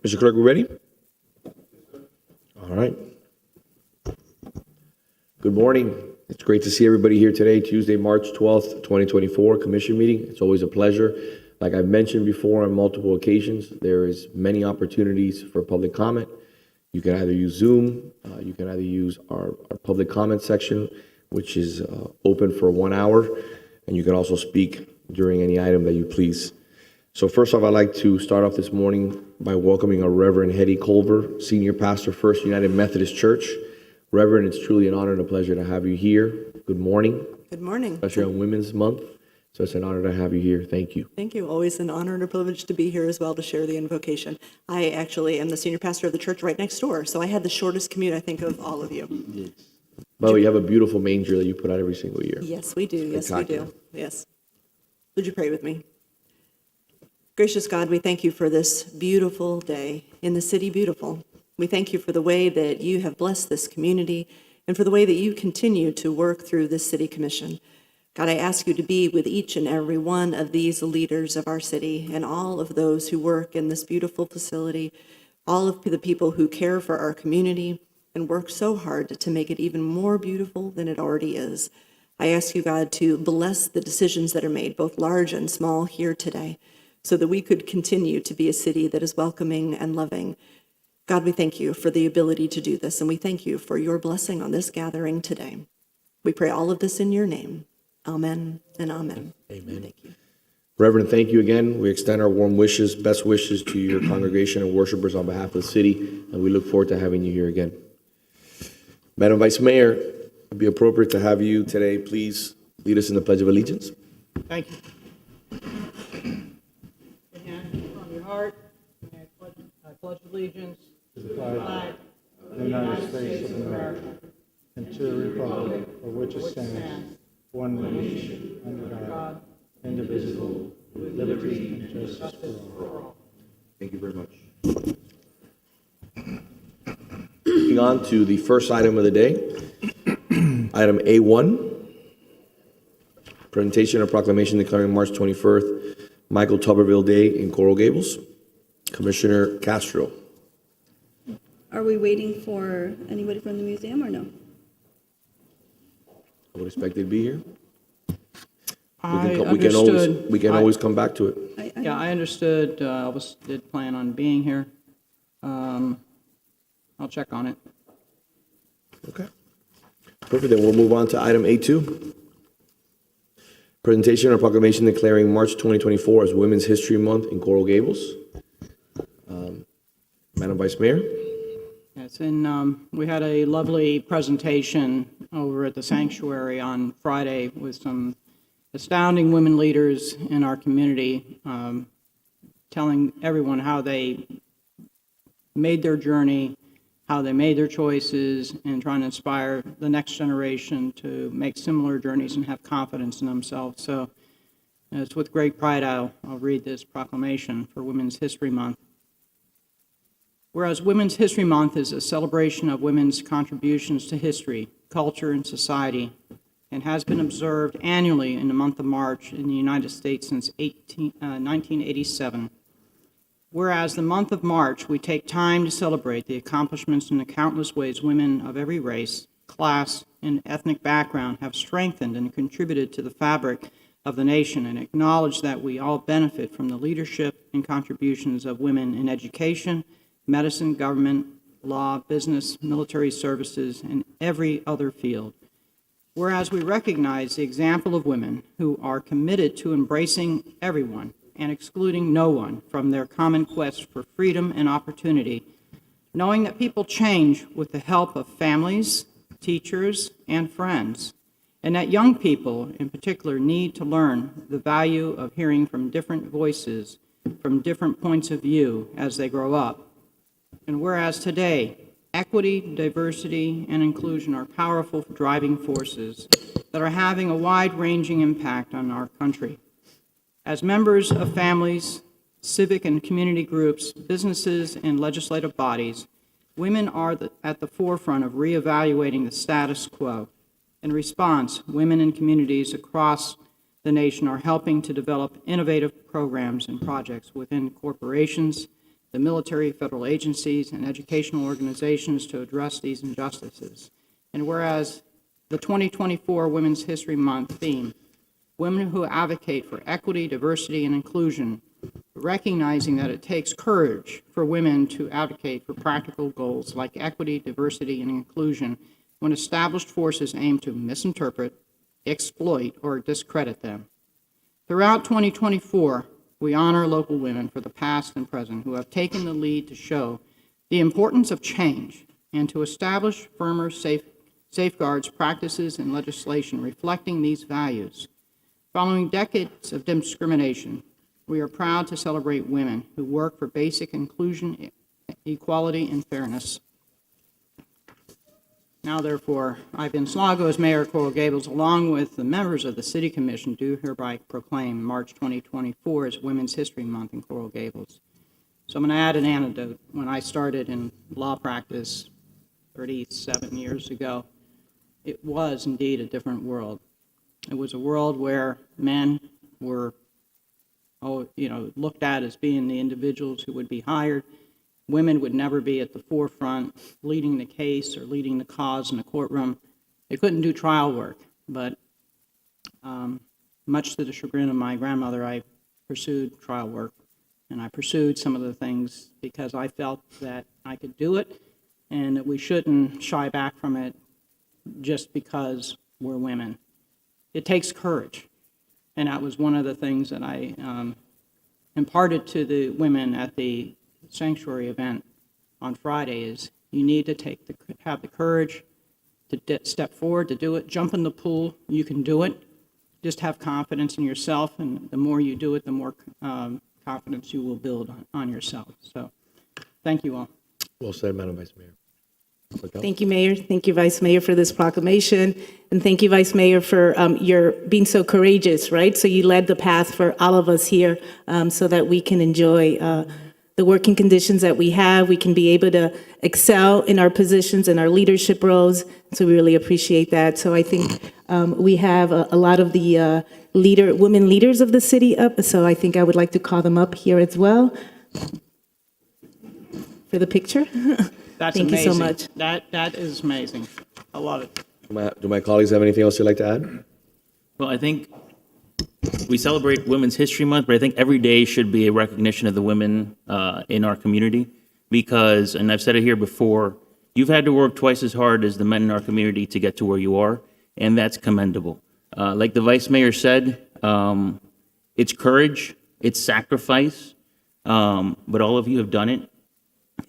Mr. Clerk, we ready? All right. Good morning. It's great to see everybody here today, Tuesday, March 12th, 2024, Commission meeting. It's always a pleasure. Like I've mentioned before on multiple occasions, there is many opportunities for public comment. You can either use Zoom, you can either use our public comment section, which is open for 1 hour, and you can also speak during any item that you please. So first off, I'd like to start off this morning by welcoming our Reverend Hetty Culver, Senior Pastor, First United Methodist Church. Reverend, it's truly an honor and a pleasure to have you here. Good morning. Good morning. Especially on Women's Month. So it's an honor to have you here. Thank you. Thank you. Always an honor and a privilege to be here as well to share the invocation. I actually am the senior pastor of the church right next door, so I had the shortest commute, I think, of all of you. Yes. Well, you have a beautiful manger that you put out every single year. Yes, we do. Yes, we do. Yes. Would you pray with me? Gracious God, we thank you for this beautiful day in the city beautiful. We thank you for the way that you have blessed this community and for the way that you continue to work through this city commission. God, I ask you to be with each and every one of these leaders of our city and all of those who work in this beautiful facility, all of the people who care for our community and work so hard to make it even more beautiful than it already is. I ask you, God, to bless the decisions that are made, both large and small, here today, so that we could continue to be a city that is welcoming and loving. God, we thank you for the ability to do this, and we thank you for your blessing on this gathering today. We pray all of this in your name. Amen and amen. Amen. Thank you. Reverend, thank you again. We extend our warm wishes, best wishes to your congregation and worshipers on behalf of the city, and we look forward to having you here again. Madam Vice Mayor, it'd be appropriate to have you today. Please lead us in the Pledge of Allegiance. Thank you. Your hand on your heart. I pledge allegiance to the flag of the United States of America and to the republic for which it stands, one nation, under God, indivisible, with liberty and justice for all. Thank you very much. Moving on to the first item of the day, item A1, presentation of proclamation declaring March 21st, Michael Tuberville Day in Coral Gables. Commissioner Castro. Are we waiting for anybody from the museum or no? I would expect they'd be here. I We can always come back to it. I understood. Elvis did plan on being here. I'll check on it. Okay. Perfect. Then we'll move on to item A2. Presentation of proclamation declaring March 2024 as Women's History Month in Coral Gables. Madam Vice Mayor. Yes, and we had a lovely presentation over at the sanctuary on Friday with some astounding women leaders in our community, telling everyone how they made their journey, how they made their choices, and trying to inspire the next generation to make similar journeys and have confidence in themselves. So it's with great pride I'll read this proclamation for Women's History Month. Whereas Women's History Month is a celebration of women's contributions to history, culture, and society, and has been observed annually in the month of March in the United States since 1987. Whereas the month of March, we take time to celebrate the accomplishments in the countless ways women of every race, class, and ethnic background have strengthened and contributed to the fabric of the nation, and acknowledge that we all benefit from the leadership and contributions of women in education, medicine, government, law, business, military services, and every other field. Whereas we recognize the example of women who are committed to embracing everyone and excluding no one from their common quest for freedom and opportunity, knowing that people change with the help of families, teachers, and friends, and that young people in particular need to learn the value of hearing from different voices, from different points of view as they grow up. And whereas today, equity, diversity, and inclusion are powerful driving forces that are having a wide-ranging impact on our country. As members of families, civic and community groups, businesses, and legislative bodies, women are at the forefront of reevaluating the status quo. In response, women in communities across the nation are helping to develop innovative programs and projects within corporations, the military, federal agencies, and educational organizations to address these injustices. And whereas the 2024 Women's History Month theme, Women Who Advocate for Equity, Diversity, and Inclusion, recognizing that it takes courage for women to advocate for practical goals like equity, diversity, and inclusion when established forces aim to misinterpret, exploit, or discredit them. Throughout 2024, we honor local women for the past and present who have taken the lead to show the importance of change and to establish firmer safeguards, practices, and legislation reflecting these values. Following decades of discrimination, we are proud to celebrate women who work for basic inclusion, equality, and fairness. Now, therefore, I, Vince Lago, as Mayor of Coral Gables, along with the members of the City Commission, do hereby proclaim March 2024 as Women's History Month in Coral Gables. So I'm going to add an anecdote. When I started in law practice 37 years ago, it was indeed a different world. It was a world where men were looked at as being the individuals who would be hired. Women would never be at the forefront leading the case or leading the cause in the courtroom. They couldn't do trial work, but much to the chagrin of my grandmother, I pursued trial work, and I pursued some of the things because I felt that I could do it and that we shouldn't shy back from it just because we're women. It takes courage, and that was one of the things that I imparted to the women at the sanctuary event on Friday is you need to have the courage to step forward, to do it, jump in the pool, you can do it. Just have confidence in yourself, and the more you do it, the more confidence you will build on yourself. So thank you all. Well said, Madam Vice Mayor. Thank you, Mayor. Thank you, Vice Mayor, for this proclamation. And thank you, Vice Mayor, for your being so courageous, right? So you led the path for all of us here so that we can enjoy the working conditions that we have. We can be able to excel in our positions and our leadership roles. So we really appreciate that. So I think we have a lot of the women leaders of the city up. So I think I would like to call them up here as well for the picture. That's Thank amazing. you so much. That is amazing. I love it. Do my colleagues have anything else they'd like to add? Well, I think we celebrate Women's History Month, but I think every day should be a recognition of the women in our community because, and I've said it here before, you've had to work twice as hard as the men in our community to get to where you are, and that's commendable. Like the Vice Mayor said, it's courage, it's sacrifice, but all of you have done it,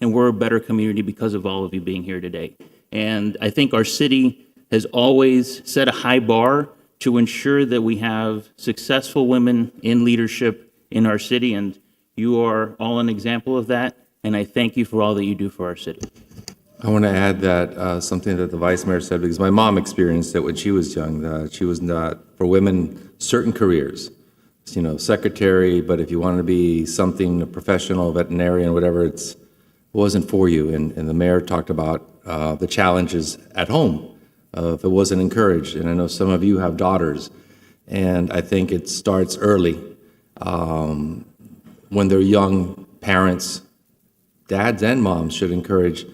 and we're a better community because of all of you being here today. And I think our city has always set a high bar to ensure that we have successful women in leadership in our city, and you are all an example of that, and I thank you for all that you do for our city. I want to add that something that the Vice Mayor said, because my mom experienced it when she was young, that she was not, for women, certain careers, secretary, but if you wanted to be something, a professional, veterinarian, whatever, it wasn't for you. And the mayor talked about the challenges at home if it wasn't encouraged. And I know some of you have daughters, and I think it starts early when they're young. Parents, dads and moms should encourage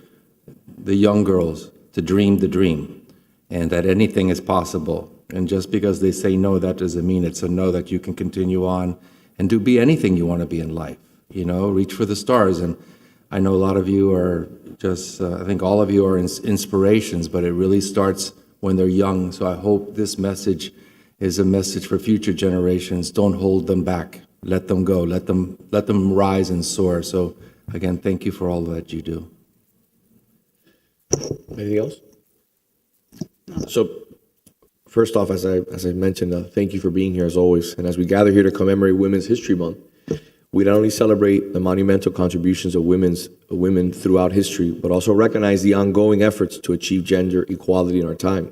the young girls to dream the dream and that anything is possible. And just because they say no, that doesn't mean it's a no, that you can continue on and be anything you want to be in life, reach for the stars. And I know a lot of you are just, I think all of you are inspirations, but it really starts when they're young. So I hope this message is a message for future generations. Don't hold them back. Let them go. Let them rise and soar. So again, thank you for all that you do. Anything else? So first off, as I mentioned, thank you for being here as always. And as we gather here to commemorate Women's History Month, we not only celebrate the monumental contributions of women throughout history, but also recognize the ongoing efforts to achieve gender equality in our time.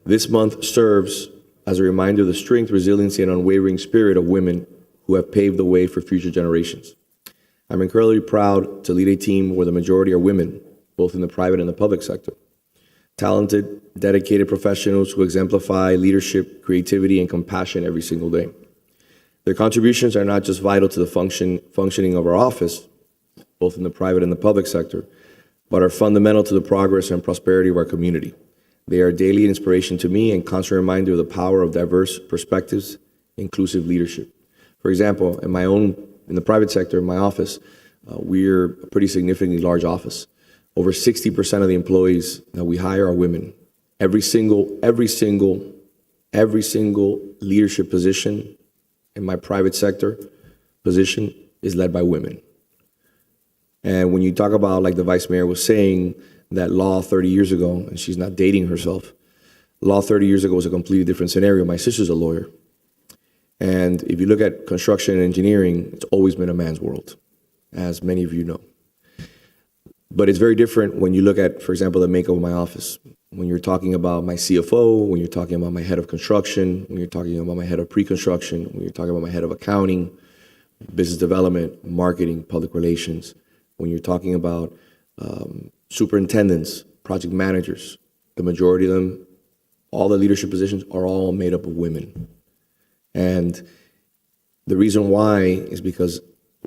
This month serves as a reminder of the strength, resiliency, and unwavering spirit of women who have paved the way for future generations. I'm incredibly proud to lead a team where the majority are women, both in the private and the public sector. Talented, dedicated professionals who exemplify leadership, creativity, and compassion every single day. Their contributions are not just vital to the functioning of our office, both in the private and the public sector, but are fundamental to the progress and prosperity of our community. They are a daily inspiration to me and constant reminder of the power of diverse perspectives, inclusive leadership. For example, in the private sector, in my office, we're a pretty significantly large office. Over 60% of the employees that we hire are women. Every single leadership position in my private sector position is led by women. And when you talk about, like the vice mayor was saying, that law 30 years ago, and she's not dating herself, law 30 years ago was a completely different scenario. My sister's a lawyer. And if you look at construction and engineering, it's always been a man's world, as many of you know. But it's very different when you look at, for example, the makeup of my office. When you're talking about my CFO, when you're talking about my head of construction, when you're talking about my head of pre-construction, when you're talking about my head of accounting, business development, marketing, public relations, when you're talking about superintendents, project managers, the majority of them, all the leadership positions are all made up of women. And the reason why is because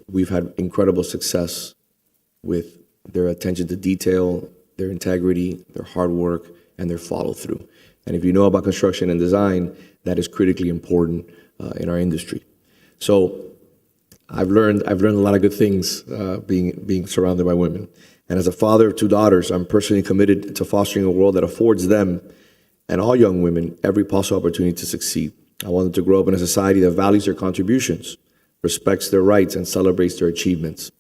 we've had incredible success with their attention to detail, their integrity, their hard work, and their follow through. And if you know about construction and design, that is critically important in our industry. So I've learned a lot of good things being surrounded by women. And as a father of 2 daughters, I'm personally committed to fostering a world that affords them and all young women every possible opportunity to succeed. I want them to grow up in a society that values their contributions, respects their rights, and celebrates their achievements.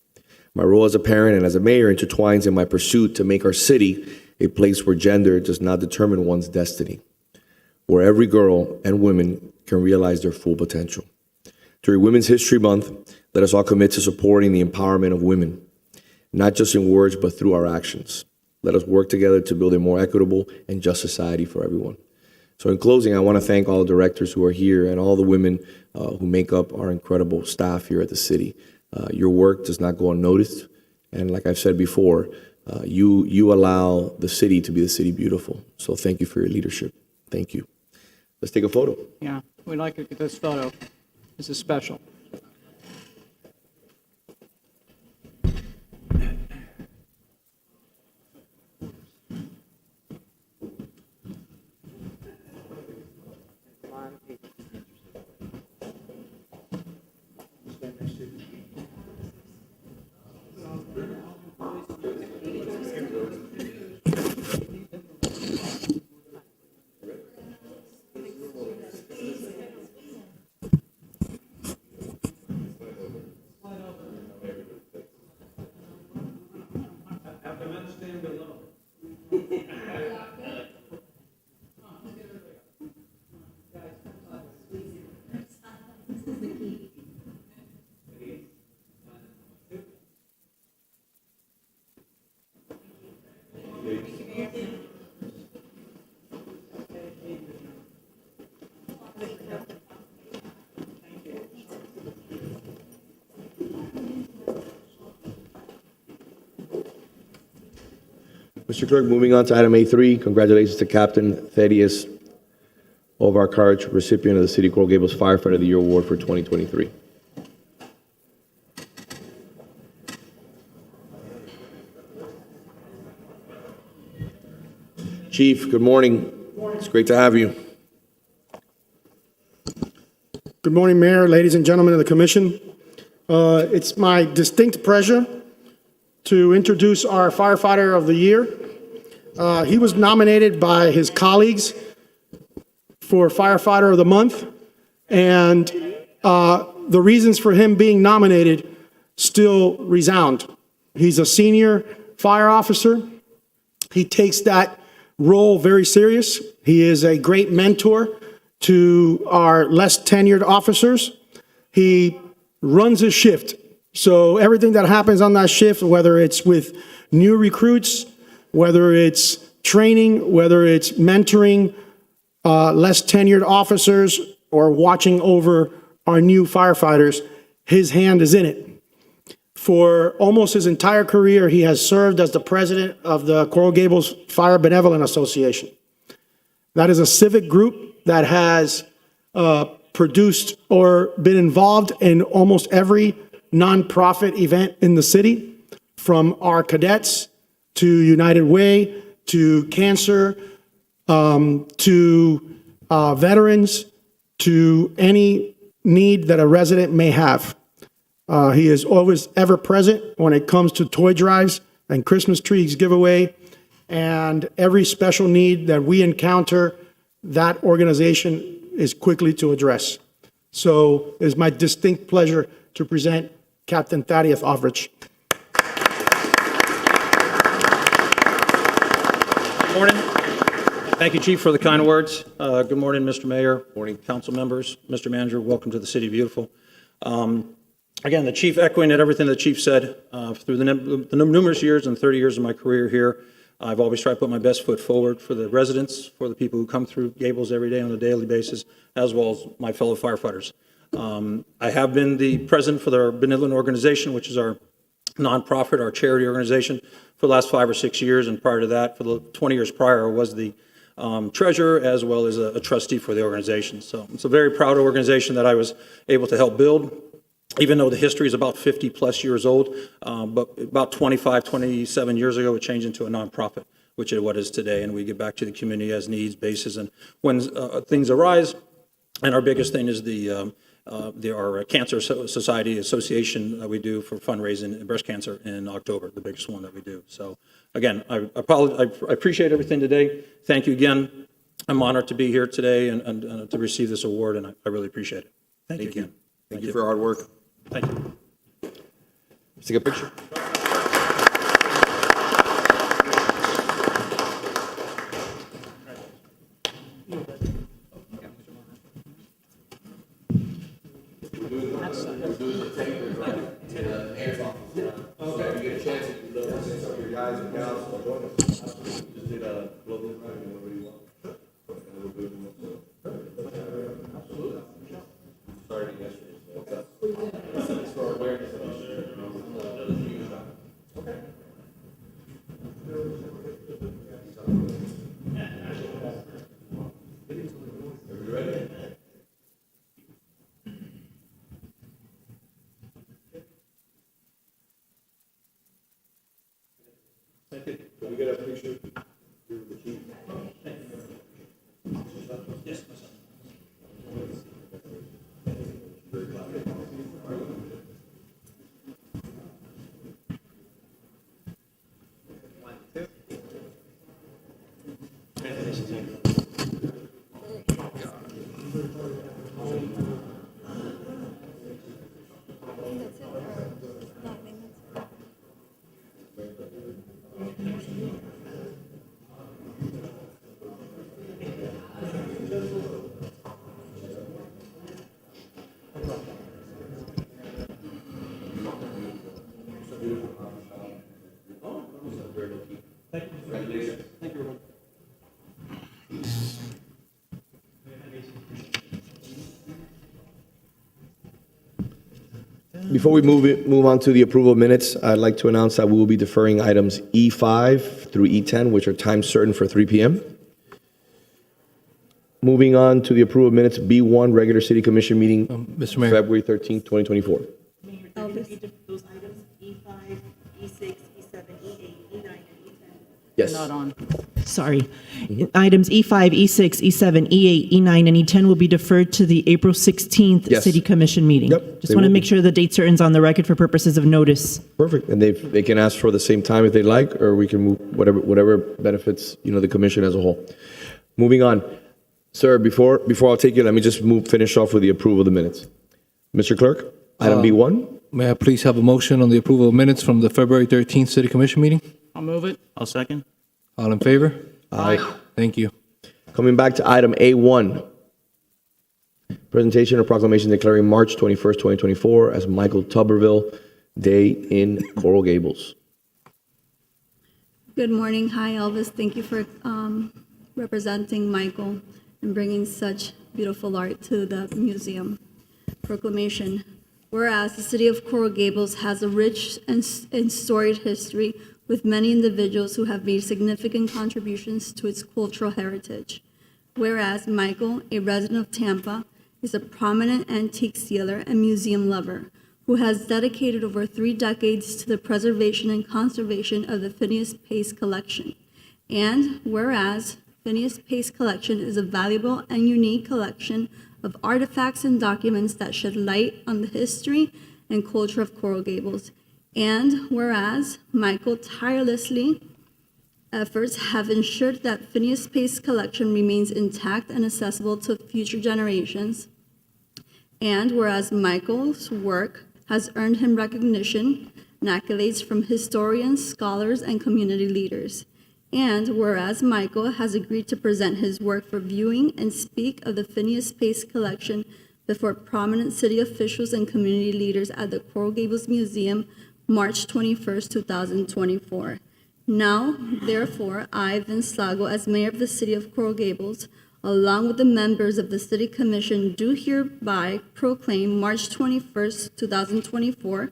My role as a parent and as a mayor intertwines in my pursuit to make our city a place where gender does not determine one's destiny, where every girl and woman can realize their full potential. During Women's History Month, let us all commit to supporting the empowerment of women, not just in words, but through our actions. Let us work together to build a more equitable and just society for everyone. So in closing, I want to thank all the directors who are here and all the women who make up our incredible staff here at the city. Your work does not go unnoticed. And like I've said before, you allow the city to be the city beautiful. So thank you for your leadership. Thank you. Let's take a photo. Yeah, we'd like to get this photo. This is special. Mr. Clerk, moving on to item A3, congratulations to Captain Thaddeus Ovar Courage, recipient of the City of Coral Gables Firefighter of the Year Award for 2023. Chief, good morning. It's great to have you. Good morning, Mayor, ladies and gentlemen of the Commission. It's my distinct pleasure to introduce our Firefighter of the Year. He was nominated by his colleagues for Firefighter of the Month, and the reasons for him being nominated still resound. He's a senior fire officer. He takes that role very serious. He is a great mentor to our less tenured officers. He runs a shift. So everything that happens on that shift, whether it's with new recruits, whether it's training, whether it's mentoring less tenured officers or watching over our new firefighters, his hand is in it. For almost his entire career, he has served as the president of the Coral Gables Fire Benevolent Association. That is a civic group that has produced or been involved in almost every nonprofit event in the city. from our cadets to United Way to cancer to veterans to any need that a resident may have. He is always ever present when it comes to toy drives and Christmas trees giveaway and every special need that we encounter, that organization is quickly to address. So it is my distinct pleasure to present Captain Thaddeus Aldrich. Good morning. Thank you, Chief, for the kind words. Good morning, Mr. Mayor. Morning, council members, Mr. Manager. Welcome to the City of Beautiful. Again, the Chief echoing at everything the Chief said. Through the numerous years and 30 years of my career here, I've always tried to put my best foot forward for the residents, for the people who come through Gables every day on a daily basis, as well as my fellow firefighters. I have been the president for the Benevolent Organization, which is our nonprofit, our charity organization, for the last 5 or 6 years, and prior to that, for the 20 years prior, I was the treasurer as well as a trustee for the organization. So it's a very proud organization that I was able to help build, even though the history is about 50 plus years old, but about 25, 27 years ago, it changed into a nonprofit, which is what it is today, and we give back to the community as needs basis and when things arise. And our biggest thing is our Cancer Society Association that we do for fundraising breast cancer in October, the biggest one that we do. So again, I appreciate everything today. Thank you again. I'm honored to be here today and to receive this award, and I really appreciate it. Thank you again. Thank you for your hard work. Thank you. Let's take a picture. Before we move on to the approval of minutes, I'd like to announce that we will be deferring items E5 through E10, which are time certain for 3 p.m. Moving on to the approval of minutes, B1, regular city commission meeting, Mr. Mayor. February 13th, 2024. Elvis. Those items, E5, E6, E7, E8, E9, and E10. Yes. Not on. Sorry. Items E5, E6, E7, E8, E9, and E10 will be deferred to the April 16th Yes. City Commission meeting. Yep, Just they want to will make be. sure the date certain's on the record for purposes of notice. Perfect. And they can ask for the same time if they'd like, or we can move whatever benefits, the commission as a whole. Moving on. Sir, before I'll take you, let me just finish off with the approval of the minutes. Mr. Clerk, item B1. May I please have a motion on the approval of minutes from the February 13th City Commission meeting? I'll move it. I'll second. All in favor? Aye. Thank you. Coming back to item A1. Presentation of proclamation declaring March 21st, 2024 as Michael Tuberville Day in Coral Gables. Good morning. Hi, Elvis. Thank you for representing Michael and bringing such beautiful art to the museum. Proclamation. Whereas the city of Coral Gables has a rich and storied history with many individuals who have made significant contributions to its cultural heritage. Whereas Michael, a resident of Tampa, is a prominent antique dealer and museum lover who has dedicated over 3 decades to the preservation and conservation of the Phineas Pace Collection. And whereas Phineas Pace Collection is a valuable and unique collection of artifacts and documents that shed light on the history and culture of Coral Gables. And whereas Michael tirelessly efforts have ensured that Phineas Pace Collection remains intact and accessible to future generations. And whereas Michael's work has earned him recognition and accolades from historians, scholars, and community leaders. And whereas Michael has agreed to present his work for viewing and speak of the Phineas Pace Collection before prominent city officials and community leaders at the Coral Gables Museum, March 21st, 2024. Now, therefore, I, Vince Lago, as mayor of the city of Coral Gables, along with the members of the City Commission, do hereby proclaim March 21st, 2024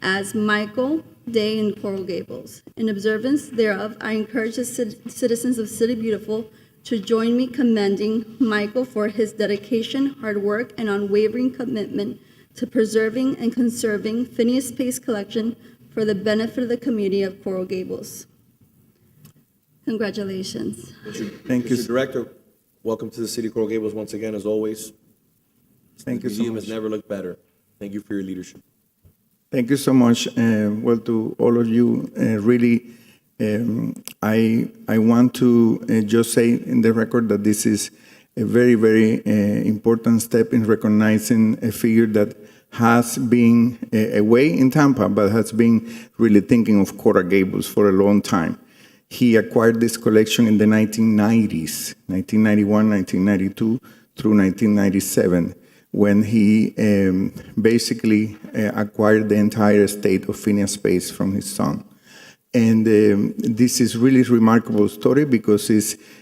as Michael Day in Coral Gables. In observance thereof, I encourage the citizens of City Beautiful to join me commending Michael for his dedication, hard work, and unwavering commitment to preserving and conserving Phineas Pace Collection for the benefit of the community of Coral Gables. Congratulations. Thank you. Mr. Director, welcome to the city of Coral Gables once again, as always. Thank you so museum much. has never looked better. Thank you for your leadership. Thank you so much. Well, to all of you, really, I want to just say in the record that this is a very, very important step in recognizing a figure that has been away in Tampa, but has been really thinking of Coral Gables for a long time. He acquired this collection in the 1990s, 1991, 1992, through 1997, when he basically acquired the entire estate of Phineas Pace from his son. And this is really remarkable story because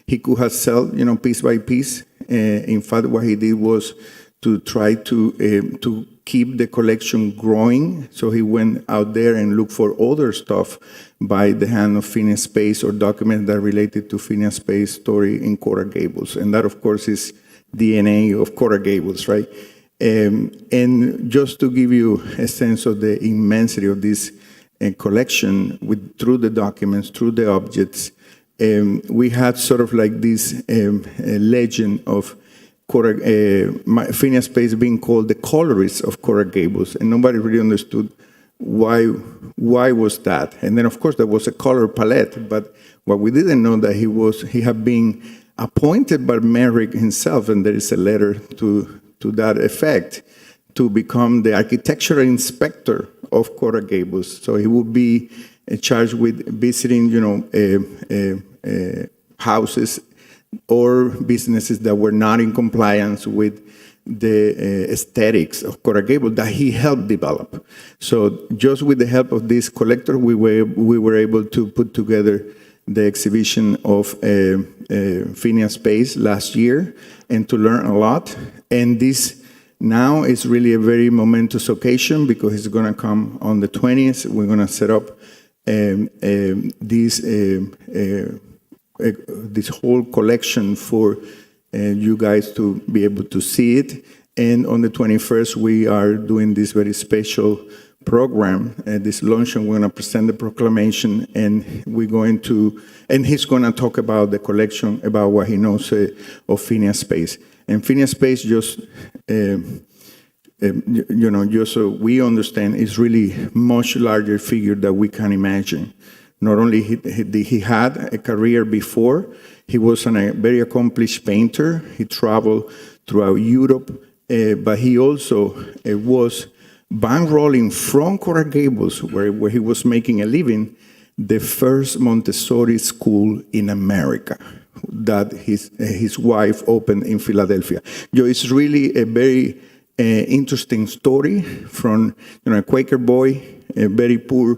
he could have sold, piece by piece. In fact, what he did was to try to keep the collection growing. So he went out there and looked for other stuff by the hand of Phineas Pace or documents that related to Phineas Pace's story in Coral Gables. And that, of course, is DNA of Coral Gables, right? And just to give you a sense of the immensity of this collection through the documents, through the objects, we had sort of like this legend of Phineas Pace being called the colorist of Coral Gables, and nobody really understood why was that. And then, of course, there was a color palette, but what we didn't know that he had been appointed by Merrick himself, and there is a letter to that effect, to become the architectural inspector of Coral Gables. So he would be charged with visiting, houses or businesses that were not in compliance with the aesthetics of Coral Gables that he helped develop. So just with the help of this collector, we were able to put together the exhibition of Phineas Pace last year and to learn a lot. And this now is really a very momentous occasion because it's going to come on the 20th. We're going to set up this whole collection for you guys to be able to see it. And on the 21st, we are doing this very special program, this luncheon. We're going to present the proclamation, and he's going to talk about the collection, about what he knows of Phineas Pace. And Phineas Pace, just so we understand, is really much larger figure than we can imagine. Not only he had a career before, he was a very accomplished painter. He traveled throughout Europe, but he also was bankrolling from Coral Gables, where he was making a living, the first Montessori school in America that his wife opened in Philadelphia. It's really a very interesting story from a Quaker boy, very poor,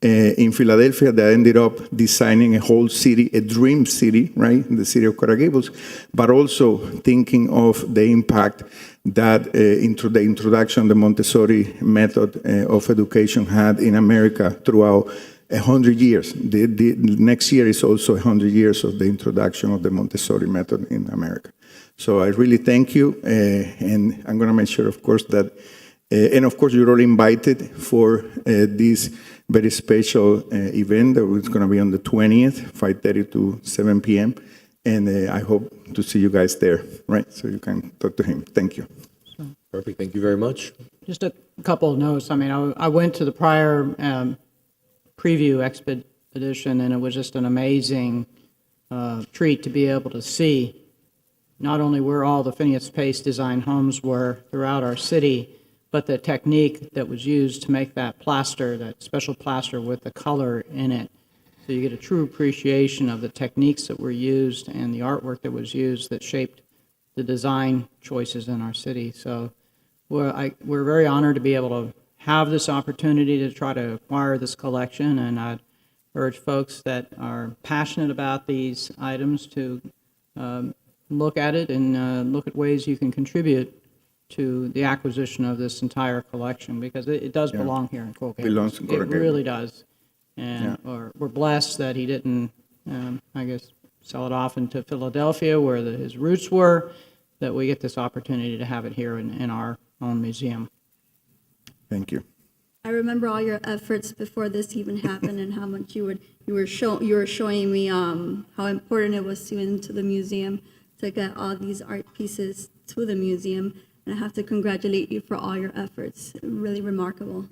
in Philadelphia, that ended up designing a whole city, a dream city, right, in the city of Coral Gables, but also thinking of the impact that the introduction of the Montessori method of education had in America throughout 100 years. The next year is also 100 years of the introduction of the Montessori method in America. So I really thank you, and I'm going to make sure, of course, that And of course, you're all invited for this very special event that is going to be on the 20th, 5:30 to 7 p.m. And I hope to see you guys there, right? So you can talk to him. Thank you. Perfect. Thank you very much. Just a couple of notes. I mean, I went to the prior preview expedition, and it was just an amazing treat to be able to see not only where all the Phineas Pace design homes were throughout our city, but the technique that was used to make that plaster, that special plaster with the color in it. So you get a true appreciation of the techniques that were used and the artwork that was used that shaped the design choices in our city. So we're very honored to be able to have this opportunity to try to acquire this collection, and I'd urge folks that are passionate about these items to look at it and look at ways you can contribute to the acquisition of this entire collection, because it does belong here in Coral Gables. Belongs to Coral It Gables. really does. And we're blessed that he didn't, I guess, sell it off into Philadelphia where his roots were, that we get this opportunity to have it here in our own museum. Thank you. I remember all your efforts before this even happened, and how much you were showing me how important it was to into the museum to get all these art pieces to the museum. And I have to congratulate you for all your efforts. Really remarkable.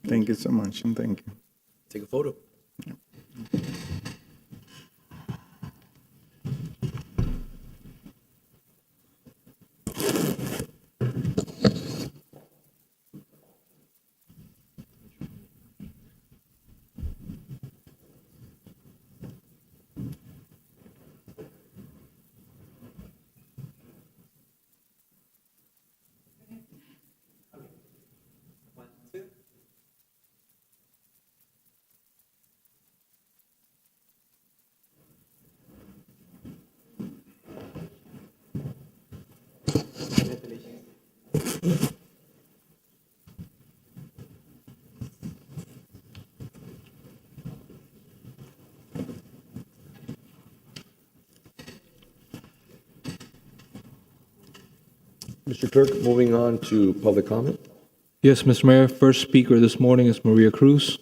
Thank you so much, and thank you. Take a photo. Mr. Clerk, moving on to public comment. Yes, Mr. Mayor, first speaker this morning is Maria Cruz.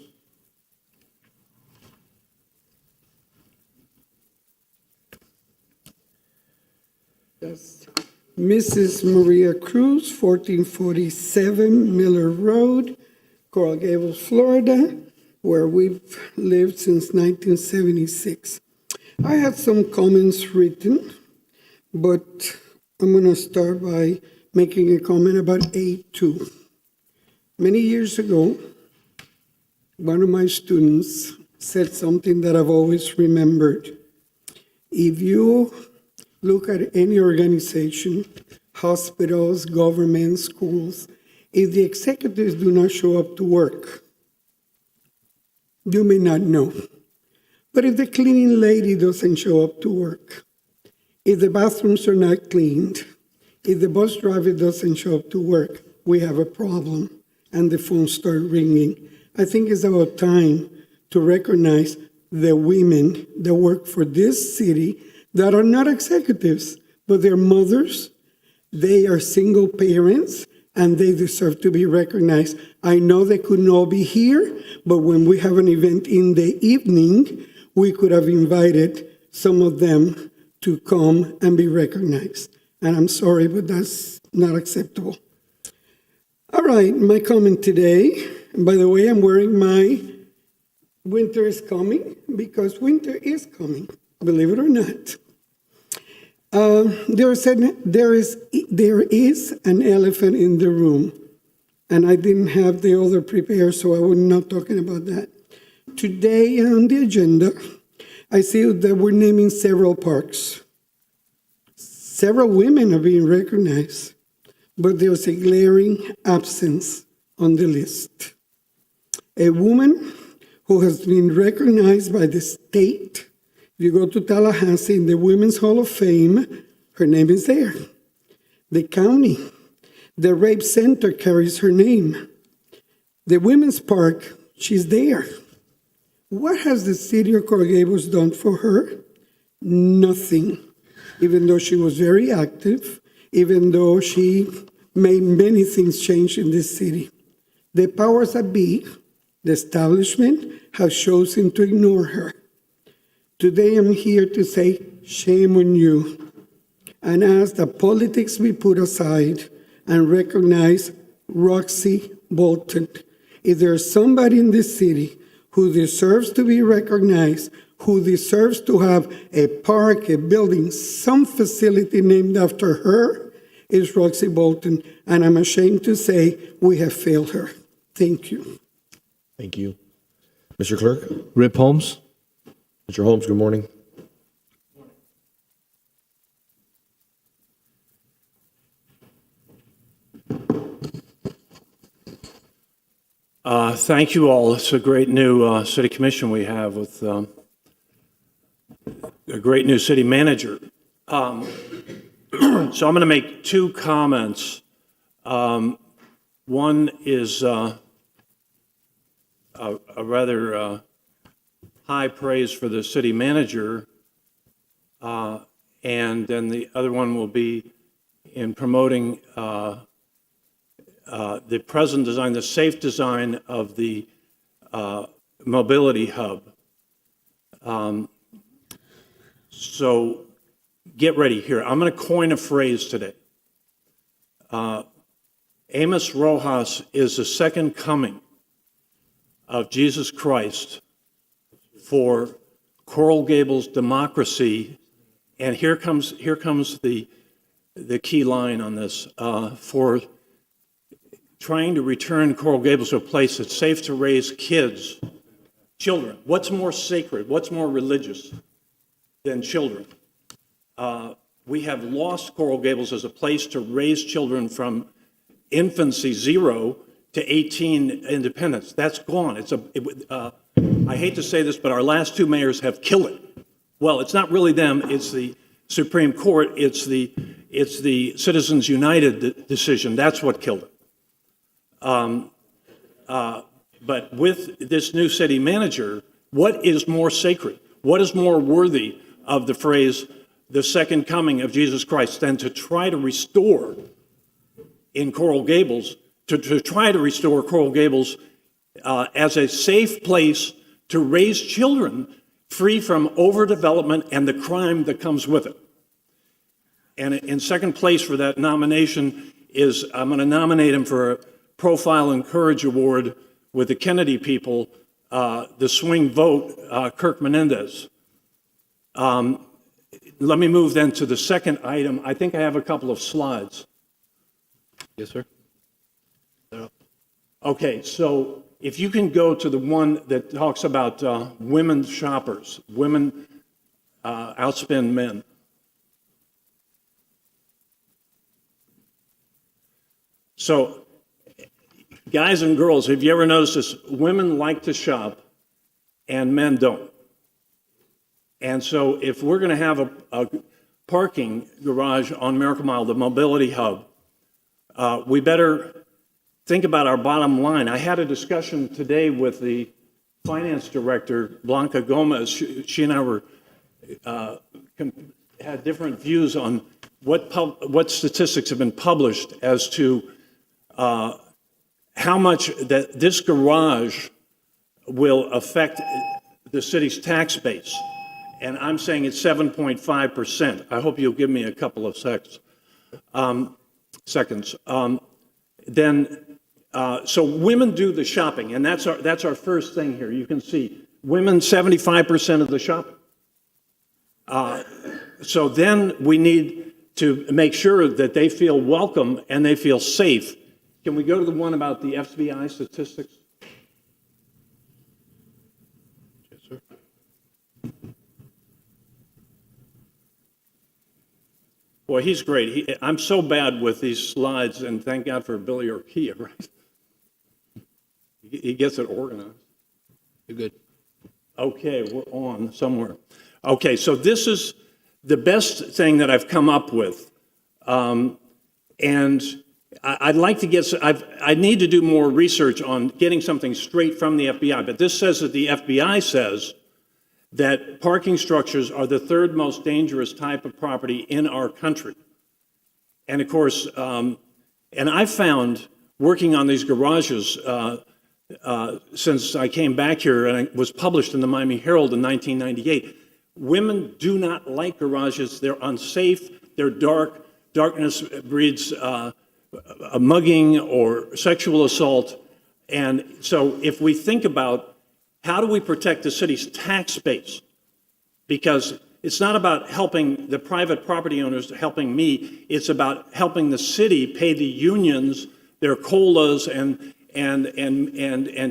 Yes. Mrs. Maria Cruz, 1447 Miller Road, Coral Gables, Florida, where we've lived since 1976. I had some comments written, but I'm going to start by making a comment about A2. Many years ago, one of my students said something that I've always remembered. If you look at any organization, hospitals, government, schools, if the executives do not show up to work, you may not know. But if the cleaning lady doesn't show up to work, if the bathrooms are not cleaned, if the bus driver doesn't show up to work, we have a problem, and the phones start ringing. I think it's about time to recognize the women that work for this city that are not executives, but they're mothers, they are single parents, and they deserve to be recognized. I know they couldn't all be here, but when we have an event in the evening, we could have invited some of them to come and be recognized. And I'm sorry, but that's not acceptable. All right, my comment today, and by the way, I'm wearing my winter is coming, because winter is coming, believe it or not. There is an elephant in the room, and I didn't have the other prepared, so I was not talking about that. Today on the agenda, I see that we're naming several parks. Several women are being recognized, but there's a glaring absence on the list. A woman who has been recognized by the state. If you go to Tallahassee in the Women's Hall of Fame, her name is there. The county, the rape center carries her name. The Women's Park, she's there. What has the city of Coral Gables done for her? Nothing. Even though she was very active, even though she made many things change in this city. The powers that be, the establishment, have chosen to ignore her. Today I'm here to say, shame on you, and ask that politics be put aside and recognize Roxy Bolton. If there's somebody in this city who deserves to be recognized, who deserves to have a park, a building, some facility named after her, is Roxy Bolton, and I'm ashamed to say we have failed her. Thank you. Thank you. Mr. Clerk? Rip Holmes. Mr. Holmes, good morning. Thank you all. It's a great new city commission we have with a great new city manager. So I'm going to make two comments. One is a rather high praise for the city manager, and then the other one will be in promoting the present design, the safe design of the mobility hub. So get ready here. I'm going to coin a phrase today. Amos Rojas is the second coming of Jesus Christ for Coral Gables democracy. And here comes the key line on this, for trying to return Coral Gables to a place that's safe to raise kids, children. What's more sacred, what's more religious than children? We have lost Coral Gables as a place to raise children from infancy, 0, to 18 independence. That's gone. I hate to say this, but our last two mayors have killed it. Well, it's not really them, it's the Supreme Court, it's the Citizens United decision. That's what killed it. But with this new city manager, what is more sacred? What is more worthy of the phrase, the second coming of Jesus Christ, than to try to restore in Coral Gables, to try to restore Coral Gables as a safe place to raise children free from overdevelopment and the crime that comes with it. And in second place for that nomination is, I'm going to nominate him for a Profile and Courage Award with the Kennedy people, the swing vote, Kirk Menendez. Let me move then to the second item. I think I have a couple of slides. Yes, sir. Okay, so if you can go to the one that talks about women shoppers, women outspend men. So, guys and girls, have you ever noticed this? Women like to shop and men don't. And so if we're going to have a parking garage on Miracle Mile, the mobility hub, we better think about our bottom line. I had a discussion today with the finance director, Blanca Gomez. She and I were had different views on what statistics have been published as to how much that this garage will affect the city's tax base. And I'm saying it's 7.5%. I hope you'll give me a couple of seconds. So women do the shopping, and that's our first thing here. You can see women 75% of the shopping. So then we need to make sure that they feel welcome and they feel safe. Can we go to the one about the FBI statistics? Yes, sir. Boy, he's great. I'm so bad with these slides, and thank God for Billy Urquia, right? He gets it organized. You're good. Okay, we're on somewhere. Okay, so this is the best thing that I've come up with. And I'd like to get, I need to do more research on getting something straight from the FBI, but this says that the FBI says that parking structures are the third most dangerous type of property in our country. And of course, And I found, working on these garages since I came back here, and it was published in the Miami Herald in 1998, women do not like garages. They're unsafe, they're dark, darkness breeds a mugging or sexual assault. And so if we think about how do we protect the city's tax base, because it's not about helping the private property owners, helping me, it's about helping the city pay the unions their COLAs and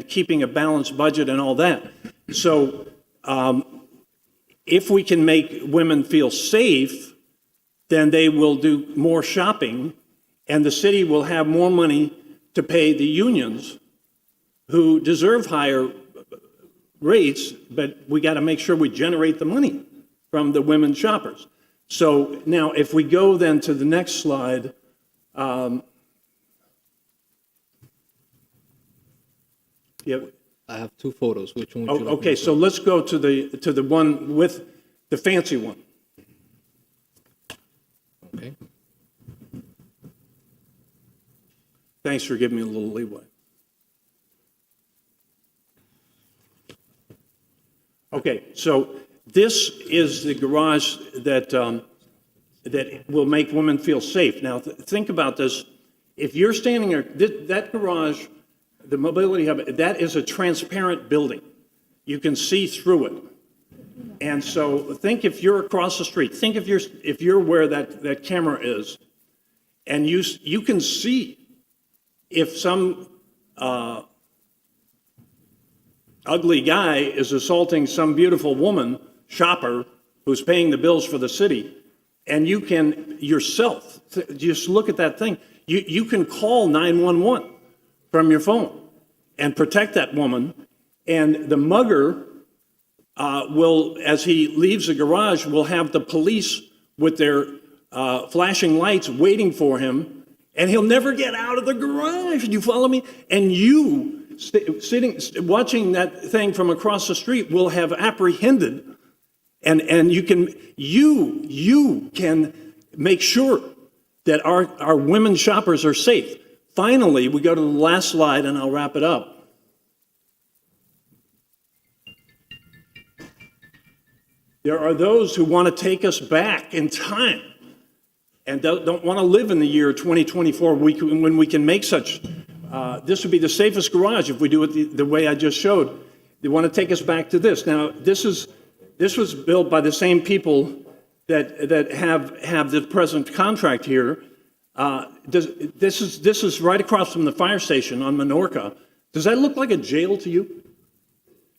keeping a balanced budget and all that. So if we can make women feel safe, then they will do more shopping, and the city will have more money to pay the unions who deserve higher rates, but we got to make sure we generate the money from the women shoppers. So now if we go then to the next slide, yeah. I have two photos. Which one would you like? Okay, so let's go to the one with the fancy one. Okay. Thanks for giving me a little leeway. Okay, so this is the garage that that will make women feel safe. Now, think about this. If you're standing there, that garage, the mobility hub, that is a transparent building. You can see through it. And so think if you're across the street, think if you're where that camera is, and you can see if some ugly guy is assaulting some beautiful woman, shopper, who's paying the bills for the city, and you can yourself, just look at that thing, you can call 911 from your phone and protect that woman, and the mugger will, as he leaves the garage, will have the police with their flashing lights waiting for him, and he'll never get out of the garage. Do you follow me? And you, watching that thing from across the street, will have apprehended, and you can make sure that our women shoppers are safe. Finally, we go to the last slide, and I'll wrap it up. There are those who want to take us back in time and don't want to live in the year 2024 when we can make such. This would be the safest garage if we do it the way I just showed. They want to take us back to this. Now, this was built by the same people that have the present contract here. This is right across from the fire station on Menorca. Does that look like a jail to you?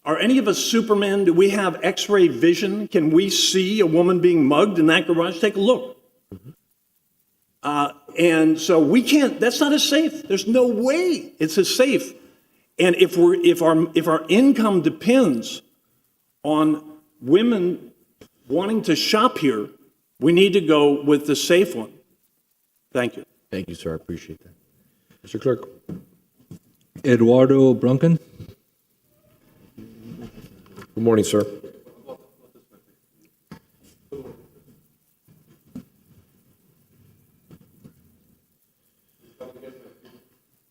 Are any of us Supermen? Do we have X-ray vision? Can we see a woman being mugged in that garage? Take a look. And so we can't. That's not as safe. There's no way it's as safe. And if our income depends on women wanting to shop here, we need to go with the safe one. Thank you. Thank you, sir. I appreciate that. Mr. Clerk. Eduardo Brunken. Good morning, sir.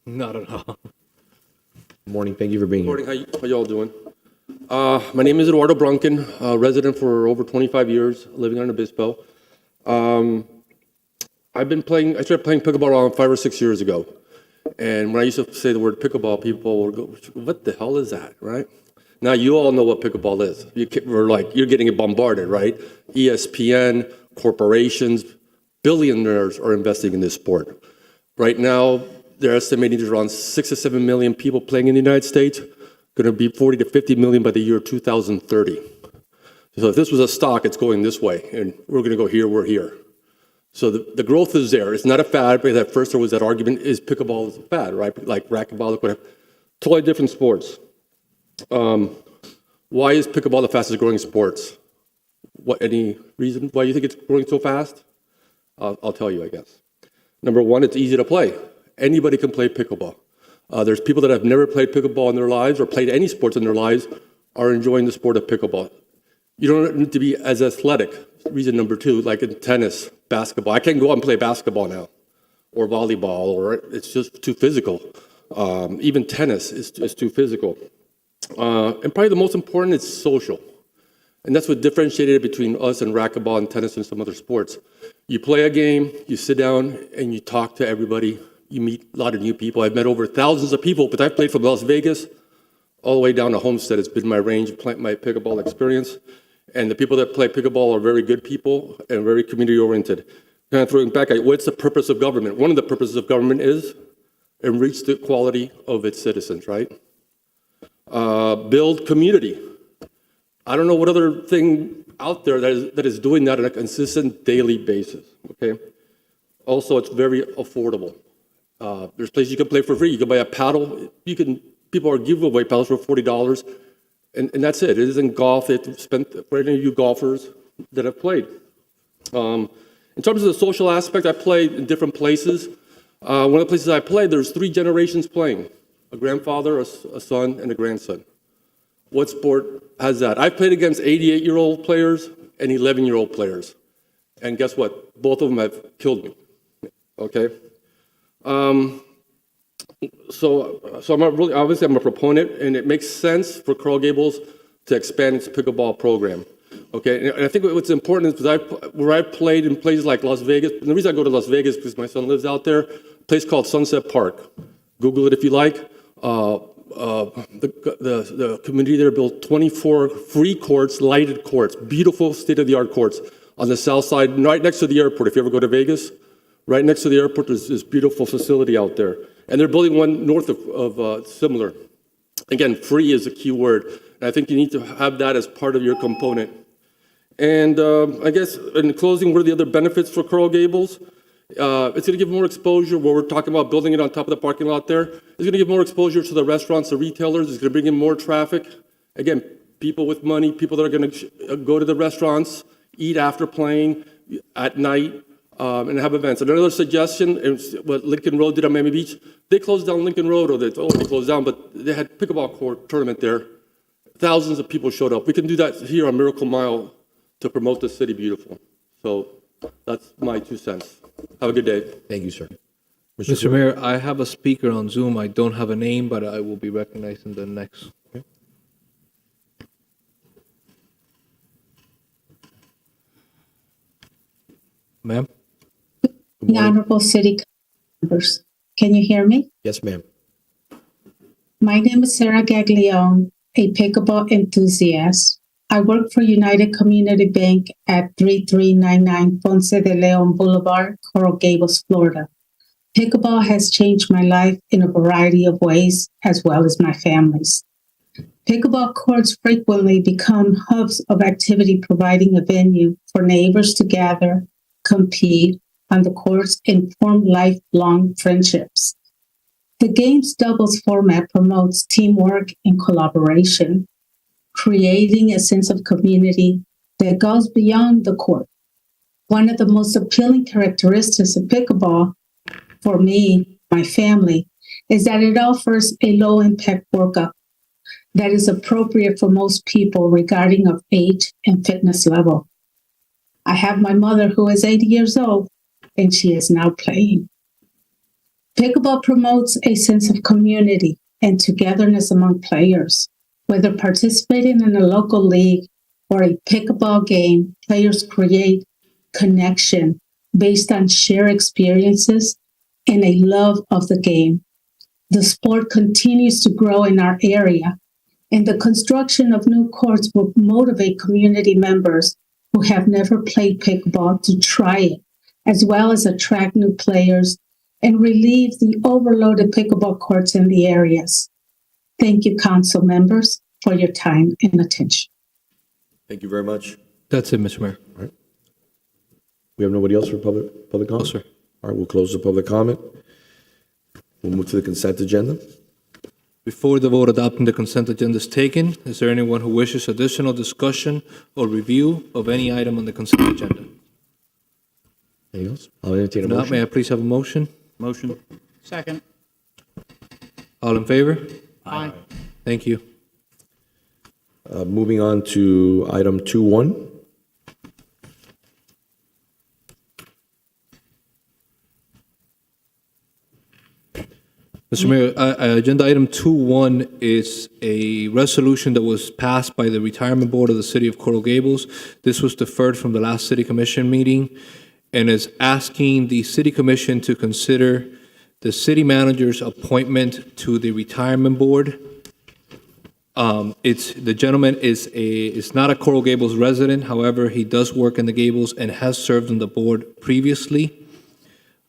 Not at all. Good morning. Thank you for being here. Good morning. How y'all doing? My name is Eduardo Brunken, resident for over 25 years, living on Obispo. I started playing pickleball around 5 or 6 years ago. And when I used to say the word pickleball, people would go, what the hell is that, right? Now you all know what pickleball is. You're getting bombarded, right? ESPN, corporations, billionaires are investing in this sport. Right now, they're estimating there's around 6 to 7 million people playing in the United States, going to be 40 to 50 million by the year 2030. So if this was a stock, it's going this way, and we're going to go here, we're here. So the growth is there. It's not a fad, because at first there was that argument, is pickleball is a fad, right? Like racquetball, whatever. Totally different sports. Why is pickleball the fastest growing sports? Any reason why you think it's growing so fast? I'll tell you, I guess. Number one, it's easy to play. Anybody can play pickleball. There's people that have never played pickleball in their lives or played any sports in their lives are enjoying the sport of pickleball. You don't need to be as athletic. Reason number two, like in tennis, basketball. I can't go out and play basketball now. or volleyball, or it's just too physical. Even tennis is too physical. And probably the most important is social. And that's what differentiated between us and racquetball and tennis and some other sports. You play a game, you sit down, and you talk to everybody. You meet a lot of new people. I've met over thousands of people, but I've played from Las Vegas all the way down to Homestead. It's been my range, my pickleball experience. And the people that play pickleball are very good people and very community-oriented. Kind of throwing back at what's the purpose of government? One of the purposes of government is enrich the quality of its citizens, right? Build community. I don't know what other thing out there that is doing that on a consistent daily basis, okay? Also, it's very affordable. There's places you can play for free. You can buy a paddle. People are giving away paddles for $40, and that's it. It isn't golf. It's spent for any of you golfers that have played. In terms of the social aspect, I played in different places. One of the places I played, there's 3 generations playing: a grandfather, a son, and a grandson. What sport has that? I've played against 88-year-old players and 11-year-old players. And guess what? Both of them have killed me, okay? So I'm I'm a proponent, and it makes sense for Coral Gables to expand its pickleball program, okay? And I think what's important is because where I played in places like Las Vegas, and the reason I go to Las Vegas is because my son lives out there, a place called Sunset Park. Google it if you like. The community there built 24 free courts, lighted courts, beautiful state-of-the-art courts on the south side, right next to the airport. If you ever go to Vegas, right next to the airport, there's this beautiful facility out there. And they're building one north of similar. Again, free is a key word. And I think you need to have that as part of your component. And I guess in closing, what are the other benefits for Coral Gables? It's going to give more exposure where we're talking about building it on top of the parking lot there. It's going to give more exposure to the restaurants, the retailers. It's going to bring in more traffic. Again, people with money, people that are going to go to the restaurants, eat after playing at night, and have events. And another suggestion is what Lincoln Road did on Miami Beach. They closed down Lincoln Road, or they closed down, but they had pickleball court tournament there. Thousands of people showed up. We can do that here on Miracle Mile to promote the city beautiful. So that's my 2 cents. Have a good day. Thank you, sir. Mr. Mayor, I have a speaker on Zoom. I don't have a name, but I will be recognized in the next. Okay. Ma'am? Honorable City members, can you hear me? Yes, ma'am. My name is Sarah Gaglione, a pickleball enthusiast. I work for United Community Bank at 3399 Ponce de Leon Boulevard, Coral Gables, Florida. Pickleball has changed my life in a variety of ways, as well as my family's. Pickleball courts frequently become hubs of activity, providing a venue for neighbors to gather, compete on the courts, and form lifelong friendships. The game's doubles format promotes teamwork and collaboration, creating a sense of community that goes beyond the court. One of the most appealing characteristics of pickleball for me, my family, is that it offers a low-impact workout that is appropriate for most people regarding of age and fitness level. I have my mother who is 80 years old, and she is now playing. Pickleball promotes a sense of community and togetherness among players. Whether participating in a local league or a pickleball game, players create connection based on shared experiences and a love of the game. The sport continues to grow in our area, and the construction of new courts will motivate community members who have never played pickleball to try it, as well as attract new players and relieve the overloaded pickleball courts in the areas. Thank you, council members, for your time and attention. Thank you very much. That's it, Mr. Mayor. All right. We have nobody else for public comment? No, sir. All right, we'll close the public comment. We'll move to the consent agenda. Before the vote adopting the consent agenda is taken, is there anyone who wishes additional discussion or review of any item on the consent agenda? Anything else? I'll entertain a If not, motion. may I please have a motion? Motion. Second. All in favor? Aye. Thank you. Moving on to item 2.1. Mr. Mayor, agenda item 2.1 is a resolution that was passed by the Retirement Board of the City of Coral Gables. This was deferred from the last City Commission meeting and is asking the City Commission to consider the city manager's appointment to the Retirement Board. The gentleman is not a Coral Gables resident. However, he does work in the Gables and has served on the board previously.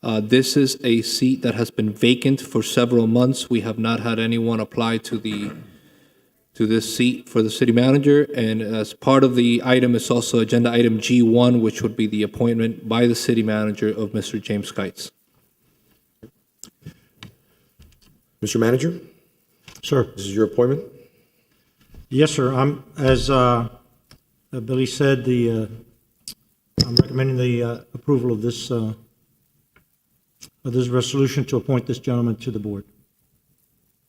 This is a seat that has been vacant for several months. We have not had anyone apply to this seat for the city manager. And as part of the item is also agenda item G1, which would be the appointment by the city manager of Mr. James Kites. Mr. Manager, Sir. this is your appointment. Yes, sir. As Billy said, I'm recommending the approval of this resolution to appoint this gentleman to the board.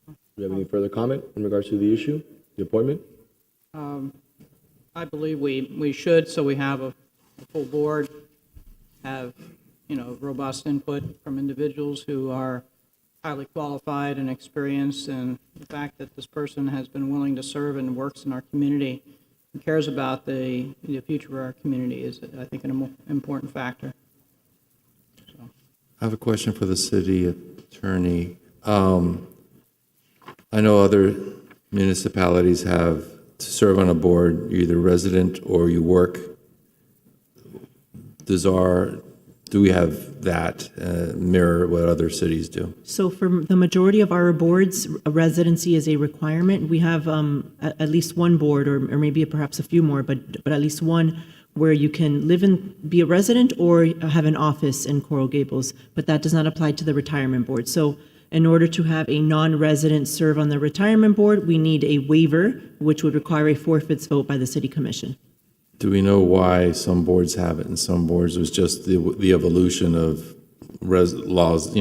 Do you have any further comment in regards to the issue, the appointment? I believe we should, so we have a full board, have, robust input from individuals who are highly qualified and experienced, and the fact that this person has been willing to serve and works in our community and cares about the future of our community is, I think, an important factor. I have a question for the city attorney. I know other municipalities have to serve on a board, you're either resident or you work. Do we have that mirror what other cities do? So for the majority of our boards, a residency is a requirement. We have at least one board, or maybe perhaps a few more, but at least one where you can live and be a resident or have an office in Coral Gables, but that does not apply to the retirement board. So in order to have a non-resident serve on the retirement board, we need a waiver, which would require a forfeits vote by the city commission. Do we know why some boards have it and some boards was just the evolution of laws,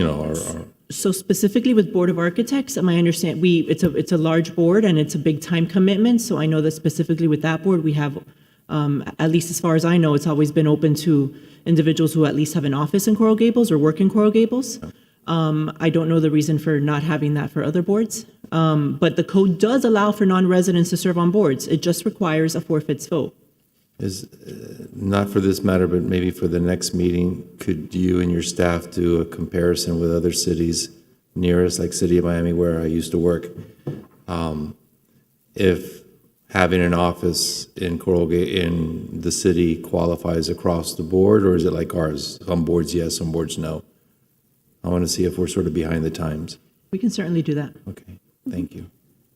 So specifically with Board of Architects, my understanding, it's a large board and it's a big time commitment. So I know that specifically with that board, we have, at least as far as I know, it's always been open to individuals who at least have an office in Coral Gables or work in Coral Gables. I don't know the reason for not having that for other boards. But the code does allow for non-residents to serve on boards. It just requires a forfeits vote. Is not for this matter, but maybe for the next meeting, could you and your staff do a comparison with other cities near us, like City of Miami, where I used to work? If having an office in in the city qualifies across the board, or is it like ours? Some boards yes, some boards no. I want to see if we're sort of behind the times. We can certainly do that. Okay, thank you.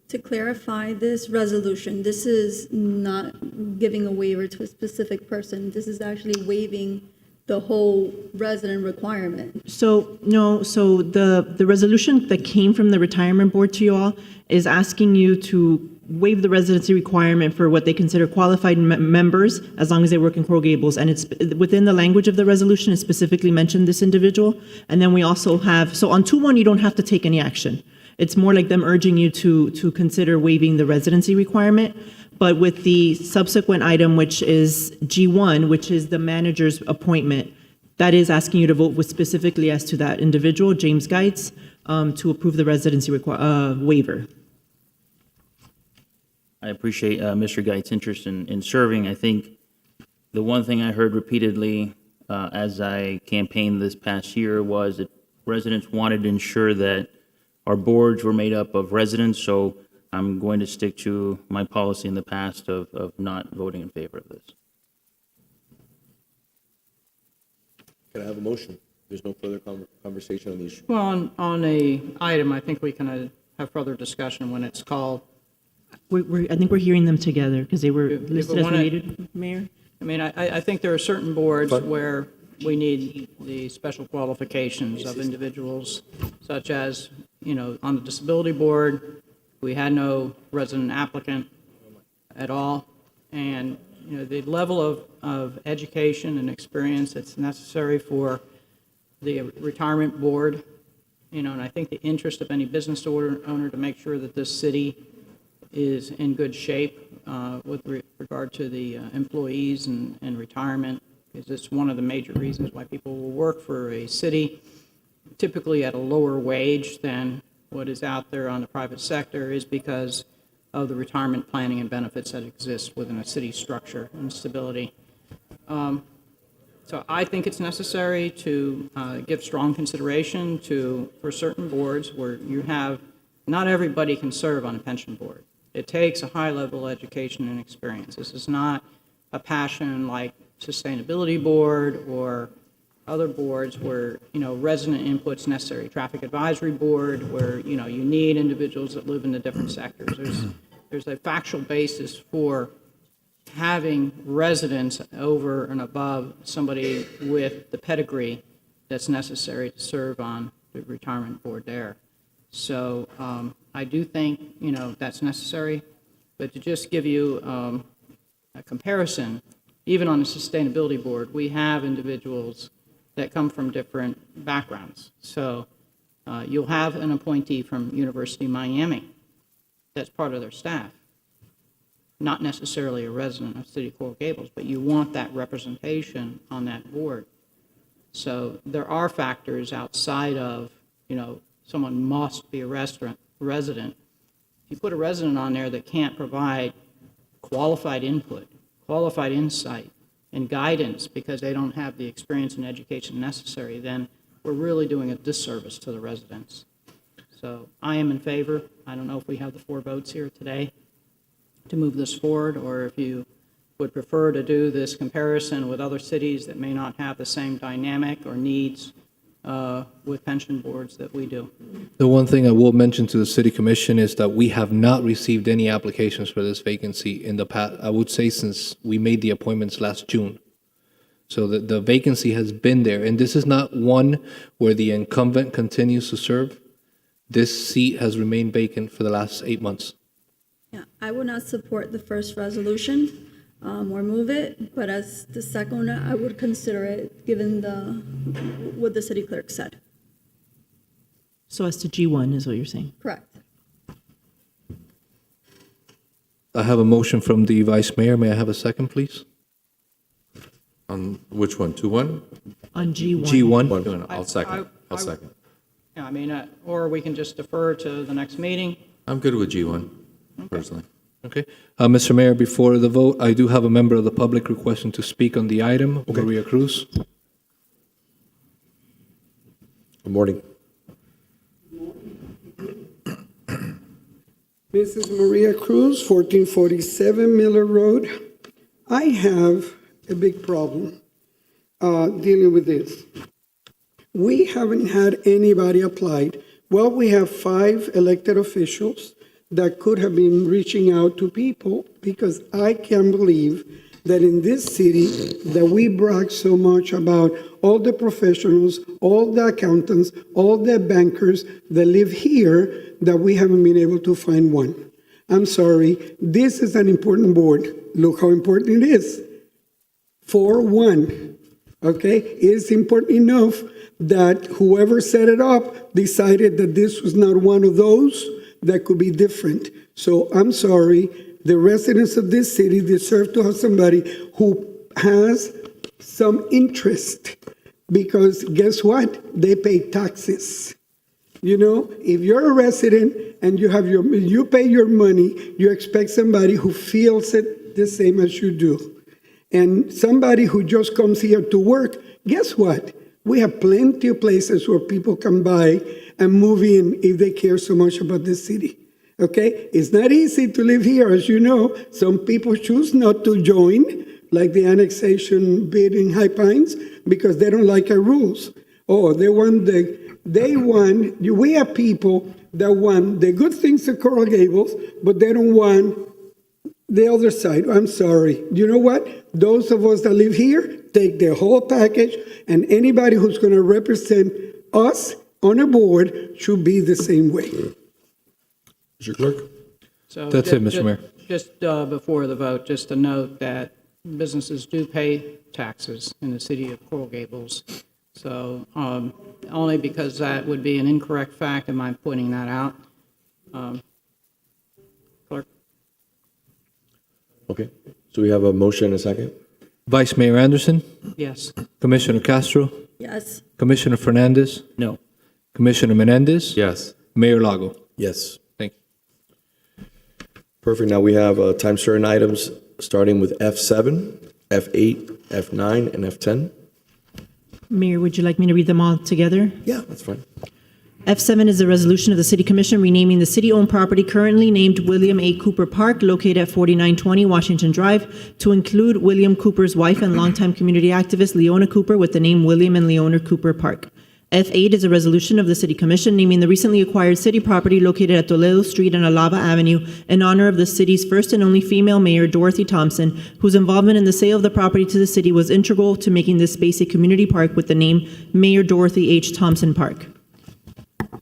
To clarify this resolution, this is not giving a waiver to a specific person. This is actually waiving the whole resident requirement. So, no, so the resolution that came from the retirement board to you all is asking you to waive the residency requirement for what they consider qualified members, as long as they work in Coral Gables. And it's within the language of the resolution, it specifically mentioned this individual. And then we also have, so on 2.1, you don't have to take any action. It's more like them urging you to consider waiving the residency requirement. But with the subsequent item, which is G1, which is the manager's appointment, that is asking you to vote with specifically as to that individual, James Geitz, to approve the residency waiver. I appreciate Mr. Geit's interest in serving. I think the one thing I heard repeatedly as I campaigned this past year was that residents wanted to ensure that our boards were made up of residents, so I'm going to stick to my policy in the past of not voting in favor of this. Can I have a motion? There's no further conversation on the issue. Well, on a item, I think we can have further discussion when it's called. I think we're hearing them together because they were If we listed as wanna- related, Mayor. I mean, I think there are certain boards where we need the special qualifications of individuals, such as, on the disability board, we had no resident applicant at all. And, the level of education and experience that's necessary for the retirement board, and I think the interest of any business owner to make sure that this city is in good shape with regard to the employees and retirement, because it's one of the major reasons why people will work for a city, typically at a lower wage than what is out there on the private sector is because of the retirement planning and benefits that exist within a city structure and stability. So I think it's necessary to give strong consideration for certain boards where you have, not everybody can serve on a pension board. It takes a high level of education and experience. This is not a passion like sustainability board or other boards where, resident input's necessary. Traffic advisory board where, you need individuals that live in the different sectors. There's a factual basis for having residents over and above somebody with the pedigree that's necessary to serve on the retirement board there. So I do think, that's necessary, but to just give you a comparison, even on the sustainability board, we have individuals that come from different backgrounds. So you'll have an appointee from University of Miami that's part of their staff. Not necessarily a resident of City of Coral Gables, but you want that representation on that board. So there are factors outside of, someone must be a resident. If you put a resident on there that can't provide qualified input, qualified insight, and guidance because they don't have the experience and education necessary, then we're really doing a disservice to the residents. So I am in favor. I don't know if we have the 4 votes here today to move this forward, or if you would prefer to do this comparison with other cities that may not have the same dynamic or needs with pension boards that we do. The one thing I will mention to the city commission is that we have not received any applications for this vacancy in the past, I would say since we made the appointments last June. So the vacancy has been there, and this is not one where the incumbent continues to serve. This seat has remained vacant for the last 8 months. Yeah, I would not support the first resolution or move it, but as the second one, I would consider it given what the city clerk said. So as to G1 is what you're saying? Correct. I have a motion from the vice mayor. May I have a second, please? On which one, 2-1? On G1. G1? I'll second. I'll second. Yeah, I mean, or we can just defer to the next meeting. I'm good with G1, personally. Okay. Mr. Mayor, before the vote, I do have a member of the public requesting to speak on the item, Maria Cruz. Good morning. Mrs. Maria Cruz, 1447 Miller Road. I have a big problem dealing with this. We haven't had anybody applied. Well, we have 5 elected officials that could have been reaching out to people, because I can't believe that in this city that we brag so much about all the professionals, all the accountants, all the bankers that live here, that we haven't been able to find one. I'm sorry, this is an important board. Look how important it is. 4-1, okay? It's important enough that whoever set it up decided that this was not one of those that could be different. So I'm sorry, the residents of this city deserve to have somebody who has some interest, because guess what? They pay taxes. If you're a resident and you pay your money, you expect somebody who feels it the same as you do. And somebody who just comes here to work, guess what? We have plenty of places where people come by and move in if they care so much about the city. Okay? It's not easy to live here, as you know. Some people choose not to join, like the annexation bid in High Pines, because they don't like our rules. Oh, we have people that want the good things of Coral Gables, but they don't want the other side. I'm sorry. You know what? Those of us that live here take the whole package, and anybody who's going to represent us on a board should be the same way. Mr. Clerk? So That's it, Mr. Mayor. Just before the vote, just to note that businesses do pay taxes in the city of Coral Gables. So only because that would be an incorrect fact am I pointing that out. Clerk? Okay. So we have a motion and a second? Vice Mayor Anderson, Yes. Commissioner Castro, Yes. Commissioner Fernandez, No. Commissioner Menendez, Yes. Mayor Lago. Yes. Thank you. Perfect. Now we have time certain items, starting with F7, F8, F9, and F10. Mayor, would you like me to read them all together? Yeah, that's fine. F7 is a resolution of the City Commission renaming the city-owned property currently named William A. Cooper Park located at 4920 Washington Drive to include William Cooper's wife and longtime community activist Leona Cooper with the name William and Leona Cooper Park. F8 is a resolution of the City Commission naming the recently acquired city property located at Toledo Street and Alava Avenue in honor of the city's first and only female mayor, Dorothy Thompson, whose involvement in the sale of the property to the city was integral to making this space a community park with the name Mayor Dorothy H. Thompson Park.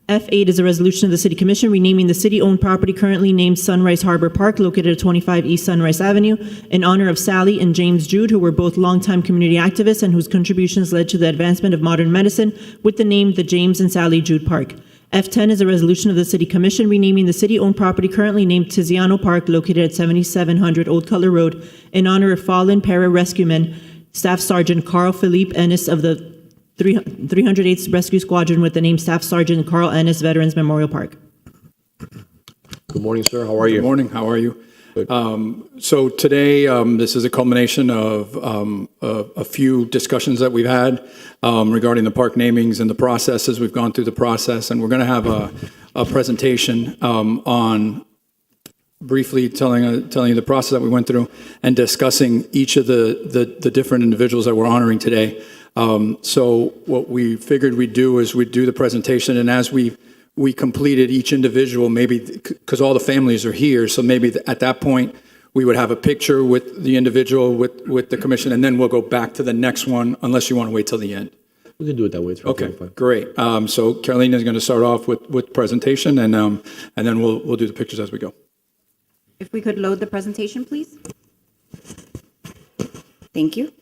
F8 is a resolution of the City Commission renaming the city-owned property currently named Sunrise Harbor Park located at 25 East Sunrise Avenue in honor of Sally and James Jude, who were both longtime community activists and whose contributions led to the advancement of modern medicine with the name the James and Sally Jude Park. F10 is a resolution of the City Commission renaming the city-owned property currently named Tiziano Park located at 7700 Old Cutler Road in honor of fallen para-rescueman Staff Sergeant Carl Philippe Ennis of the 308th Rescue Squadron with the name Staff Sergeant Carl Ennis Veterans Memorial Park. Good morning, sir. How are you? Good morning. How are you? Good. So today, this is a culmination of a few discussions that we've had regarding the park namings and the processes. We've gone through the process, and we're going to have a presentation on briefly telling you the process that we went through and discussing each of the different individuals that we're honoring today. So what we figured we'd do is we'd do the presentation, and as we completed each individual, maybe because all the families are here, so maybe at that point we would have a picture with the individual with the commission, and then we'll go back to the next one unless you want to wait till the end. We can do it that way. It's Okay, fine. great. So Carolina is going to start off with presentation, and then we'll do the pictures as we go. If we could load the presentation, please. Thank you.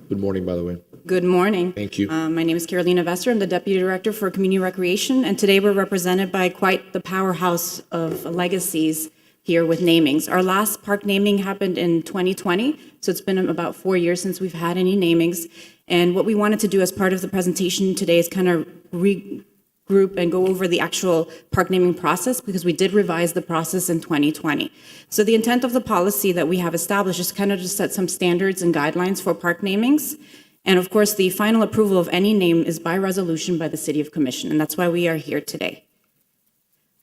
Good morning, by the way. Good morning. Thank you. My name is Carolina Vester. I'm the Deputy Director for Community Recreation, and today we're represented by quite the powerhouse of legacies here with namings. Our last park naming happened in 2020, so it's been about 4 years since we've had any namings. And what we wanted to do as part of the presentation today is kind of regroup and go over the actual park naming process, because we did revise the process in 2020. So the intent of the policy that we have established is kind of to set some standards and guidelines for park namings. And of course, the final approval of any name is by resolution by the City of Commission, and that's why we are here today.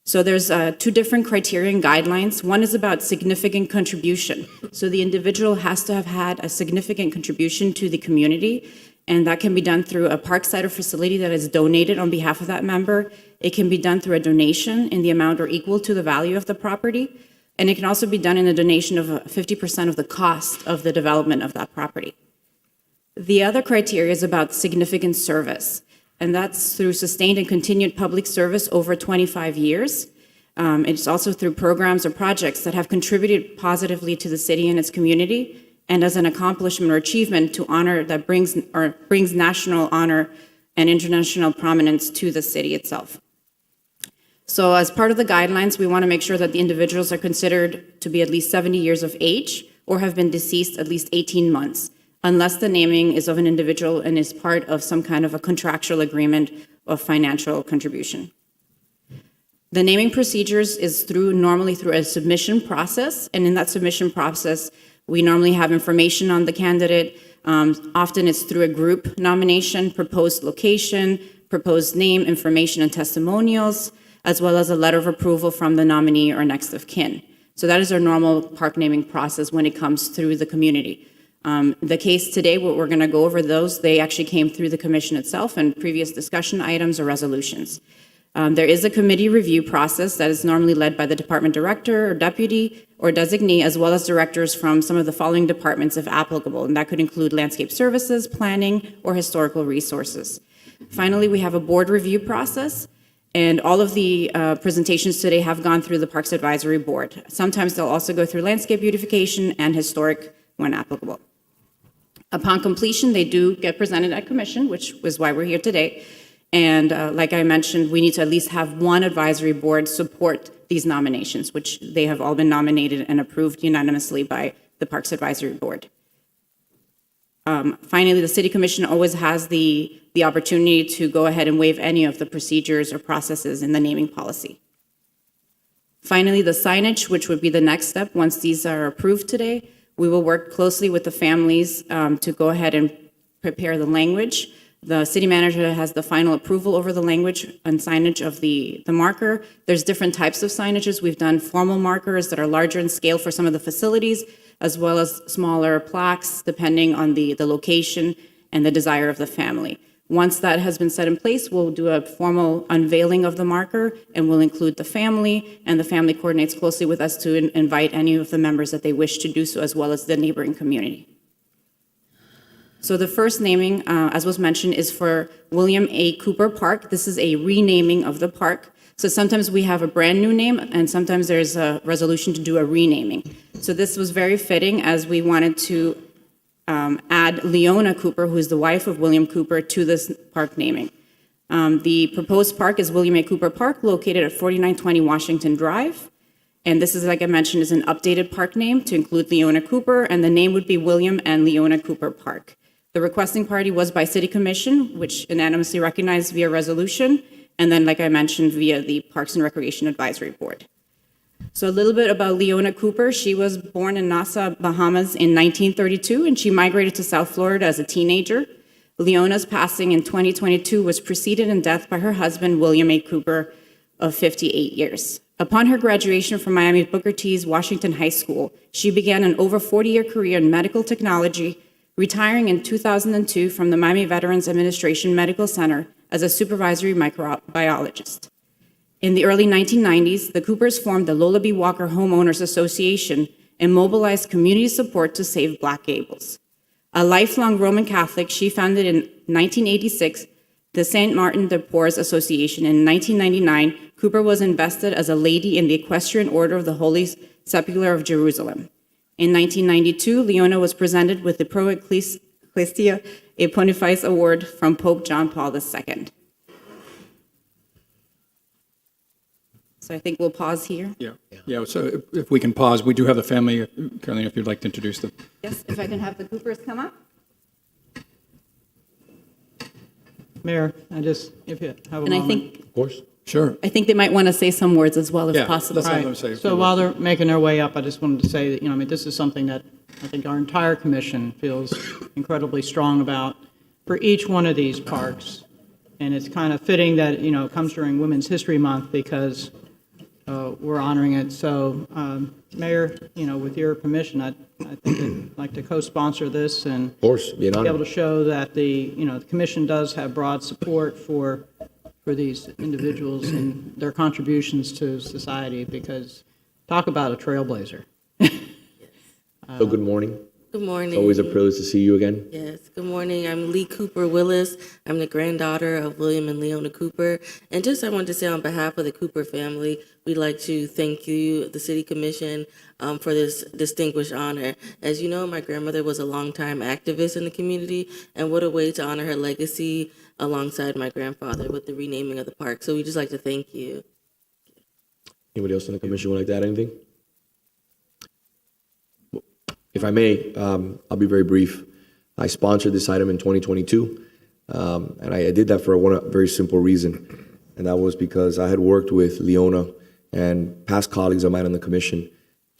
So there's two different criteria and guidelines. One is about significant contribution. So the individual has to have had a significant contribution to the community, and that can be done through a park site or facility that is donated on behalf of that member. It can be done through a donation in the amount or equal to the value of the property. And it can also be done in a donation of 50% of the cost of the development of that property. The other criteria is about significant service, and that's through sustained and continued public service over 25 years. It's also through programs or projects that have contributed positively to the city and its community, and as an accomplishment or achievement to honor that brings national honor and international prominence to the city itself. So as part of the guidelines, we want to make sure that the individuals are considered to be at least 70 years of age or have been deceased at least 18 months, unless the naming is of an individual and is part of some kind of a contractual agreement of financial contribution. The naming procedures is normally through a submission process, and in that submission process, we normally have information on the candidate. Often it's through a group nomination, proposed location, proposed name, information and testimonials, as well as a letter of approval from the nominee or next of kin. So that is our normal park naming process when it comes through the community. The case today, what we're going to go over those, they actually came through the commission itself and previous discussion items or resolutions. There is a committee review process that is normally led by the department director or deputy or designee, as well as directors from some of the following departments if applicable, and that could include landscape services, planning, or historical resources. Finally, we have a board review process, and all of the presentations today have gone through the Parks Advisory Board. Sometimes they'll also go through landscape beautification and historic when applicable. Upon completion, they do get presented at commission, which was why we're here today. And like I mentioned, we need to at least have one advisory board support these nominations, which they have all been nominated and approved unanimously by the Parks Advisory Board. Finally, the City Commission always has the opportunity to go ahead and waive any of the procedures or processes in the naming policy. Finally, the signage, which would be the next step once these are approved today, we will work closely with the families to go ahead and prepare the language. The city manager has the final approval over the language and signage of the marker. There's different types of signages. We've done formal markers that are larger in scale for some of the facilities, as well as smaller plaques, depending on the location and the desire of the family. Once that has been set in place, we'll do a formal unveiling of the marker, and we'll include the family, and the family coordinates closely with us to invite any of the members that they wish to do so, as well as the neighboring community. So the first naming, as was mentioned, is for William A. Cooper Park. This is a renaming of the park. So sometimes we have a brand new name, and sometimes there's a resolution to do a renaming. So this was very fitting, as we wanted to add Leona Cooper, who is the wife of William Cooper, to this park naming. The proposed park is William A. Cooper Park, located at 4920 Washington Drive. And this is, like I mentioned, is an updated park name to include Leona Cooper, and the name would be William and Leona Cooper Park. The requesting party was by City Commission, which unanimously recognized via resolution, and then, like I mentioned, via the Parks and Recreation Advisory Board. So a little bit about Leona Cooper. She was born in Nassau, Bahamas in 1932, and she migrated to South Florida as a teenager. Leona's passing in 2022 was preceded in death by her husband, William A. Cooper, of 58 years. Upon her graduation from Miami Booker T's Washington High School, she began an over 40-year career in medical technology, retiring in 2002 from the Miami Veterans Administration Medical Center as a supervisory microbiologist. In the early 1990s, the Coopers formed the Lola B. Walker Homeowners Association and mobilized community support to save Black Gables. A lifelong Roman Catholic, she founded in 1986 the St. Martin de Porres Association. In 1999, Cooper was invested as a lady in the Equestrian Order of the Holy Sepulchre of Jerusalem. In 1992, Leona was presented with the Pro Ecclesia a Pontifice Award from Pope John Paul II. So I think we'll pause here. Yeah. So if we can pause, we do have the family. Carolina, if you'd like to introduce them. Yes, if I can have the Coopers come up. Mayor, if you have a And I moment. think, Of course. Sure. I think they might want to say some words as well, if Yeah, possible. let's have them say a few So words. while they're making their way up, I just wanted to say that, this is something that I think our entire commission feels incredibly strong about for each one of these parks. And it's kind of fitting that, it comes during Women's History Month because we're honoring it. So, Mayor, with your permission, I think I'd like to co-sponsor this and Of course, be an be honor. able to show that the commission does have broad support for these individuals and their contributions to society, because talk about a trailblazer. So good morning. Good morning. It's always a privilege to see you again. Yes, good morning. I'm Lee Cooper Willis. I'm the granddaughter of William and Leona Cooper. And I wanted to say on behalf of the Cooper family, we'd like to thank you, the City Commission, for this distinguished honor. As you know, my grandmother was a longtime activist in the community, and what a way to honor her legacy alongside my grandfather with the renaming of the park. So we'd just like to thank you. Anybody else on the commission would like to add anything? If I may, I'll be very brief. I sponsored this item in 2022, and I did that for a very simple reason, and that was because I had worked with Leona and past colleagues of mine on the commission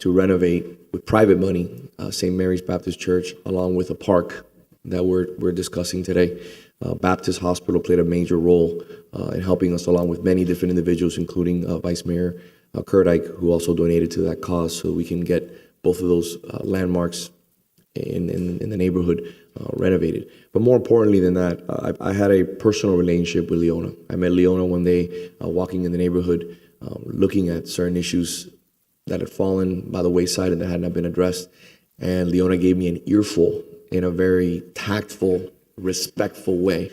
to renovate with private money St. Mary's Baptist Church, along with a park that we're discussing today. Baptist Hospital played a major role in helping us, along with many different individuals, including Vice Mayor Kurdyk, who also donated to that cause, so we can get both of those landmarks in the neighborhood renovated. But more importantly than that, I had a personal relationship with Leona. I met Leona one day walking in the neighborhood, looking at certain issues that had fallen by the wayside and that had not been addressed. And Leona gave me an earful in a very tactful, respectful way.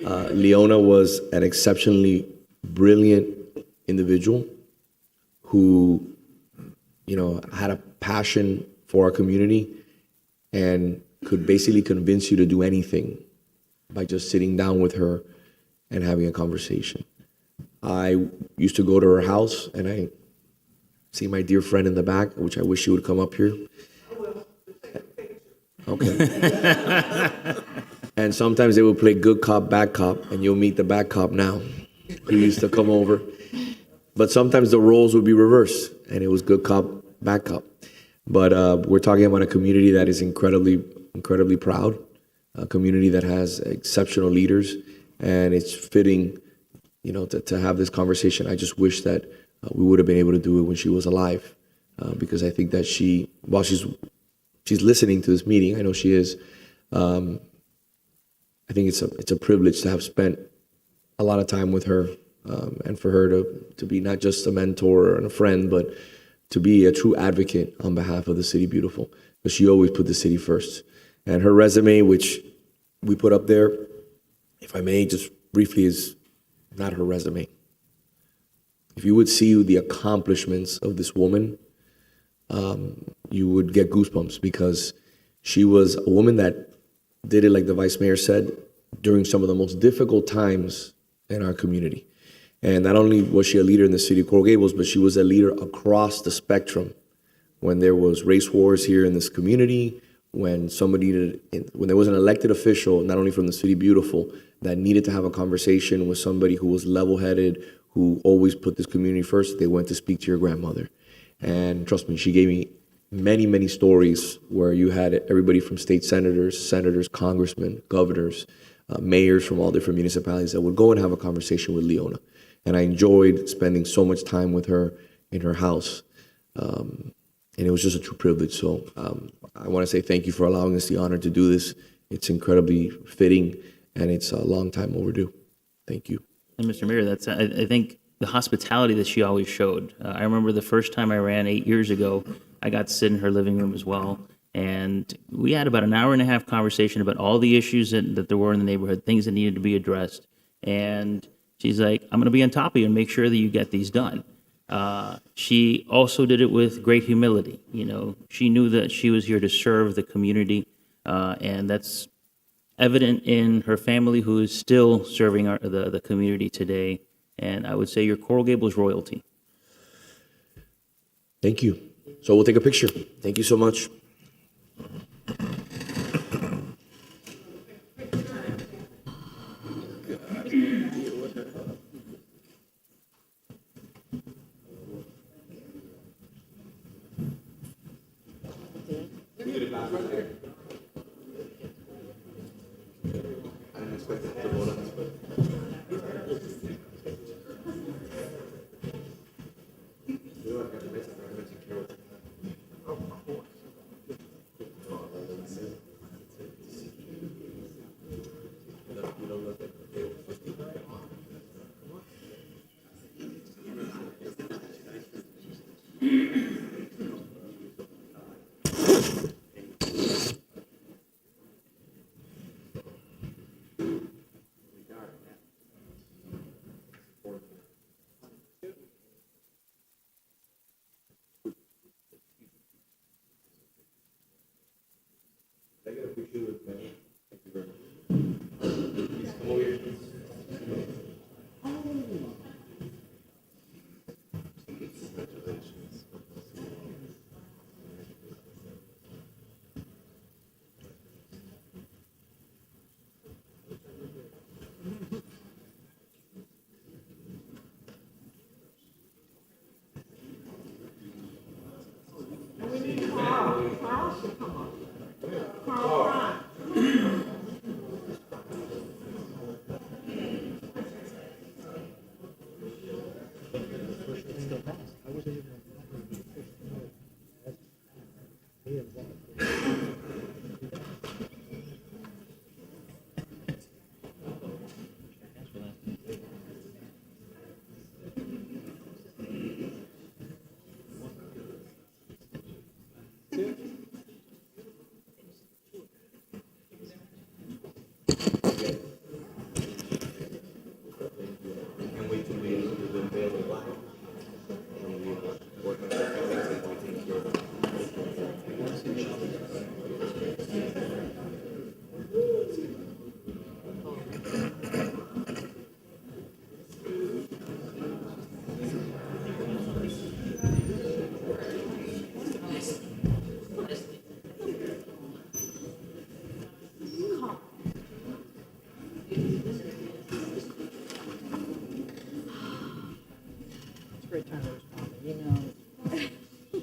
Leona was an exceptionally brilliant individual who, had a passion for our community and could basically convince you to do anything by just sitting down with her and having a conversation. I used to go to her house, and I see my dear friend in the back, which I wish she would come up here. Okay. And sometimes they will play good cop, bad cop, and you'll meet the bad cop now, who used to come over. But sometimes the roles would be reversed, and it was good cop, bad cop. But we're talking about a community that is incredibly proud, a community that has exceptional leaders, and it's fitting, to have this conversation. I just wish that we would have been able to do it when she was alive, because I think that while she's listening to this meeting, I know she is. I think it's a privilege to have spent a lot of time with her, and for her to be not just a mentor and a friend, but to be a true advocate on behalf of the City Beautiful, because she always put the city first. And her resume, which we put up there, if I may, just briefly, is not her resume. If you would see the accomplishments of this woman, you would get goosebumps, because she was a woman that did it, like the Vice Mayor said, during some of the most difficult times in our community. And not only was she a leader in the city of Coral Gables, but she was a leader across the spectrum. When there was race wars here in this community, when there was an elected official, not only from the City Beautiful, that needed to have a conversation with somebody who was level-headed, who always put this community first, they went to speak to your grandmother. And trust me, she gave me many, many stories where you had everybody from state senators, congressmen, governors, mayors from all different municipalities that would go and have a conversation with Leona. And I enjoyed spending so much time with her in her house. And it was just a true privilege. So I want to say thank you for allowing us the honor to do this. It's incredibly fitting, and it's a long time overdue. Thank you. And Mr. Mayor, I think the hospitality that she always showed. I remember the first time I ran 8 years ago, I got to sit in her living room as well. And we had about an hour and a half conversation about all the issues that there were in the neighborhood, things that needed to be addressed. And she's like, I'm going to be on top of you and make sure that you get these done. She also did it with great humility. She knew that she was here to serve the community, and that's evident in her family, who is still serving the community today. And I would say you're Coral Gables royalty. Thank you. So we'll take a picture. Thank you so much.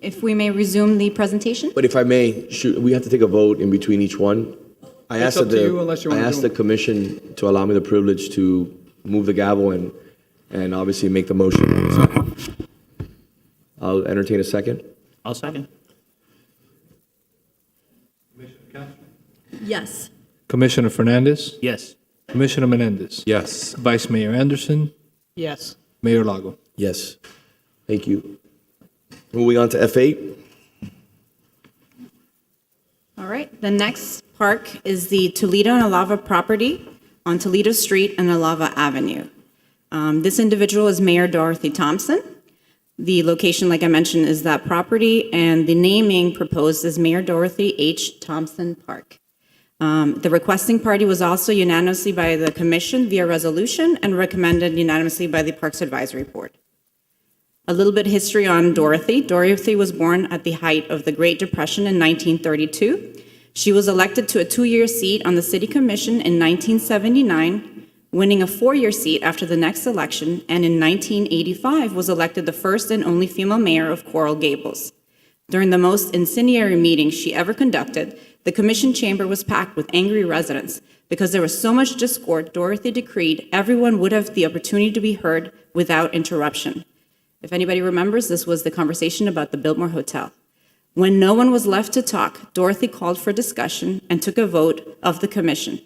If we may resume the presentation? But if I may, we have to take a vote in between each one. I It's asked up that to you unless you I wanna asked do the commission to allow me the privilege to move the gavel and obviously make the motion. I'll entertain a second. I'll second. Yes. Commissioner Fernandez, Yes. Commissioner Menendez, Yes. Vice Mayor Anderson, Yes. Mayor Lago. Yes. Thank you. Moving on to F8. All right, the next park is the Toledo and Alava property on Toledo Street and Alava Avenue. This individual is Mayor Dorothy Thompson. The location, like I mentioned, is that property, and the naming proposed is Mayor Dorothy H. Thompson Park. The requesting party was also unanimously by the commission via resolution and recommended unanimously by the Parks Advisory Board. A little bit of history on Dorothy. Dorothy was born at the height of the Great Depression in 1932. She was elected to a 2-year seat on the City Commission in 1979, winning a 4-year seat after the next election, and in 1985 was elected the first and only female mayor of Coral Gables. During the most incendiary meeting she ever conducted, the commission chamber was packed with angry residents. Because there was so much discord, Dorothy decreed everyone would have the opportunity to be heard without interruption. If anybody remembers, this was the conversation about the Biltmore Hotel. When no one was left to talk, Dorothy called for discussion and took a vote of the commission.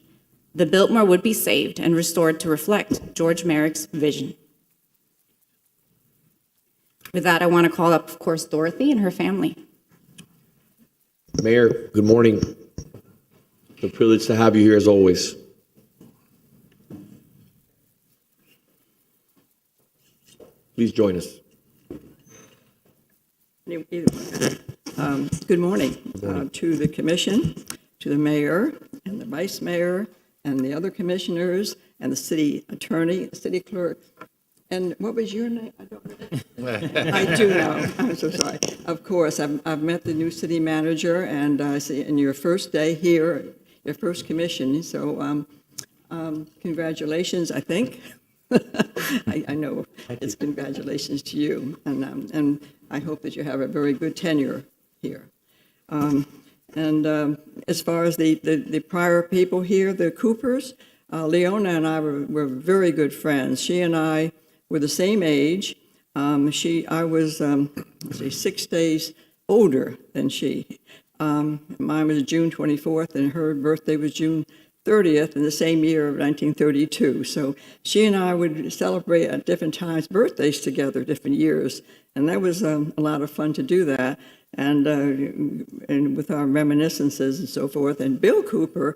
The Biltmore would be saved and restored to reflect George Merrick's vision. With that, I want to call up, of course, Dorothy and her family. Mayor, good morning. It's a privilege to have you here as always. Please join us. Good morning to the commission, to the mayor and the vice mayor and the other commissioners and the city attorney, city clerk. And what was your name? I do know. I'm so sorry. Of course, I've met the new city manager, and I see in your first day here, your first commission. So congratulations, I think. I know it's congratulations to you, and I hope that you have a very good tenure here. As far as the prior people here, the Coopers, Leona and I were very good friends. She and I were the same age. I was 6 days older than she. Mine was June 24th, and her birthday was June 30th in the same year of 1932. So she and I would celebrate at different times birthdays together, different years, and that was a lot of fun to do that. And with our reminiscences and so forth. And Bill Cooper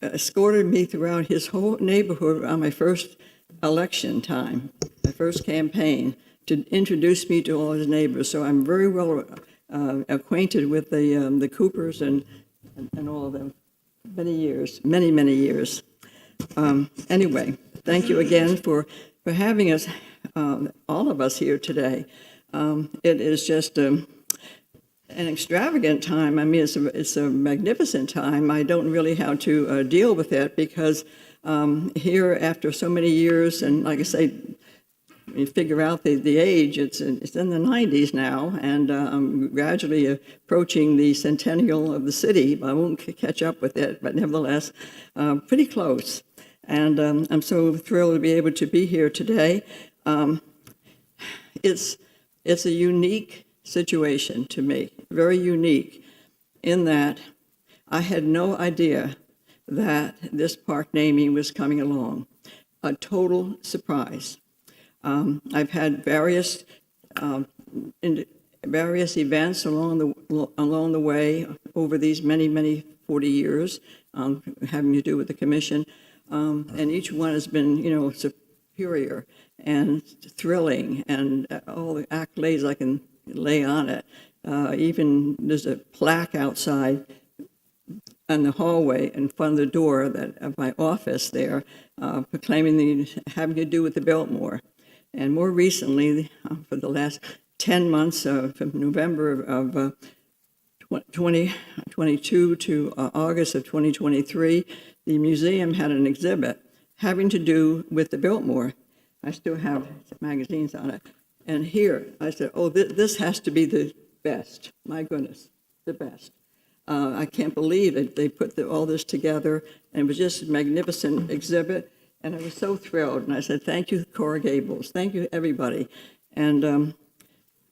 escorted me throughout his whole neighborhood on my first election time, my first campaign, to introduce me to all his neighbors. So I'm very well acquainted with the Coopers and all of them. Many years. Anyway, thank you again for having us, all of us here today. It is just an extravagant time. I mean, it's a magnificent time. I don't really how to deal with it because here, after so many years, and like I say, you figure out the age, it's in the 90s now, and I'm gradually approaching the centennial of the city. I won't catch up with it, but nevertheless, pretty close. And I'm so thrilled to be able to be here today. It's a unique situation to me, very unique, in that I had no idea that this park naming was coming along. A total surprise. I've had various events along the way over these many 40 years, having to do with the commission, and each one has been, superior and thrilling, and all the accolades I can lay on it. Even there's a plaque outside in the hallway in front of the door of my office there, proclaiming having to do with the Biltmore. And more recently, for the last 10 months, from November of 2022 to August of 2023, the museum had an exhibit having to do with the Biltmore. I still have magazines on it. And here, I said, oh, this has to be the best. My goodness, the best. I can't believe it. They put all this together, and it was just a magnificent exhibit, and I was so thrilled. And I said, thank you, Cora Gables. Thank you, everybody. And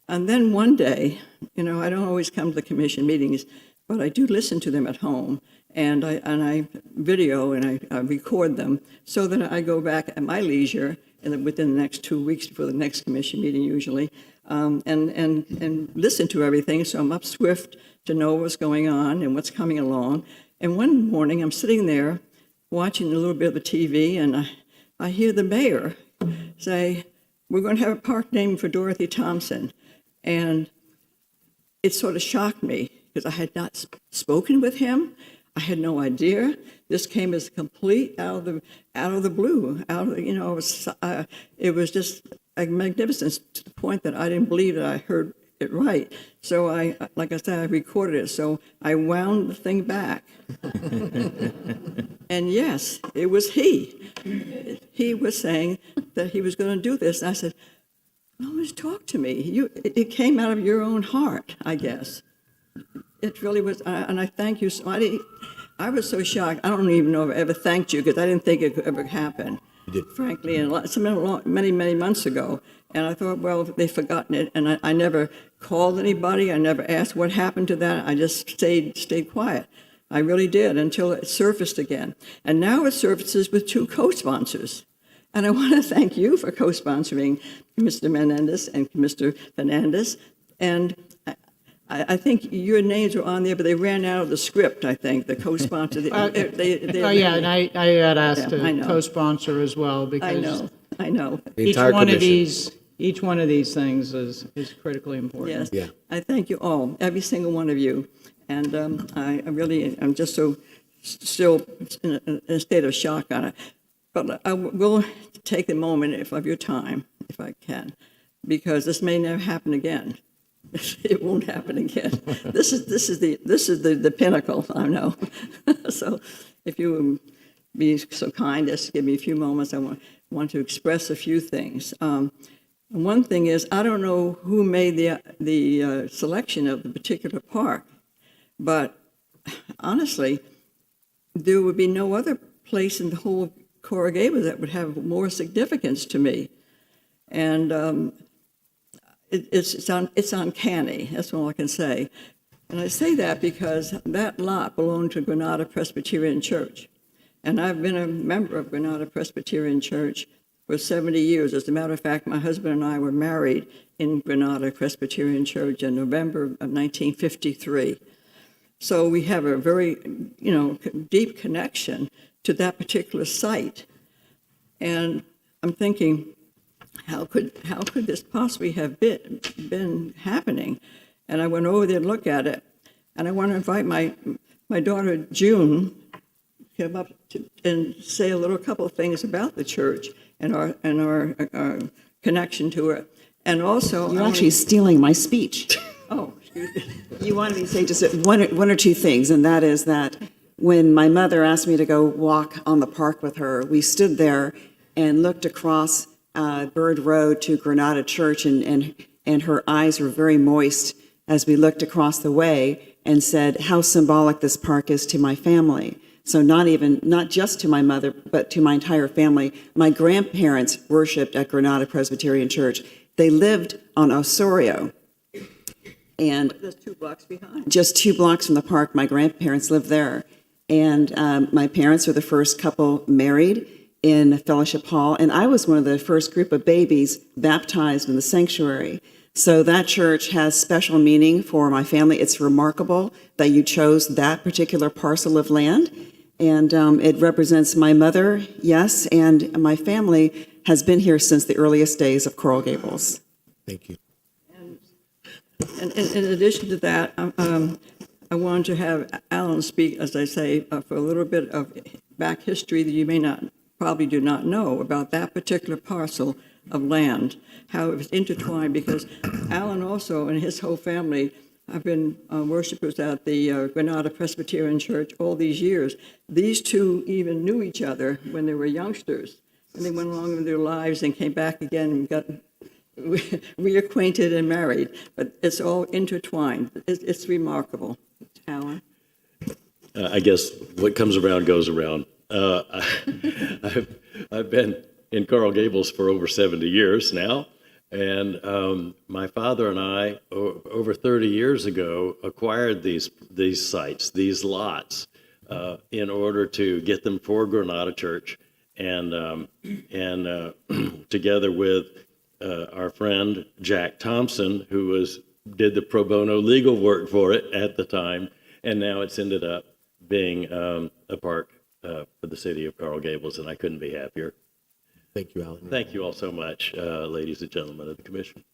then one day, I don't always come to the commission meetings, but I do listen to them at home, and I video and I record them so that I go back at my leisure and within the next 2 weeks before the next commission meeting usually, and listen to everything. So I'm up swift to know what's going on and what's coming along. And one morning I'm sitting there watching a little bit of the TV, and I hear the mayor say, we're going to have a park named for Dorothy Thompson. And it sort of shocked me because I had not spoken with him. I had no idea. This came as complete out of the blue. It was just magnificent to the point that I didn't believe that I heard it right. So like I said, I recorded it. So I wound the thing back. And yes, it was he. He was saying that he was going to do this. And I said, always talk to me. It came out of your own heart, I guess. It really was, and I thank you. I was so shocked. I don't even know if I ever thanked you because I didn't think it could ever happen. You did. Frankly, and many months ago. And I thought, well, they've forgotten it. And I never called anybody. I never asked what happened to that. I just stayed quiet. I really did until it surfaced again. And now it surfaces with 2 co-sponsors. And I want to thank you for co-sponsoring Mr. Menendez and Mr. Fernandez. And I think your names were on there, but they ran out of the script, I think, the co-sponsor. Yeah, and I had asked to co-sponsor as well because I know. Each one of these things is critically important. Yes, Yeah. I thank you all, every single one of you. And I'm just so still in a state of shock on it. But I will take a moment of your time, if I can, because this may never happen again. It won't happen again. This is the pinnacle, I know. So if you would be so kind as to give me a few moments, I want to express a few things. One thing is, I don't know who made the selection of the particular park, but honestly, there would be no other place in the whole Coral Gables that would have more significance to me. And it's uncanny, that's all I can say. And I say that because that lot belonged to Granada Presbyterian Church. And I've been a member of Granada Presbyterian Church for 70 years. As a matter of fact, my husband and I were married in Granada Presbyterian Church in November of 1953. So we have a very, deep connection to that particular site. And I'm thinking, how could this possibly have been happening? And I went over there and looked at it, and I want to invite my daughter Jude to come up and say a couple of things about the church and our connection to it, and also you're actually stealing my speech. Oh, excuse me. You wanted me to say just one or two things, and that is that when my mother asked me to go walk on the park with her, we stood there and looked across Bird Road to Granada Church, and her eyes were very moist as we looked across the way and said how symbolic this park is to my family. So not just to my mother, but to my entire family. My grandparents worshiped at Granada Presbyterian Church. They lived on Osorio. And just 2 blocks behind. Just 2 blocks from the park, my grandparents lived there. And my parents were the first couple married in Fellowship Hall, and I was one of the first group of babies baptized in the sanctuary. So that church has special meaning for my family. It's remarkable that you chose that particular parcel of land, and it represents my mother, yes, and my family has been here since the earliest days of Coral Gables. Thank you. And in addition to that, I wanted to have Alan speak, as I say, for a little bit of back history that you probably do not know about that particular parcel of land, how it was intertwined, because Alan also and his whole family have been worshipers at the Granada Presbyterian Church all these years. These two even knew each other when they were youngsters, and they went along with their lives and came back again and got reacquainted and married, but it's all intertwined. It's remarkable. Alan? I guess what comes around goes around. I've been in Coral Gables for over 70 years now, and my father and I, over 30 years ago, acquired these sites, these lots, in order to get them for Granada Church, and together with our friend Jack Thompson, who did the pro bono legal work for it at the time, and now it's ended up being a park for the city of Coral Gables, and I couldn't be happier. Thank you, Alan. Thank you all so much, ladies and gentlemen of the commission.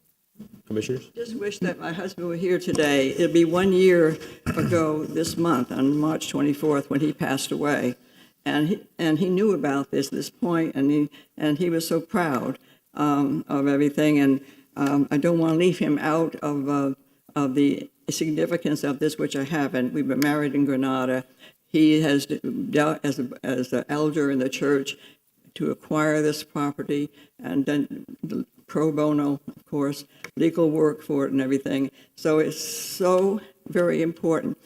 Commissioners? Just wish that my husband were here today. It'll be 1 year ago this month, on March 24th, when he passed away. And he knew about this point, and he was so proud of everything. And I don't want to leave him out of the significance of this, which I haven't. We've been married in Granada. He has dealt as an elder in the church to acquire this property, and then the pro bono, of course, legal work for it and everything. So it's so very important.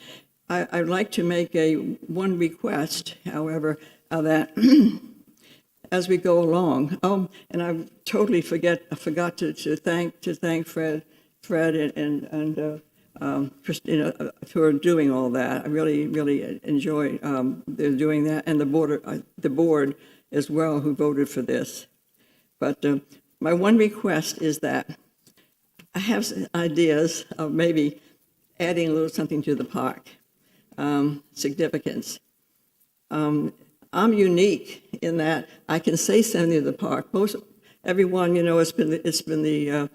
I'd like to make one request, however, that as we go along. And I totally forgot to thank Fred and Christina for doing all that. I really enjoy their doing that, and the board as well, who voted for this. But my one request is that I have some ideas of maybe adding a little something to the park. Significance. I'm unique in that I can say something to the park. Everyone, it's been the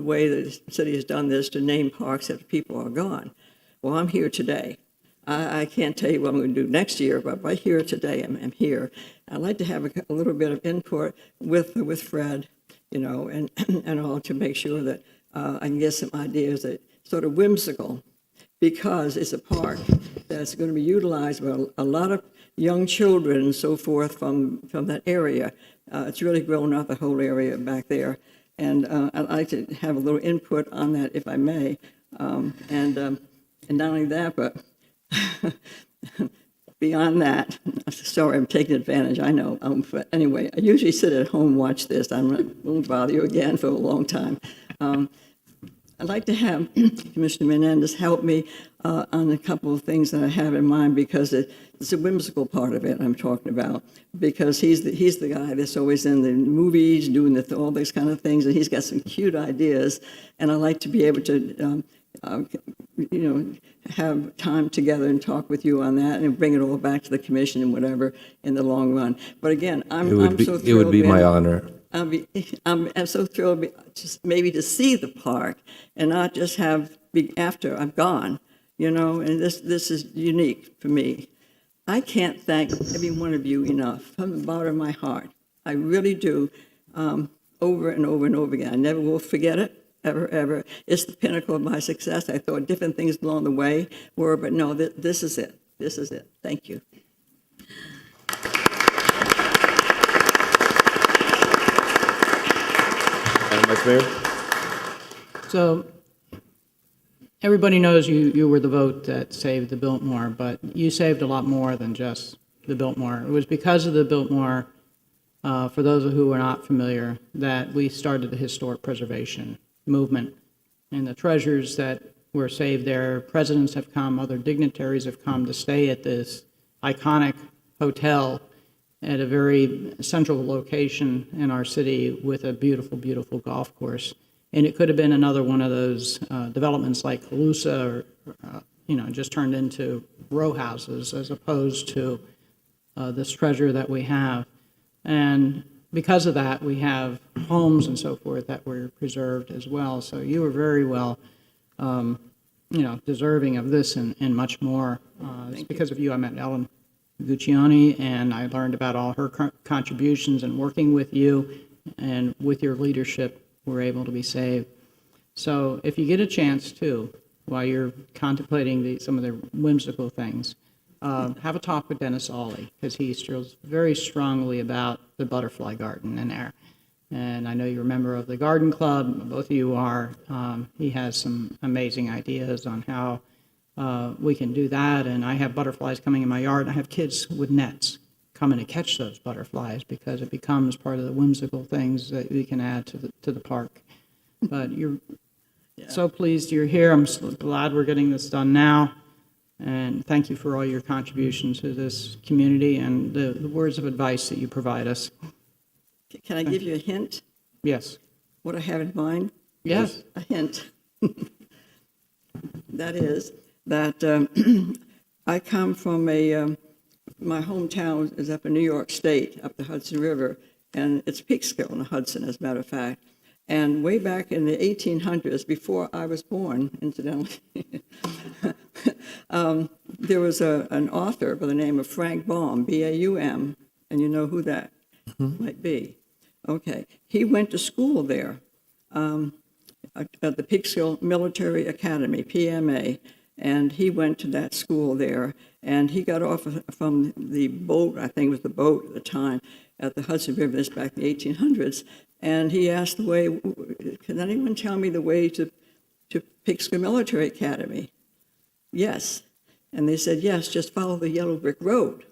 way that the city has done this, to name parks after people are gone. Well, I'm here today. I can't tell you what I'm going to do next year, but right here today, I'm here. I'd like to have a little bit of input with Fred, and all, to make sure that I can get some ideas that sort of whimsical, because it's a park that's going to be utilized by a lot of young children and so forth from that area. It's really grown up, the whole area back there. And I'd like to have a little input on that, if I may. And not only that, but beyond that, sorry, I'm taking advantage, I know. But anyway, I usually sit at home and watch this. I won't bother you again for a long time. I'd like to have Commissioner Menendez help me on a couple of things that I have in mind, because it's a whimsical part of it I'm talking about, because he's the guy that's always in the movies doing all these kind of things, and he's got some cute ideas, and I like to be able to have time together and talk with you on that, and bring it all back to the commission and whatever in the long run. But again, I'm so thrilled. It would be my honor. I'm so thrilled just maybe to see the park and not just be after I'm gone, and this is unique for me. I can't thank every one of you enough from the bottom of my heart. I really do, over and over and over again. I never will forget it, ever, ever. It's the pinnacle of my success. I thought different things along the way were, but no, this is it. This is it. Thank you. Vice Mayor? So everybody knows you were the vote that saved the Biltmore, but you saved a lot more than just the Biltmore. It was because of the Biltmore, for those who are not familiar, that we started the historic preservation movement. And the treasures that were saved there, presidents have come, other dignitaries have come to stay at this iconic hotel at a very central location in our city with a beautiful, beautiful golf course. And it could have been another one of those developments like Calusa, or just turned into row houses, as opposed to this treasure that we have. And because of that, we have homes and so forth that were preserved as well. So you were very well, deserving of this and much more. It's because of you I met Ellen Guccione, and I learned about all her contributions, and working with you and with your leadership, we're able to be saved. So if you get a chance too, while you're contemplating some of the whimsical things, have a talk with Dennis Awley, because he feels very strongly about the butterfly garden in there. and I know you're a member of the Garden Club, both of you are. He has some amazing ideas on how we can do that, and I have butterflies coming in my yard, and I have kids with nets coming to catch those butterflies because it becomes part of the whimsical things that we can add to the park. But you're so pleased you're here. I'm so glad we're getting this done now. And thank you for all your contributions to this community and the words of advice that you provide us. Can I give you a hint? Yes. What I have in mind? Yes. A hint. That is that I come from my hometown is up in New York State, up the Hudson River, and it's Peekskill in the Hudson, as a matter of fact. And way back in the 1800s, before I was born, incidentally, there was an author by the name of Frank Baum, B-A-U-M, and you know who that might be. Okay. He went to school there at the Peekskill Military Academy, PMA, and he went to that school there, and he got off from the boat, I think it was the boat at the time, at the Hudson River, this back in the 1800s, and he asked the way, can anyone tell me the way to Peekskill Military Academy? Yes. And they said, yes, just follow the yellow brick road.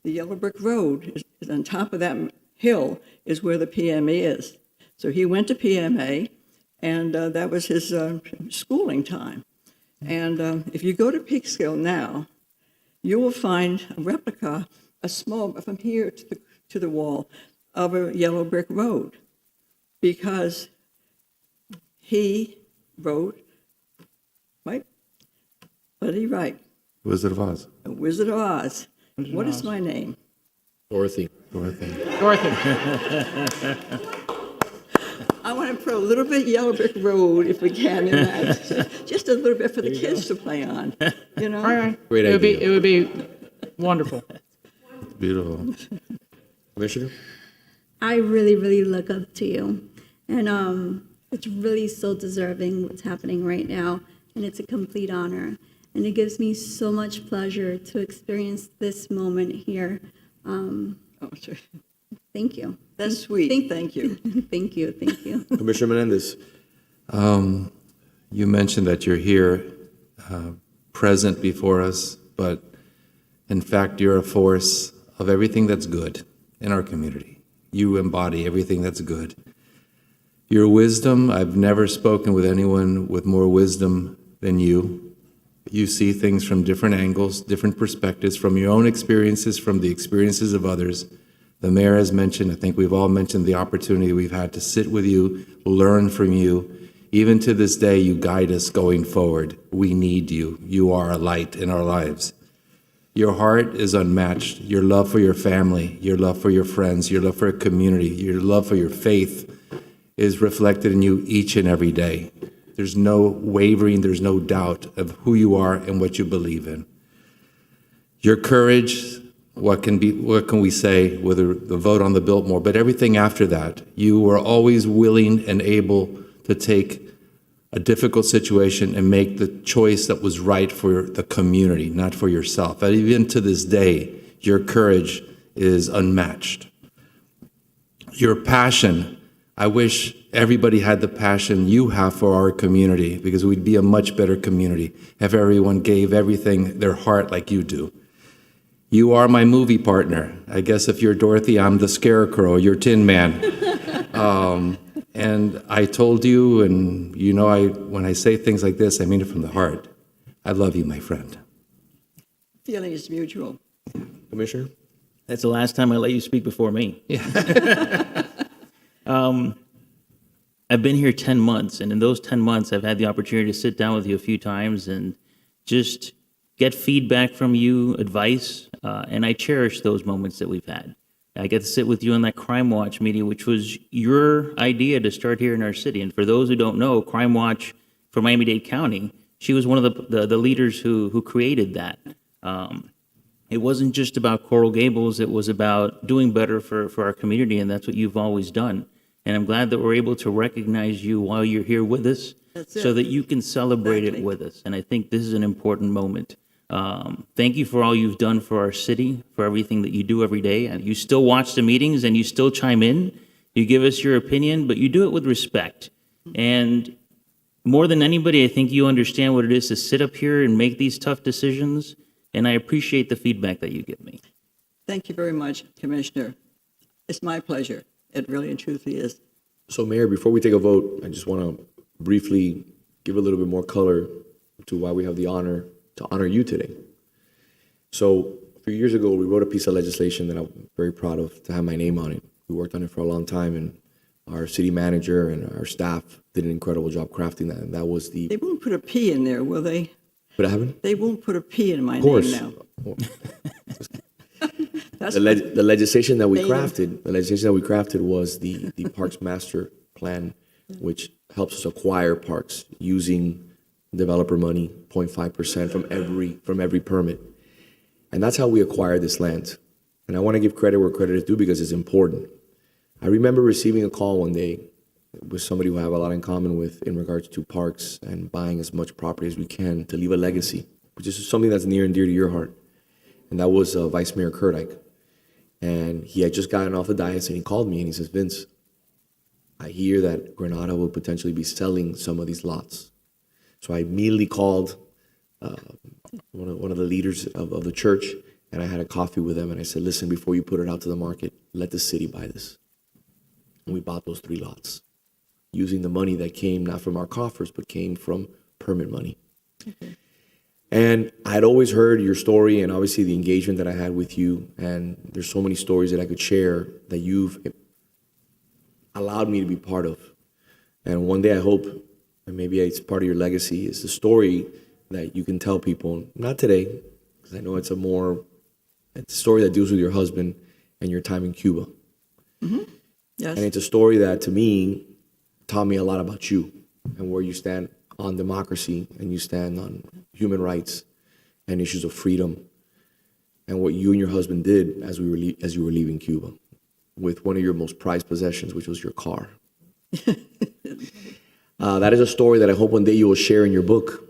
The yellow brick road is on top of that hill is where the PMA is. So he went to PMA, and that was his schooling time. And if you go to Peekskill now, you will find a replica, a small, from here to the wall, of a yellow brick road, because he wrote, right? What did he write? Wizard of Oz. A Wizard of Oz. What is my name? Dorothy. Dorothy. I want to put a little bit yellow brick road, if we can, in that. Just a little bit for the kids to play on, you know? All right. Great idea. It would be wonderful. Beautiful. Commissioner? I really, really look up to you. And it's really so deserving what's happening right now. And it's a complete honor. And it gives me so much pleasure to experience this moment here. Sure. Thank you. That's sweet. Thank you. Thank you. Thank you. Commissioner Menendez? You mentioned that you're here, present before us, but in fact, you're a force of everything that's good in our community. You embody everything that's good. Your wisdom, I've never spoken with anyone with more wisdom than you. You see things from different angles, different perspectives, from your own experiences, from the experiences of others. The mayor has mentioned, I think we've all mentioned the opportunity we've had to sit with you, learn from you. Even to this day, you guide us going forward. We need you. You are a light in our lives. Your heart is unmatched. Your love for your family, your love for your friends, your love for a community, your love for your faith is reflected in you each and every day. There's no wavering, there's no doubt of who you are and what you believe in. Your courage, what can we say with the vote on the Biltmore, but everything after that, you were always willing and able to take a difficult situation and make the choice that was right for the community, not for yourself. And even to this day, your courage is unmatched. Your passion, I wish everybody had the passion you have for our community, because we'd be a much better community if everyone gave everything their heart like you do. You are my movie partner. I guess if you're Dorothy, I'm the Scarecrow, your Tin Man. And I told you, and you know, when I say things like this, I mean it from the heart. I love you, my friend. Feeling is mutual. Commissioner? That's the last time I let you speak before me. I've been here 10 months, and in those 10 months, I've had the opportunity to sit down with you a few times and just get feedback from you, advice, and I cherish those moments that we've had. I get to sit with you on that Crime Watch meeting, which was your idea to start here in our city. And for those who don't know, Crime Watch for Miami-Dade County, she was one of the leaders who created that. It wasn't just about Coral Gables, it was about doing better for our community, and that's what you've always done. And I'm glad that we're able to recognize you while you're here with us so that you can celebrate it with us. And I think this is an important moment. Thank you for all you've done for our city, for everything that you do every day. And you still watch the meetings and you still chime in. You give us your opinion, but you do it with respect. And more than anybody, I think you understand what it is to sit up here and make these tough decisions. And I appreciate the feedback that you give me. Thank you very much, Commissioner. It's my pleasure. It really and truthfully is. So, Mayor, before we take a vote, I just want to briefly give a little bit more color to why we have the honor to honor you today. So, a few years ago, we wrote a piece of legislation that I'm very proud of to have my name on it. We worked on it for a long time, and our city manager and our staff did an incredible job crafting that. And that was the. They won't put a P in there, will they? What happened? They won't put a P in my Of course. name now. That's The legislation that we Native. crafted was the Parks Master Plan, which helps us acquire parks using developer money, 0.5% from every permit. And that's how we acquired this land. And I want to give credit where credit is due because it's important. I remember receiving a call one day with somebody who I have a lot in common with in regards to parks and buying as much property as we can to leave a legacy, which is something that's near and dear to your heart. And that was Vice Mayor Kurdyk. And he had just gotten off the dais and he called me and he says, Vince, I hear that Granada will potentially be selling some of these lots. So I immediately called one of the leaders of the church, and I had a coffee with them, and I said, listen, before you put it out to the market, let the city buy this. And we bought those 3 lots using the money that came not from our coffers, but came from permit money. Okay. And I'd always heard your story and obviously the engagement that I had with you, and there's so many stories that I could share that you've allowed me to be part of. And one day I hope, and maybe it's part of your legacy, is the story that you can tell people, not today, because I know it's a story that deals with your husband and your time in Cuba. Mm-hmm. Yes. And it's a story that, to me, taught me a lot about you and where you stand on democracy and you stand on human rights and issues of freedom, and what you and your husband did as you were leaving Cuba with one of your most prized possessions, which was your car. That is a story that I hope one day you will share in your book,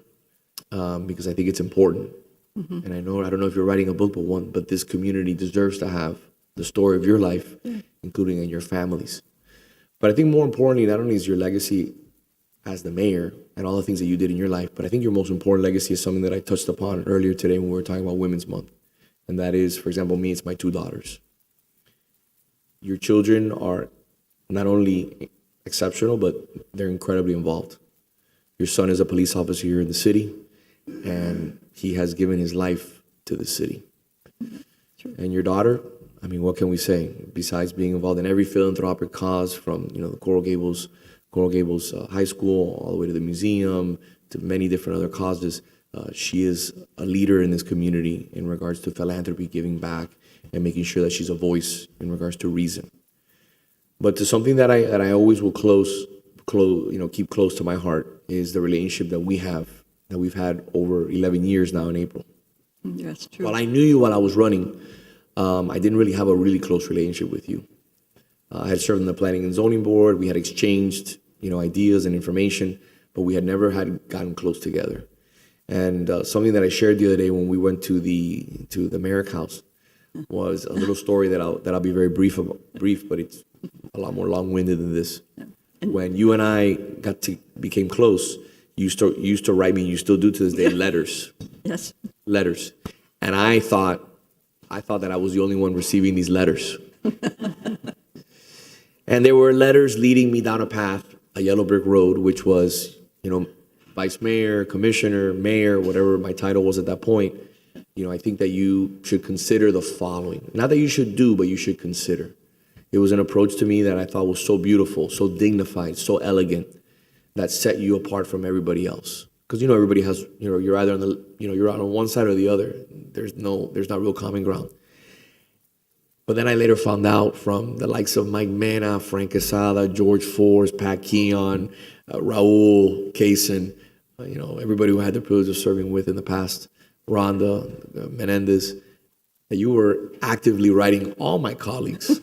because I think it's important. Mm-hmm. And I don't know if you're writing a book, but this community deserves to have the story of your life, including in your families. But I think more importantly, not only is your legacy as the mayor and all the things that you did in your life, but I think your most important legacy is something that I touched upon earlier today when we were talking about Women's Month. And that is, for example, me, it's my 2 daughters. Your children are not only exceptional, but they're incredibly involved. Your son is a police officer here in the city, and he has given his life to the city. And your daughter, I mean, what can we say? Besides being involved in every philanthropic cause, from the Coral Gables High School, all the way to the museum, to many different other causes, she is a leader in this community in regards to philanthropy, giving back, and making sure that she's a voice in regards to reason. But to something that I always will keep close to my heart is the relationship that we've had over 11 years now in April. That's true. While I knew you while I was running, I didn't really have a really close relationship with you. I had served on the Planning and Zoning Board. We had exchanged, ideas and information, but we had never gotten close together. And something that I shared the other day when we went to the Merrick House was a little story that I'll be very brief, but it's a lot more long-winded than this. When you and I became close, you used to write me, you still do to this day, letters. Yes. Letters. And I thought that I was the only one receiving these letters. And there were letters leading me down a path, a yellow brick road, which was, vice mayor, commissioner, mayor, whatever my title was at that point. I think that you should consider the following. Not that you should do, but you should consider. It was an approach to me that I thought was so beautiful, so dignified, so elegant, that set you apart from everybody else. Because everybody has, you're either on you're on one side or the other. There's not real common ground. But then I later found out from the likes of Mike Mena, Frank Quesada, George Force, Pat Keon, Raul, Kaysen, everybody who I had the privilege of serving with in the past, Rhonda, Menendez, that you were actively writing all my colleagues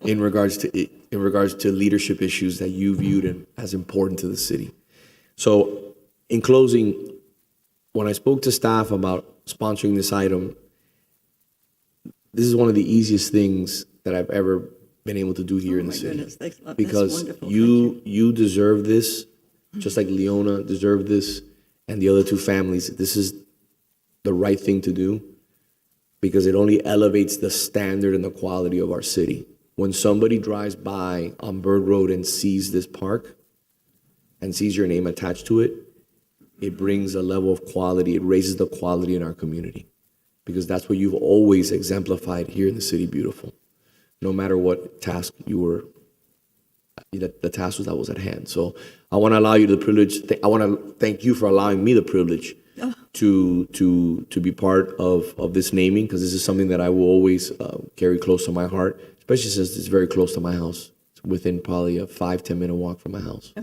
in regards to leadership issues that you viewed as important to the city. So in closing, when I spoke to staff about sponsoring this item, this is one of the easiest things that I've ever been able to do here in the my city. goodness, thanks a lot. That's Because wonderful. you deserve this, just like Leona deserved this, and the other two families. This is the right thing to do, because it only elevates the standard and the quality of our city. When somebody drives by on Bird Road and sees this park and sees your name attached to it, it brings a level of quality. It raises the quality in our community, because that's what you've always exemplified here in the city beautiful. No matter what task you were, the task that was at hand. So I want to allow you the privilege. I want to thank you for allowing me the privilege to be part of this naming, because this is something that I will always carry close to my heart, especially since it's very close to my house. It's within probably a 5-10 minute walk from my house.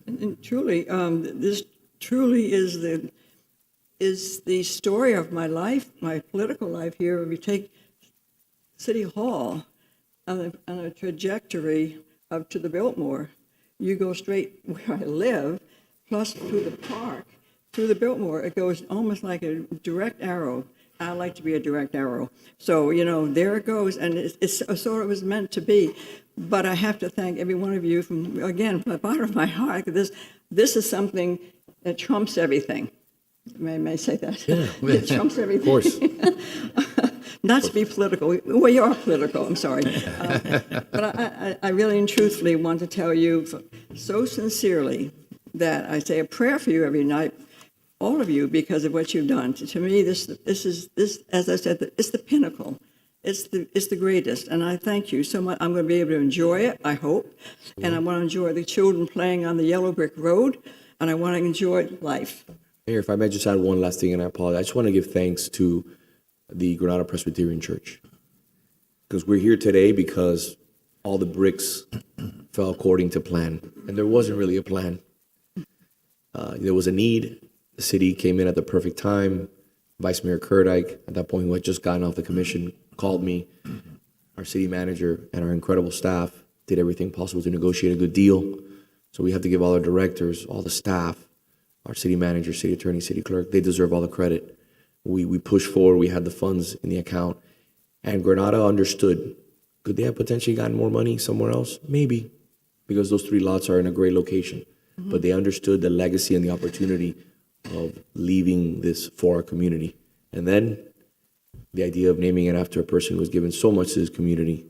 And truly, this truly is the story of my life, my political life here. We take City Hall on a trajectory up to the Biltmore. You go straight where I live, plus through the park, through the Biltmore. It goes almost like a direct arrow. I like to be a direct arrow. So, there it goes, and it's sort of was meant to be. But I have to thank every one of you from the bottom of my heart. This is something that trumps everything. May I say that? Yeah, It trumps everything. Of course. Not to be political. Well, you are political, I'm sorry. But I really and truthfully want to tell you so sincerely that I say a prayer for you every night, all of you, because of what you've done. To me, this is, as I said, it's the pinnacle. It's the greatest, and I thank you so much. I'm going to be able to enjoy it, I hope, and I want to enjoy the children playing on the yellow brick road, and I want to enjoy life. Mayor, if I may just add one last thing, and I apologize. I just want to give thanks to the Granada Presbyterian Church, because we're here today because all the bricks fell according to plan, and there wasn't really a plan. There was a need. The city came in at the perfect time. Vice Mayor Kurdike, at that point, who had just gotten off the commission, called me. Our city manager and our incredible staff did everything possible to negotiate a good deal. So we have to give all our directors, all the staff, our city manager, city attorney, city clerk, they deserve all the credit. We pushed forward, we had the funds in the account, and Granada understood. Could they have potentially gotten more money somewhere else? Maybe, because those 3 lots are in a great location. But they understood the legacy and the opportunity of leaving this for our community. And then the idea of naming it after a person who has given so much to this community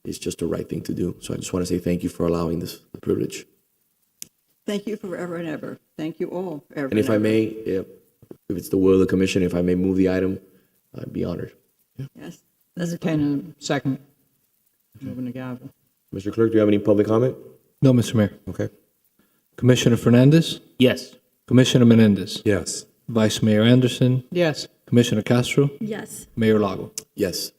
is just the right thing to do. So I just want to say thank you for allowing this privilege. Thank you forever and ever. Thank you all forever. And if I may, if it's the will of the commission, if I may move the item, I'd be honored. Yes. Entertain a second. Moving the gavel. Mr. Clerk, do you have any public comment? No, Mr. Mayor. Okay. Commissioner Fernandez? Yes. Commissioner Menendez? Yes. Vice Mayor Anderson? Yes. Commissioner Castro? Yes. Mayor Lago? Yes.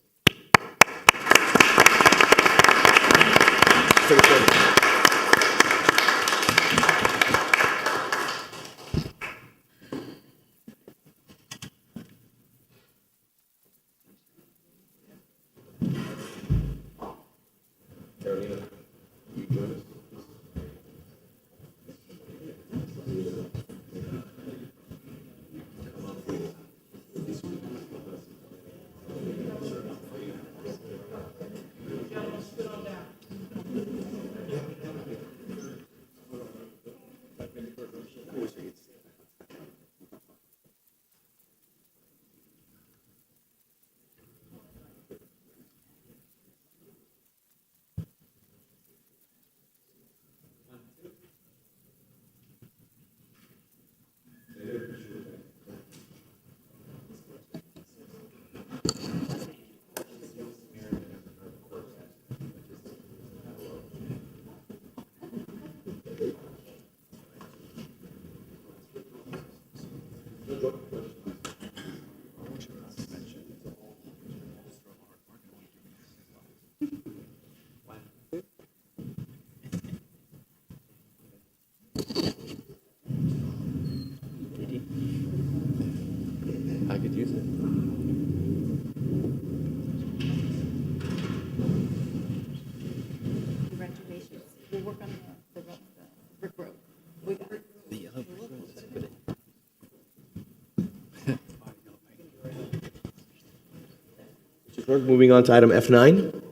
I could use it. Congratulations. We'll work on the brick road. We got it. The yellow brick road. Mr. Clerk, moving on to item F9.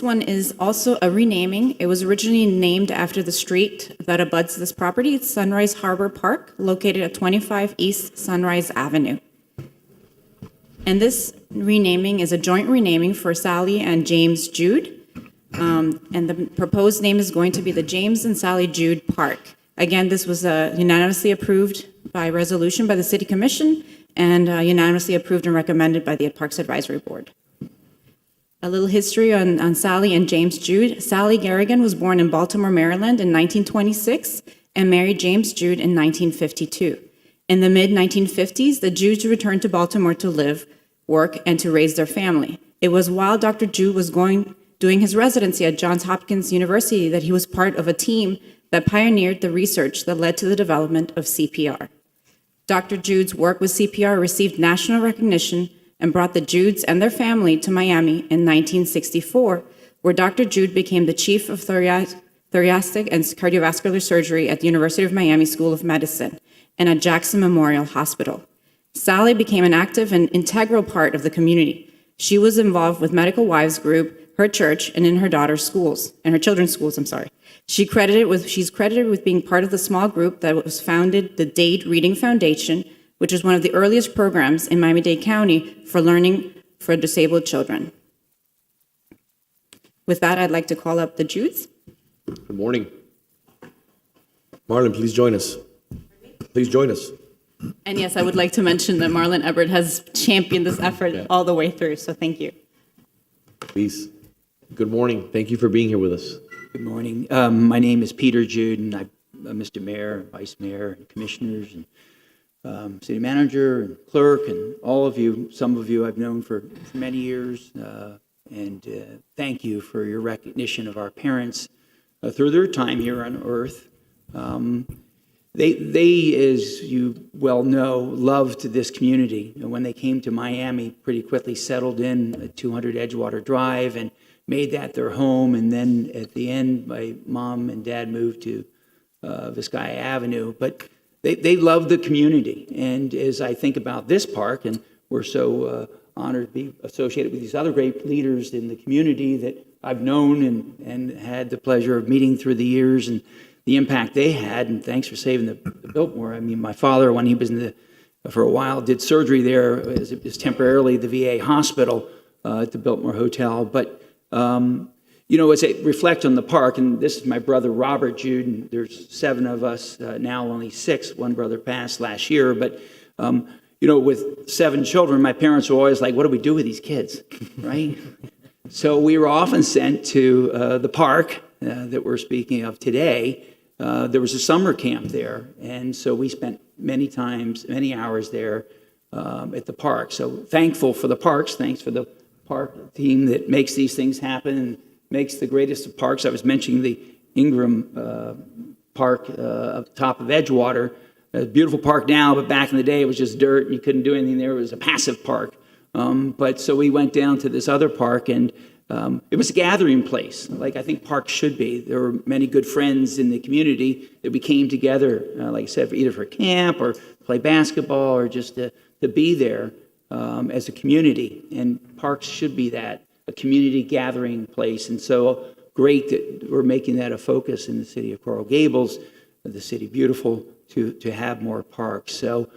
This one is also a renaming. It was originally named after the street that abuts this property. It's Sunrise Harbor Park, located at 25 East Sunrise Avenue. And this renaming is a joint renaming for Sally and James Jude. And the proposed name is going to be the James and Sally Jude Park. Again, this was unanimously approved by resolution by the City Commission and unanimously approved and recommended by the Parks Advisory Board. A little history on Sally and James Jude. Sally Garrigan was born in Baltimore, Maryland in 1926 and married James Jude in 1952. In the mid-1950s, the Judes returned to Baltimore to live, work, and to raise their family. It was while Dr. Jude was doing his residency at Johns Hopkins University that he was part of a team that pioneered the research that led to the development of CPR. Dr. Jude's work with CPR received national recognition and brought the Judes and their family to Miami in 1964, where Dr. Jude became the chief of thoracic and cardiovascular surgery at the University of Miami School of Medicine and at Jackson Memorial Hospital. Sally became an active and integral part of the community. She was involved with Medical Wives Group, her church, and in her daughter's schools, and her children's schools, She's credited with being part of the small group that was founded, the Dade Reading Foundation, which is one of the earliest programs in Miami-Dade County for learning for disabled children. With that, I'd like to call up the Judes. Good morning. Marlon, please join us. Please join us. And yes, I would like to mention that Marlon Ebert has championed this effort all the way through, so thank you. Please. Good morning. Thank you for being here with us. Good morning. My name is Peter Jude, and I'm Mr. Mayor, Vice Mayor, and Commissioners, and City Manager, and Clerk, and all of you. Some of you I've known for many years, and thank you for your recognition of our parents through their time here on Earth. They, as you well know, loved this community. And when they came to Miami, pretty quickly settled in at 200 Edgewater Drive and made that their home. And then at the end, my mom and dad moved to Viscaya Avenue. But they loved the community. And as I think about this park, and we're so honored to be associated with these other great leaders in the community that I've known and had the pleasure of meeting through the years, and the impact they had, and thanks for saving the Biltmore. I mean, my father, when he was for a while, did surgery there as temporarily the VA hospital at the Biltmore Hotel. But, as I reflect on the park, and this is my brother, Robert Jude, and there's 7 of us, now only 6. One brother passed last year. But, with 7 children, my parents were always like, what do we do with these kids, right? So we were often sent to the park that we're speaking of today. There was a summer camp there, and so we spent many hours there at the park. So thankful for the parks. Thanks for the park team that makes these things happen and makes the greatest of parks. I was mentioning the Ingram Park up top of Edgewater. A beautiful park now, but back in the day it was just dirt and you couldn't do anything there. It was a passive park. But so we went down to this other park, and it was a gathering place, like I think parks should be. There were many good friends in the community that we came together, like I said, either for camp or play basketball or just to be there as a community. And parks should be that, a community gathering place. And so great that we're making that a focus in the city of Coral Gables, the city beautiful, to have more parks. So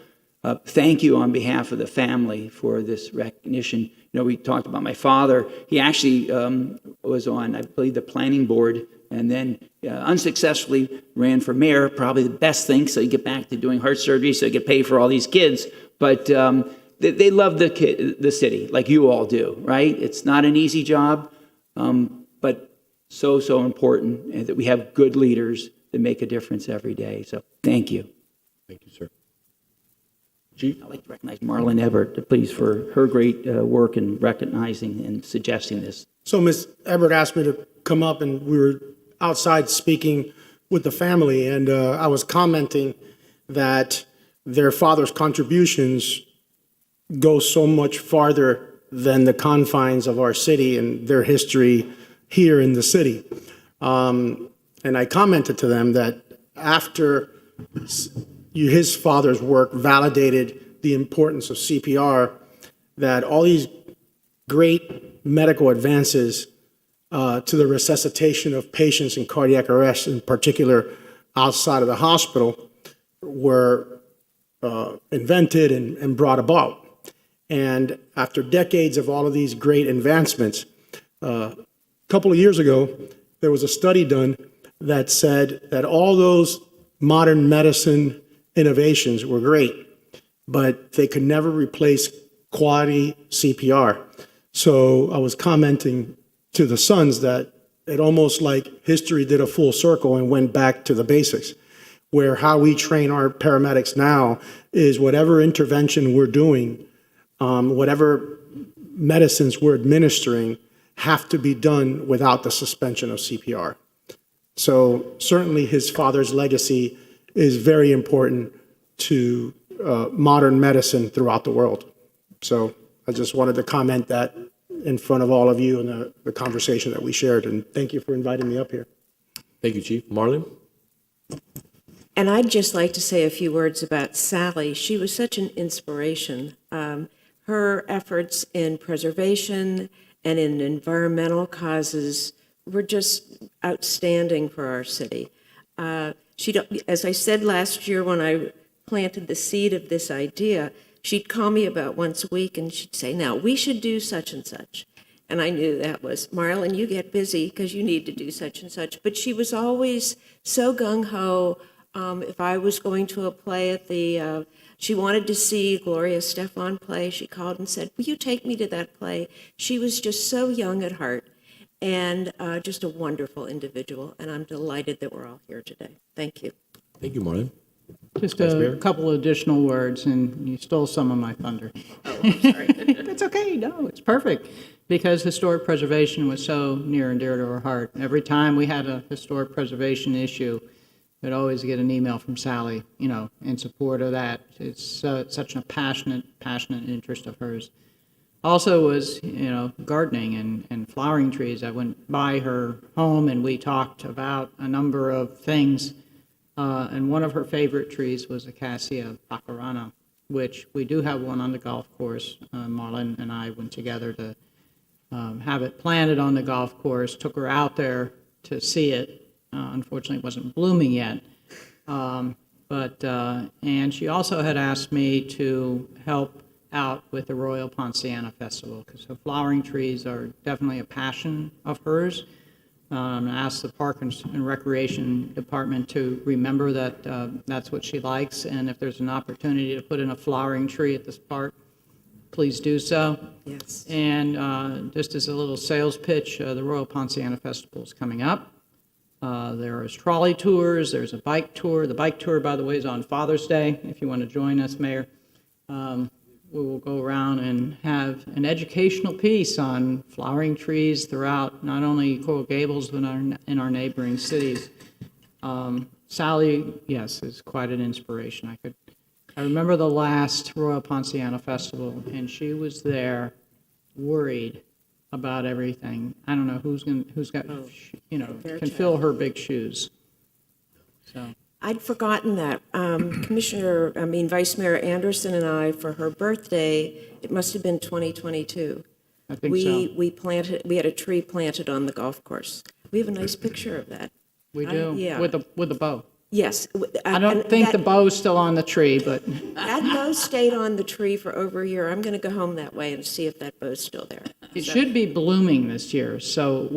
thank you on behalf of the family for this recognition. We talked about my father. He actually was on, I believe, the planning board, and then unsuccessfully ran for mayor, probably the best thing, so he get back to doing heart surgery, so he could pay for all these kids. But they love the city, like you all do, right? It's not an easy job, but so important, and that we have good leaders that make a difference every day. So thank you. Thank you, sir. Chief? I'd like to recognize Marlon Ebert, please, for her great work in recognizing and suggesting this. So Ms. Ebert asked me to come up, and we were outside speaking with the family, and I was commenting that their father's contributions go so much farther than the confines of our city and their history here in the city. And I commented to them that after his father's work validated the importance of CPR, that all these great medical advances to the resuscitation of patients in cardiac arrest, in particular outside of the hospital, were invented and brought about. And after decades of all of these great advancements, a couple of years ago, there was a study done that said that all those modern medicine innovations were great, but they could never replace quality CPR. So I was commenting to the sons that it almost like history did a full circle and went back to the basics, where how we train our paramedics now is whatever intervention we're doing, whatever medicines we're administering have to be done without the suspension of CPR. So certainly his father's legacy is very important to modern medicine throughout the world. So I just wanted to comment that in front of all of you and the conversation that we shared. And thank you for inviting me up here. Thank you, Chief. Marlon? And I'd just like to say a few words about Sally. She was such an inspiration. Her efforts in preservation and in environmental causes were just outstanding for our city. As I said last year when I planted the seed of this idea, she'd call me about once a week and she'd say, now, we should do such and such. And I knew that was, Marlon, you get busy because you need to do such and such. But she was always so gung-ho. If I was going to a play at the, she wanted to see Gloria Stefan play. She called and said, will you take me to that play? She was just so young at heart and just a wonderful individual. And I'm delighted that we're all here today. Thank you. Thank you, Marlon. Just Vice a Mayor? couple additional words, and you stole some of my thunder. Oh, sorry. It's okay, no, it's perfect, because historic preservation was so near and dear to our heart. Every time we had a historic preservation issue, we'd always get an email from Sally, in support of that. It's such a passionate interest of hers. Also was, gardening and flowering trees. I went by her home, and we talked about a number of things. And one of her favorite trees was Acacia bacarana, which we do have one on the golf course. Marlon and I went together to have it planted on the golf course, took her out there to see it. Unfortunately, it wasn't blooming yet. And she also had asked me to help out with the Royal Ponciana Festival, because her flowering trees are definitely a passion of hers. I asked the Park and Recreation Department to remember that that's what she likes, and if there's an opportunity to put in a flowering tree at this park, please do so. Yes. And just as a little sales pitch, the Royal Ponciana Festival is coming up. There is trolley tours, there's a bike tour. The bike tour, by the way, is on Father's Day, if you want to join us, Mayor. We will go around and have an educational piece on flowering trees throughout not only Coral Gables, but in our neighboring cities. Sally, yes, is quite an inspiration. I remember the last Royal Ponciana Festival, and she was there worried about everything. I don't know who's got, can fill her big shoes. So. I'd forgotten that. Vice Mayor Anderson and I, for her birthday, it must have been 2022. I think so. We had a tree planted on the golf course. We have a nice picture of that. We do, yeah. with a bow. Yes. I don't think the bow's still on the tree, but. That bow stayed on the tree for over a year. I'm going to go home that way and see if that bow's still there. It should be blooming this year, so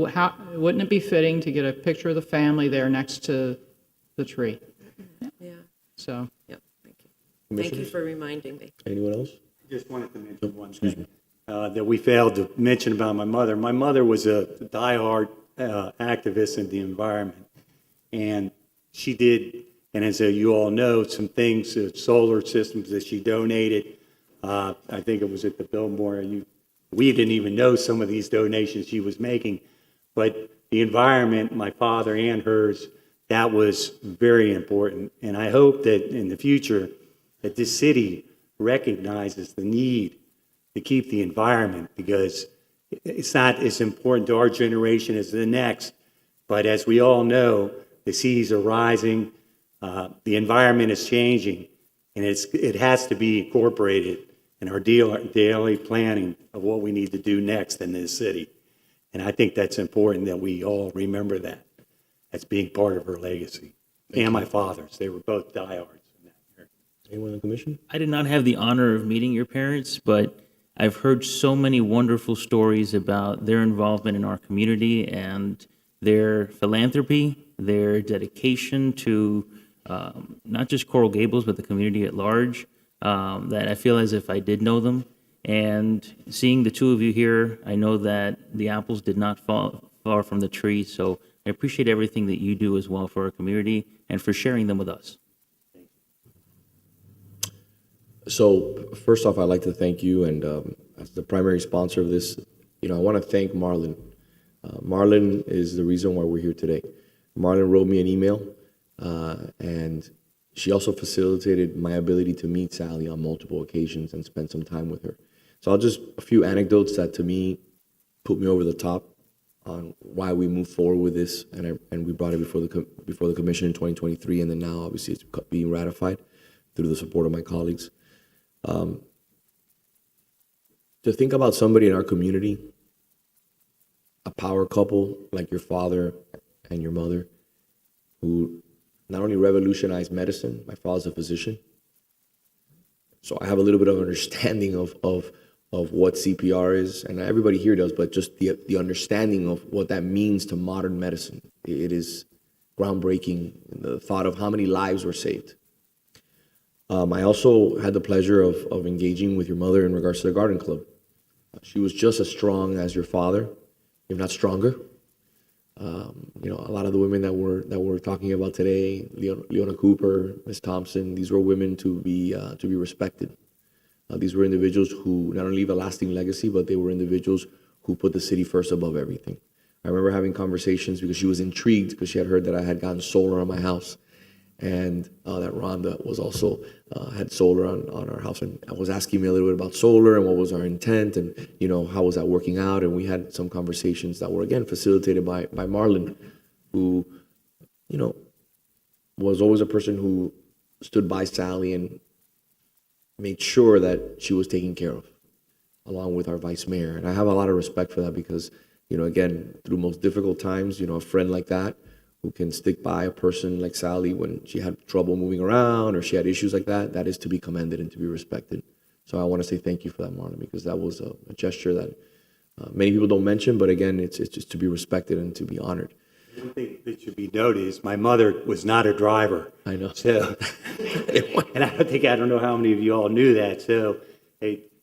wouldn't it be fitting to get a picture of the family there next to the tree? Yeah. So. Yep. Thank you. Thank you for reminding me. Anyone else? I just wanted to mention one thing that we failed to mention about my mother. My mother was a diehard activist in the environment, and she did, and as you all know, some things, solar systems that she donated. I think it was at the Biltmore. We didn't even know some of these donations she was making, but the environment, my father and hers, that was very important. And I hope that in the future that this city recognizes the need to keep the environment, because it's not as important to our generation as the next. But as we all know, the seas are rising, the environment is changing, and it has to be incorporated in our daily planning of what we need to do next in this city. And I think that's important that we all remember that as being part of her legacy. And my father's, they were both diehards. Anyone in the commission? I did not have the honor of meeting your parents, but I've heard so many wonderful stories about their involvement in our community and their philanthropy, their dedication to not just Coral Gables, but the community at large, that I feel as if I did know them. And seeing the two of you here, I know that the apples did not fall far from the tree. So I appreciate everything that you do as well for our community and for sharing them with us. So first off, I'd like to thank you, and as the primary sponsor of this, I want to thank Marlon. Marlon is the reason why we're here today. Marlon wrote me an email, and she also facilitated my ability to meet Sally on multiple occasions and spend some time with her. So a few anecdotes that to me put me over the top on why we moved forward with this, and we brought it before the commission in 2023, and then now obviously it's being ratified through the support of my colleagues. To think about somebody in our community, a power couple like your father and your mother, who not only revolutionized medicine, my father's a physician, so I have a little bit of understanding of what CPR is, and everybody here does, but just the understanding of what that means to modern medicine. It is groundbreaking, the thought of how many lives were saved. I also had the pleasure of engaging with your mother in regards to the Garden Club. She was just as strong as your father, if not stronger. A lot of the women that we're talking about today, Leona Cooper, Ms. Thompson, these were women to be respected. These were individuals who not only leave a lasting legacy, but they were individuals who put the city first above everything. I remember having conversations because she was intrigued because she had heard that I had gotten solar on my house, and that Rhonda was also had solar on our house, and was asking me a little bit about solar and what was our intent, and how was that working out, and we had some conversations that were again facilitated by Marlon, who was always a person who stood by Sally and made sure that she was taken care of, along with our vice mayor. And I have a lot of respect for that because again, through most difficult times, a friend like that who can stick by a person like Sally when she had trouble moving around or she had issues like that, that is to be commended and to be respected. So I want to say thank you for that, Marlon, because that was a gesture that many people don't mention, but again, it's just to be respected and to be honored. One thing that should be noted is my mother was not a driver. I know. So, and I don't know how many of you all knew that. So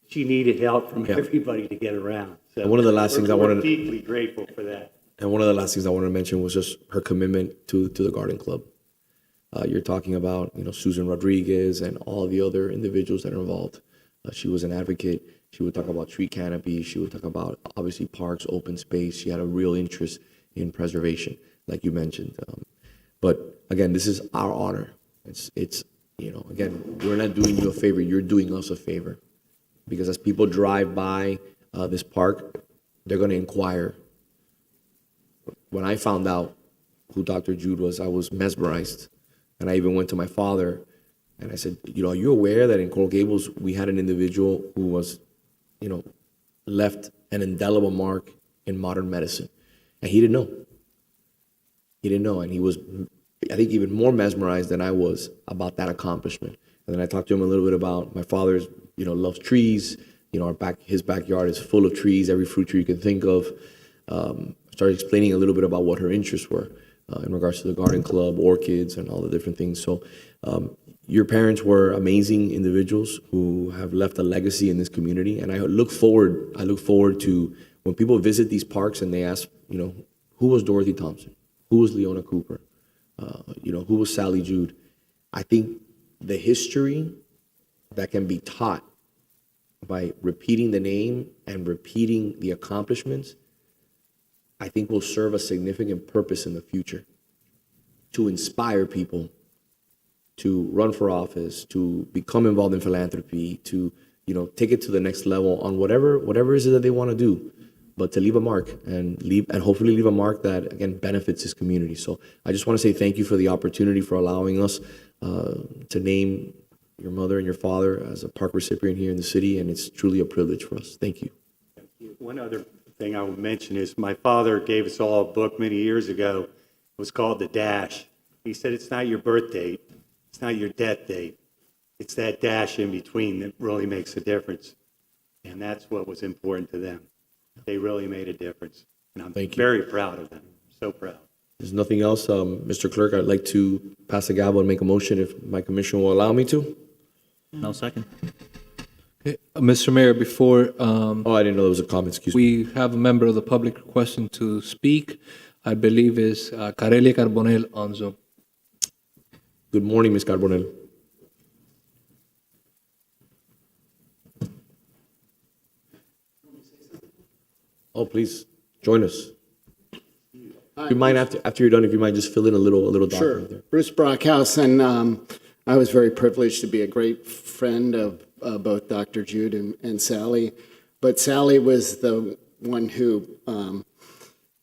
she needed help from everybody to get around. So and one of the last things I wanted we're deeply grateful for that. And one of the last things I wanted to mention was just her commitment to the Garden Club. You're talking about, Susan Rodriguez and all the other individuals that are involved. She was an advocate. She would talk about tree canopy. She would talk about, obviously, parks, open space. She had a real interest in preservation, like you mentioned. But again, this is our honor. It's again, we're not doing you a favor. You're doing us a favor. Because as people drive by this park, they're going to inquire. When I found out who Dr. Jude was, I was mesmerized. And I even went to my father and I said, are you aware that in Coral Gables, we had an individual who was, left an indelible mark in modern medicine? And he didn't know. He didn't know. And he was, I think, even more mesmerized than I was about that accomplishment. And then I talked to him a little bit about my father's, loves trees. His backyard is full of trees, every fruit tree you can think of. Started explaining a little bit about what her interests were in regards to the garden club, orchids, and all the different things. So your parents were amazing individuals who have left a legacy in this community. And I look forward to when people visit these parks and they ask, who was Dorothy Thompson? Who was Leona Cooper? Who was Sally Jude? I think the history that can be taught by repeating the name and repeating the accomplishments, I think will serve a significant purpose in the future to inspire people to run for office, to become involved in philanthropy, to take it to the next level on whatever it is that they want to do, but to leave a mark and hopefully leave a mark that again benefits this community. So I just want to say thank you for the opportunity for allowing us to name your mother and your father as a park recipient here in the city, and it's truly a privilege for us. Thank you. One other thing I would mention is my father gave us all a book many years ago. It was called The Dash. He said, it's not your birth date. It's not your death date. It's that dash in between that really makes a difference. And that's what was important to them. They really made a difference. And I'm very proud of them. So proud. There's nothing else. Mr. Clerk, I'd like to pass the gavel and make a motion if my commission will allow me to. No second. Okay, Mr. Mayor, before I didn't know there was a comment, excuse me. we have a member of the public requesting to speak, I believe is Carelia Carbonell on Zoom. Good morning, Ms. Carbonell. Oh, please, join us. If you mind, after you're done, if you might just fill in a little Sure. document there. Bruce Brockhouse, and I was very privileged to be a great friend of both Dr. Jude and Sally. But Sally was the one who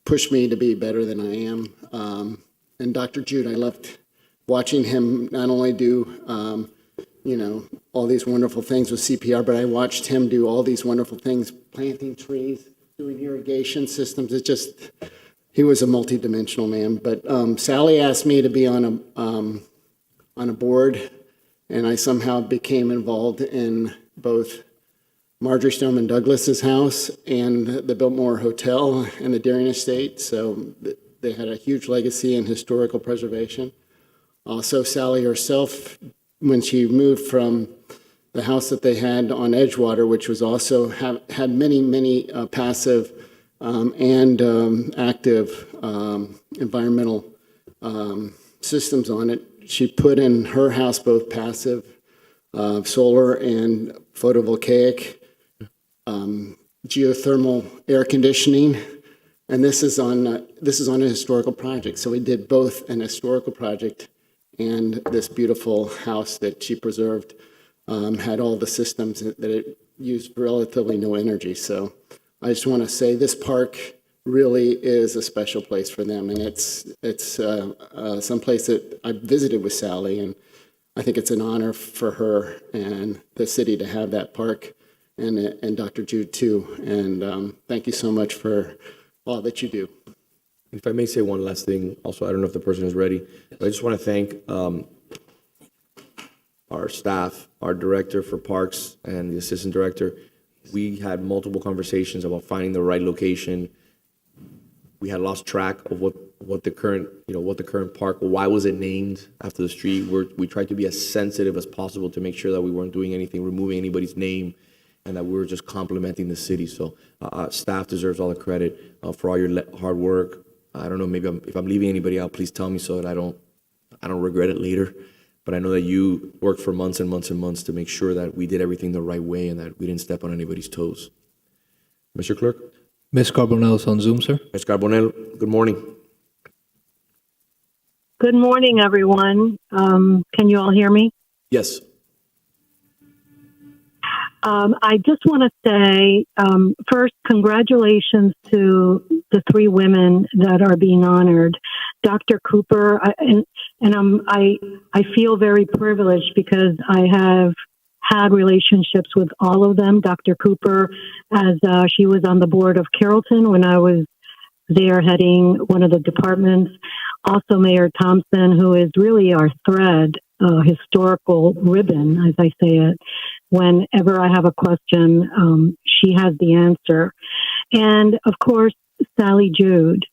pushed me to be better than I am. And Dr. Jude, I loved watching him not only do, all these wonderful things with CPR, but I watched him do all these wonderful things, planting trees, doing irrigation systems. He was a multidimensional man. But Sally asked me to be on a board, and I somehow became involved in both Marjorie Stoneman Douglas's house and the Biltmore Hotel and the Deering Estate. So they had a huge legacy in historical preservation. Also, Sally herself, when she moved from the house that they had on Edgewater, which was also had many passive and active environmental systems on it. She put in her house both passive solar and photovoltaic, geothermal air conditioning, and this is on a historical project. So we did both an historical project and this beautiful house that she preserved. Had all the systems that it used relatively no energy. So I just want to say this park really is a special place for them, and it's some place that I visited with Sally, and I think it's an honor for her and the city to have that park, and Dr. Jude too. And thank you so much for all that you do. If I may say one last thing, also, I don't know if the person is ready, but I just want to thank our staff, our director for parks and the assistant director. We had multiple conversations about finding the right location. We had lost track of what the current park, why was it named after the street. We tried to be as sensitive as possible to make sure that we weren't doing anything, removing anybody's name, and that we were just complimenting the city. So staff deserves all the credit for all your hard work. I don't know, maybe if I'm leaving anybody out, please tell me so that I don't regret it later. But I know that you worked for months and months and months to make sure that we did everything the right way and that we didn't step on anybody's toes. Mr. Clerk? Ms. Carbonell is on Zoom, sir. Ms. Carbonell, good morning. Good morning, everyone. Can you all hear me? Yes. I just want to say, first, congratulations to the three women that are being honored. Dr. Cooper, I feel very privileged because I have had relationships with all of them. Dr. Cooper, as she was on the board of Carrollton when I was there heading one of the departments. Also, Mayor Thompson, who is really our thread, historical ribbon, as I say it. Whenever I have a question, she has the answer. And of course, Sally Jude.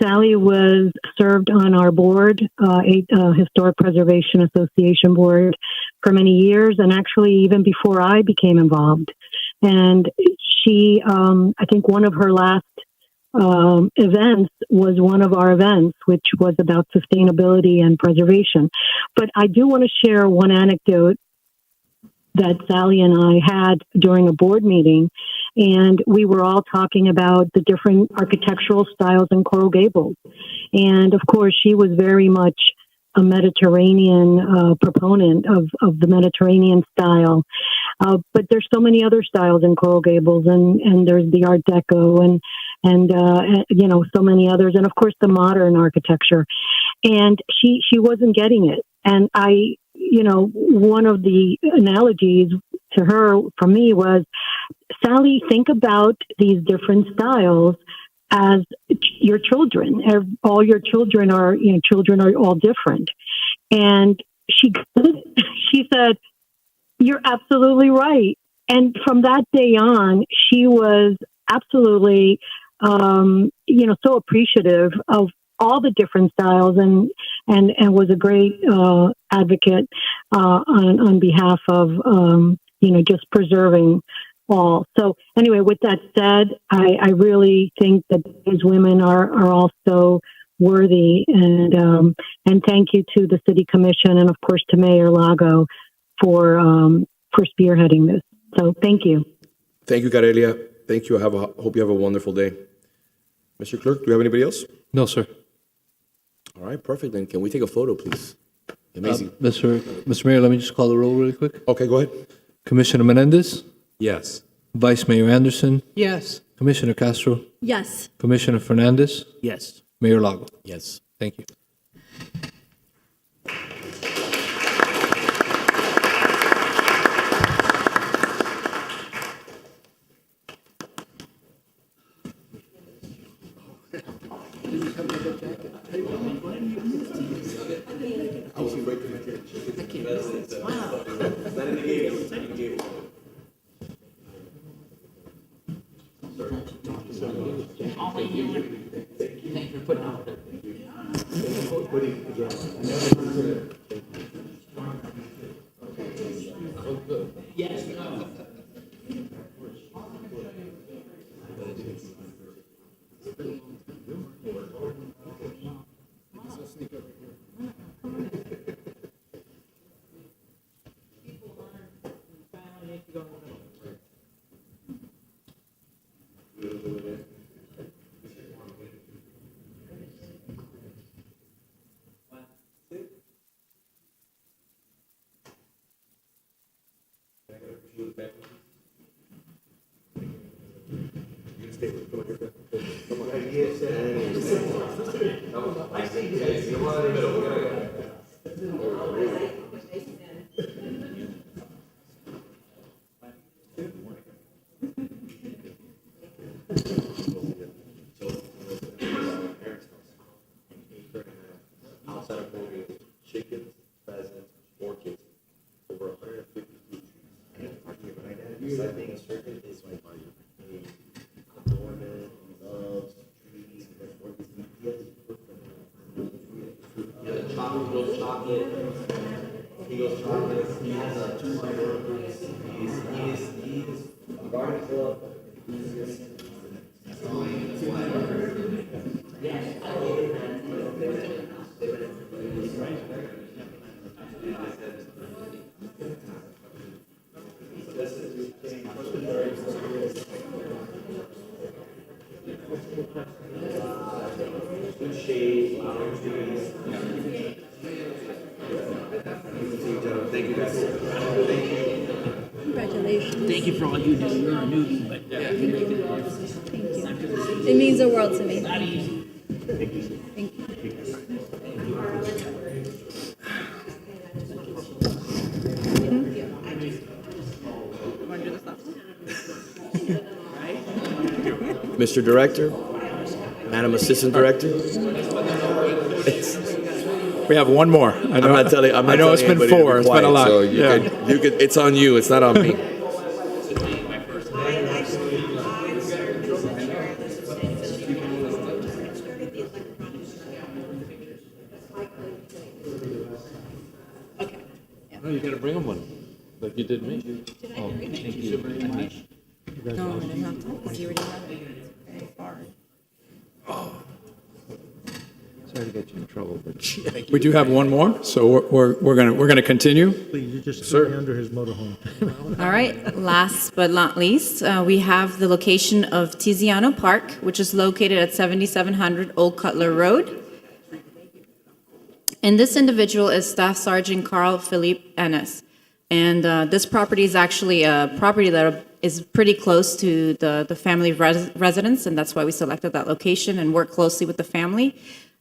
Sally was served on our board, Historic Preservation Association board, for many years, and actually even before I became involved. And she, I think one of her last events was one of our events, which was about sustainability and preservation. But I do want to share one anecdote that Sally and I had during a board meeting, and we were all talking about the different architectural styles in Coral Gables. And of course, she was very much a Mediterranean proponent of the Mediterranean style. But there's so many other styles in Coral Gables, and there's the Art Deco and so many others, and of course the modern architecture. And she wasn't getting it. And one of the analogies to her from me was, Sally, think about these different styles as your children. All your children are, children are all different. And she said, you're absolutely right. And from that day on, she was absolutely, so appreciative of all the different styles and was a great advocate on behalf of, just preserving all. So anyway, with that said, I really think that these women are also worthy, and thank you to the City Commission and of course to Mayor Lago for spearheading this. So thank you. Thank you, Carelia. Thank you. Hope you have a wonderful day. Mr. Clerk, do you have anybody else? No, sir. All right, perfect. Then can we take a photo, please? Amazing. Mr. Mayor, let me just call the roll really quick. Okay, go ahead. Commissioner Menendez, Yes. Vice Mayor Anderson, Yes. Commissioner Castro, Yes. Commissioner Fernandez, Yes. Mayor Lago. Yes. Thank you. Congratulations. Thank you for all you do. You're a newbie, but Thank you. It means the world to me. Thank you. Mr. Director, Madam Assistant Director. We have one more. I know, I'm not telling. I know it's been anybody to be four. It's been a quiet, lot. So Yeah. you could. It's on you. It's not on me. No, you gotta bring them one, like you did me. Oh, thank you. No, I didn't have to, because you already have it. It's very far. Sorry to get you in trouble, but. We do have one more, so we're gonna continue. Please, you just threw me under his motorhome. All right, last but not least, we have the location of Tiziano Park, which is located at 7700 Old Cutler Road. And this individual is Staff Sergeant Carl Philippe Ennis. And this property is actually a property that is pretty close to the family residence, and that's why we selected that location and work closely with the family.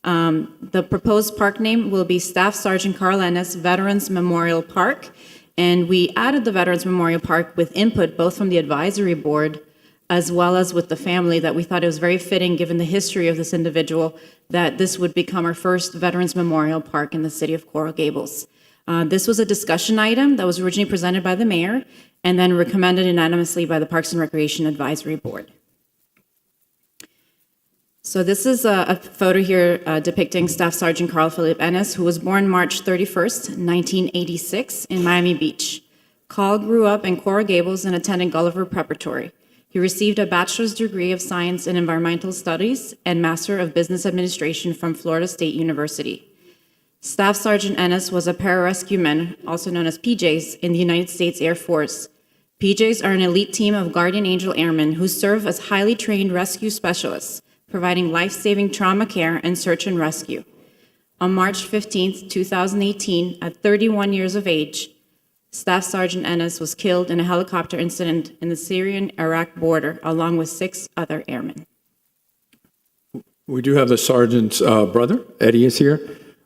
The proposed park name will be Staff Sergeant Carl Ennis Veterans Memorial Park, And we added the Veterans Memorial Park with input both from the advisory board as well as with the family, that we thought it was very fitting, given the history of this individual, that this would become our first Veterans Memorial Park in the city of Coral Gables. This was a discussion item that was originally presented by the mayor and then recommended unanimously by the Parks and Recreation Advisory Board. So this is a photo here depicting Staff Sergeant Carl Philip Ennis, who was born March 31st, 1986 in Miami Beach. Carl grew up in Coral Gables and attended Gulliver Preparatory. He received a bachelor's degree of science in environmental studies and master of business administration from Florida State University. Staff Sergeant Ennis was a pararescueman, also known as PJs, in the United States Air Force. PJs are an elite team of Guardian Angel Airmen who serve as highly trained rescue specialists, providing life-saving trauma care and search and rescue. On March 15, 2018, at 31 years of age, Staff Sergeant Ennis was killed in a helicopter incident in the Syrian-Iraq border, along with 6 other airmen. We do have the sergeant's brother, Eddie is here.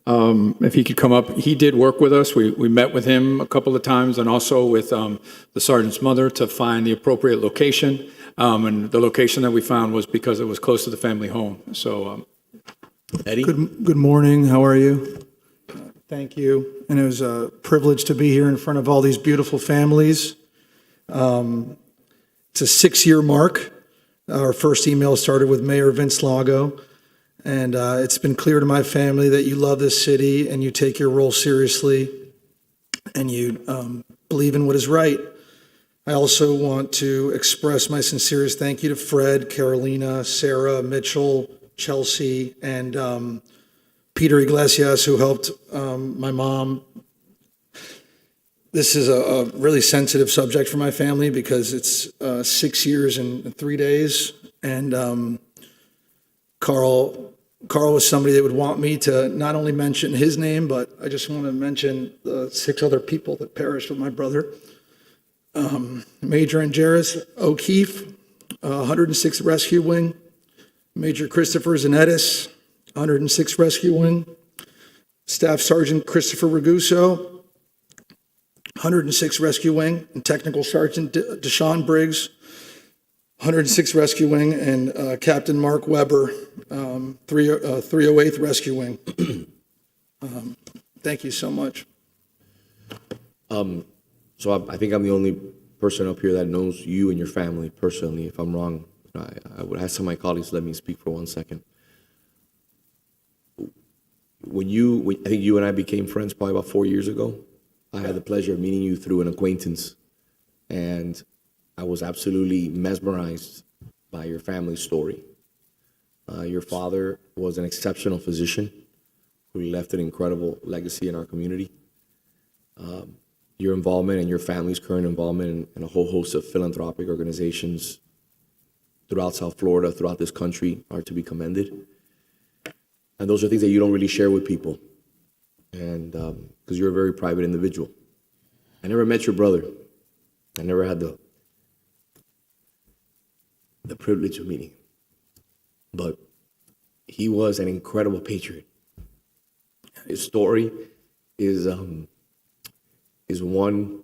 If he could come up, he did work with us. We met with him a couple of times and also with the sergeant's mother to find the appropriate location. And the location that we found was because it was close to the family home. So, Eddie? Good morning. How are you? Thank you. And it was a privilege to be here in front of all these beautiful families. It's a 6-year mark. Our first email started with Mayor Vince Lago. And it's been clear to my family that you love this city and you take your role seriously and you believe in what is right. I also want to express my sincerest thank you to Fred, Carolina, Sarah, Mitchell, Chelsea, and Peter Iglesias, who helped my mom. This is a really sensitive subject for my family because it's 6 years and 3 days. And Carl was somebody that would want me to not only mention his name, but I just want to mention the 6 other people that perished with my brother. Major Angeris O'Keefe, 106th Rescue Wing. Major Christopher Zanettis, 106th Rescue Wing. Staff Sergeant Christopher Raguso, 106th Rescue Wing. And Technical Sergeant Deshaun Briggs, 106th Rescue Wing. And Captain Mark Weber, 308th Rescue Wing. Thank you so much. So I think I'm the only person up here that knows you and your family personally. If I'm wrong, I would ask some of my colleagues to let me speak for 1 second. I think you and I became friends probably about 4 years ago. I had the pleasure of meeting you through an acquaintance, and I was absolutely mesmerized by your family story. Your father was an exceptional physician who left an incredible legacy in our community. Your involvement and your family's current involvement in a whole host of philanthropic organizations throughout South Florida, throughout this country, are to be commended. And those are things that you don't really share with people, and because you're a very private individual. I never met your brother. I never had the privilege of meeting him. But he was an incredible patriot. His story is one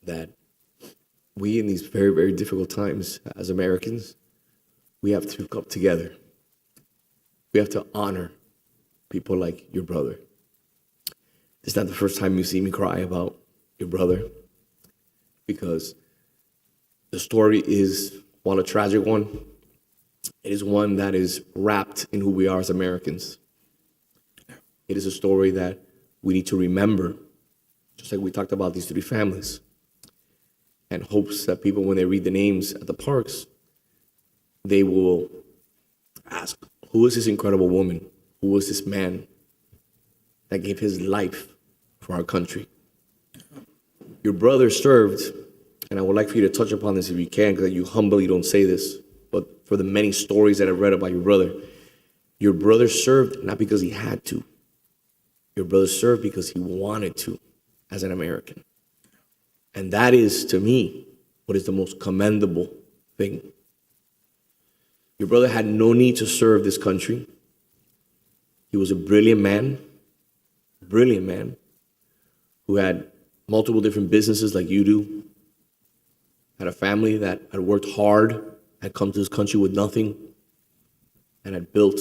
that we, in these very, very difficult times as Americans, we have to come together. We have to honor people like your brother. It's not the first time you see me cry about your brother, because the story is, while a tragic one, it is one that is wrapped in who we are as Americans. It is a story that we need to remember, just like we talked about these 3 families, and hopes that people, when they read the names at the parks, they will ask, who is this incredible woman? Who was this man that gave his life for our country? Your brother served, and I would like for you to touch upon this if you can, because you humbly don't say this, but for the many stories that I've read about your brother served not because he had to. Your brother served because he wanted to, as an American. And that is, to me, what is the most commendable thing. Your brother had no need to serve this country. He was a brilliant man who had multiple different businesses like you do, had a family that had worked hard, had come to this country with nothing, and had built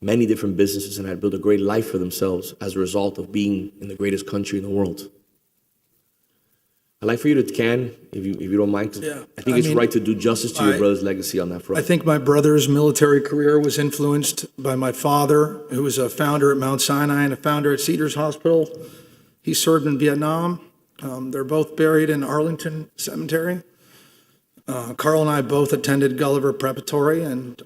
many different businesses and had built a great life for themselves as a result of being in the greatest country in the world. I'd like for you to, if you don't mind, 'cause Yeah, I think I it's mean, right to do justice to your brother's legacy on that front. I think my brother's military career was influenced by my father, who was a founder at Mount Sinai and a founder at Cedars Hospital. He served in Vietnam. They're both buried in Arlington Cemetery. Carl and I both attended Gulliver Preparatory, and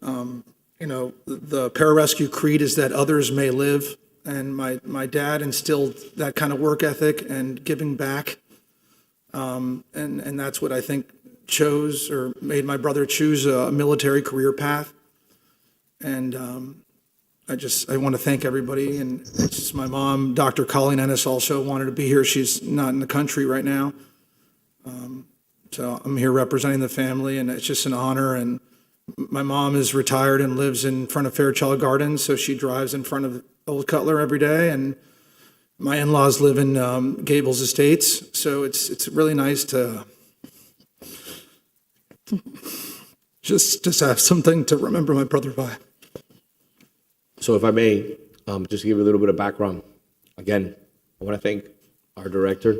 the pararescue creed is that others may live. And my dad instilled that kind of work ethic and giving back. And that's what I think chose or made my brother choose a military career path. And I want to thank everybody. And it's just my mom, Dr. Colleen Ennis, also wanted to be here. She's not in the country right now. So I'm here representing the family, and it's just an honor. And my mom is retired and lives in front of Fairchild Gardens, so she drives in front of Old Cutler every day. And my in-laws live in Gables Estates, so it's really nice to just have something to remember my brother by. So if I may, just to give you a little bit of background. Again, I want to thank our director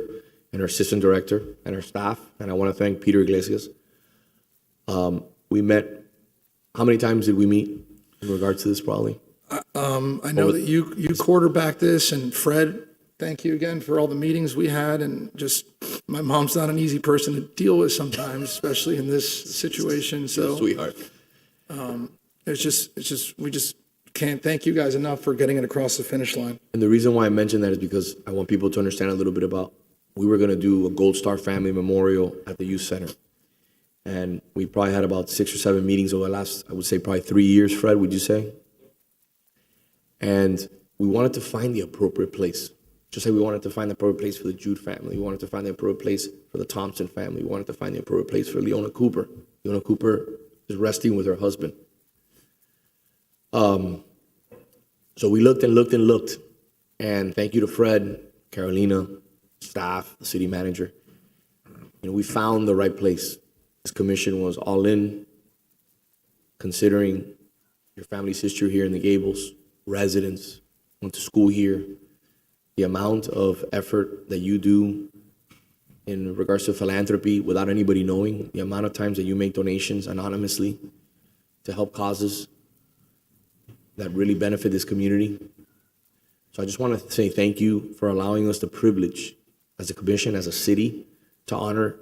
and our assistant director and our staff, and I want to thank Peter Iglesias. We met, how many times did we meet in regards to this probably? I know that you quarterback this, and Fred, thank you again for all the meetings we had, and just, my mom's not an easy person to deal with sometimes, especially in this situation, so. Sweetheart. We just can't thank you guys enough for getting it across the finish line. And the reason why I mention that is because I want people to understand a little bit about, we were going to do a Gold Star Family Memorial at the Youth Center. And we probably had about 6 or 7 meetings over the last, I would say probably 3 years, Fred, would you say? And we wanted to find the appropriate place. Just like we wanted to find the appropriate place for the Jude family. We wanted to find the appropriate place for the Thompson family. We wanted to find the appropriate place for Leona Cooper. Leona Cooper is resting with her husband. So we looked and looked and looked. And thank you to Fred, Carolina, staff, the city manager. We found the right place. This commission was all in, considering your family's history here in the Gables, residents, went to school here, the amount of effort that you do in regards to philanthropy without anybody knowing, the amount of times that you make donations anonymously to help causes that really benefit this community. So I just want to say thank you for allowing us the privilege as a commission, as a city, to honor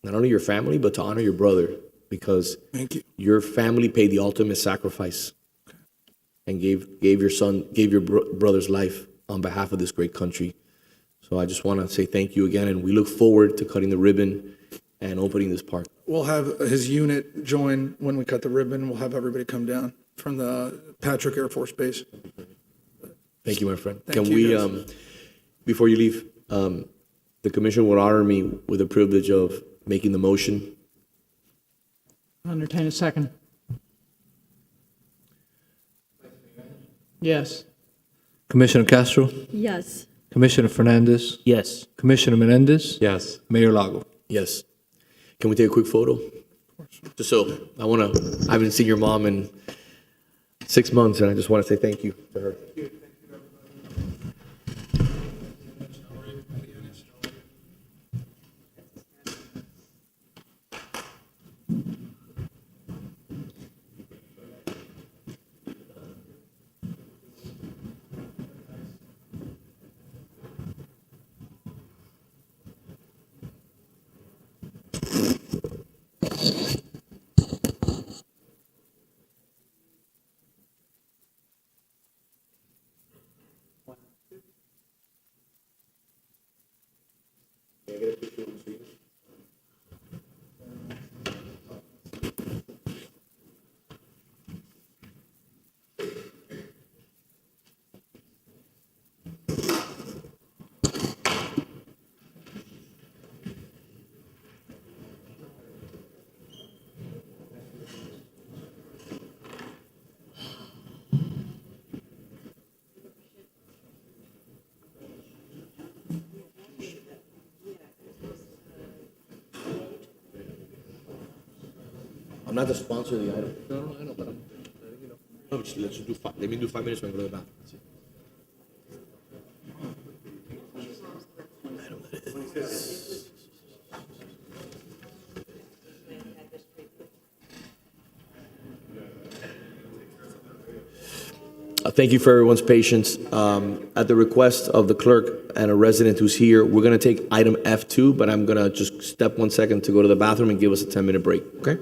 not only your family, but to honor your brother, because thank you. Your family paid the ultimate sacrifice and gave your brother's life on behalf of this great country. So I just want to say thank you again, and we look forward to cutting the ribbon and opening this park. We'll have his unit join when we cut the ribbon. We'll have everybody come down from the Patrick Air Force Base. Thank you, my friend. Thank Can you, we, before you leave, the commission would honor me with the privilege of making the motion. I'll entertain a second. Yes. Commissioner Castro, Yes. Commissioner Fernandez, Yes. Commissioner Menendez, Yes. Mayor Lago. Yes. Can we take a quick photo? Just so, I haven't seen your mom in 6 months, and I just want to say thank you to her. I'm not the sponsor of the item. No, I know, but I'm, no, let's just do five, let me do 5 minutes when I go to the bathroom. That's it. Thank you for everyone's patience. At the request of the clerk and a resident who's here, we're going to take item F2, but I'm going to just step 1 second to go to the bathroom and give us a 10-minute break, okay?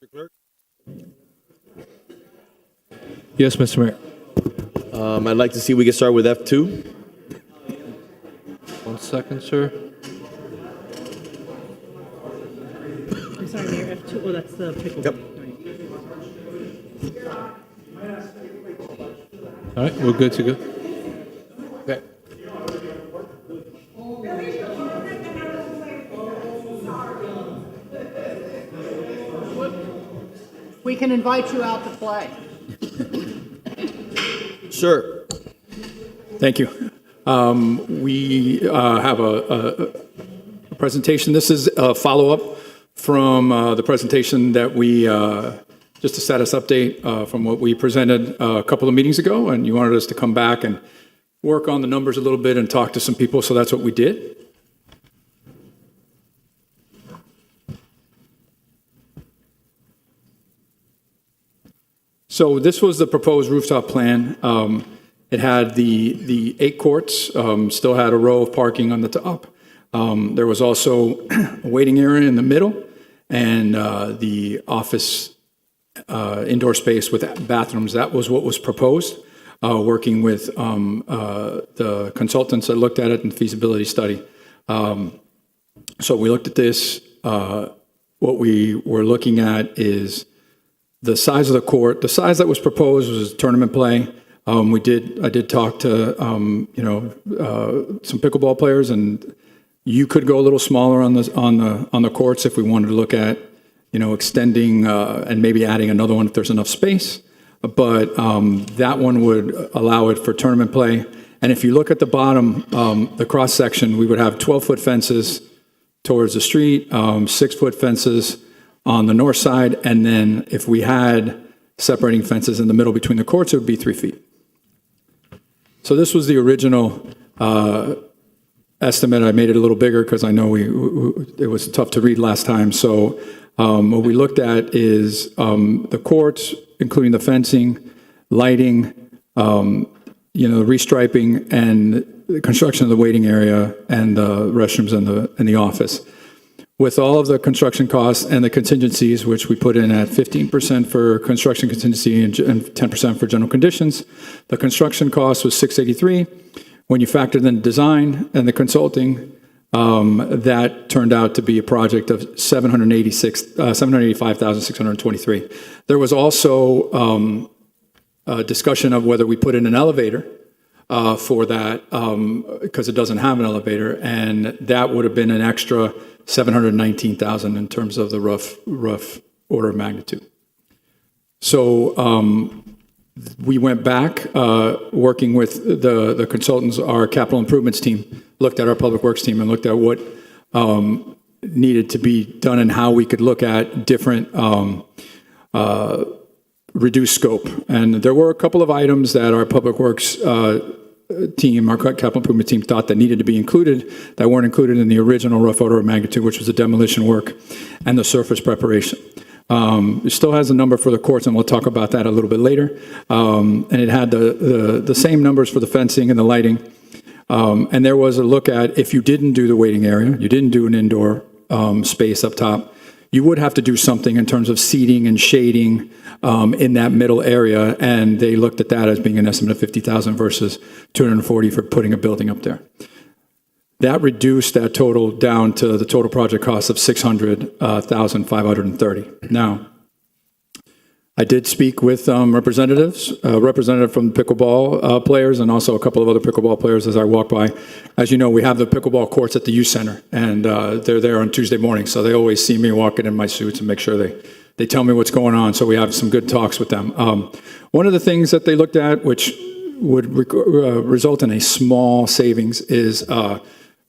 Mr. Clerk? Yes, Mr. Mayor. I'd like to see we can start with F2. 1 second, sir. I'm sorry, Mayor, F2, oh, that's the pickleball. Yep. All right, we're good to go. Okay. We can invite you out to play. Sure. Thank you. We have a presentation. This is a follow-up from the presentation that we, just a status update from what we presented a couple of meetings ago, and you wanted us to come back and work on the numbers a little bit and talk to some people, so that's what we did. So this was the proposed rooftop plan. It had the 8 courts, still had a row of parking on the top. There was also a waiting area in the middle and the office indoor space with bathrooms. That was what was proposed, working with the consultants that looked at it in the feasibility study. So we looked at this. What we were looking at is the size of the court. The size that was proposed was tournament play. I did talk to some pickleball players, and you could go a little smaller on the courts if we wanted to look at extending and maybe adding another one if there's enough space. But that one would allow it for tournament play. And if you look at the bottom, the cross section, we would have 12-foot fences towards the street, 6-foot fences on the north side, and then if we had separating fences in the middle between the courts, it would be 3 feet. So this was the original estimate. I made it a little bigger because I know it was tough to read last time. So what we looked at is the courts, including the fencing, lighting, restriping, and the construction of the waiting area and the restrooms and the office. With all of the construction costs and the contingencies, which we put in at 15% for construction contingency and 10% for general conditions, the construction cost was $683. When you factored in the design and the consulting, that turned out to be a project of $785,623. There was also a discussion of whether we put in an elevator for that because it doesn't have an elevator, and that would have been an extra $719,000 in terms of the rough order of magnitude. So we went back, working with the consultants, our capital improvements team, looked at our public works team and looked at what needed to be done and how we could look at different reduced scope. And there were a couple of items that our public works team, our capital improvement team, thought that needed to be included that weren't included in the original rough order of magnitude, which was the demolition work and the surface preparation. It still has a number for the courts, and we'll talk about that a little bit later. And it had the same numbers for the fencing and the lighting. And there was a look at, if you didn't do the waiting area, you didn't do an indoor space up top, you would have to do something in terms of seating and shading in that middle area. And they looked at that as being an estimate of $50,000 versus $240,000 for putting a building up there. That reduced that total down to the total project cost of $600,530. Now, I did speak with representatives, a representative from the pickleball players and also a couple of other pickleball players as I walked by. As you know, we have the pickleball courts at the youth center, and they're there on Tuesday morning, so they always see me walking in my suits and make sure they tell me what's going on, so we have some good talks with them. One of the things that they looked at, which would result in a small savings, is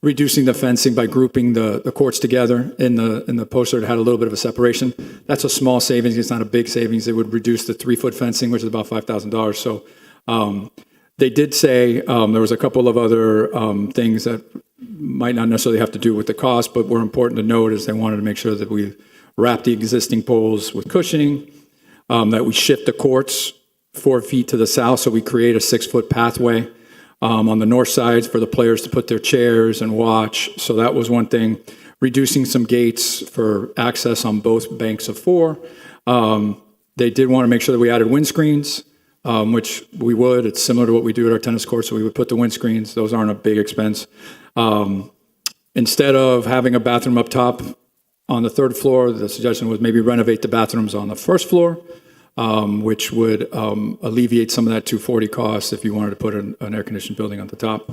reducing the fencing by grouping the courts together. In the poster, it had a little bit of a separation. That's a small savings. It's not a big savings. It would reduce the 3-foot fencing, which is about $5,000. So they did say there was a couple of other things that might not necessarily have to do with the cost, but were important to note is they wanted to make sure that we wrap the existing poles with cushioning, that we shift the courts 4 feet to the south so we create a 6-foot pathway on the north side for the players to put their chairs and watch. So that was one thing. Reducing some gates for access on both banks of 4. They did want to make sure that we added windscreens, which we would. It's similar to what we do at our tennis courts, so we would put the windscreens. Those aren't a big expense. Instead of having a bathroom up top on the 3rd floor, the suggestion was maybe renovate the bathrooms on the 1st floor. Which would alleviate some of that $240 cost if you wanted to put an air-conditioned building on the top.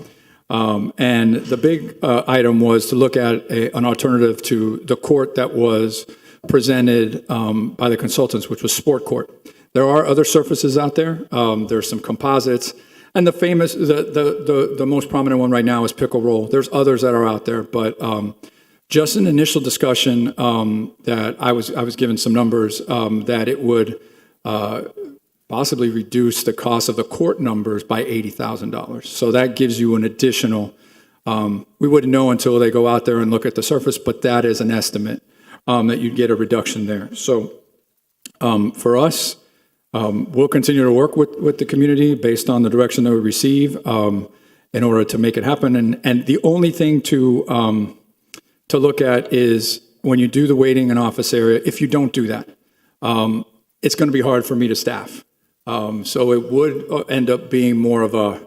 And the big item was to look at an alternative to the court that was presented by the consultants, which was sport court. There are other surfaces out there. There's some composites. And the famous, the most prominent one right now is Pickleball. There's others that are out there, but just an initial discussion that I was given some numbers that it would possibly reduce the cost of the court numbers by $80,000. So that gives you an additional, we wouldn't know until they go out there and look at the surface, but that is an estimate that you'd get a reduction there. So for us, we'll continue to work with the community based on the direction that we receive in order to make it happen. And the only thing to look at is when you do the waiting and office area, if you don't do that, it's going to be hard for me to staff. So it would end up being more of a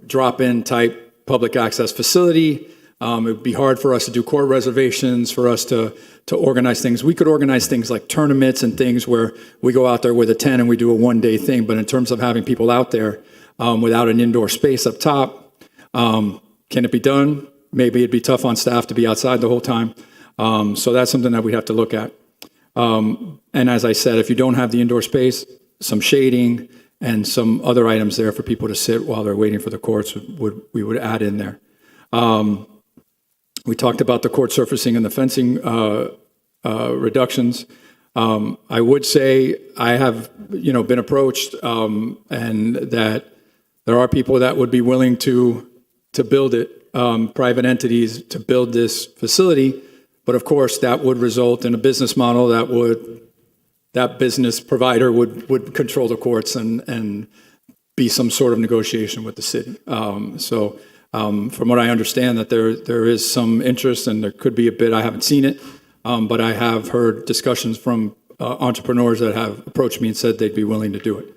drop-in type public access facility. It would be hard for us to do court reservations, for us to organize things. We could organize things like tournaments and things where we go out there with a tent and we do a one-day thing. But in terms of having people out there without an indoor space up top, can it be done? Maybe it'd be tough on staff to be outside the whole time. So that's something that we'd have to look at. And as I said, if you don't have the indoor space, some shading and some other items there for people to sit while they're waiting for the courts, we would add in there. We talked about the court surfacing and the fencing reductions. I would say I have, been approached, and that there are people that would be willing to build it, private entities to build this facility. But of course, that would result in a business model that business provider would control the courts and be some sort of negotiation with the city. So from what I understand, that there is some interest and there could be a bid. I haven't seen it, but I have heard discussions from entrepreneurs that have approached me and said they'd be willing to do it.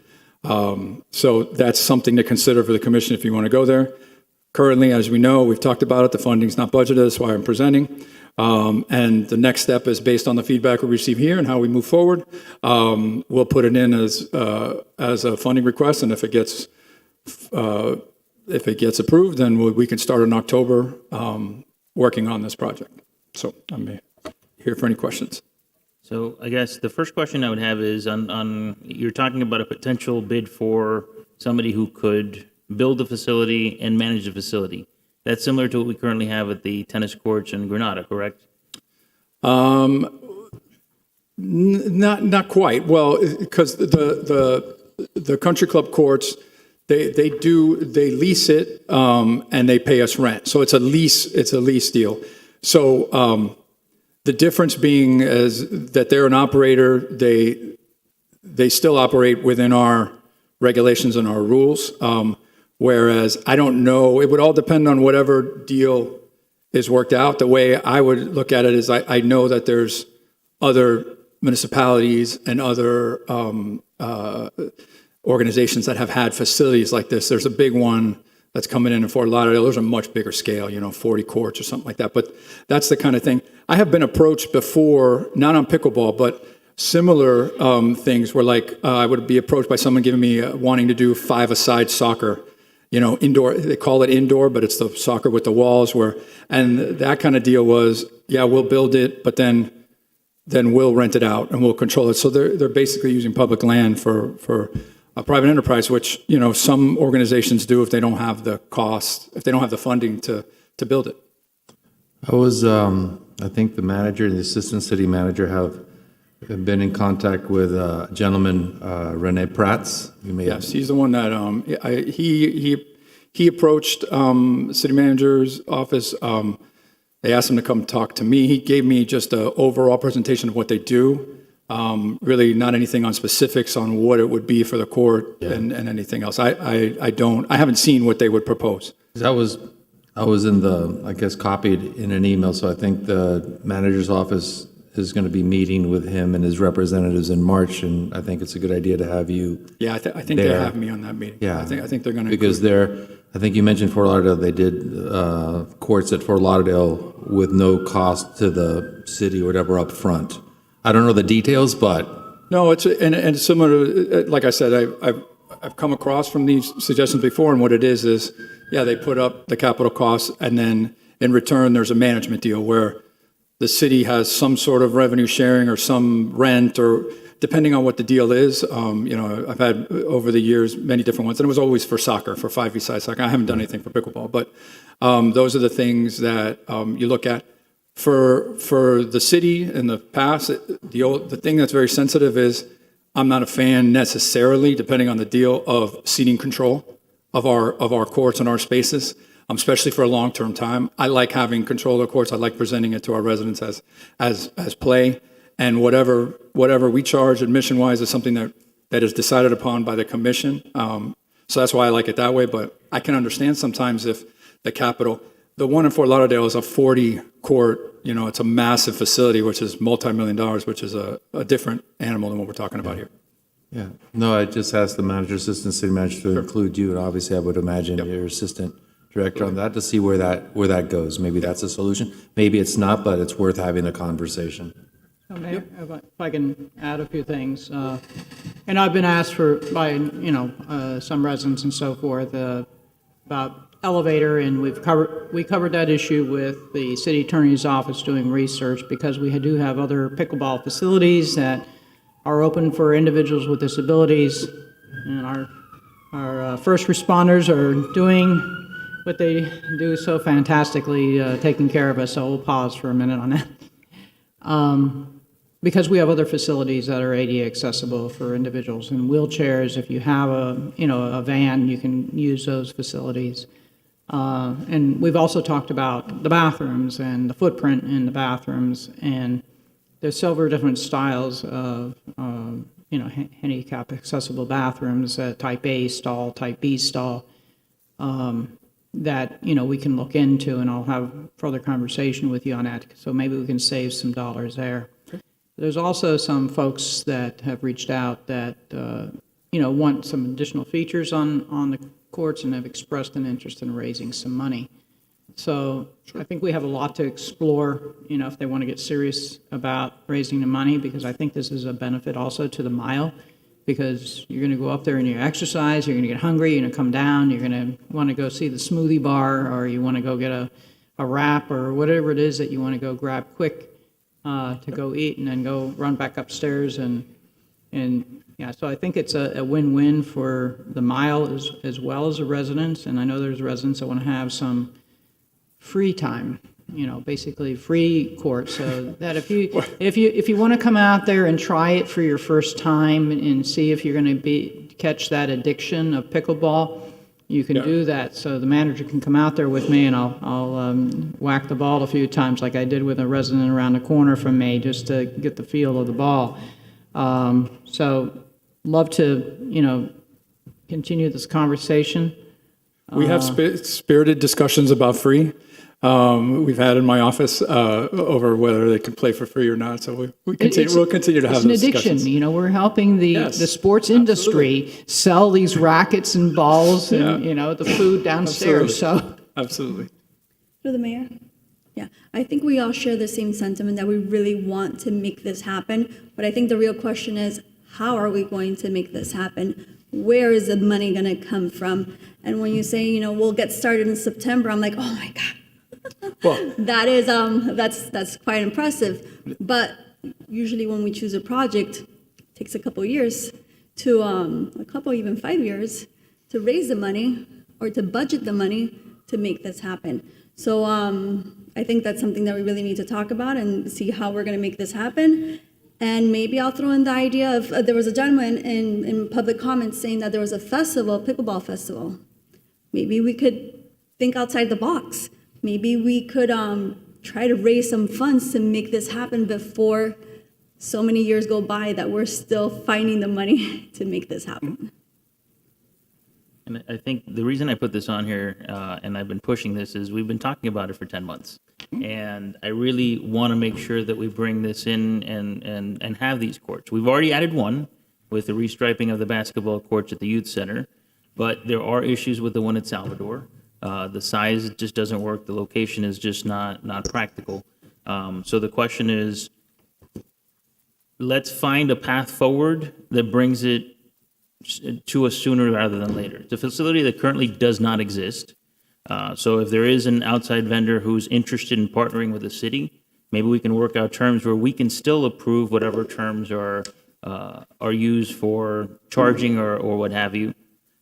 So that's something to consider for the commission if you want to go there. Currently, as we know, we've talked about it, the funding's not budgeted, that's why I'm presenting. And the next step is based on the feedback we receive here and how we move forward. We'll put it in as a funding request, and if it gets approved, then we can start in October working on this project. So I'm here for any questions. So I guess the first question I would have is on you're talking about a potential bid for somebody who could build the facility and manage the facility. That's similar to what we currently have at the tennis courts in Granada, correct? Not quite. Well, because the country club courts, they lease it and they pay us rent. So it's a lease deal. So the difference being is that they're an operator. They still operate within our regulations and our rules. Whereas I don't know, it would all depend on whatever deal is worked out. The way I would look at it is I know that there's other municipalities and other organizations that have had facilities like this. There's a big one that's coming in Fort Lauderdale. Those are much bigger scale, 40 courts or something like that. But that's the kind of thing. I have been approached before, not on pickleball, but similar things where I would be approached by someone giving me wanting to do 5-a-side soccer. Indoor, they call it indoor, but it's the soccer with the walls and that kind of deal was, yeah, we'll build it, but then we'll rent it out and we'll control it. So they're basically using public land for a private enterprise, which, some organizations do if they don't have the cost, if they don't have the funding to build it. I think the manager and the assistant city manager have been in contact with a gentleman, Rene Prats. Yes, he's the one that he approached city manager's office. They asked him to come talk to me. He gave me just an overall presentation of what they do. Really, not anything on specifics on what it would be for the court and anything else. I haven't seen what they would propose. I was copied in an email. So I think the manager's office is going to be meeting with him and his representatives in March, and I think it's a good idea to have you. Yeah, I think they have me on that meeting. Yeah, I think they're going to because I think you mentioned Fort Lauderdale. They did courts at Fort Lauderdale with no cost to the city or whatever up front. I don't know the details, but no, it's and similar to, like I said, I've come across from these suggestions before, and what it is yeah, they put up the capital costs, and then in return there's a management deal where the city has some sort of revenue sharing or some rent, or depending on what the deal is. I've had over the years many different ones, and it was always for soccer, for 5-a-side soccer. I haven't done anything for pickleball, but those are the things that you look at. For the city in the past, the thing that's very sensitive is I'm not a fan necessarily, depending on the deal, of ceding control of our courts and our spaces. Especially for a long-term time. I like having control of the courts. I like presenting it to our residents as play, and whatever we charge admission-wise is something that is decided upon by the commission. So that's why I like it that way. But I can understand sometimes if the one in Fort Lauderdale is a 40-court. It's a massive facility, which is multi-million dollars, which is a different animal than what we're talking about here. Yeah. No, I just asked the manager, assistant city manager to include you, and obviously I would imagine your assistant director on that to see where that goes. Maybe that's a solution. Maybe it's not, but it's worth having a conversation. Okay, if I can add a few things, and I've been asked by some residents and so forth about elevator, and we covered that issue with the city attorney's office doing research, because we do have other pickleball facilities that are open for individuals with disabilities, and our first responders are doing what they do so fantastically, taking care of us. So we'll pause for a minute on that. Because we have other facilities that are ADA accessible for individuals, and wheelchairs. If you have a van, you can use those facilities. And we've also talked about the bathrooms and the footprint in the bathrooms, and there's several different styles of handicap accessible bathrooms, type A stall, type B stall. That we can look into, and I'll have further conversation with you on that, so maybe we can save some dollars there. There's also some folks that have reached out that want some additional features on the courts and have expressed an interest in raising some money. So I think we have a lot to explore, if they want to get serious about raising the money, because I think this is a benefit also to the mile. Because you're going to go up there and you exercise, you're going to get hungry, you're going to come down, you're going to want to go see the smoothie bar, or you want to go get a a wrap or whatever it is that you want to go grab quick to go eat and then go run back upstairs and yeah, so I think it's a win-win for the mile as well as the residents. And I know there's residents that want to have some free time, basically free court. So that if you want to come out there and try it for your first time and see if you're going to catch that addiction of pickleball, you can do that. So the manager can come out there with me and I'll whack the ball a few times like I did with a resident around the corner from me just to get the feel of the ball. So love to, continue this conversation. We have spirited discussions about free. We've had in my office over whether they can play for free or not. So we'll continue to have those discussions. It's an addiction. We're helping the sports industry sell these rackets and balls and, the food downstairs. Absolutely. Through the mayor? Yeah, I think we all share the same sentiment that we really want to make this happen. But I think the real question is, how are we going to make this happen? Where is the money going to come from? And when you say, we'll get started in September, I'm like, oh my God. Well, that is that's quite impressive. But usually when we choose a project, it takes a couple years to even 5 years to raise the money or to budget the money to make this happen. So I think that's something that we really need to talk about and see how we're going to make this happen. And maybe I'll throw in the idea of there was a gentleman in public comments saying that there was a festival, pickleball festival. Maybe we could think outside the box. Maybe we could try to raise some funds to make this happen before so many years go by that we're still finding the money to make this happen. And I think the reason I put this on here, and I've been pushing this, is we've been talking about it for 10 months. And I really want to make sure that we bring this in and have these courts. We've already added one with the restriping of the basketball courts at the youth center, but there are issues with the one at Salvador. The size just doesn't work. The location is just not practical. So the question is, let's find a path forward that brings it to us sooner rather than later. It's a facility that currently does not exist. So if there is an outside vendor who's interested in partnering with the city, maybe we can work out terms where we can still approve whatever terms are used for charging or what have you.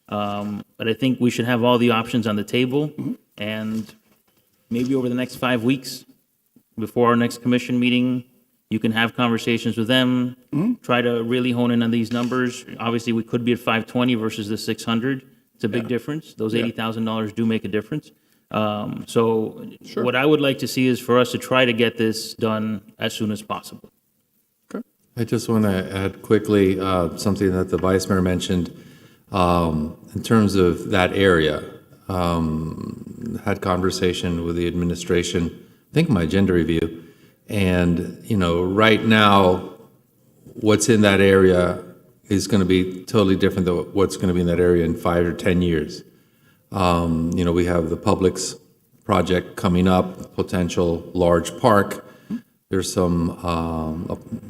But I think we should have all the options on the table, and maybe over the next 5 weeks, before our next commission meeting, you can have conversations with them, try to really hone in on these numbers. Obviously, we could be at 520 versus the 600. It's a big difference. Those $80,000 do make a difference. What I would like to see is for us to try to get this done as soon as possible. I just want to add quickly something that the Vice Mayor mentioned in terms of that area. Had conversation with the administration, I think my agenda review, and right now, what's in that area is going to be totally different than what's going to be in that area in 5 or 10 years. We have the Publix project coming up, potential large park. There's some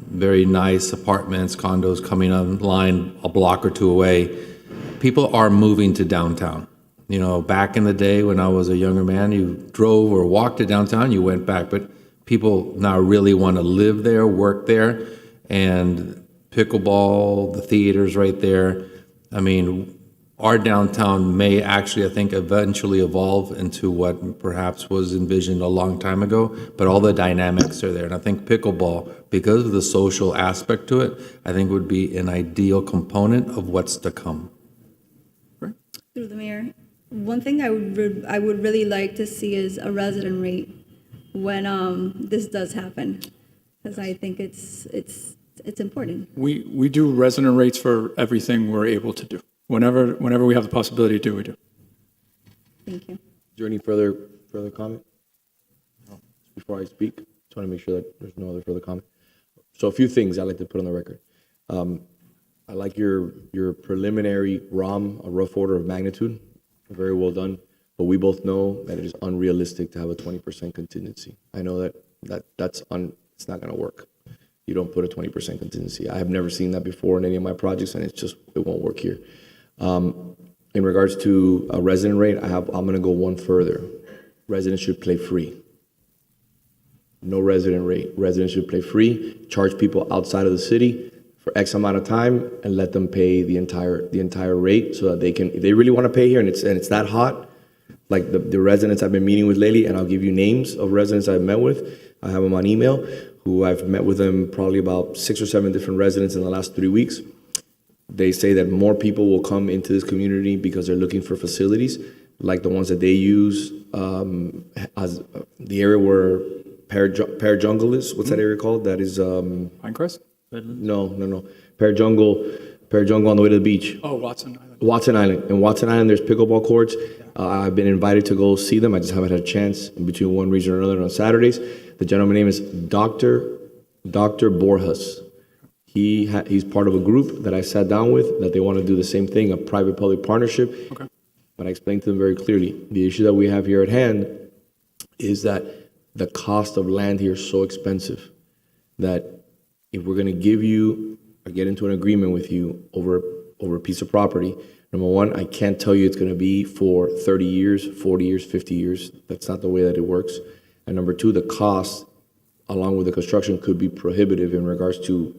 very nice apartments, condos coming online a block or two away. People are moving to downtown. Back in the day when I was a younger man, you drove or walked to downtown, you went back. But people now really want to live there, work there, and pickleball, the theaters right there. I mean, our downtown may actually, I think, eventually evolve into what perhaps was envisioned a long time ago, but all the dynamics are there. And I think pickleball, because of the social aspect to it, I think would be an ideal component of what's to come. Through the mayor, one thing I would really like to see is a resident rate when this does happen, because I think it's important. We do resident rates for everything we're able to do. Whenever we have the possibility to do, we do. Thank you. Is there any further comment? No. Before I speak, just want to make sure that there's no other further comment. So a few things I'd like to put on the record. I like your preliminary ROM, a rough order of magnitude. Very well done. But we both know that it is unrealistic to have a 20% contingency. I know that's it's not going to work. You don't put a 20% contingency. I have never seen that before in any of my projects, and it won't work here. In regards to a resident rate, I'm going to go one further. residents should play free. No resident rate. Residents should play free, charge people outside of the city for X amount of time and let them pay the entire rate so that they can, if they really want to pay here and it's that hot, like the residents I've been meeting with lately, and I'll give you names of residents I've met with. I have them on email, who I've met with them probably about 6 or 7 different residents in the last 3 weeks. They say that more people will come into this community because they're looking for facilities like the ones that they use, as the area where Pear Jungle is. What's that area called? That is Pinecrest? No. Pear Jungle on the way to the beach. Oh, Watson Island. Watson Island. In Watson Island, there's pickleball courts. I've been invited to go see them. I just haven't had a chance in between one region or another on Saturdays. The gentleman's name is Dr. Borjas. He's part of a group that I sat down with that they want to do the same thing, a private-public partnership. Okay. But I explained to them very clearly, the issue that we have here at hand is that the cost of land here is so expensive that if we're going to give you or get into an agreement with you over a piece of property, number one, I can't tell you it's going to be for 30 years, 40 years, 50 years. That's not the way that it works. And number two, the cost along with the construction could be prohibitive in regards to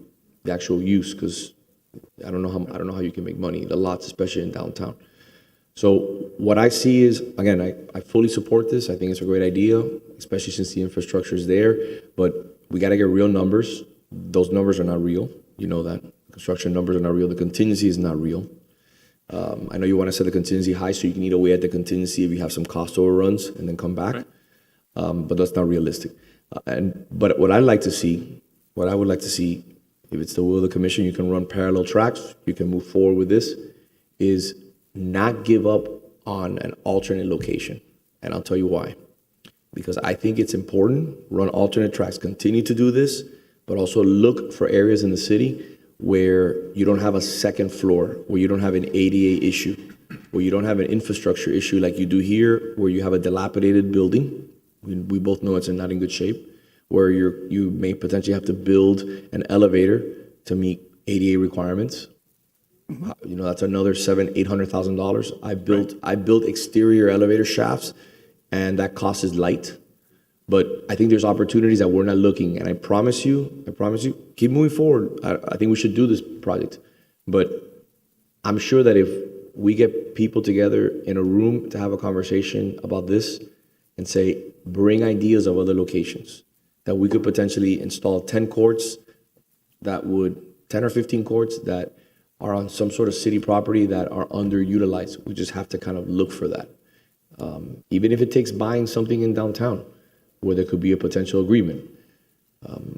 the actual use, because I don't know how you can make money, the lots, especially in downtown. So what I see is, again, I fully support this. I think it's a great idea, especially since the infrastructure is there, but we got to get real numbers. Those numbers are not real. You know that. Construction numbers are not real. The contingency is not real. I know you want to set the contingency high so you can eat away at the contingency if you have some cost overruns and then come back, right. But that's not realistic. But what I would like to see, if it's the will of the commission, you can run parallel tracks, you can move forward with this, is not give up on an alternate location. And I'll tell you why. Because I think it's important, run alternate tracks, continue to do this, but also look for areas in the city where you don't have a second floor, where you don't have an ADA issue, where you don't have an infrastructure issue like you do here, where you have a dilapidated building. We both know it's not in good shape, where you may potentially have to build an elevator to meet ADA requirements. You know, that's another $700,000-$800,000. I built exterior elevator shafts, and that cost is light. But I think there's opportunities that we're not looking, and I promise you, keep moving forward. I think we should do this project. But I'm sure that if we get people together in a room to have a conversation about this and say, bring ideas of other locations, that we could potentially install 10 courts that would, 10 or 15 courts that are on some sort of city property that are underutilized. We just have to kind of look for that. Even if it takes buying something in downtown where there could be a potential agreement.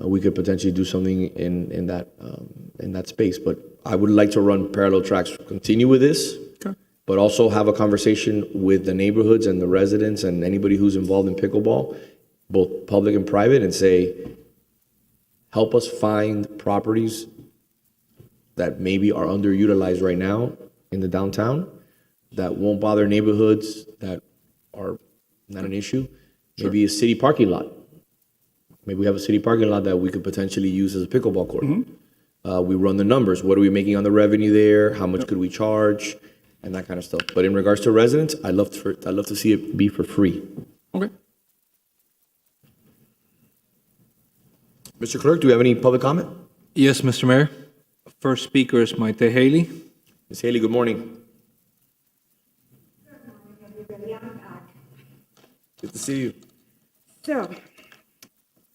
We could potentially do something in that space. But I would like to run parallel tracks, continue with this, okay, but also have a conversation with the neighborhoods and the residents and anybody who's involved in pickleball, both public and private, and say, help us find properties that maybe are underutilized right now in the downtown that won't bother neighborhoods, that are not an issue. Maybe a city parking lot. Maybe we have a city parking lot that we could potentially use as a pickleball court. Mm-hmm. We run the numbers. What are we making on the revenue there? How much could we charge? And that kind of stuff. But in regards to residents, I'd love to see it be for free. Okay. Mr. Clerk, do we have any public comment? Yes, Mr. Mayor. First speaker is Maite Haley. Ms. Haley, good morning. Good to see you. So,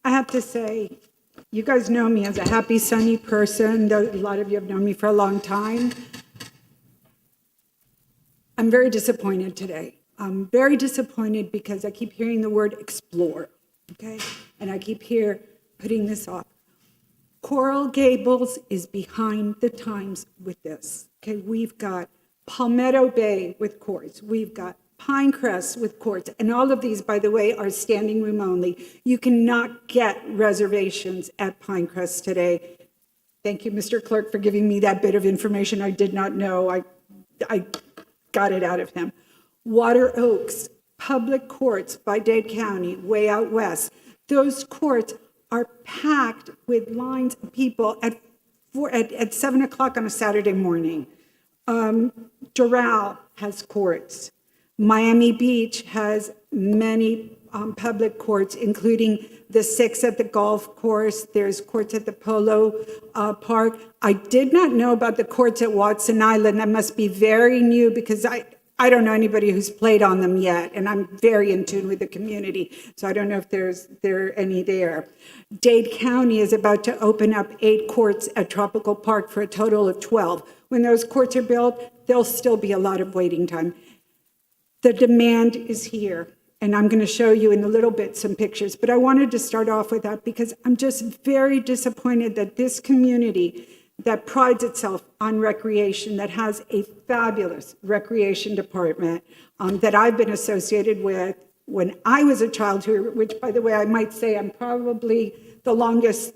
I have to say, you guys know me as a happy, sunny person. A lot of you have known me for a long time. I'm very disappointed today. I'm very disappointed because I keep hearing the word explore, okay? And I keep putting this off. Coral Gables is behind the times with this, okay? We've got Palmetto Bay with courts. We've got Pinecrest with courts. And all of these, by the way, are standing room only. You cannot get reservations at Pinecrest today. Thank you, Mr. Clerk, for giving me that bit of information I did not know. I got it out of him. Water Oaks, public courts by Dade County, way out west. Those courts are packed with lines of people at 7 o'clock on a Saturday morning. Doral has courts. Miami Beach has many public courts, including the 6 at the golf course. There's courts at the Polo Park. I did not know about the courts at Watson Island. That must be very new because I don't know anybody who's played on them yet, and I'm very in tune with the community, so I don't know if there are any there. Dade County is about to open up 8 courts at Tropical Park for a total of 12. When those courts are built, there'll still be a lot of waiting time. The demand is here, and I'm going to show you in a little bit some pictures, but I wanted to start off with that because I'm just very disappointed that this community that prides itself on recreation, that has a fabulous recreation department that I've been associated with when I was a child here, which, by the way, I might say I'm probably the longest,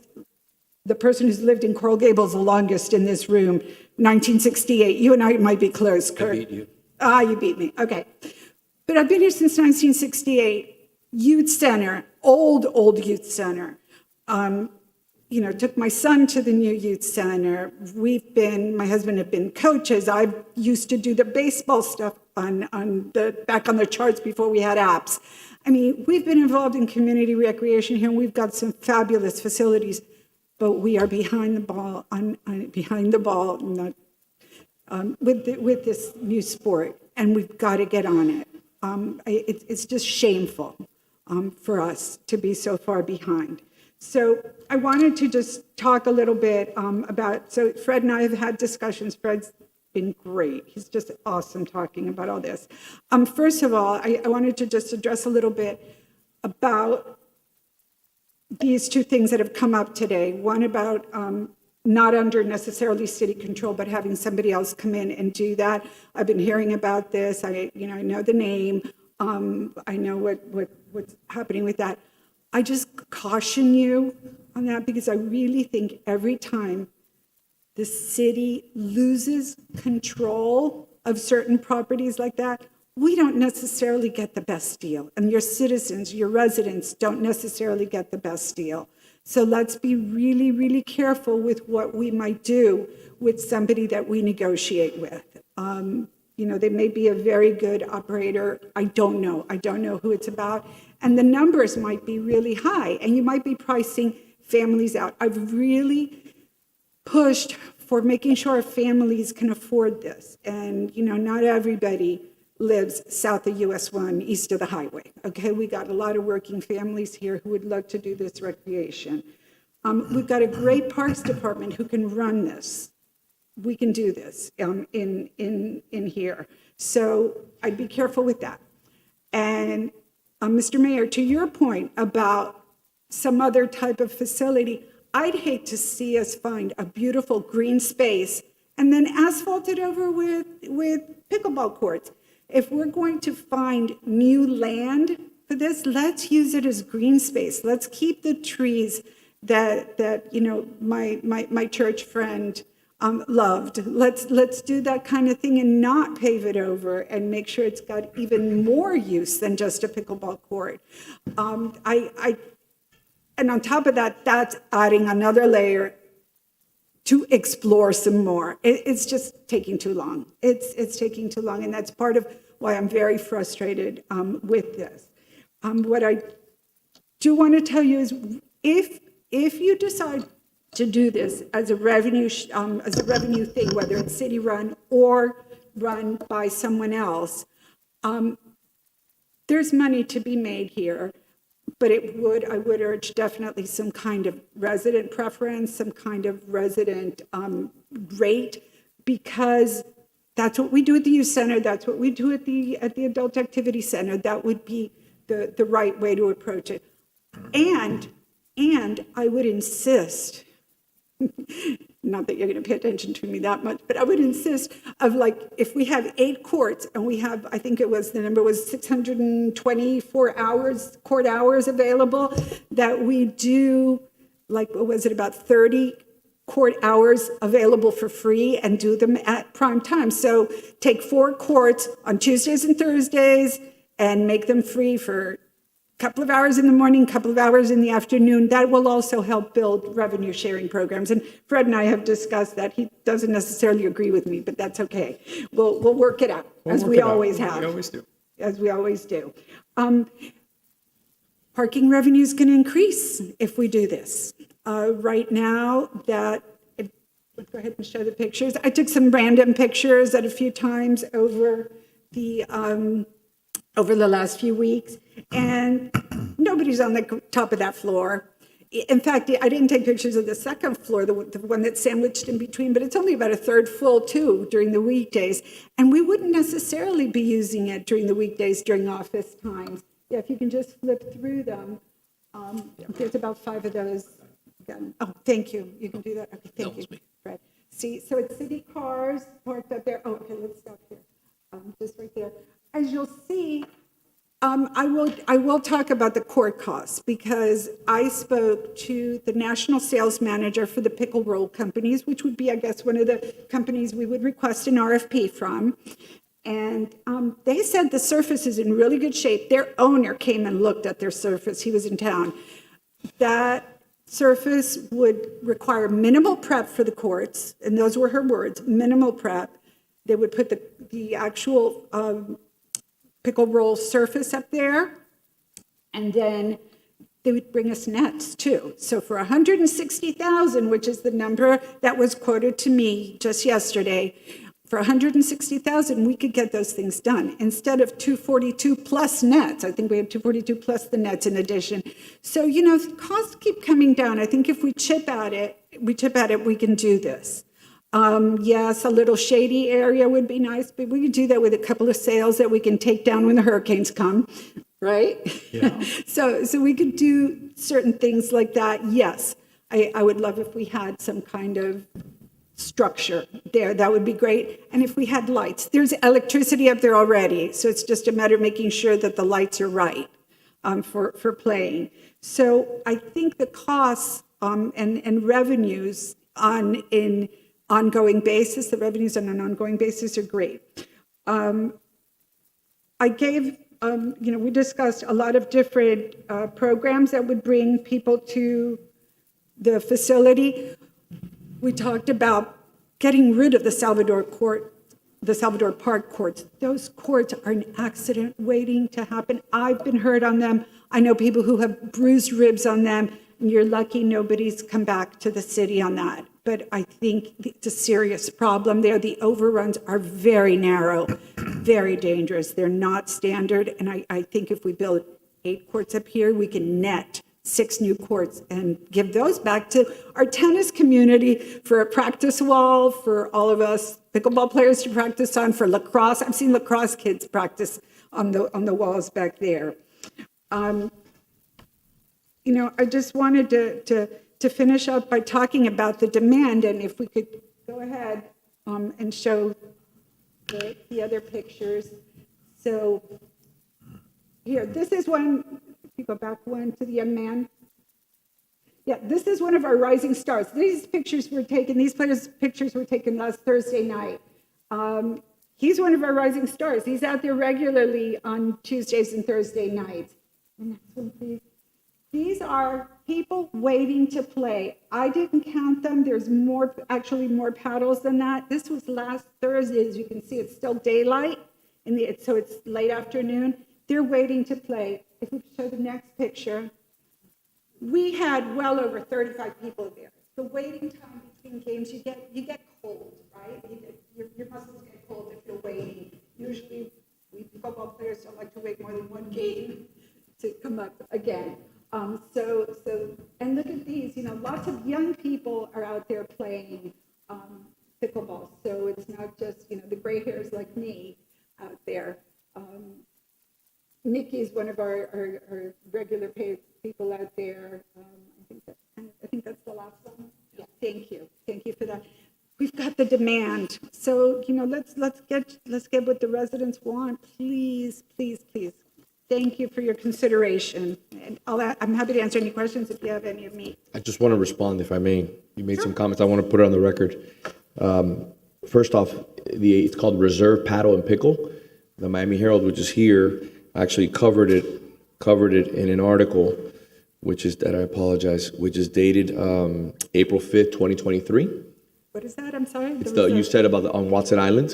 the person who's lived in Coral Gables the longest in this room, 1968. You and I might be close, Kurt. I beat you. You beat me. Okay. But I've been here since 1968. Youth Center, old youth center. Took my son to the new youth center. My husband have been coaches. I used to do the baseball stuff back on the charts before we had apps. I mean, we've been involved in community recreation here, and we've got some fabulous facilities, but we are behind the ball with this new sport, and we've got to get on it. It's just shameful for us to be so far behind. So I wanted to just talk a little bit so Fred and I have had discussions. Fred's been great. He's just awesome talking about all this. First of all, I wanted to just address a little bit about these 2 things that have come up today. One about not under necessarily city control, but having somebody else come in and do that. I've been hearing about this. I know the name. I know what's happening with that. I just caution you on that because I really think every time the city loses control of certain properties like that, we don't necessarily get the best deal. And your citizens, your residents don't necessarily get the best deal. So let's be really, really careful with what we might do with somebody that we negotiate with. They may be a very good operator. I don't know. I don't know who it's about. And the numbers might be really high, and you might be pricing families out. I've really pushed for making sure families can afford this. And, not everybody lives south of US 1, east of the highway. Okay, we got a lot of working families here who would love to do this recreation. We've got a great parks department who can run this. We can do this in here. So I'd be careful with that. And Mr. Mayor, to your point about some other type of facility, I'd hate to see us find a beautiful green space and then asphalt it over with pickleball courts. If we're going to find new land for this, let's use it as green space. Let's keep the trees that my church friend loved. Let's do that kind of thing and not pave it over and make sure it's got even more use than just a pickleball court. And on top of that, that's adding another layer to explore some more. It's just taking too long. It's taking too long, and that's part of why I'm very frustrated with this. What I do want to tell you is, if you decide to do this as a revenue thing, whether it's city run or run by someone else, there's money to be made here. But I would urge definitely some kind of resident preference, some kind of resident rate, because that's what we do at the youth center. That's what we do at the adult activity center. That would be the right way to approach it. And I would insist, not that you're going to pay attention to me that much, but I would insist of, like, if we have 8 courts and we have, I think the number was 624 court hours available, that we do, about 30 court hours available for free and do them at prime time. So take 4 courts on Tuesdays and Thursdays and make them free for couple of hours in the morning, couple of hours in the afternoon. That will also help build revenue sharing programs. And Fred and I have discussed that. He doesn't necessarily agree with me, but that's okay. We'll work it out, as we always have. We always do. as we always do. Parking revenue is going to increase if we do this. Right now, let's go ahead and show the pictures. I took some random pictures at a few times over the last few weeks, and nobody's on the top of that floor. In fact, I didn't take pictures of the second floor, the one that's sandwiched in between, but it's only about a third full too during the weekdays. And we wouldn't necessarily be using it during the weekdays during office times. Yeah, if you can just flip through them. There's about 5 of those. Oh, thank you. You can do that. Okay, thank you, Fred. See, so it's city cars parked up there. Oh, okay, let's stop here. Just right there. As you'll see, I will talk about the court costs because I spoke to the national sales manager for the Pickleball companies, which would be, I guess, one of the companies we would request an RFP from. And they said the surface is in really good shape. Their owner came and looked at their surface. He was in town. That surface would require minimal prep for the courts, and those were her words, minimal prep. They would put the actual pickleball surface up there, and then they would bring us nets too. So for $160,000, which is the number that was quoted to me just yesterday, for $160,000, we could get those things done instead of $242 plus nets. I think we have $242 plus the nets in addition. So, costs keep coming down. I think if we chip at it, we can do this. Yes, a little shady area would be nice, but we could do that with a couple of sails that we can take down when the hurricanes come, right? Yeah. So we could do certain things like that. Yes, I would love if we had some kind of structure there. That would be great. And if we had lights, there's electricity up there already, so it's just a matter of making sure that the lights are right for playing. So I think the costs and revenues on an ongoing basis, the revenues on an ongoing basis are great. I gave, we discussed a lot of different programs that would bring people to the facility. We talked about getting rid of the Salvador Park courts. Those courts are an accident waiting to happen. I've been hurt on them. I know people who have bruised ribs on them, and you're lucky nobody's come back to the city on that. But I think it's a serious problem there. The overruns are very narrow, very dangerous. They're not standard, and I think if we build 8 courts up here, we can net 6 new courts and give those back to our tennis community for a practice wall, for all of us pickleball players to practice on, for lacrosse. I've seen lacrosse kids practice on the walls back there. I just wanted to finish up by talking about the demand, and if we could go ahead and show the other pictures. So here, this is one. You go back one to the young man. Yeah, this is one of our rising stars. These pictures were taken last Thursday night. He's one of our rising stars. He's out there regularly on Tuesdays and Thursday nights. And next one, please. These are people waiting to play. I didn't count them. There's actually more paddles than that. This was last Thursday. As you can see, it's still daylight, so it's late afternoon. They're waiting to play. If we show the next picture, we had well over 35 people there. The waiting time between games, you get cold, right? Your muscles get cold if you're waiting. Usually, we football players don't like to wait more than one game to come up again. And look at these. Lots of young people are out there playing pickleball. So it's not just the gray hairs like me out there. Nikki is one of our regular paid people out there. I think that's the last one. Yeah, thank you for that. We've got the demand. So let's get what the residents want. Please. Thank you for your consideration. And I'm happy to answer any questions if you have any of me. I just want to respond, if I may. You made some comments. I want to put it on the record. First off, it's called Reserve Paddle and Pickle. The Miami Herald, which is here, actually covered it in an article, which is dated April 5th, 2023. What is that? I'm sorry. It's you said about on Watson Island.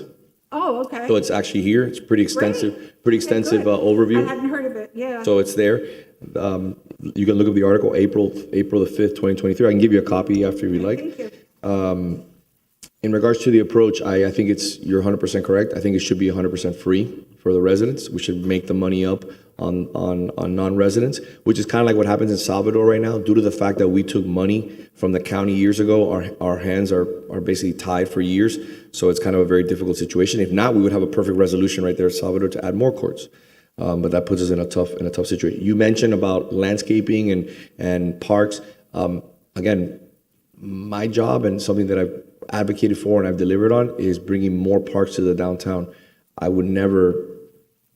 Oh, okay. So it's actually here. It's pretty extensive, overview. I hadn't heard of it, yeah. So it's there. You can look up the article, April the 5th, 2023. I can give you a copy after you like. Thank you. In regards to the approach, I think you're 100% correct. I think it should be 100% free for the residents. We should make the money up on non-residents, which is kind of like what happens in Salvador right now. Due to the fact that we took money from the county years ago, our hands are basically tied for years. So it's kind of a very difficult situation. If not, we would have a perfect resolution right there in Salvador to add more courts. But that puts us in a tough situation. You mentioned about landscaping and parks. Again, my job and something that I've advocated for and I've delivered on is bringing more parks to the downtown. I would never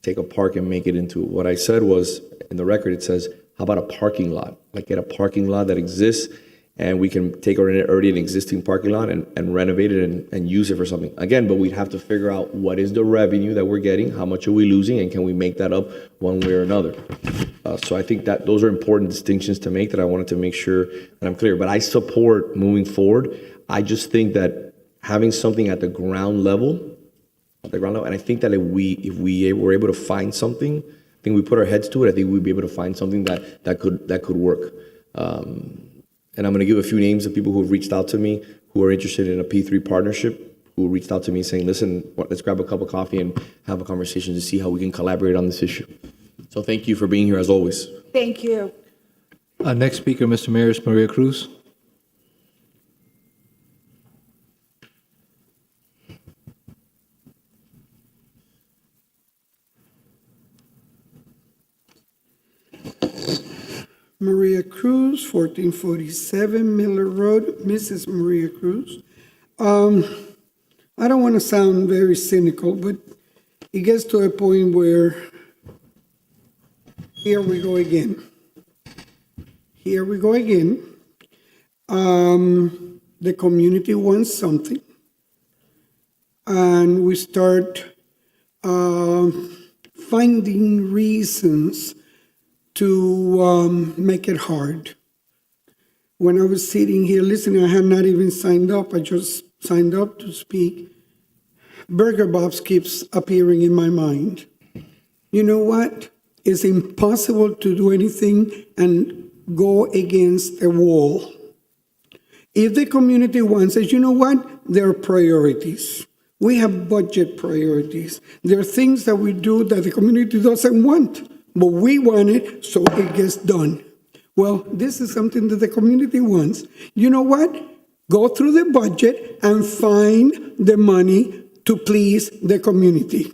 take a park and make it into what I said was, in the record, it says, how about a parking lot? Like get a parking lot that exists and we can take already an existing parking lot and renovate it and use it for something. Again, but we'd have to figure out what is the revenue that we're getting, how much are we losing, and can we make that up one way or another? So I think that those are important distinctions to make that I wanted to make sure that I'm clear. But I support moving forward. I just think that having something at the ground level, and I think that if we were able to find something, I think we put our heads to it, I think we'd be able to find something that could work. And I'm going to give a few names of people who have reached out to me who are interested in a P3 partnership, who reached out to me saying, listen, let's grab a cup of coffee and have a conversation to see how we can collaborate on this issue. So thank you for being here as always. Thank you. Next speaker, Mr. Mayor, is Maria Cruz. Maria Cruz, 1447 Miller Road, Mrs. Maria Cruz. I don't want to sound very cynical, but it gets to a point where here we go again. Here we go again. The community wants something, and we start finding reasons to make it hard. When I was sitting here listening, I had not even signed up. I just signed up to speak. Burger Bob's keeps appearing in my mind. You know what? It's impossible to do anything and go against a wall. If the community wants it, you know what? There are priorities. We have budget priorities. There are things that we do that the community doesn't want, but we want it, so it gets done. Well, this is something that the community wants. You know what? Go through the budget and find the money to please the community.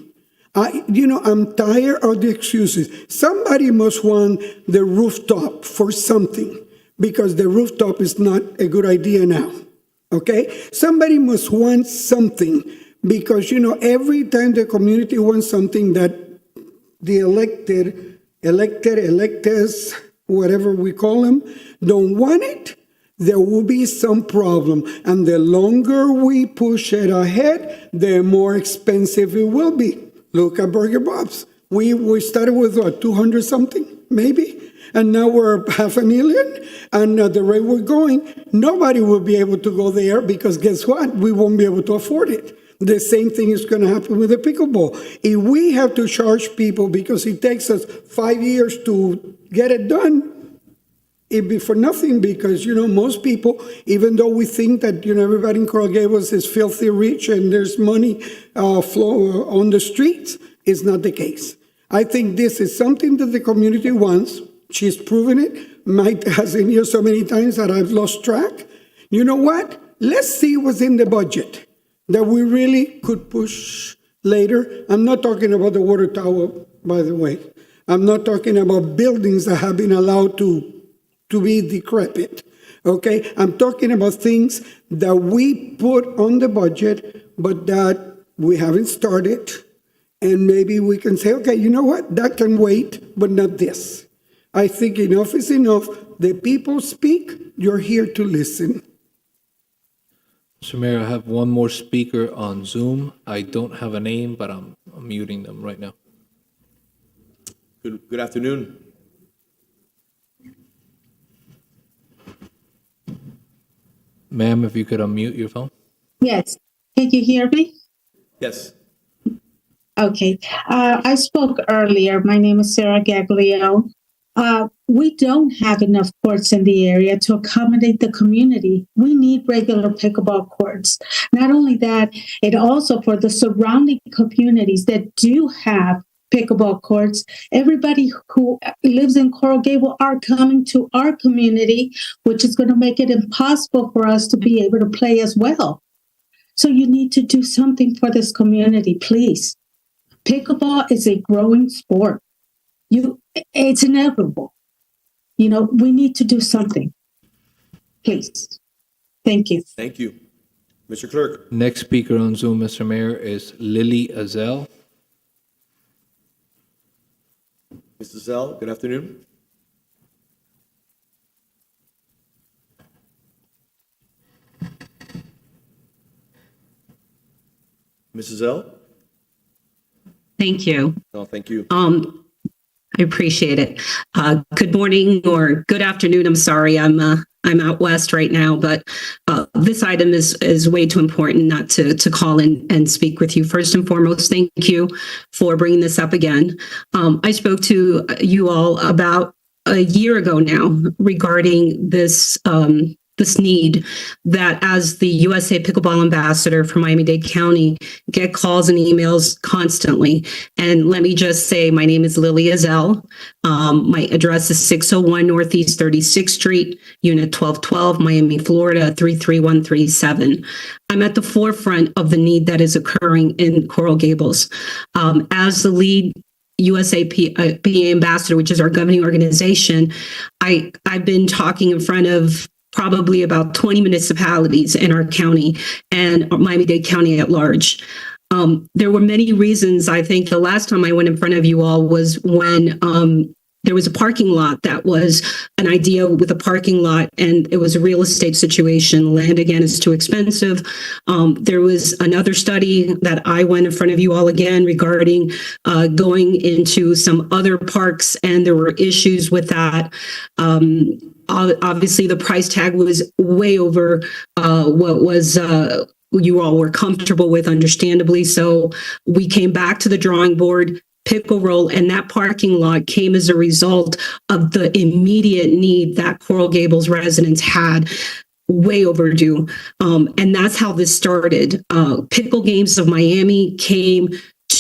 I'm tired of the excuses. Somebody must want the rooftop for something, because the rooftop is not a good idea now, okay? Somebody must want something, because, every time the community wants something that the electeds, whatever we call them, don't want it, there will be some problem. And the longer we push it ahead, the more expensive it will be. Look at Burger Bob's. We started with, 200 something, maybe? And now we're $500,000. And at the rate we're going, nobody will be able to go there, because guess what? We won't be able to afford it. The same thing is going to happen with the pickleball. If we have to charge people because it takes us 5 years to get it done, it'd be for nothing, because, most people, even though we think that, everybody in Coral Gables is filthy rich and there's money flow on the streets, it's not the case. I think this is something that the community wants. She's proven it. Mike has been here so many times that I've lost track. You know what? Let's see what's in the budget that we really could push later. I'm not talking about the water tower, by the way. I'm not talking about buildings that have been allowed to be decrepit, okay? I'm talking about things that we put on the budget, but that we haven't started, and maybe we can say, okay, you know what? That can wait, but not this. I think enough is enough. The people speak. You're here to listen. Mr. Mayor, I have one more speaker on Zoom. I don't have a name, but I'm muting them right now. Good afternoon. Ma'am, if you could unmute your phone. Yes. Can you hear me? Yes. Okay. I spoke earlier. My name is Sarah Gaglio. We don't have enough courts in the area to accommodate the community. We need regular pickleball courts. Not only that, it also for the surrounding communities that do have pickleball courts. Everybody who lives in Coral Gable are coming to our community, which is going to make it impossible for us to be able to play as well. So you need to do something for this community, please. Pickleball is a growing sport. It's inevitable. We need to do something. Please. Thank you. Thank you. Mr. Clerk. Next speaker on Zoom, Mr. Mayor, is Lily Azell. Mrs. Zell, good afternoon. Mrs. Zell? Thank you. No, thank you. I appreciate it. Good morning or good afternoon. I'm sorry, I'm out west right now, but this item is way too important not to call in and speak with you. First and foremost, thank you for bringing this up again. I spoke to you all about a year ago now regarding this need that as the USA Pickleball Ambassador for Miami-Dade County get calls and emails constantly. And let me just say, my name is Lily Azell. My address is 601 Northeast 36th Street, Unit 1212, Miami, Florida, 33137. I'm at the forefront of the need that is occurring in Coral Gables. As the lead USAPA ambassador, which is our governing organization, I've been talking in front of probably about 20 municipalities in our county and Miami-Dade County at large. There were many reasons. I think the last time I went in front of you all was when there was a parking lot that was an idea with a parking lot, and it was a real estate situation. Land, again, is too expensive. There was another study that I went in front of you all again regarding going into some other parks, and there were issues with that. Obviously, the price tag was way over what was you all were comfortable with, understandably. So we came back to the drawing board, pickle roll, and that parking lot came as a result of the immediate need that Coral Gables residents had. Way overdue. And that's how this started. Pickle Games of Miami came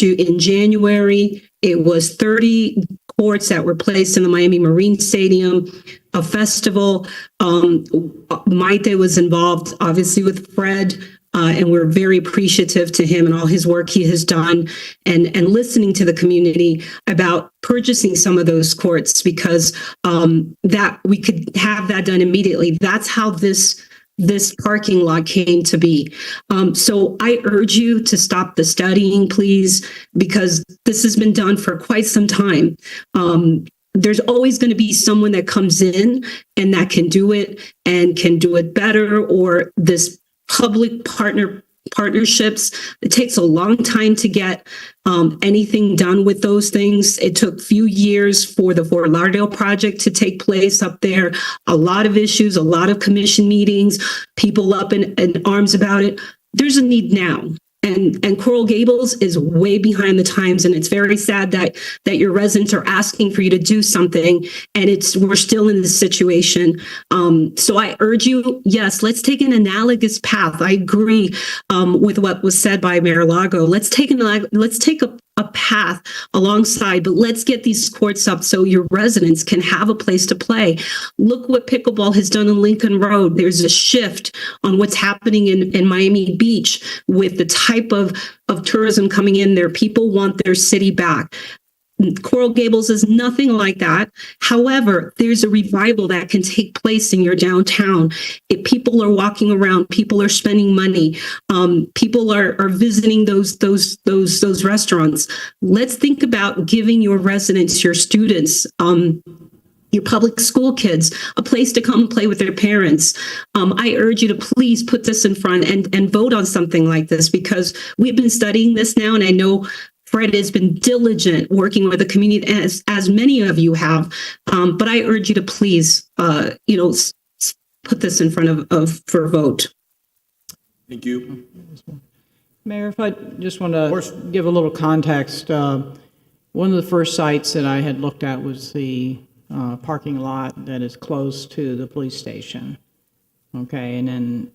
in January. It was 30 courts that were placed in the Miami Marine Stadium, a festival. Maite was involved, obviously, with Fred, and we're very appreciative to him and all his work he has done, and listening to the community about purchasing some of those courts because that we could have that done immediately. That's how this parking lot came to be. So I urge you to stop the studying, please, because this has been done for quite some time. There's always going to be someone that comes in and that can do it and can do it better, or this public partnerships. It takes a long time to get anything done with those things. It took a few years for the Fort Lauderdale project to take place up there. A lot of issues, a lot of commission meetings, people up in arms about it. There's a need now. And Coral Gables is way behind the times, and it's very sad that your residents are asking for you to do something, and we're still in this situation. So I urge you, yes, let's take an analogous path. I agree with what was said by Mayor Lago. Let's take a path alongside, but let's get these courts up so your residents can have a place to play. Look what pickleball has done in Lincoln Road. There's a shift on what's happening in Miami Beach with the type of tourism coming in there. People want their city back. Coral Gables is nothing like that. However, there's a revival that can take place in your downtown. If people are walking around, people are spending money, people are visiting those restaurants. Let's think about giving your residents, your students, your public school kids, a place to come and play with their parents. I urge you to please put this in front and vote on something like this, because we've been studying this now, and I know Fred has been diligent working with the community, as many of you have. But I urge you to please, put this in front of for a vote. Thank you. Mayor, if I just want to give a little context, one of the first sites that I had looked at was the parking lot that is close to the police station. Okay, and then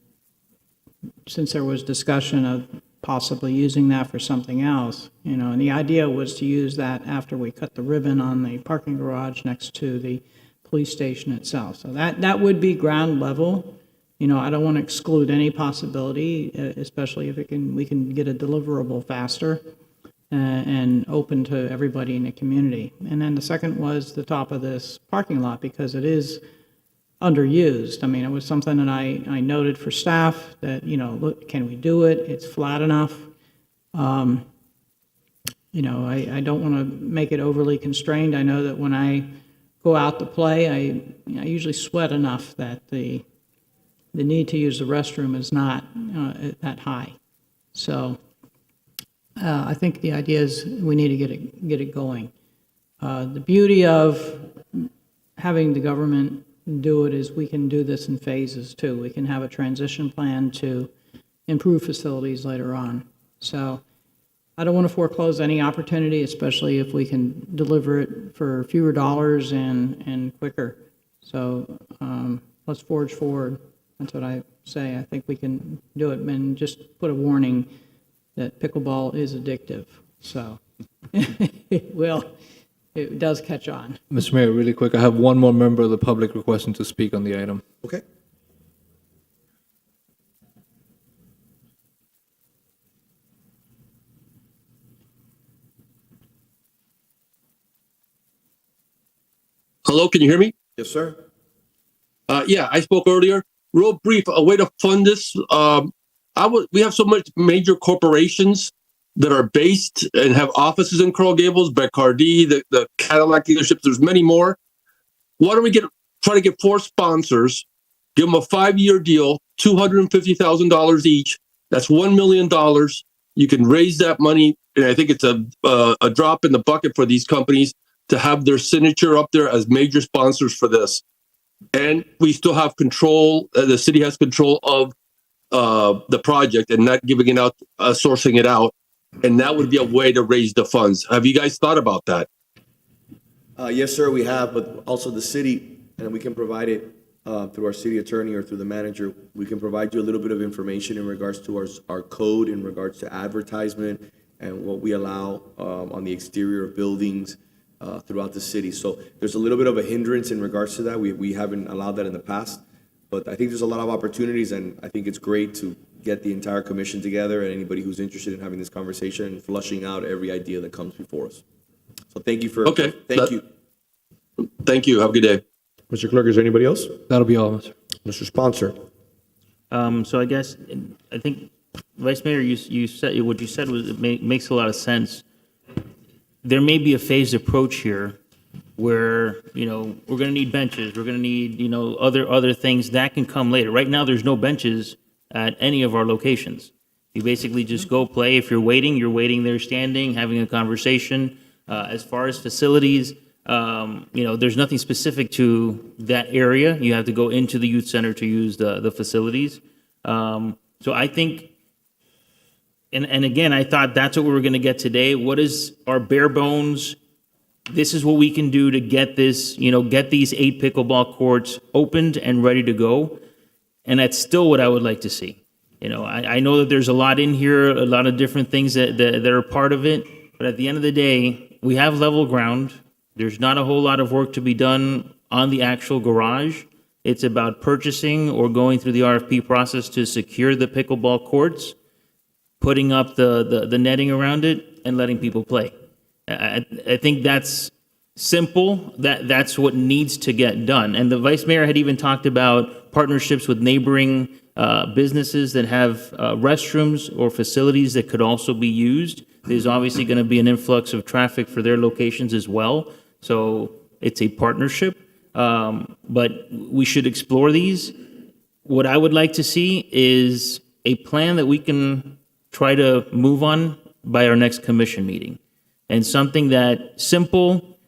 since there was discussion of possibly using that for something else, and the idea was to use that after we cut the ribbon on the parking garage next to the police station itself. So that would be ground level. I don't want to exclude any possibility, especially if we can get a deliverable faster and open to everybody in the community. And then the second was the top of this parking lot, because it is underused. I mean, it was something that I noted for staff that, look, can we do it? It's flat enough. I don't want to make it overly constrained. I know that when I go out to play, I usually sweat enough that the need to use the restroom is not that high. So I think the idea is we need to get it going. The beauty of having the government do it is we can do this in phases too. We can have a transition plan to improve facilities later on. So I don't want to foreclose any opportunity, especially if we can deliver it for fewer dollars and quicker. So let's forge forward. That's what I say. I think we can do it, and just put a warning that pickleball is addictive. So it does catch on. Mr. Mayor, really quick, I have one more member of the public requesting to speak on the item. Okay. Hello, can you hear me? Yes, sir. Yeah, I spoke earlier. Real brief, a way to fund this. We have so much major corporations that are based and have offices in Coral Gables, Bacardi, the Cadillac dealerships. There's many more. Why don't we try to get 4 sponsors, give them a 5-year deal, $250,000 each. That's $1 million. You can raise that money, and I think it's a drop in the bucket for these companies to have their signature up there as major sponsors for this. And we still have control, the city has control of the project and not giving it out, sourcing it out. And that would be a way to raise the funds. Have you guys thought about that? Yes, sir, we have, but also the city, and we can provide it through our city attorney or through the manager. We can provide you a little bit of information in regards to our code, in regards to advertisement and what we allow on the exterior of buildings throughout the city. So there's a little bit of a hindrance in regards to that. We haven't allowed that in the past, but I think there's a lot of opportunities, and I think it's great to get the entire commission together and anybody who's interested in having this conversation and flushing out every idea that comes before us. So thank you for, okay. Thank you. Thank you. Have a good day. Mr. Clerk, is there anybody else? That'll be all, Mr. Mr. Sponsor. So I guess, I think, Vice Mayor, you said, what you said was, it makes a lot of sense. There may be a phased approach here where, we're going to need benches, we're going to need, other things that can come later. Right now, there's no benches at any of our locations. You basically just go play. If you're waiting there standing, having a conversation. As far as facilities, there's nothing specific to that area. You have to go into the youth center to use the facilities. So I think, and again, I thought that's what we were going to get today. What is our bare bones? This is what we can do to get this, get these 8 pickleball courts opened and ready to go. And that's still what I would like to see. I know that there's a lot in here, a lot of different things that are part of it. But at the end of the day, we have level ground. There's not a whole lot of work to be done on the actual garage. It's about purchasing or going through the RFP process to secure the pickleball courts, putting up the netting around it, and letting people play. I think that's simple. That's what needs to get done. And the Vice Mayor had even talked about partnerships with neighboring businesses that have restrooms or facilities that could also be used. There's obviously going to be an influx of traffic for their locations as well. So it's a partnership, but we should explore these. What I would like to see is a plan that we can try to move on by our next commission meeting. And something that simple,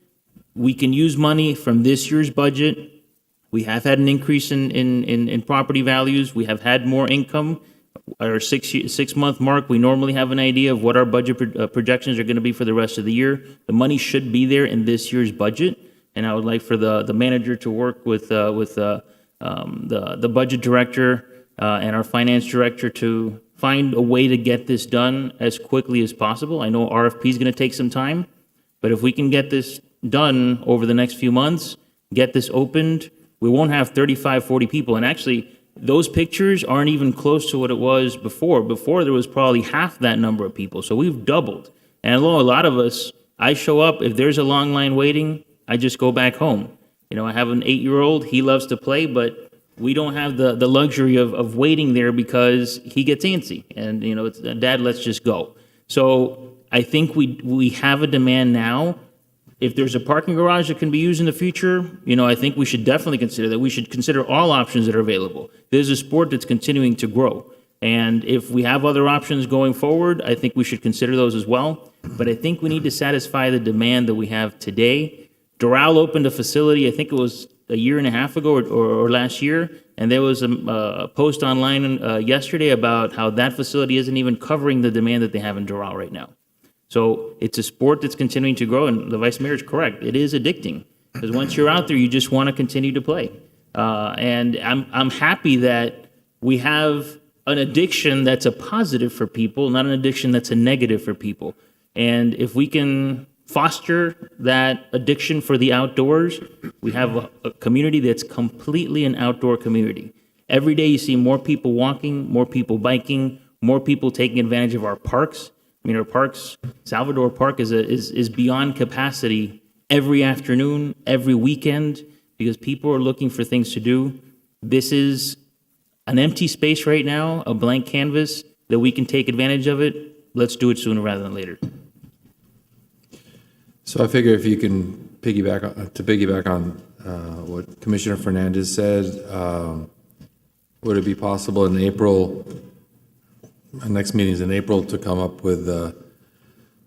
we can use money from this year's budget. We have had an increase in property values. We have had more income. our 6-month mark, we normally have an idea of what our budget projections are going to be for the rest of the year. The money should be there in this year's budget, and I would like for the manager to work with the budget director and our finance director to find a way to get this done as quickly as possible. I know RFP is going to take some time, but if we can get this done over the next few months, get this opened, we won't have 35, 40 people. And actually, those pictures aren't even close to what it was before. Before, there was probably half that number of people. So we've doubled. And I know a lot of us, I show up, if there's a long line waiting, I just go back home. You know, I have an 8-year-old, he loves to play, but we don't have the luxury of waiting there because he gets antsy. And, you know, it's, Dad, let's just go. So I think we have a demand now. If there's a parking garage that can be used in the future, you know, I think we should definitely consider that. We should consider all options that are available. There's a sport that's continuing to grow. And if we have other options going forward, I think we should consider those as well. But I think we need to satisfy the demand that we have today. Doral opened a facility, I think it was a year and a half ago or last year, and there was a post online yesterday about how that facility isn't even covering the demand that they have in Doral right now. So it's a sport that's continuing to grow, and the vice mayor is correct. It is addicting because once you're out there, you just want to continue to play. And I'm happy that we have an addiction that's a positive for people, not an addiction that's a negative for people. And if we can foster that addiction for the outdoors, we have a community that's completely an outdoor community. Every day you see more people walking, more people biking, more people taking advantage of our parks. I mean, our parks, Salvador Park is beyond capacity every afternoon, every weekend, because people are looking for things to do. This is an empty space right now, a blank canvas that we can take advantage of it. Let's do it sooner rather than later. So I figure if you can piggyback on what Commissioner Fernandez said, would it be possible in April, our next meeting is in April, to come up with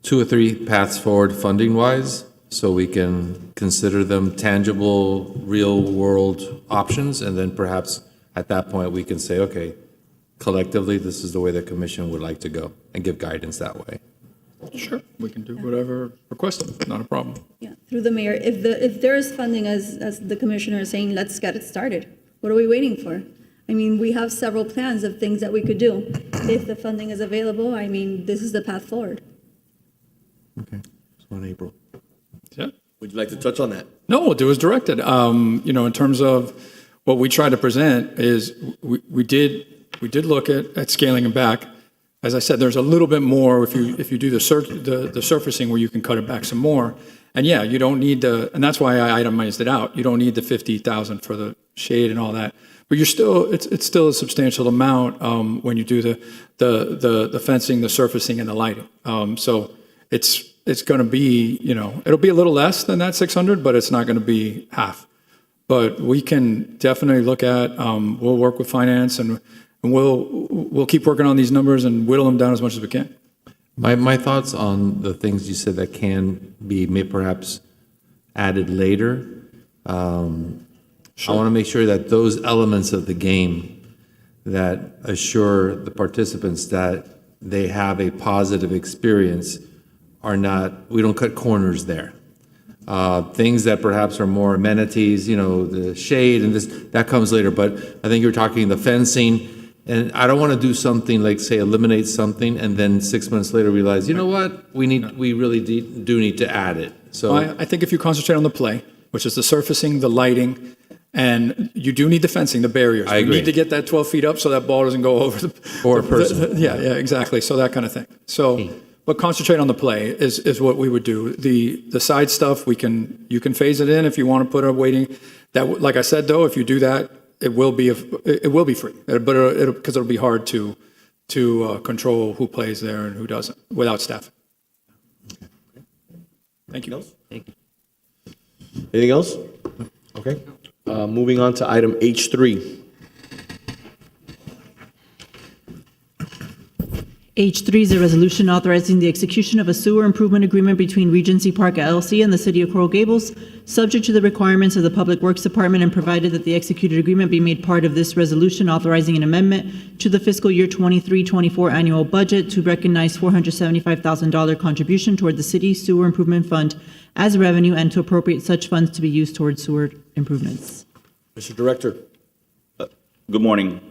2 or 3 paths forward funding-wise, so we can consider them tangible, real-world options, and then perhaps at that point we can say, okay, collectively, this is the way the commission would like to go, and give guidance that way. Sure, we can do whatever requested, not a problem. Yeah, through the mayor, if there is funding, as the commissioner is saying, let's get it started. What are we waiting for? I mean, we have several plans of things that we could do. If the funding is available, I mean, this is the path forward. Okay, so in April. Yeah. Would you like to touch on that? No, we'll do as directed. You know, in terms of what we try to present is we did look at scaling them back. As I said, there's a little bit more if you do the surfacing where you can cut it back some more. And yeah, you don't need and that's why I itemized it out. You don't need the 50,000 for the shade and all that. But you're still, it's still a substantial amount when you do the fencing, the surfacing, and the lighting. So it's going to be, you know, it'll be a little less than that 600, but it's not going to be half. But we can definitely look at. We'll work with finance and we'll keep working on these numbers and whittle them down as much as we can. My thoughts on the things you said that can be perhaps added later. Sure. I want to make sure that those elements of the game that assure the participants that they have a positive experience are not, we don't cut corners there. Things that perhaps are more amenities, you know, the shade and this, that comes later. But I think you're talking the fencing. And I don't want to do something like, say, eliminate something, and then 6 months later realize, you know what, we really do need to add it. So I think if you concentrate on the play, which is the surfacing, the lighting, and you do need the fencing, the barriers. I agree. You need to get that 12 feet up so that ball doesn't go over or a person. Yeah, exactly. So that kind of thing. So, but concentrate on the play is what we would do. The side stuff you can phase it in if you want to put a waiting. That, like I said though, if you do that, it will be free, but because it'll be hard to control who plays there and who doesn't without staff. Thank you. Thank you. Anything else? Okay. Moving on to item H3. H3 is a resolution authorizing the execution of a sewer improvement agreement between Regency Park LLC and the City of Coral Gables, subject to the requirements of the Public Works Department and provided that the executed agreement be made part of this resolution authorizing an amendment to the fiscal year 23-24 annual budget to recognize $475,000 contribution toward the City Sewer Improvement Fund as revenue and to appropriate such funds to be used towards sewer improvements. Mr. Director. Good morning.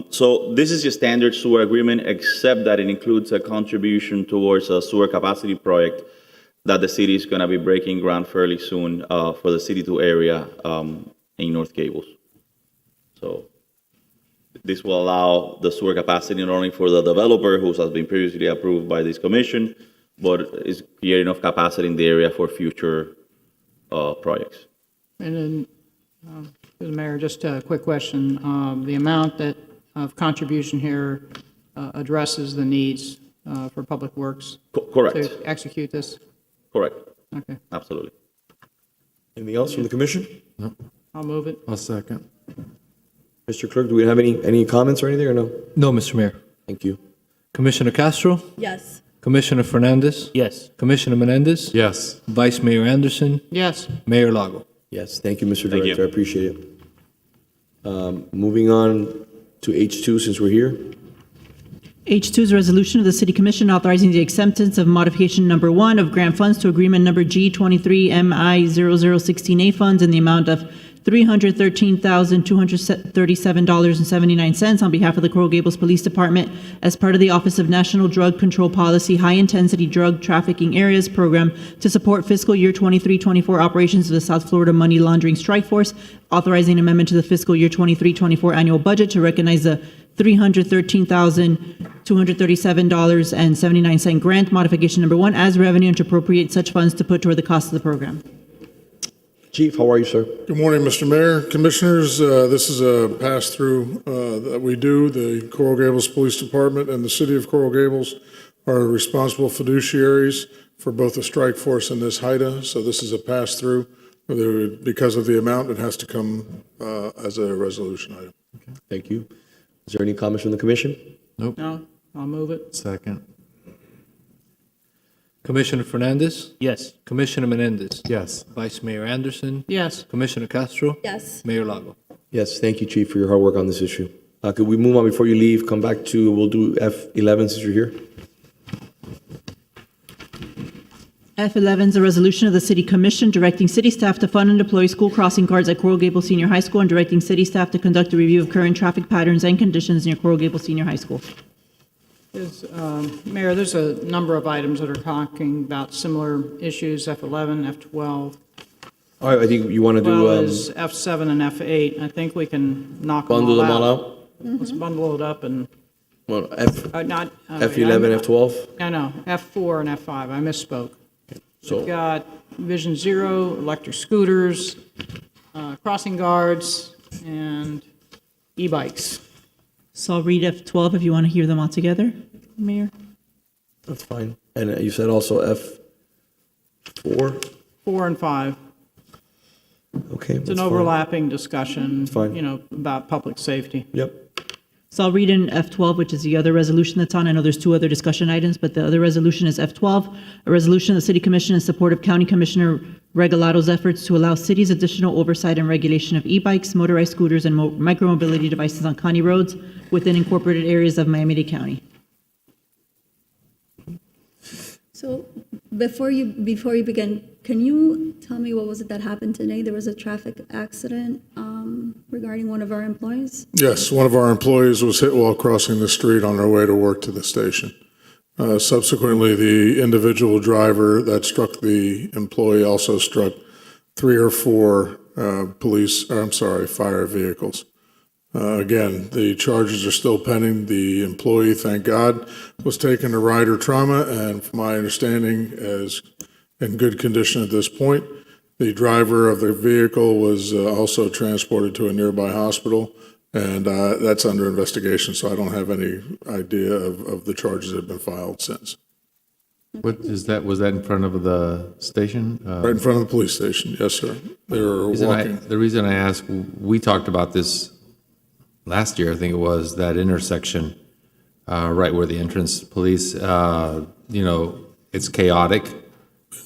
So this is your standard sewer agreement, except that it includes a contribution towards a sewer capacity project that the city is going to be breaking ground fairly soon for the City 2 area in North Gables. So this will allow the sewer capacity not only for the developer, who has been previously approved by this commission, but is creating enough capacity in the area for future projects. And then, Mr. Mayor, just a quick question. The amount of contribution here addresses the needs for Public Works? Correct. To execute this? Correct. Okay. Absolutely. Anything else from the commission? No. I'll move it. I'll second. Mr. Clerk, do we have any comments or anything, or no? No, Mr. Mayor. Thank you. Commissioner Castro? Yes. Commissioner Fernandez? Yes. Commissioner Menendez? Yes. Vice Mayor Anderson? Yes. Mayor Lago? Yes, thank you, Mr. Thank Director. you. I appreciate it. Moving on to H2, since we're here. H2 is a resolution of the City Commission authorizing the acceptance of modification number 1 of grant funds to agreement number G23MI0016A funds in the amount of $313,237.79 on behalf of the Coral Gables Police Department as part of the Office of National Drug Control Policy High Intensity Drug Trafficking Areas Program to support fiscal year 23-24 operations of the South Florida Money Laundering Strike Force, authorizing an amendment to the fiscal year 23-24 annual budget to recognize the $313,237.79 grant modification number 1 as revenue and to appropriate such funds to put toward the cost of the program. Chief, how are you, sir? Good morning, Mr. Mayor, Commissioners. This is a pass-through that we do. The Coral Gables Police Department and the City of Coral Gables are responsible fiduciaries for both the strike force and this HIDA. So this is a pass-through. Because of the amount, it has to come as a resolution item. Okay. Thank you. Is there any comments from the commission? Nope. No, I'll move it. Second. Commissioner Fernandez? Yes. Commissioner Menendez? Yes. Vice Mayor Anderson? Yes. Commissioner Castro? Yes. Mayor Lago? Yes, thank you, Chief, for your hard work on this issue. Could we move on before you leave? Come back to, we'll do F11 since you're here. F11 is a resolution of the City Commission directing city staff to fund and deploy school crossing guards at Coral Gables Senior High School and directing city staff to conduct a review of current traffic patterns and conditions near Coral Gables Senior High School. Mayor, there's a number of items that are talking about similar issues, F11, F12, All right, I think you want to as well do, as F7 and F8. I think we can knock bundle them them all out. out? Let's bundle it up and, Well, not. F11, F12? No, F4 and F5, I misspoke. So- We've got Vision Zero, electric scooters, crossing guards, and e-bikes. So I'll read F12 if you want to hear them all together, Mayor. That's fine. And you said also F4? 4 and 5. Okay. It's an overlapping discussion, about public safety. Yep. So I'll read in F12, which is the other resolution that's on. I know there's 2 other discussion items, but the other resolution is F12, a resolution of the City Commission in support of County Commissioner Regalado's efforts to allow cities additional oversight and regulation of e-bikes, motorized scooters, and micromobility devices on county roads within incorporated areas of Miami-Dade County. So before you begin, can you tell me what was it that happened today? There was a traffic accident regarding one of our employees? Yes, one of our employees was hit while crossing the street on their way to work to the station. Subsequently, the individual driver that struck the employee also struck 3 or 4 fire vehicles. Again, the charges are still pending. The employee, thank God, was taken to rider trauma and from my understanding is in good condition at this point. The driver of the vehicle was also transported to a nearby hospital and that's under investigation, so I don't have any idea of the charges that have been filed since. What is that? Was that in front of the station? Right in front of the police station, yes, sir. They were walking. The reason I ask, we talked about this last year, I think it was, that intersection right where the entrance police, it's chaotic.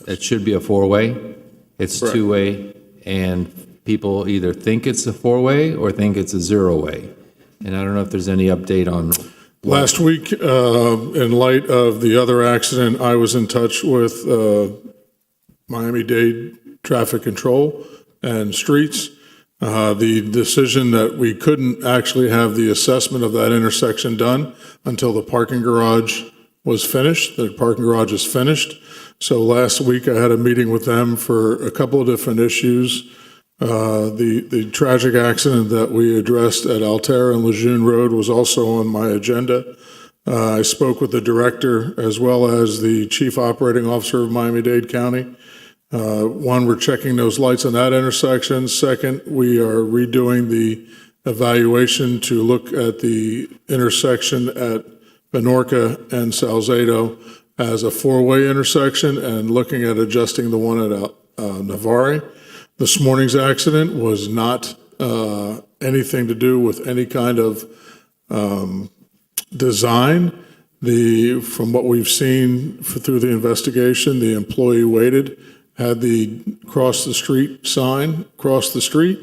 It should be a four-way. It's Correct. two-way, and people either think it's a four-way or think it's a zero-way. And I don't know if there's any update on. Last week, in light of the other accident, I was in touch with Miami-Dade Traffic Control and Streets. The decision that we couldn't actually have the assessment of that intersection done until the parking garage was finished. The parking garage is finished. So last week I had a meeting with them for a couple of different issues. The tragic accident that we addressed at Altair and Lejeune Road was also on my agenda. I spoke with the director as well as the chief operating officer of Miami-Dade County. One, we're checking those lights on that intersection. Second, we are redoing the evaluation to look at the intersection at Benorca and Salcedo as a four-way intersection and looking at adjusting the one at Navarre. This morning's accident was not anything to do with any kind of design. From what we've seen through the investigation, the employee waited, had the cross the street sign cross the street.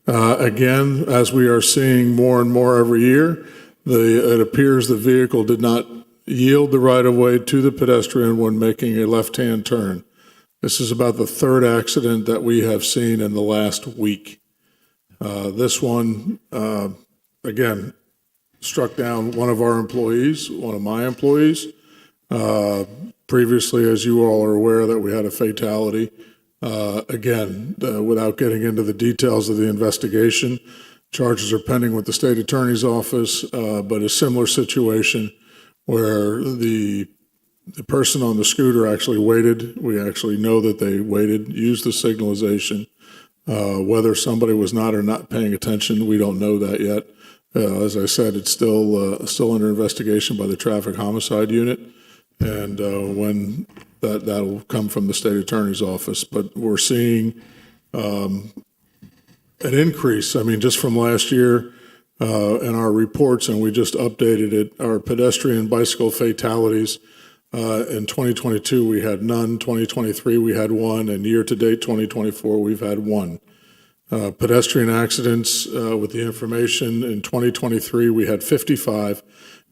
Again, as we are seeing more and more every year, it appears the vehicle did not yield the right-of-way to the pedestrian when making a left-hand turn. This is about the third accident that we have seen in the last week. This one, again, struck down one of our employees, one of my employees. Previously, as you all are aware, that we had a fatality. Again, without getting into the details of the investigation, charges are pending with the state attorney's office, but a similar situation where the person on the scooter actually waited. We actually know that they waited, used the signalization. Whether somebody was not or not paying attention, we don't know that yet. As I said, it's still under investigation by the traffic homicide unit. And when that'll come from the state attorney's office. But we're seeing an increase. I mean, just from last year in our reports, and we just updated it, our pedestrian bicycle fatalities. In 2022, we had none. 2023, we had one. And year-to-date 2024, we've had one. Pedestrian accidents with the information, in 2023, we had 55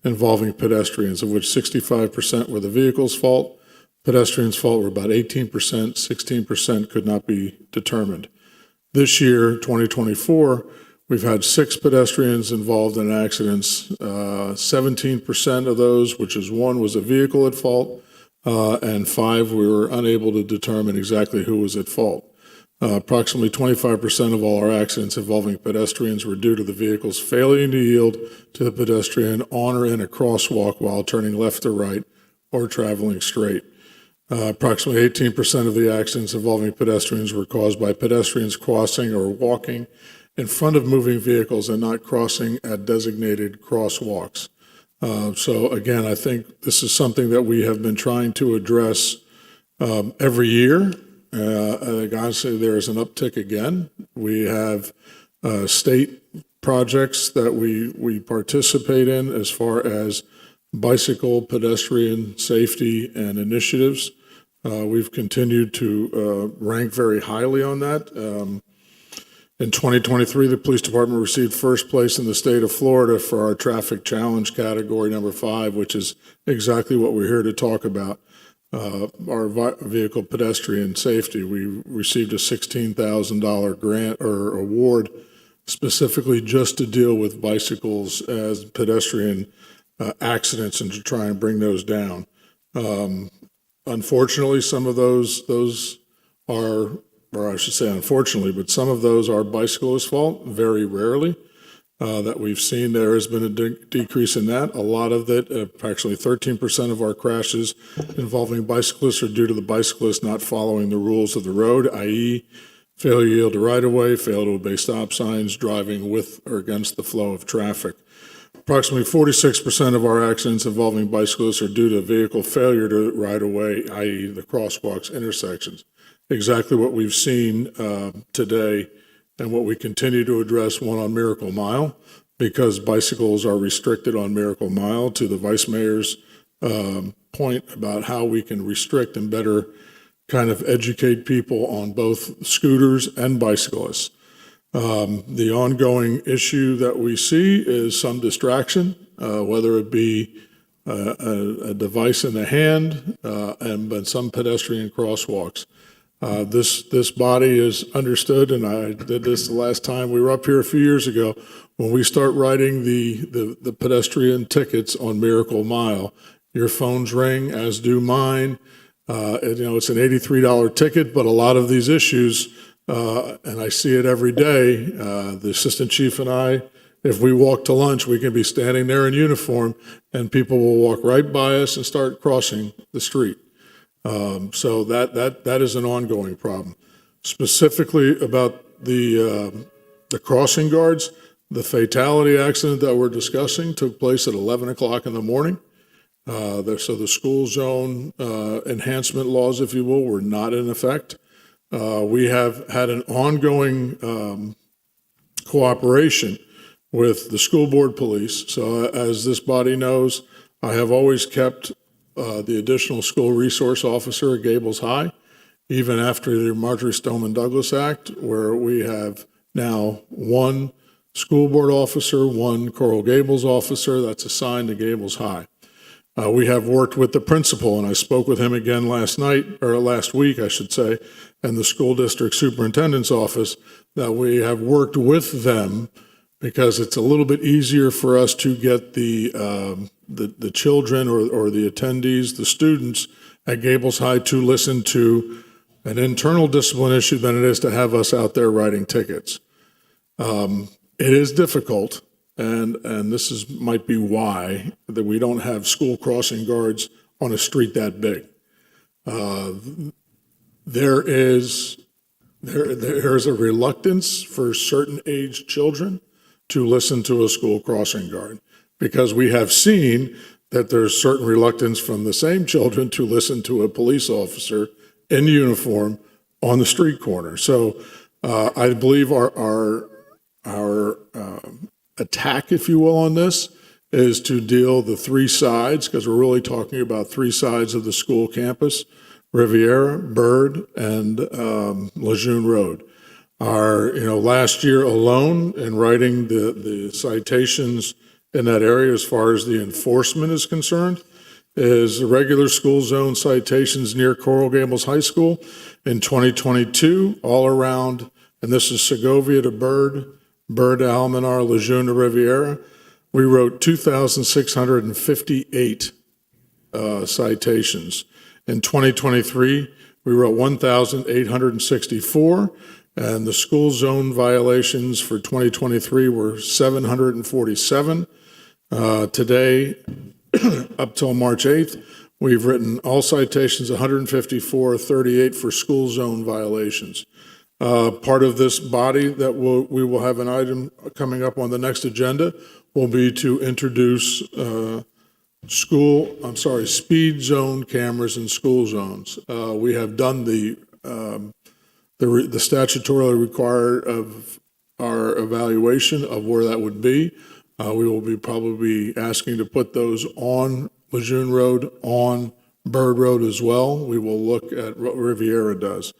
involving pedestrians, of which 65% were the vehicle's fault. Pedestrians' fault were about 18%, 16% could not be determined. This year, 2024, we've had 6 pedestrians involved in accidents. 17% of those, which is 1, was a vehicle at fault, and 5, we were unable to determine exactly who was at fault. Approximately 25% of all our accidents involving pedestrians were due to the vehicles failing to yield to the pedestrian on or in a crosswalk while turning left or right or traveling straight. Approximately 18% of the accidents involving pedestrians were caused by pedestrians crossing or walking in front of moving vehicles and not crossing at designated crosswalks. So again, I think this is something that we have been trying to address every year. I think honestly there is an uptick again. We have state projects that we participate in as far as bicycle, pedestrian safety and initiatives. We've continued to rank very highly on that. In 2023, the police department received first place in the state of Florida for our traffic challenge category number 5, which is exactly what we're here to talk about. Our vehicle pedestrian safety. We received a $16,000 grant or award specifically just to deal with bicycles as pedestrian accidents and to try and bring those down. Unfortunately, some of those are, or I should say unfortunately, but some of those are bicyclists' fault, very rarely. That we've seen there has been a decrease in that. A lot of it, actually 13% of our crashes involving bicyclists are due to the bicyclist not following the rules of the road, i.e. failure to yield to right-of-way, fail to obey stop signs, driving with or against the flow of traffic. Approximately 46% of our accidents involving bicyclists are due to vehicle failure to right-of-way, i.e. the crosswalks, intersections. Exactly what we've seen today and what we continue to address, one on Miracle Mile. because bicycles are restricted on Miracle Mile, to the Vice Mayor's point about how we can restrict and better kind of educate people on both scooters and bicyclists. The ongoing issue that we see is some distraction, whether it be a device in the hand and some pedestrian crosswalks. This body is understood, and I did this the last time we were up here a few years ago. When we start writing the pedestrian tickets on Miracle Mile, your phones ring, as do mine. It's an $83 ticket, but a lot of these issues, and I see it every day, the assistant chief and I, if we walk to lunch, we can be standing there in uniform, and people will walk right by us and start crossing the street. So that is an ongoing problem. Specifically about the crossing guards, the fatality accident that we're discussing took place at 11 o'clock in the morning. So the school zone enhancement laws, if you will, were not in effect. We have had an ongoing cooperation with the school board police. So as this body knows, I have always kept the additional school resource officer at Gables High, even after the Marjorie Stoneman Douglas Act, where we have now one school board officer, one Coral Gables officer that's assigned to Gables High. We have worked with the principal, and I spoke with him again last week, I should say, and the school district superintendent's office, that we have worked with them because it's a little bit easier for us to get the children or the attendees, the students at Gables High, to listen to an internal discipline issue than it is to have us out there writing tickets. It is difficult. And this might be why that we don't have school crossing guards on a street that big. There is a reluctance for certain age children to listen to a school crossing guard, because we have seen that there's certain reluctance from the same children to listen to a police officer in uniform on the street corner. So I believe our attack, if you will, on this is to deal the three sides, because we're really talking about three sides of the school campus: Riviera, Bird, and Lejeune Road. Last year alone, in writing the citations in that area as far as the enforcement is concerned, is the regular school zone citations near Coral Gables High School in 2022, all around, and this is Segovia to Bird to Almanar, Lejeune to Riviera. We wrote 2,658 citations. In 2023, we wrote 1,864, and the school zone violations for 2023 were 747. Today, up till March 8th, we've written all citations 154, 38 for school zone violations. Part of this body that we will have an item coming up on the next agenda will be to introduce speed zone cameras in school zones. We have done the statutorily required of our evaluation of where that would be. We will be probably asking to put those on Lejeune Road, on Bird Road as well. We will look at what Riviera does.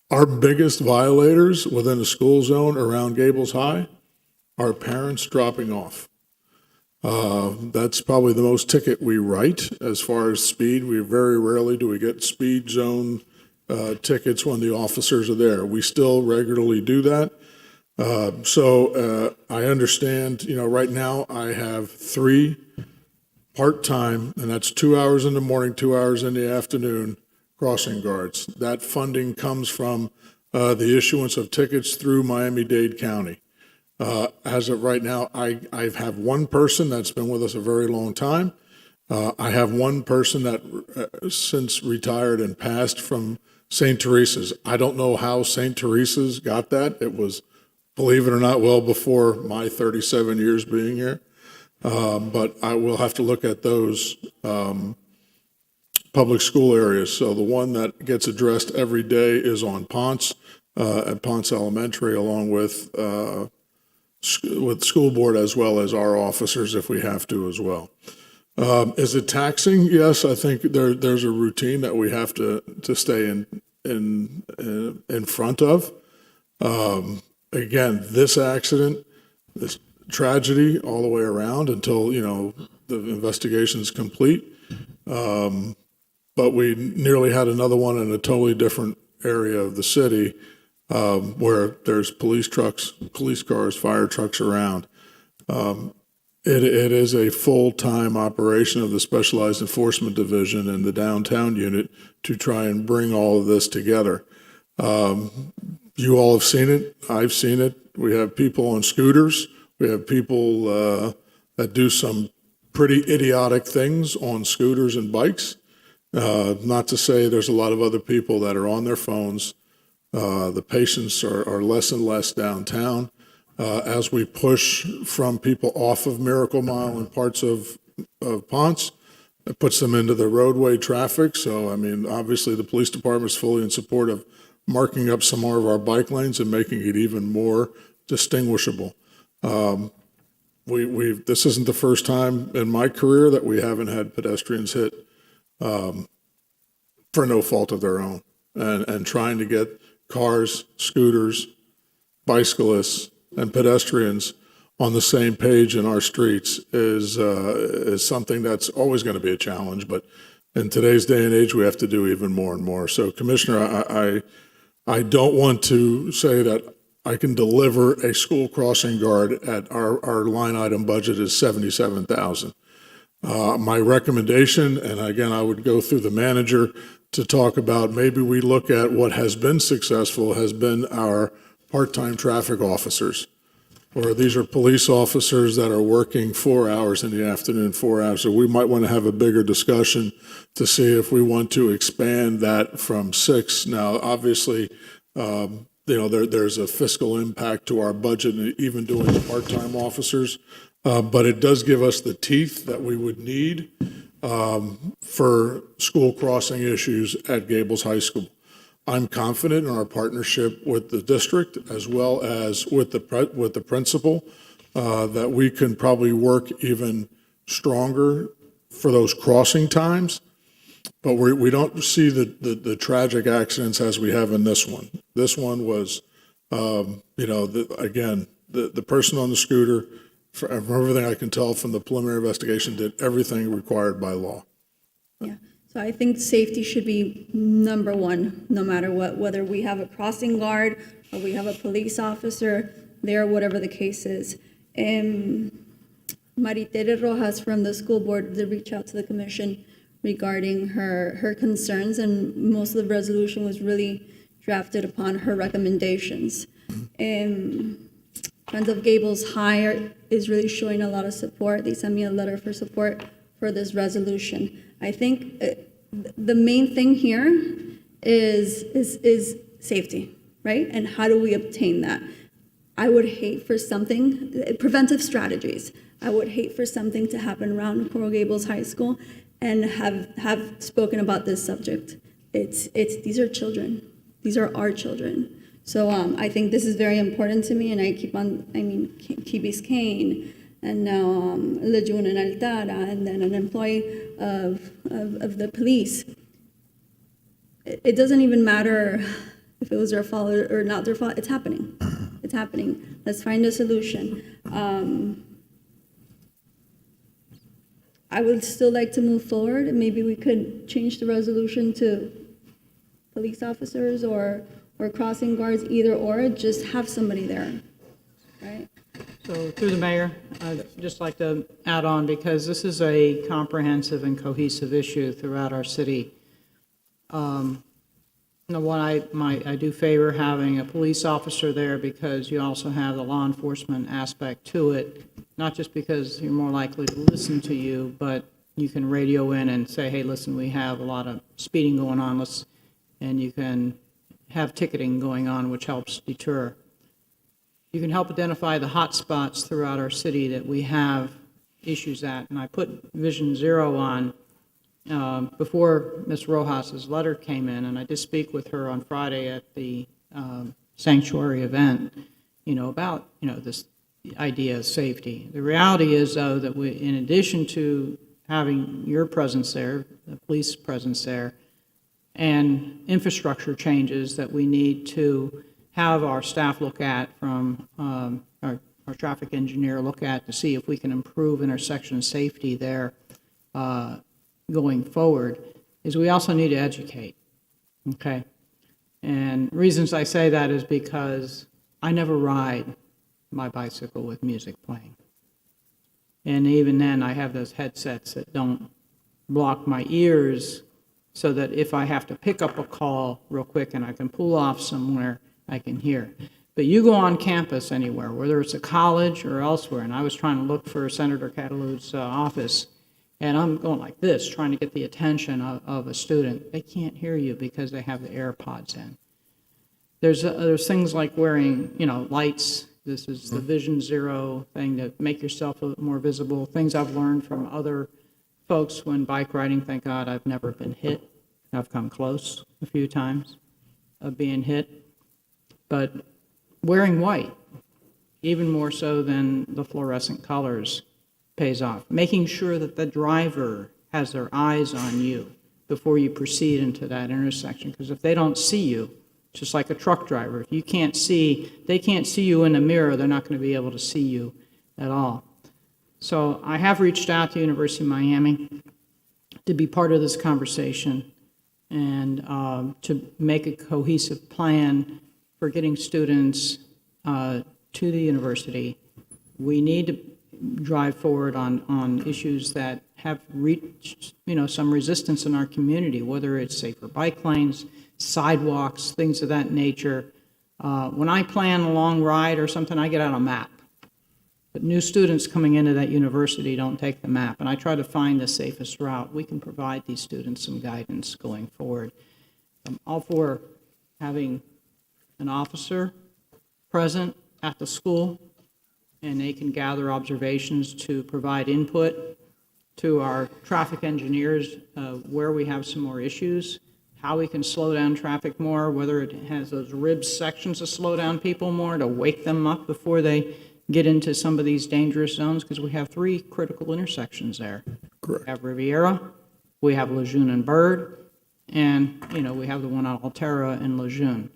Our biggest violators within a school zone around Gables High are parents dropping off. That's probably the most ticket we write as far as speed. We very rarely do we get speed zone tickets when the officers are there. We still regularly do that. So I understand, right now I have 3 part-time, and that's 2 hours in the morning, 2 hours in the afternoon, crossing guards. That funding comes from the issuance of tickets through Miami-Dade County. As of right now, I have one person that's been with us a very long time. I have one person that since retired and passed from St. Teresa's. I don't know how St. Teresa's got that. It was, believe it or not, well before my 37 years being here. But I will have to look at those public school areas. So the one that gets addressed every day is on Ponce, at Ponce Elementary, along with with school board as well as our officers if we have to as well. Is it taxing? Yes, I think there's a routine that we have to stay in front of. Again, this accident, this tragedy all the way around until, the investigation is complete. But we nearly had another one in a totally different area of the city where there's police trucks, police cars, fire trucks around. It is a full-time operation of the Specialized Enforcement Division and the downtown unit to try and bring all of this together. You all have seen it. I've seen it. We have people on scooters. We have people that do some pretty idiotic things on scooters and bikes. Not to say there's a lot of other people that are on their phones. The patients are less and less downtown. As we push from people off of Miracle Mile and parts of Ponce, it puts them into the roadway traffic. So, obviously the police department is fully in support of marking up some more of our bike lanes and making it even more distinguishable. This isn't the first time in my career that we haven't had pedestrians hit for no fault of their own. And trying to get cars, scooters, bicyclists, and pedestrians on the same page in our streets is something that's always going to be a challenge. But in today's day and age, we have to do even more and more. So, Commissioner, I don't want to say that I can deliver a school crossing guard at our line item budget is $77,000. My recommendation, and again, I would go through the manager to talk about maybe we look at what has been successful has been our part-time traffic officers, or these are police officers that are working 4 hours in the afternoon, 4 hours. So we might want to have a bigger discussion to see if we want to expand that from 6. Now, obviously, there's a fiscal impact to our budget, even doing the part-time officers, but it does give us the teeth that we would need for school crossing issues at Gables High School. I'm confident in our partnership with the district as well as with the principal that we can probably work even stronger for those crossing times. But we don't see the tragic accidents as we have in this one. This one was, again, the person on the scooter, from everything I can tell from the preliminary investigation, did everything required by law. Yeah. So I think safety should be number one, no matter what, whether we have a crossing guard or we have a police officer there, whatever the case is. Maritere Rojas from the school board did reach out to the commission regarding her concerns, and most of the resolution was really drafted upon her recommendations. Friends of Gables High is really showing a lot of support. They sent me a letter for support for this resolution. I think the main thing here is safety, right? And how do we obtain that? I would hate for preventive strategies. I would hate for something to happen around Coral Gables High School and have spoken about this subject. These are children. These are our children. So I think this is very important to me, and I keep on, Key Biscayne, and now Lejeune and Altara, and then an employee of the police. It doesn't even matter if it was their fault or not their fault. It's happening. It's happening. Let's find a solution. I would still like to move forward, and maybe we could change the resolution to police officers or crossing guards, either or, just have somebody there, right? So through the mayor, I'd just like to add on, because this is a comprehensive and cohesive issue throughout our city. I do favor having a police officer there, because you also have the law enforcement aspect to it, not just because you're more likely to listen to you, but you can radio in and say, hey, listen, we have a lot of speeding going on, and you can have ticketing going on, which helps deter. You can help identify the hot spots throughout our city that we have issues at. And I put Vision Zero on before Ms. Rojas's letter came in, and I did speak with her on Friday at the sanctuary event, about this idea of safety. The reality is, though, that we, in addition to having your presence there, the police presence there, and infrastructure changes that we need to have our staff look at from our traffic engineer look at to see if we can improve intersection safety there going forward, is we also need to educate, okay? And reasons I say that is because I never ride my bicycle with music playing. And even then, I have those headsets that don't block my ears so that if I have to pick up a call real quick and I can pull off somewhere, I can hear. But you go on campus anywhere, whether it's a college or elsewhere, and I was trying to look for Senator Catalu's office, and I'm going like this, trying to get the attention of a student. They can't hear you because they have the AirPods in. There's things like wearing, lights. This is the Vision Zero thing to make yourself a little more visible. Things I've learned from other folks when bike riding. Thank God I've never been hit. I've come close a few times of being hit. But wearing white, even more so than the fluorescent colors, pays off. Making sure that the driver has their eyes on you before you proceed into that intersection. Because if they don't see you, just like a truck driver, if you can't see, they can't see you in the mirror, they're not going to be able to see you at all. So I have reached out to University of Miami to be part of this conversation and to make a cohesive plan for getting students to the university. We need to drive forward on issues that have reached, some resistance in our community, whether it's safer bike lanes, sidewalks, things of that nature. When I plan a long ride or something, I get out a map. But new students coming into that university don't take the map, and I try to find the safest route. We can provide these students some guidance going forward. I'm all for having an officer present at the school, and they can gather observations to provide input to our traffic engineers where we have some more issues, how we can slow down traffic more, whether it has those ribs sections to slow down people more, to wake them up before they get into some of these dangerous zones, because we have 3 critical intersections there. Correct. We have Riviera, we have Lejeune and Bird, and, we have the one on Altera and Lejeune.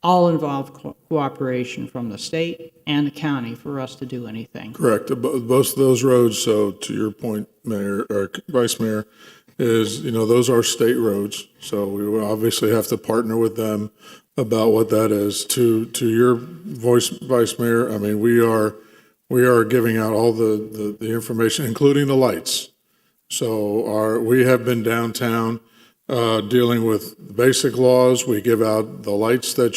All involve cooperation from the state and the county for us to do anything. Correct. Both of those roads, so to your point, Mayor, or Vice Mayor, is, those are state roads. So we will obviously have to partner with them about what that is. To your voice, Vice Mayor, I mean, we are giving out all the information, including the lights. So we have been downtown dealing with basic laws. We give out the lights that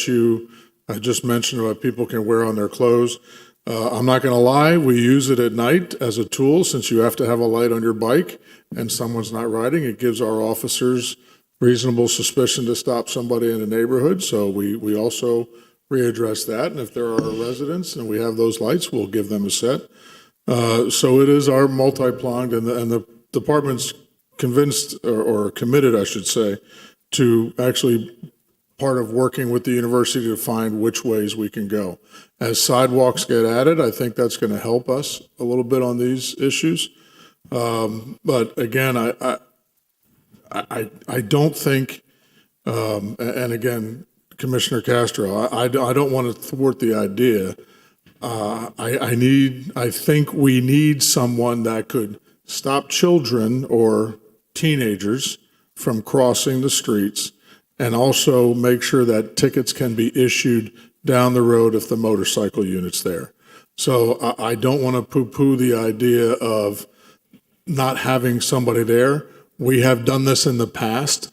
I just mentioned about people can wear on their clothes. I'm not going to lie, we use it at night as a tool since you have to have a light on your bike and someone's not riding. It gives our officers reasonable suspicion to stop somebody in the neighborhood. So we also readdress that. And if there are residents and we have those lights, we'll give them a set. So it is our multi-pronged, and the department's convinced or committed, I should say, to actually part of working with the university to find which ways we can go. As sidewalks get added, I think that's going to help us a little bit on these issues. But again, I don't think, and again, Commissioner Castro, I don't want to thwart the idea. I think we need someone that could stop children or teenagers from crossing the streets, and also make sure that tickets can be issued down the road if the motorcycle unit's there. So I don't want to poo-poo the idea of not having somebody there. We have done this in the past.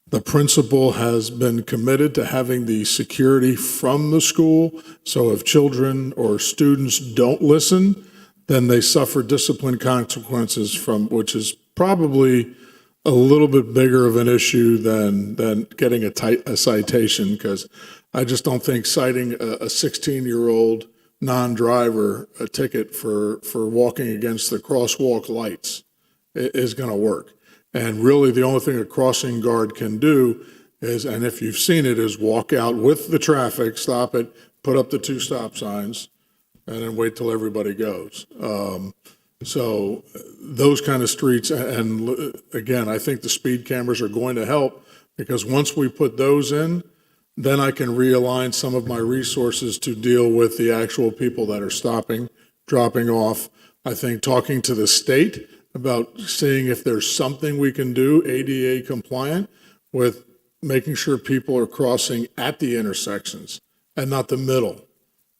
The principal has been committed to having the security from the school. So if children or students don't listen, then they suffer discipline consequences which is probably a little bit bigger of an issue than getting a citation, because I just don't think citing a 16-year-old non-driver a ticket for walking against the crosswalk lights is going to work. And really the only thing a crossing guard can do is, and if you've seen it, is walk out with the traffic, stop it, put up the 2 stop signs, and then wait till everybody goes. So those kind of streets, and again, I think the speed cameras are going to help, because once we put those in, then I can realign some of my resources to deal with the actual people that are stopping, dropping off. I think talking to the state about seeing if there's something we can do ADA compliant with making sure people are crossing at the intersections and not the middle,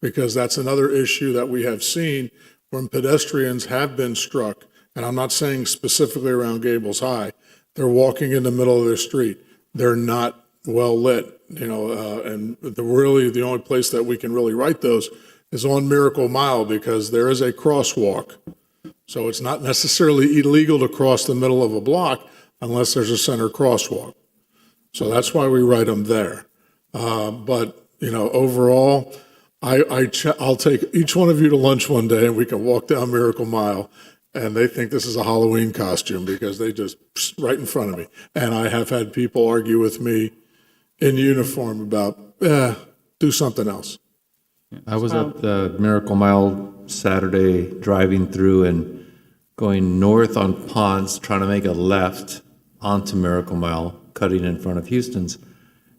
because that's another issue that we have seen when pedestrians have been struck, and I'm not saying specifically around Gables High, they're walking in the middle of their street. They're not well lit, and the only place that we can really write those is on Miracle Mile, because there is a crosswalk. So it's not necessarily illegal to cross the middle of a block unless there's a center crosswalk. So that's why we write them there. But overall, I'll take each one of you to lunch one day and we can walk down Miracle Mile, and they think this is a Halloween costume because they just right in front of me. And I have had people argue with me in uniform about, do something else. I was at the Miracle Mile Saturday driving through and going north on Ponce, trying to make a left onto Miracle Mile, cutting in front of Houston's.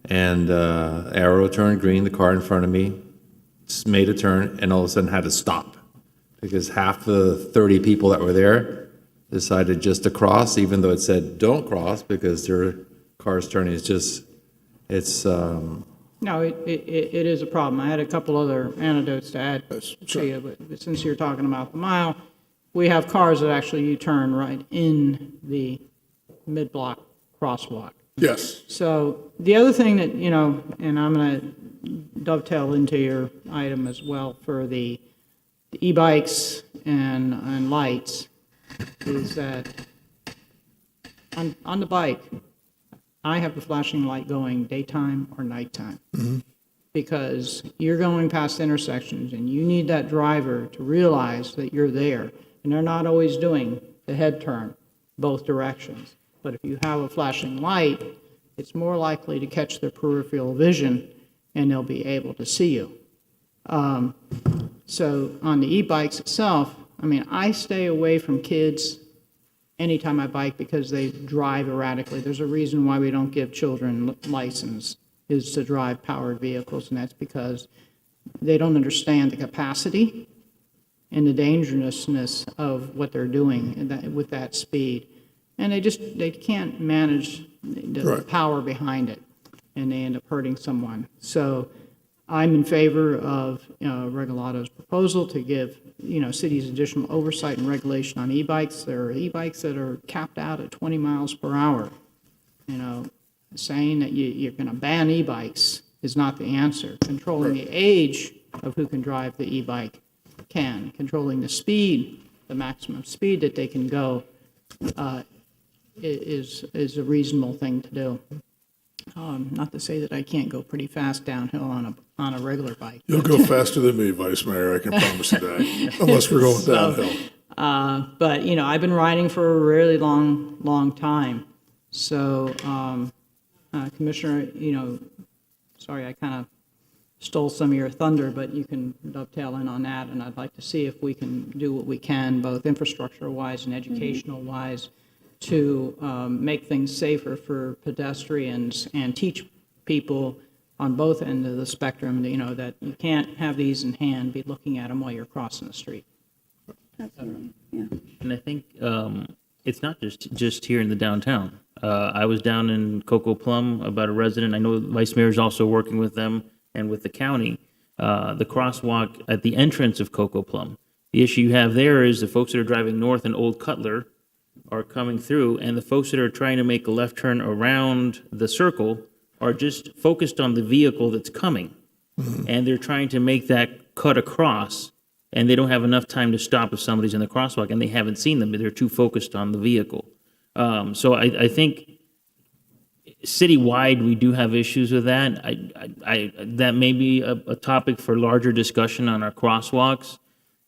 And arrow turned green, the car in front of me made a turn, and all of a sudden had to stop because half the 30 people that were there decided just to cross, even though it said don't cross, because their car's turning. No, it is a problem. I had a couple other anecdotes to add to you, but since you're talking about the mile, we have cars that actually U-turn right in the mid-block crosswalk. Yes. So the other thing that, and I'm going to dovetail into your item as well for the e-bikes and lights, is that on the bike, I have the flashing light going daytime or nighttime. Mm-hmm. Because you're going past intersections and you need that driver to realize that you're there. And they're not always doing the head turn both directions. But if you have a flashing light, it's more likely to catch their peripheral vision and they'll be able to see you. So on the e-bikes itself, I stay away from kids anytime I bike because they drive erratically. There's a reason why we don't give children license, is to drive powered vehicles, and that's because they don't understand the capacity and the dangerousness of what they're doing with that speed. And they can't manage the power behind it, and they end up hurting someone. So I'm in favor of Regalato's proposal to give cities additional oversight and regulation on e-bikes. There are e-bikes that are capped out at 20 miles per hour. Saying that you're going to ban e-bikes is not the answer. Controlling the age of who can drive the e-bike can. Controlling the speed, the maximum speed that they can go, is a reasonable thing to do. Not to say that I can't go pretty fast downhill on a regular bike. You'll go faster than me, Vice Mayor, I can promise you that, unless we're going downhill. But, I've been riding for a really long time. So, Commissioner, sorry, I kind of stole some of your thunder, but you can dovetail in on that, and I'd like to see if we can do what we can, both infrastructure-wise and educational-wise, to make things safer for pedestrians and teach people on both ends of the spectrum, that you can't have these in hand, be looking at them while you're crossing the street. Absolutely, yeah. And I think it's not just here in the downtown. I was down in Cocoa Plum about a resident. I know the Vice Mayor is also working with them and with the county. The crosswalk at the entrance of Cocoa Plum. The issue you have there is the folks that are driving north in Old Cutler are coming through, and the folks that are trying to make a left turn around the circle are just focused on the vehicle that's coming. Mm-hmm. And they're trying to make that cut across, and they don't have enough time to stop if somebody's in the crosswalk, and they haven't seen them. They're too focused on the vehicle. So I think citywide we do have issues with that. That may be a topic for larger discussion on our crosswalks,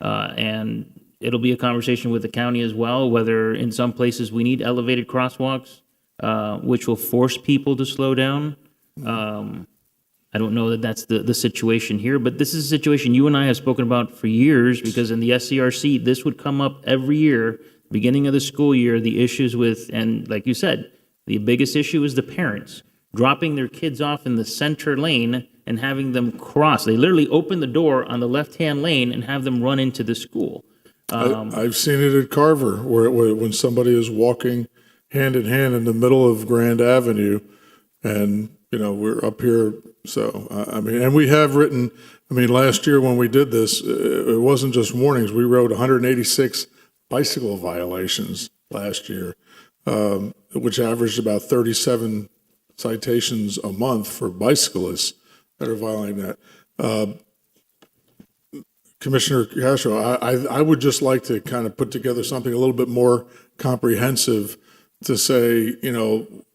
and it'll be a conversation with the county as well, whether in some places we need elevated crosswalks, which will force people to slow down. I don't know that that's the situation here, but this is a situation you and I have spoken about for years, because in the SCRC, this would come up every year, beginning of the school year, the issues with, and like you said, the biggest issue is the parents dropping their kids off in the center lane and having them cross. They literally open the door on the left-hand lane and have them run into the school. I've seen it at Carver, where when somebody is walking hand in hand in the middle of Grand Avenue, and we're up here. So I mean, and we have written. I mean, last year when we did this, it wasn't just warnings. We wrote 186 bicycle violations last year, which averaged about 37 citations a month for bicyclists that are violating that. Commissioner Castro, I would just like to kind of put together something a little bit more comprehensive to say,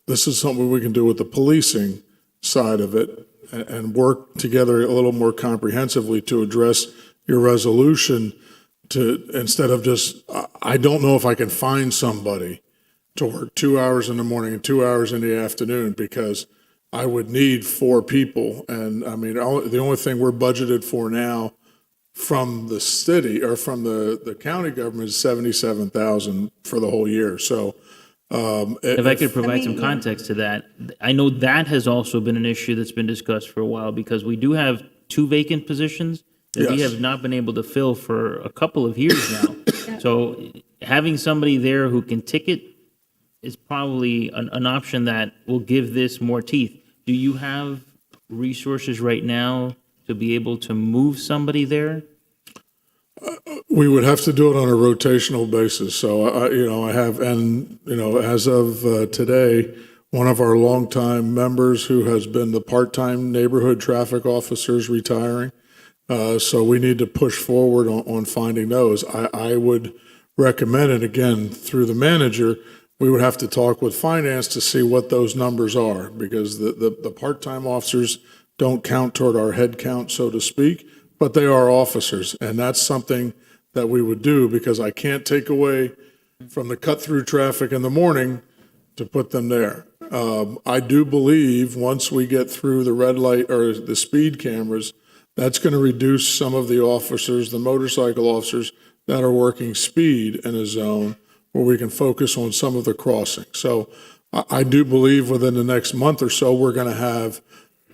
this is something we can do with the policing side of it and work together a little more comprehensively to address your resolution instead of just, I don't know if I can find somebody to work 2 hours in the morning and 2 hours in the afternoon, because I would need 4 people. And I mean, the only thing we're budgeted for now from the city or from the county government is $77,000 for the whole year. So if I could provide some context to that, I know that has also been an issue that's been discussed for a while, because we do have 2 vacant positions that we have not been able to fill for a couple of years now. So having somebody there who can ticket is probably an option that will give this more teeth. Do you have resources right now to be able to move somebody there? We would have to do it on a rotational basis. So, I have, and, as of today, one of our longtime members who has been the part-time neighborhood traffic officer is retiring. So we need to push forward on finding those. I would recommend it, again, through the manager. We would have to talk with finance to see what those numbers are, because the part-time officers don't count toward our head count, so to speak, but they are officers. And that's something that we would do, because I can't take away from the cut-through traffic in the morning to put them there. I do believe once we get through the red light or the speed cameras, that's going to reduce some of the officers, the motorcycle officers that are working speed in a zone, where we can focus on some of the crossing. So I do believe within the next month or so, we're going to have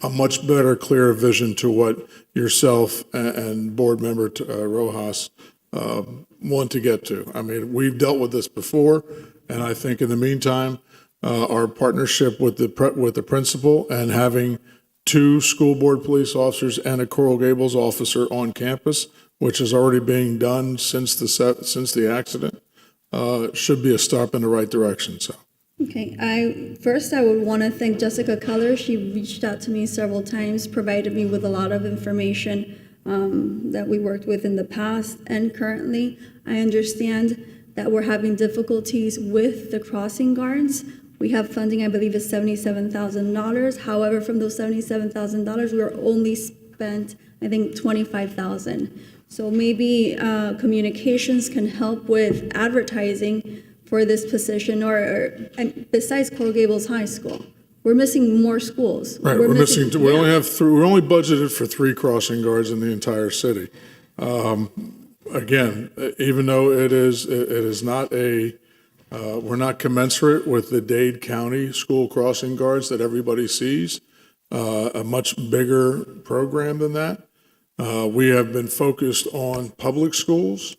a much better, clearer vision to what yourself and board member Rojas want to get to. I mean, we've dealt with this before, and I think in the meantime, our partnership with the principal and having 2 school board police officers and a Coral Gables officer on campus, which is already being done since the accident, should be a step in the right direction. So. Okay, I would want to thank Jessica Keller. She reached out to me several times, provided me with a lot of information that we worked with in the past and currently. I understand that we're having difficulties with the crossing guards. We have funding, I believe, is $77,000. However, from those $77,000, we were only spent, I think, $25,000. So maybe communications can help with advertising for this position, and besides Coral Gables High School. We're missing more schools. Right, we're missing. We only have 3. We're only budgeted for 3 crossing guards in the entire city. Again, even though it is not we're not commensurate with the Dade County school crossing guards that everybody sees. A much bigger program than that. We have been focused on public schools.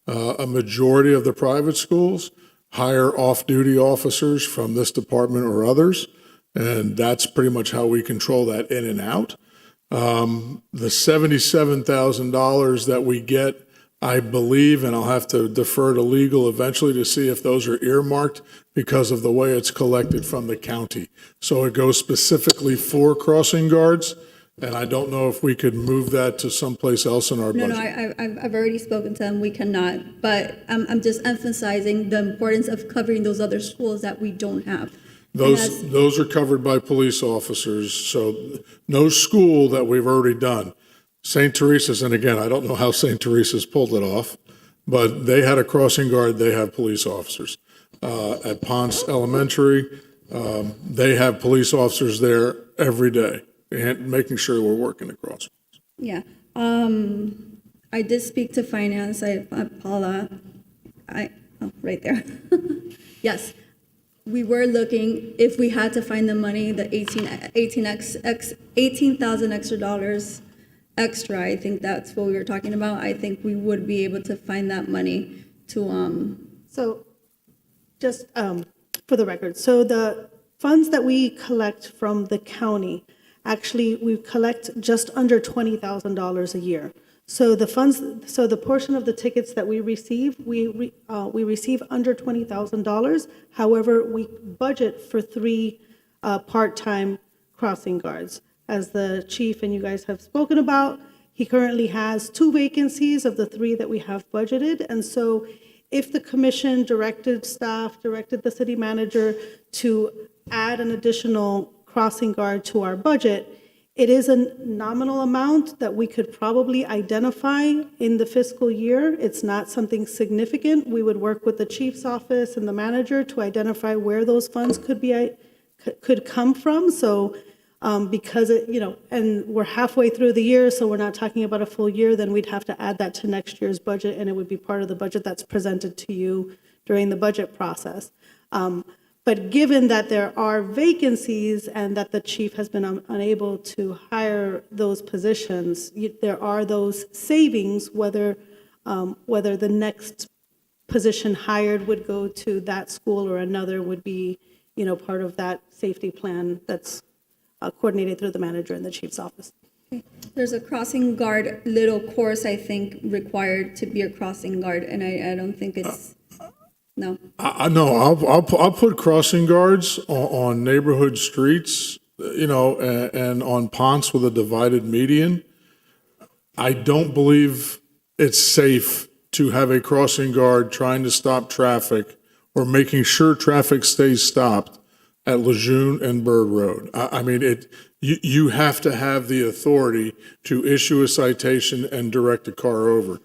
A majority of the private schools hire off-duty officers from this department or others, and that's pretty much how we control that in and out. The $77,000 that we get, I believe, and I'll have to defer to legal eventually to see if those are earmarked because of the way it's collected from the county. So it goes specifically for crossing guards, and I don't know if we could move that to someplace else in our budget. No, I've already spoken to them. We cannot. But I'm just emphasizing the importance of covering those other schools that we don't have. Those are covered by police officers. So no school that we've already done. St. Teresa's, and again, I don't know how St. Teresa's pulled it off, but they had a crossing guard. They have police officers. At Ponce Elementary, they have police officers there every day. and making sure we're working across. Yeah. I did speak to finance. Paula, right there. Yes. We were looking, if we had to find the money, the 18,000 extra dollars extra, I think that's what we were talking about. I think we would be able to find that money to, So just for the record, so the funds that we collect from the county, actually, we collect just under $20,000 a year. So the funds, so the portion of the tickets that we receive, we receive under $20,000. However, we budget for 3 part-time crossing guards. As the chief and you guys have spoken about, he currently has 2 vacancies of the 3 that we have budgeted. And so if the commission directed the city manager to add an additional crossing guard to our budget, it is a nominal amount that we could probably identify in the fiscal year. It's not something significant. We would work with the chief's office and the manager to identify where those funds could come from. So because and we're halfway through the year, so we're not talking about a full year, then we'd have to add that to next year's budget, and it would be part of the budget that's presented to you during the budget process. But given that there are vacancies and that the chief has been unable to hire those positions, there are those savings, whether the next position hired would go to that school or another would be, part of that safety plan that's coordinated through the manager and the chief's office. there's a crossing guard little course, I think, required to be a crossing guard, and I don't think it's, no. No, I'll put crossing guards on neighborhood streets, and on ponds with a divided median. I don't believe it's safe to have a crossing guard trying to stop traffic or making sure traffic stays stopped at Lejeune and Bird Road. I mean, you have to have the authority to issue a citation and direct a car over.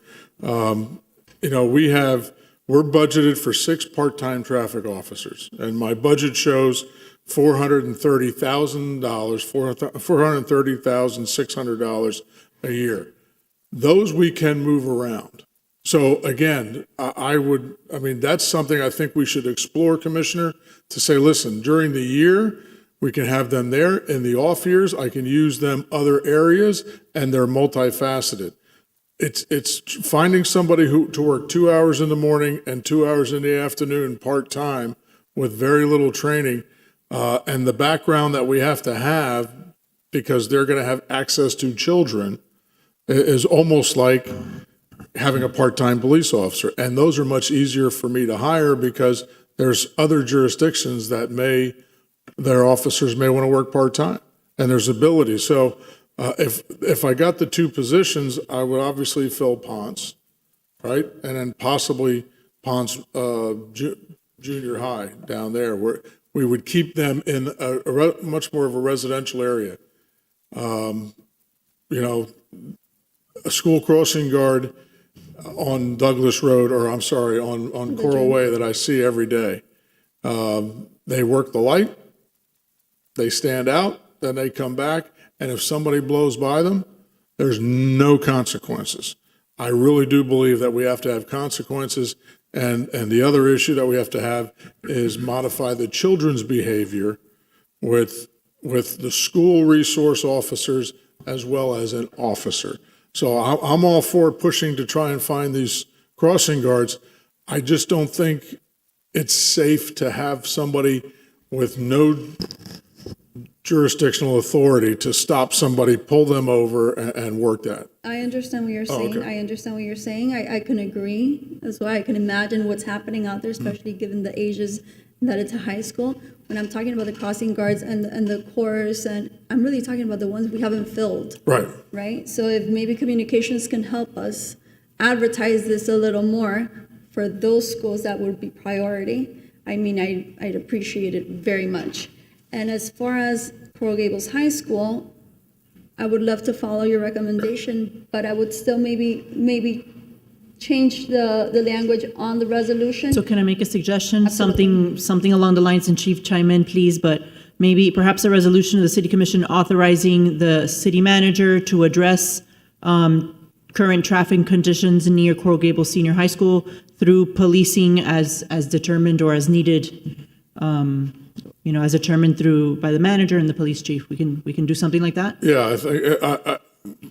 We're budgeted for 6 part-time traffic officers, and my budget shows $430,600 a year. Those we can move around. So again, that's something I think we should explore, Commissioner, to say, listen, during the year, we can have them there. In the off years, I can use them other areas, and they're multifaceted. It's finding somebody to work 2 hours in the morning and 2 hours in the afternoon part-time with very little training, and the background that we have to have because they're going to have access to children is almost like having a part-time police officer. And those are much easier for me to hire because there's other jurisdictions that their officers may want to work part-time, and there's ability. So if I got the 2 positions, I would obviously fill Ponce, right? And then possibly Ponce Junior High down there, where we would keep them in a much more of a residential area. A school crossing guard on Douglas Road, on Coral Way that I see every day. They work the light, they stand out, then they come back, and if somebody blows by them, there's no consequences. I really do believe that we have to have consequences, and the other issue that we have to have is modify the children's behavior with the school resource officers as well as an officer. So I'm all for pushing to try and find these crossing guards. I just don't think it's safe to have somebody with no jurisdictional authority to stop somebody, pull them over, and work that. I understand what you're saying. Okay. I understand what you're saying. I can agree. That's why I can imagine what's happening out there, especially given the ages that it's a high school. When I'm talking about the crossing guards and the course, and I'm really talking about the ones we haven't filled. Right. Right? So if maybe communications can help us advertise this a little more for those schools, that would be priority. I mean, I'd appreciate it very much. And as far as Coral Gables High School, I would love to follow your recommendation, but I would still maybe change the language on the resolution. So can I make a suggestion? Something along the lines, and Chief chime in, please, but maybe perhaps a resolution of the city commission authorizing the city manager to address current traffic conditions near Coral Gables Senior High School through policing as determined or as needed, as determined by the manager and the police chief. We can do something like that? Yeah,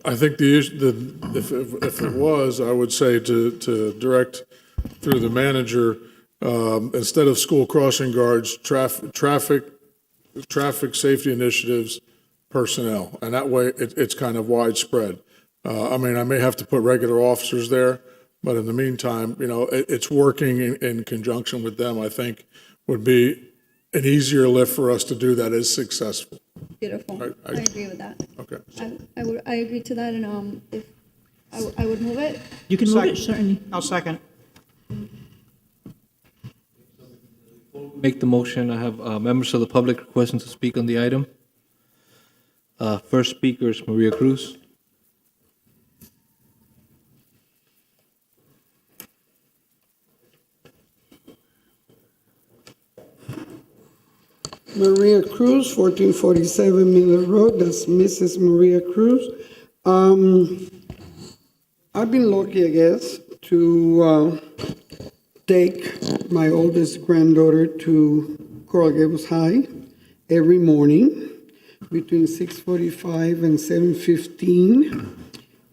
I think the issue, if it was, I would say to direct through the manager, instead of school crossing guards, traffic safety initiatives personnel, and that way it's kind of widespread. I may have to put regular officers there, but in the meantime, it's working in conjunction with them. I think would be an easier lift for us to do that is successful. Beautiful. I agree with that. Okay. I agree to that, and if I would move it. You can move it, certainly. I'll second. Make the motion. I have members of the public requesting to speak on the item. First speaker is Maria Cruz. Maria Cruz, 1447 Miller Road. That's Mrs. Maria Cruz. I've been lucky, I guess, to take my oldest granddaughter to Coral Gables High every morning between 6:45 and 7:15.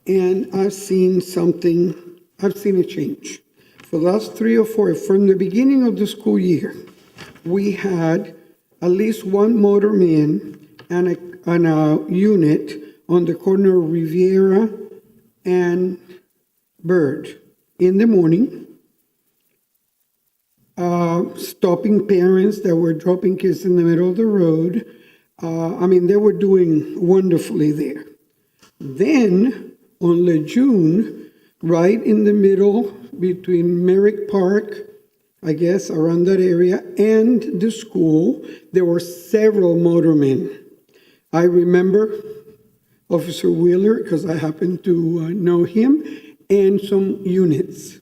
And I've seen a change. For the last 3 or 4, from the beginning of the school year, we had at least one motorman and a unit on the corner of Riviera and Bird in the morning, stopping parents that were dropping kids in the middle of the road. They were doing wonderfully there. Then on Lejeune, right in the middle between Merrick Park, I guess, around that area, and the school, there were several motormen. I remember Officer Wheeler, because I happen to know him, and some units.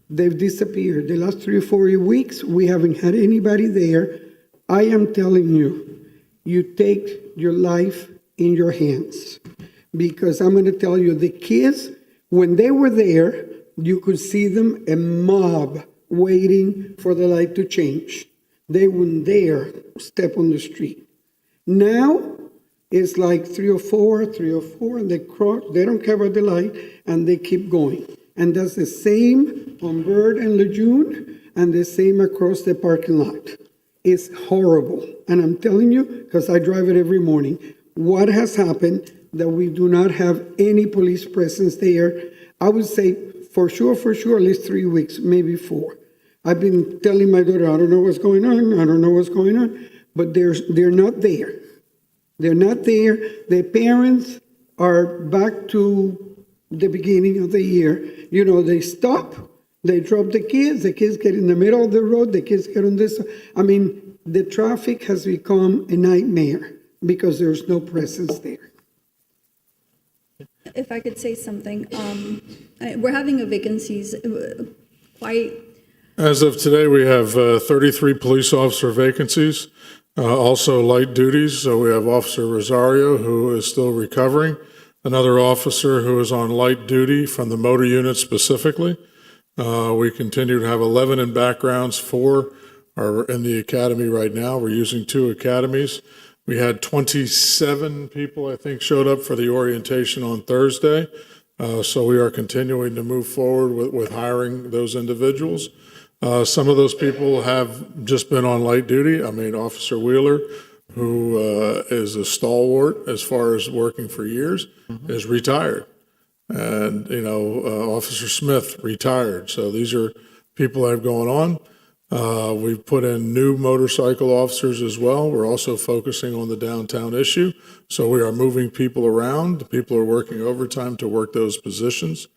They've disappeared. The last 3 or 4 weeks, we haven't had anybody there. I am telling you, you take your life in your hands. Because I'm going to tell you, the kids, when they were there, you could see them, a mob, waiting for the light to change. They wouldn't dare step on the street. Now, it's like 3 or 4, and they cross, they don't care about the light, and they keep going. And that's the same on Bird and Lejeune, and the same across the parking lot. It's horrible. And I'm telling you, because I drive it every morning, what has happened that we do not have any police presence there. I would say for sure, at least 3 weeks, maybe 4. I've been telling my daughter, I don't know what's going on, but they're not there. They're not there. The parents are back to the beginning of the year. They stop, they drop the kids get in the middle of the road, the kids get on this. The traffic has become a nightmare because there's no presence there. If I could say something, we're having a vacancies quite. As of today, we have 33 police officer vacancies, also light duties. So we have Officer Rosario, who is still recovering, another officer who is on light duty from the motor unit specifically. We continue to have 11 in backgrounds. 4 are in the academy right now. We're using 2 academies. We had 27 people, I think, showed up for the orientation on Thursday. So we are continuing to move forward with hiring those individuals. Some of those people have just been on light duty. Officer Wheeler, who is a stalwart as far as working for years, is retired. And, Officer Smith retired. So these are people that have gone on. We've put in new motorcycle officers as well. We're also focusing on the downtown issue. So we are moving people around. People are working overtime to work those positions.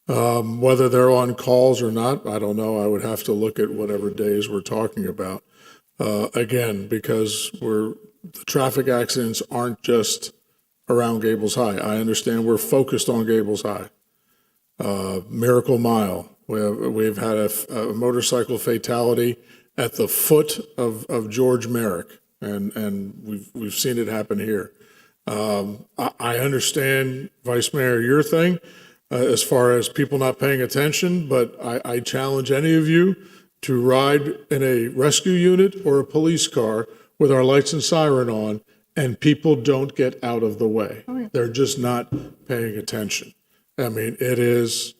Whether they're on calls or not, I don't know. I would have to look at whatever days we're talking about. Again, because the traffic accidents aren't just around Gables High. I understand we're focused on Gables High. Miracle Mile. We've had a motorcycle fatality at the foot of George Merrick. and we've seen it happen here. I understand, Vice Mayor, your thing as far as people not paying attention, but I challenge any of you to ride in a rescue unit or a police car with our lights and siren on, and people don't get out of the way. They're just not paying attention. I mean, it's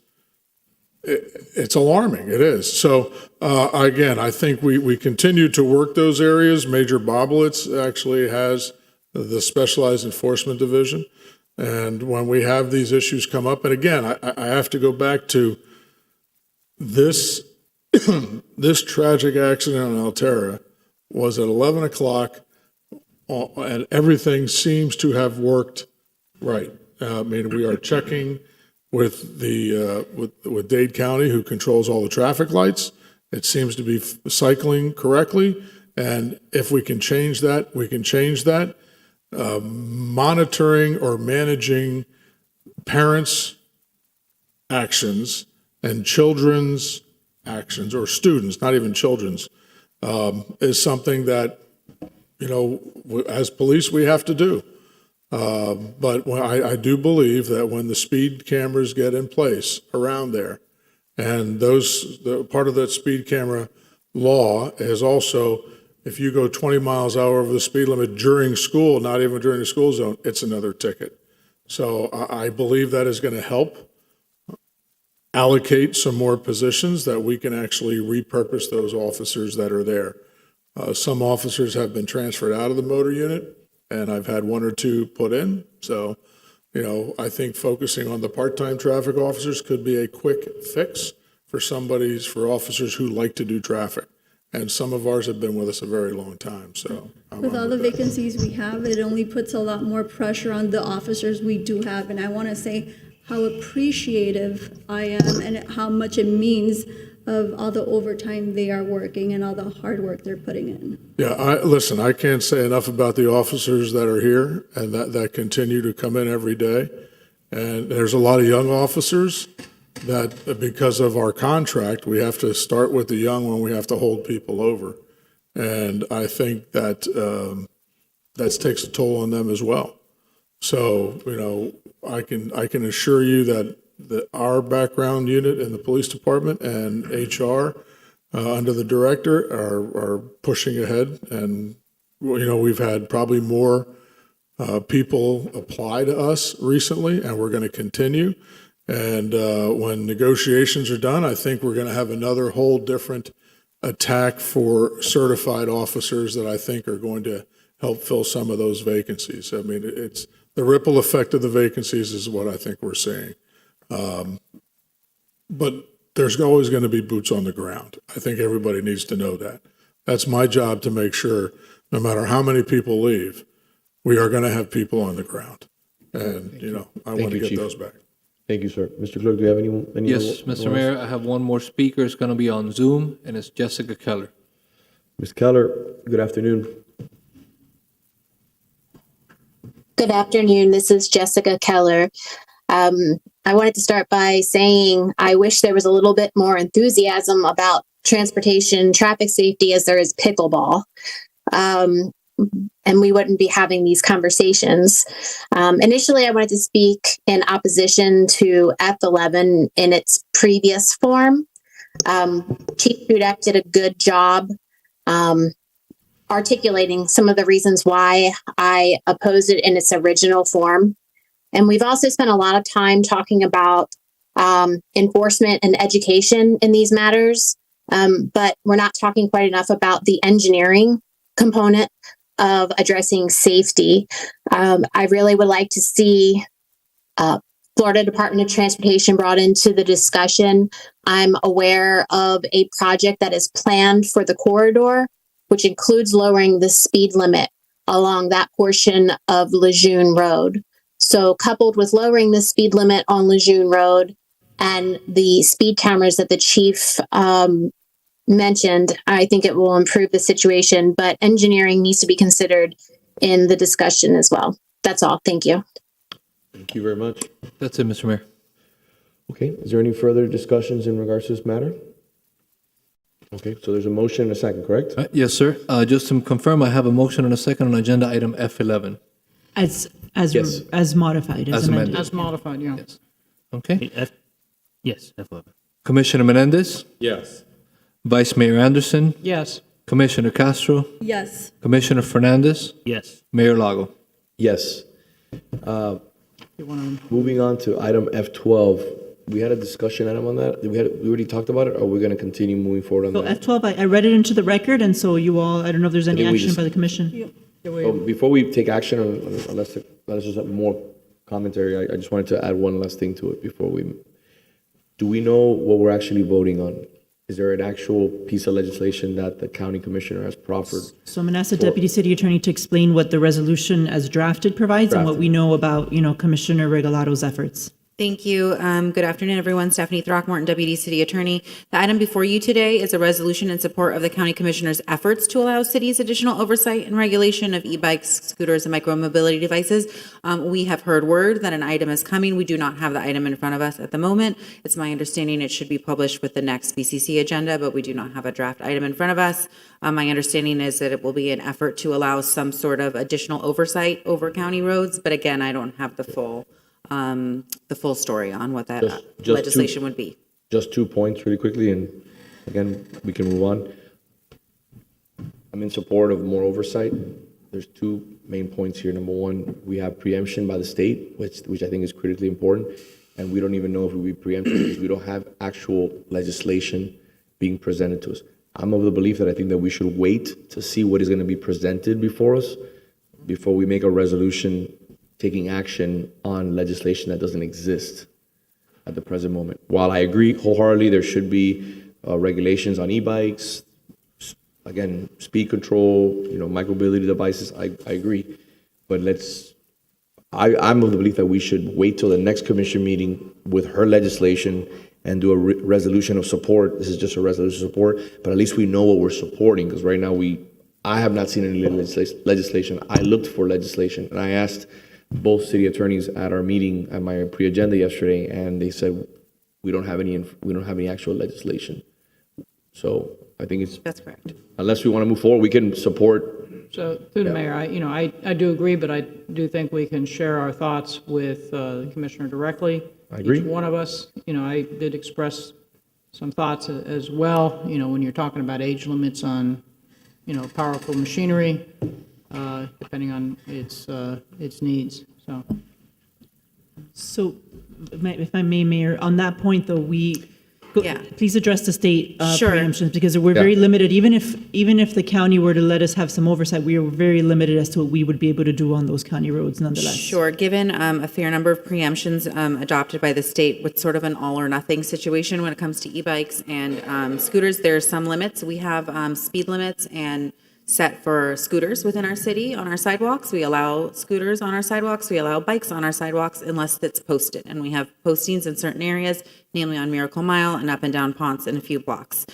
alarming. It is. So again, I think we continue to work those areas. Major Boblitz actually has the Specialized Enforcement Division. And when we have these issues come up, and again, I have to go back to this, this tragic accident on Altera was at 11 o'clock, and everything seems to have worked right. I mean, we are checking with the with Dade County, who controls all the traffic lights. It seems to be cycling correctly, and if we can change that, we can change that. Monitoring or managing parents' actions and children's actions, or students, not even children's, is something that, you know, as police we have to do. But I do believe that when the speed cameras get in place around there, and part of that speed camera law is also, if you go 20 miles an hour over the speed limit during school, not even during the school zone, it's another ticket. So I believe that is going to help allocate some more positions that we can actually repurpose those officers that are there. Some officers have been transferred out of the motor unit, and I've had one or two put in. So, you know, I think focusing on the part-time traffic officers could be a quick fix for officers who like to do traffic. And some of ours have been with us a very long time, so. With all the vacancies we have, it only puts a lot more pressure on the officers we do have. And I want to say how appreciative I am and how much it means of all the overtime they are working and all the hard work they're putting in. Yeah, listen, I can't say enough about the officers that are here and that continue to come in every day. And there's a lot of young officers that, because of our contract, we have to start with the young when we have to hold people over. And I think that that takes a toll on them as well. So, you know, I can assure you that our background unit in the police department and HR under the director are pushing ahead. And, you know, we've had probably more people apply to us recently, and we're going to continue. And when negotiations are done, I think we're going to have another whole different attack for certified officers that I think are going to help fill some of those vacancies. I mean, it's the ripple effect of the vacancies is what I think we're seeing. But there's always going to be boots on the ground. I think everybody needs to know that. That's my job, to make sure no matter how many people leave, we are going to have people on the ground. And, you know, I want to get those back. Thank you, sir. Mr. Clerk, do you have any Yes, Mr. Mayor, I have one more speaker. It's going to be on Zoom, and it's Jessica Keller. Ms. Keller, good afternoon. Good afternoon. This is Jessica Keller. I wanted to start by saying I wish there was a little bit more enthusiasm about transportation, traffic safety as there is pickleball. And we wouldn't be having these conversations. Initially, I wanted to speak in opposition to F11 in its previous form. Chief Dudek did a good job articulating some of the reasons why I opposed it in its original form. And we've also spent a lot of time talking about enforcement and education in these matters, but we're not talking quite enough about the engineering component of addressing safety. I really would like to see Florida Department of Transportation brought into the discussion. I'm aware of a project that is planned for the corridor, which includes lowering the speed limit along that portion of Lejeune Road. So coupled with lowering the speed limit on Lejeune Road and the speed cameras that the chief mentioned, I think it will improve the situation, but engineering needs to be considered in the discussion as well. That's all. Thank you. Thank you very much. That's it, Mr. Mayor. Okay, is there any further discussions in regards to this matter? Okay, so there's a motion and a second, correct? Yes, sir. Just to confirm, I have a motion and a second on agenda item F11. As Yes. modified, As as amended. amended. As modified, yeah. Okay. Yes, F11. Commissioner Menendez, Yes. Vice Mayor Anderson, Yes. Commissioner Castro, Yes. Commissioner Fernandez, Yes. Mayor Lago. Yes. You want to? Moving on to item F12, we had a discussion item on that. We already talked about it, or we're going to continue moving forward on So that? F12, I read it into the record, and so you all, I don't know if there's any think we action just- by the commission. So before we take action, unless there's just more commentary, I just wanted to add one last thing to it before we, do we know what we're actually voting on? Is there an actual piece of legislation that the county commissioner has proffered? So I'm going to ask the deputy city attorney to explain what the resolution as drafted provides and what we know about, Commissioner Regalado's efforts. Thank you. Good afternoon, everyone. Stephanie Throckmorton, Deputy City Attorney. The item before you today is a resolution in support of the County Commissioner's efforts to allow cities additional oversight and regulation of e-bikes, scooters, and micromobility devices. We have heard word that an item is coming. We do not have the item in front of us at the moment. It's my understanding it should be published with the next BCC agenda, but we do not have a draft item in front of us. My understanding is that it will be an effort to allow some sort of additional oversight over county roads, but again, I don't have the full story on what that Just legislation would be. Just 2 points really quickly, and again, we can move on. I'm in support of more oversight. There's 2 main points here. Number one, we have preemption by the state, which I think is critically important, and we don't even know if we'll be preempted because we don't have actual legislation being presented to us. I'm of the belief that I think that we should wait to see what is going to be presented before us before we make a resolution taking action on legislation that doesn't exist at the present moment. While I agree wholeheartedly there should be regulations on e-bikes, again, speed control, micromobility devices, I agree. But I'm of the belief that we should wait till the next commission meeting with her legislation and do a resolution of support. This is just a resolution of support, but at least we know what we're supporting, because right now I have not seen any legislation. I looked for legislation, and I asked both city attorneys at our meeting at my pre-agenda yesterday, and they said we don't have any actual legislation. So I think That's correct. Unless we want to move forward, we can support. So through the mayor, I do agree, but I do think we can share our thoughts with the commissioner directly. I agree. Each one of us, I did express some thoughts as well, when you're talking about age limits on, powerful machinery, depending on its needs, so. So, if I may, Mayor, on that point, though, please address the state Sure. preemptions, because we're very limited. Even if the county were to let us have some oversight, we are very limited as to what we would be able to do on those county roads nonetheless. Sure. Given a fair number of preemptions adopted by the state with sort of an all or nothing situation when it comes to e-bikes and scooters, there are some limits. We have speed limits and set for scooters within our city on our sidewalks. We allow scooters on our sidewalks. We allow bikes on our sidewalks unless it's posted. And we have postings in certain areas, namely on Miracle Mile and up and down Ponce and a few blocks.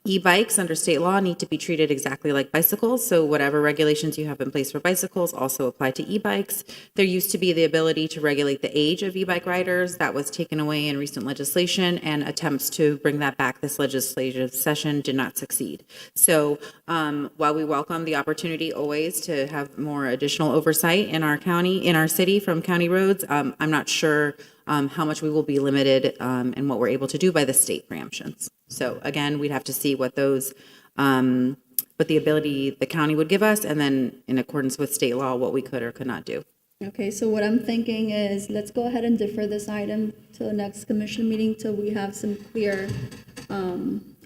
E-bikes under state law need to be treated exactly like bicycles. So whatever regulations you have in place for bicycles also apply to e-bikes. There used to be the ability to regulate the age of e-bike riders. That was taken away in recent legislation, and attempts to bring that back this legislative session did not succeed. So while we welcome the opportunity always to have more additional oversight in our county, in our city from county roads, I'm not sure how much we will be limited in what we're able to do by the state preemptions. So again, we'd have to see what those, what the ability the county would give us, and then in accordance with state law, what we could or could not do. Okay, so what I'm thinking is let's go ahead and defer this item to the next commission meeting till we have some clear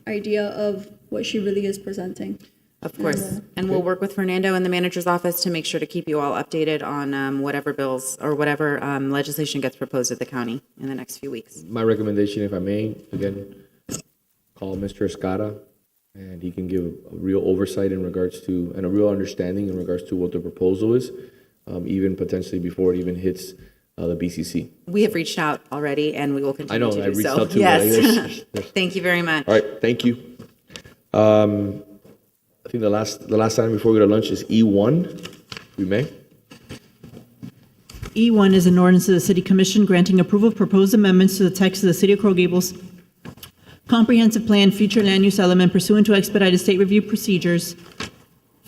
idea of what she really is presenting. Of course. And we'll work with Fernando and the manager's office to make sure to keep you all updated on whatever bills or whatever legislation gets proposed at the county in the next few weeks. My recommendation, if I may, again, call Mr. Escada, and he can give a real oversight in regards to, and a real understanding in regards to what the proposal is, even potentially before it even hits the BCC. We have reached out already, and we will continue to do so. I reached out to Yes. Thank you very much. All right, thank you. I think the last item before we go to lunch is E1. We may. E1 is an ordinance of the City Commission granting approval of proposed amendments to the text of the City of Coral Gables Comprehensive Plan, future land use element pursuant to expedited state review procedures.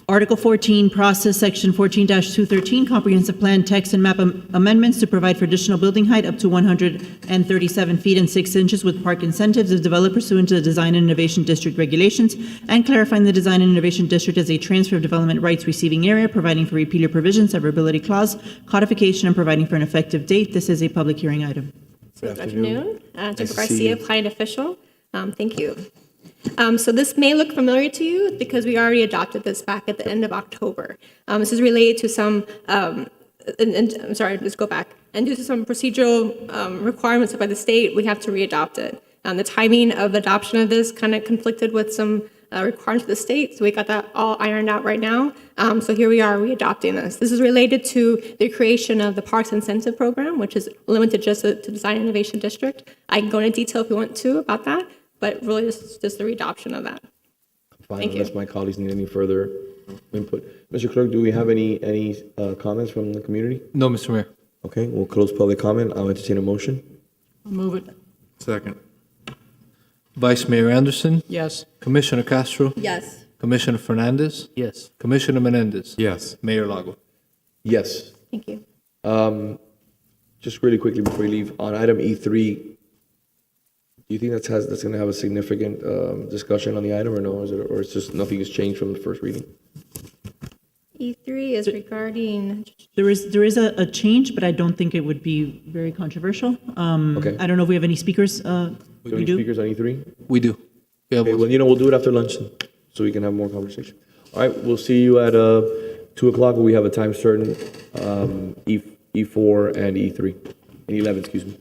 Article 14, process section 14-213, comprehensive plan text and map amendments to provide for additional building height up to 137 feet and 6 inches with park incentives is developed pursuant to the Design and Innovation District regulations, and clarifying the Design and Innovation District as a transfer of development rights receiving area, providing for repealer provisions, severability clause, codification, and providing for an effective date. This is a public hearing item. Good afternoon. Jennifer Garcia, client official. Thank you. So this may look familiar to you because we already adopted this back at the end of October. This is related to some, and I'm sorry, let's go back. And due to some procedural requirements by the state, we have to re-adopt it. The timing of adoption of this kind of conflicted with some requirements of the state, so we got that all ironed out right now. So here we are re-adopting this. This is related to the creation of the Parks Incentive Program, which is limited just to Design and Innovation District. I can go into detail if you want to about that, but really this is just the re-adoption of that. Fine, Thank you. unless my colleagues need any further input. Mr. Clerk, do we have any comments from the community? No, Mr. Mayor. Okay, we'll close public comment. I'll entertain a motion. I'll move it. Second. Vice Mayor Anderson, Yes. Commissioner Castro, Yes. Commissioner Fernandez, Yes. Commissioner Menendez. Yes. Mayor Lago. Yes. Thank you. Just really quickly before you leave, on item E3, do you think that's going to have a significant discussion on the item, or no? Or it's just nothing has changed from the first reading? E3 is regarding, There is a change, but I don't think it would be very controversial. Okay. I don't know if we have any speakers. Do any speakers on E3? We do. Yeah, Okay, well, we'll do it after lunch then, so we can have more conversation. All right, we'll see you at 2 o'clock. We have a time certain, E4 and E3, and 11, excuse me.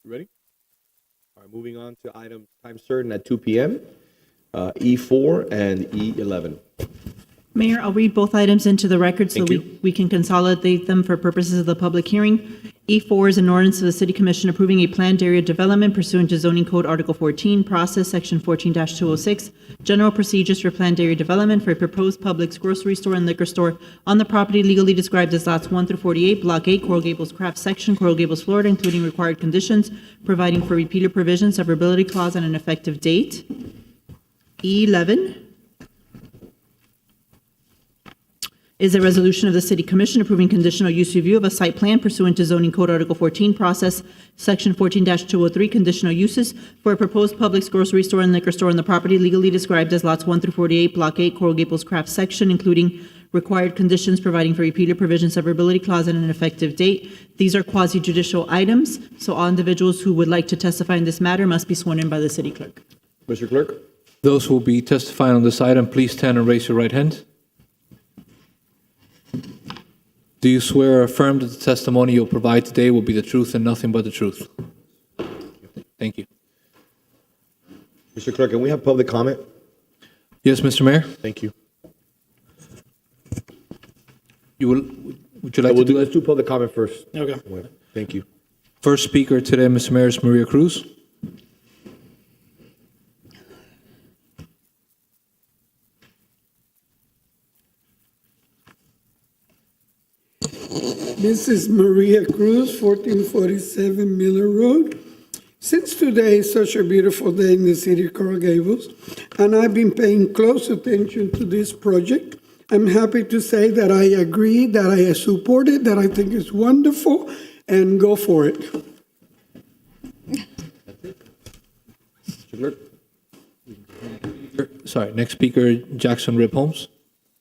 You ready? All right, moving on to item time certain at 2 p.m. E4 and E11. Mayor, I'll read both items into the record so we can consolidate them for purposes of the public hearing. E4 is an ordinance of the City Commission approving a planned area development pursuant to Zoning Code Article 14, Process Section 14-206, General Procedures for Planned Area Development for a proposed Publix grocery store and liquor store on the property legally described as lots 1 through 48, Block 8, Coral Gables Craft Section, Coral Gables, Florida, including required conditions, providing for repeated provisions, severability clause, and an effective date. E11 is a resolution of the City Commission approving conditional use review of a site plan pursuant to Zoning Code Article 14, Process Section 14-203, conditional uses for a proposed Publix grocery store and liquor store on the property legally described as lots 1 through 48, Block 8, Coral Gables Craft Section, including required conditions, providing for repeated provisions, severability clause, and an effective date. These are quasi-judicial items, so all individuals who would like to testify in this matter must be sworn in by the City Clerk. Mr. Clerk? Those who will be testifying on this item, please stand and raise your right hand. Do you swear or affirm that the testimony you'll provide today will be the truth and nothing but the truth? Thank you. Mr. Clerk, can we have public comment? Yes, Mr. Mayor? Thank you. Would you like to do let's do public comment first. Okay. Thank you. First speaker today, Mr. Mayor, is Maria Cruz. This is Maria Cruz, 1447 Miller Road. Since today is such a beautiful day in the city of Coral Gables, and I've been paying close attention to this project, I'm happy to say that I agree, that I support it, that I think it's wonderful, and go for it. Sorry, next speaker, Jackson Rip Holmes.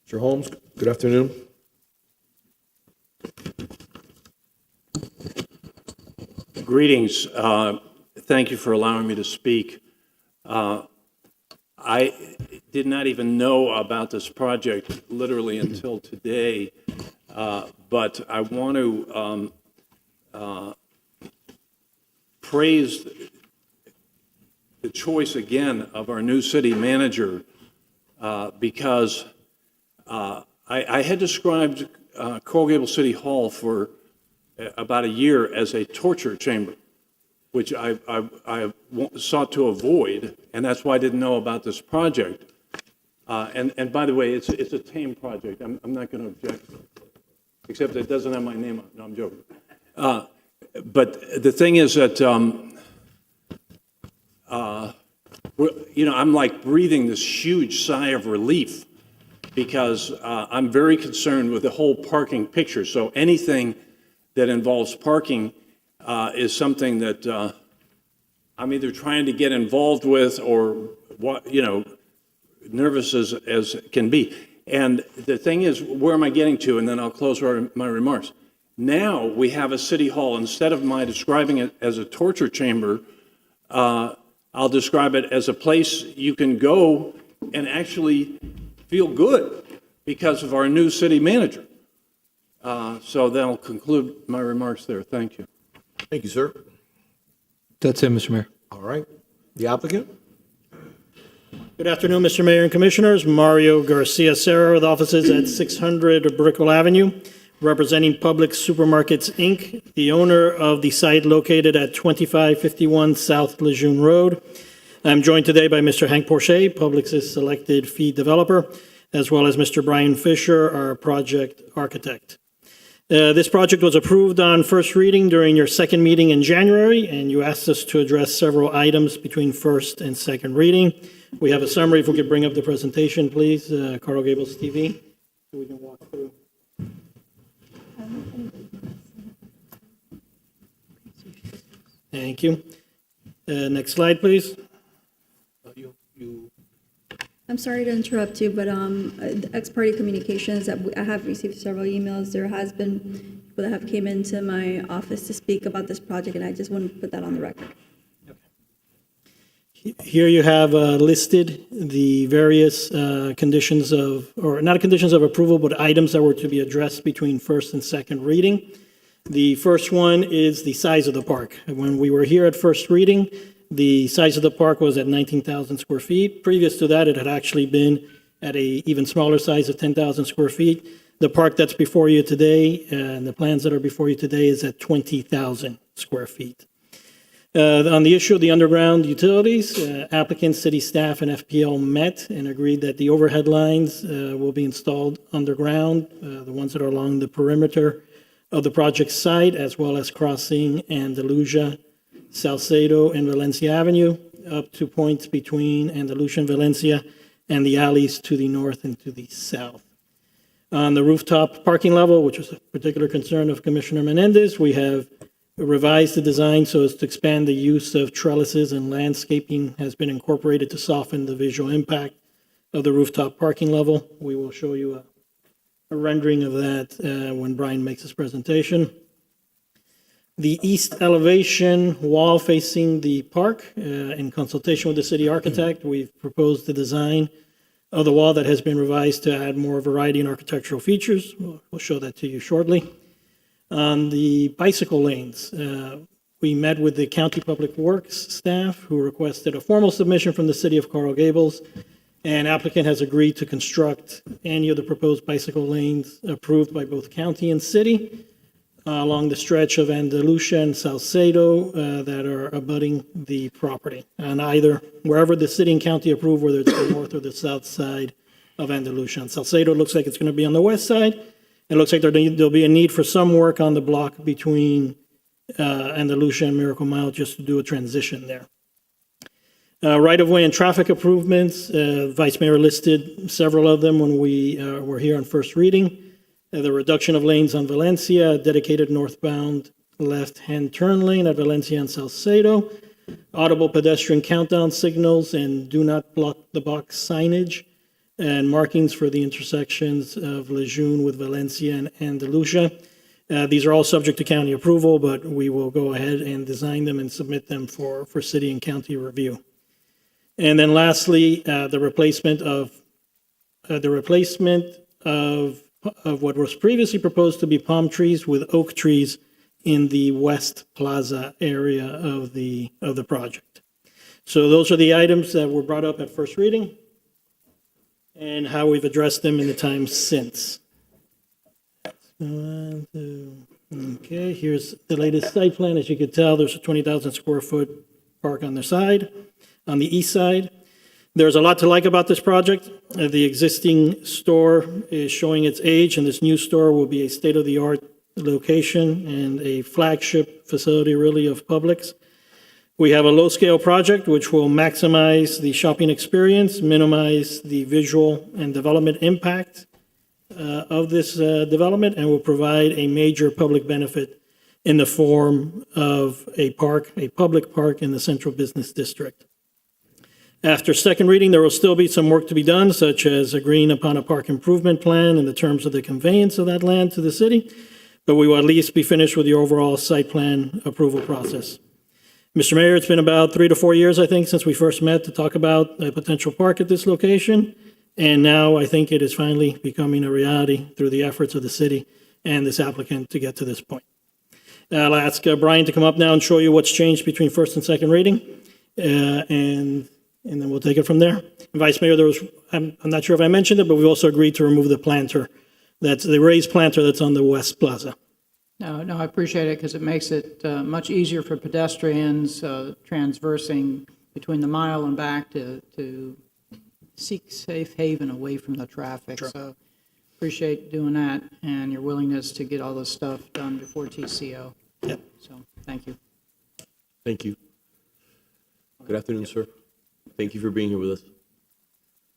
Mr. Holmes, good afternoon. Greetings. Thank you for allowing me to speak. I did not even know about this project literally until today, but I want to praise the choice again of our new city manager because I had described Coral Gables City Hall for about a year as a torture chamber, which I sought to avoid, and that's why I didn't know about this project. And by the way, it's a tame project. I'm not going to object, except it doesn't have my name on it. No, I'm joking. But the thing is that, I'm like breathing this huge sigh of relief because I'm very concerned with the whole parking picture. So anything that involves parking is something that I'm either trying to get involved with or, nervous as can be. And the thing is, where am I getting to? And then I'll close my remarks. Now we have a city hall. Instead of my describing it as a torture chamber, I'll describe it as a place you can go and actually feel good because of our new city manager. So then I'll conclude my remarks there. Thank you. Thank you, sir. That's it, Mr. Mayor. All right. The applicant? Good afternoon, Mr. Mayor and Commissioners. Mario Garcia Serra with offices at 600 Brickell Avenue, representing Publix Supermarkets, Inc., the owner of the site located at 2551 South Lejeune Road. I'm joined today by Mr. Hank Porcher, Publix's selected fee developer, as well as Mr. Brian Fisher, our project architect. This project was approved on first reading during your second meeting in January, and you asked us to address several items between first and second reading. We have a summary. If we could bring up the presentation, please, Coral Gables TV, so we can walk through. Thank you. Next slide, please. I'm sorry to interrupt you, but ex-party communications, I have received several emails. There has been people that have came into my office to speak about this project, and I just want to put that on the record. Here you have listed the various conditions of, or not conditions of approval, but items that were to be addressed between first and second reading. The first one is the size of the park. When we were here at first reading, the size of the park was at 19,000 square feet. Previous to that, it had actually been at a even smaller size of 10,000 square feet. The park that's before you today, and the plans that are before you today, is at 20,000 square feet. On the issue of the underground utilities, applicants, city staff, and FPL met and agreed that the overhead lines will be installed underground, the ones that are along the perimeter of the project site, as well as crossing Andalusia, Salcedo, and Valencia Avenue, up to points between Andalusia and Valencia, and the alleys to the north and to the south. On the rooftop parking level, which was a particular concern of Commissioner Menendez, we have revised the design so as to expand the use of trellises, and landscaping has been incorporated to soften the visual impact of the rooftop parking level. We will show you a rendering of that when Brian makes his presentation. The east elevation wall facing the park, in consultation with the city architect, we've proposed the design of the wall that has been revised to add more variety in architectural features. We'll show that to you shortly. On the bicycle lanes, we met with the County Public Works staff, who requested a formal submission from the city of Coral Gables, and applicant has agreed to construct any of the proposed bicycle lanes approved by both county and city along the stretch of Andalusia and Salcedo that are abutting the property, and either wherever the city and county approve, whether it's the north or the south side of Andalusia. And Salcedo looks like it's going to be on the west side. It looks like there'll be a need for some work on the block between Andalusia and Miracle Mile, just to do a transition there. Right-of-way and traffic improvements, Vice Mayor listed several of them when we were here on first reading. The reduction of lanes on Valencia, dedicated northbound left-hand turn lane at Valencia and Salcedo, audible pedestrian countdown signals and do not block the box signage, and markings for the intersections of Lejeune with Valencia and Andalusia. These are all subject to county approval, but we will go ahead and design them and submit them for city and county review. And then lastly, the replacement of what was previously proposed to be palm trees with oak trees in the West Plaza area of the project. So those are the items that were brought up at first reading and how we've addressed them in the time since. Okay, here's the latest site plan. As you can tell, there's a 20,000 square foot park on the side, on the east side. There's a lot to like about this project. The existing store is showing its age, and this new store will be a state-of-the-art location and a flagship facility, really, of Publix. We have a low-scale project which will maximize the shopping experience, minimize the visual and development impact of this development, and will provide a major public benefit in the form of a park, a public park in the central business district. After second reading, there will still be some work to be done, such as agreeing upon a park improvement plan in the terms of the conveyance of that land to the city, but we will at least be finished with the overall site plan approval process. Mr. Mayor, it's been about 3 to 4 years, I think, since we first met to talk about a potential park at this location, and now I think it is finally becoming a reality through the efforts of the city and this applicant to get to this point. I'll ask Brian to come up now and show you what's changed between first and second reading, and then we'll take it from there. And Vice Mayor, I'm not sure if I mentioned it, but we also agreed to remove the planter. That's the raised planter that's on the West Plaza. No, I appreciate it because it makes it much easier for pedestrians transversing between the mile and back to seek safe haven away from the traffic. Sure. So appreciate doing that and your willingness to get all this stuff done before TCO. Yep. So thank you. Thank you. Good afternoon, sir. Thank you for being here with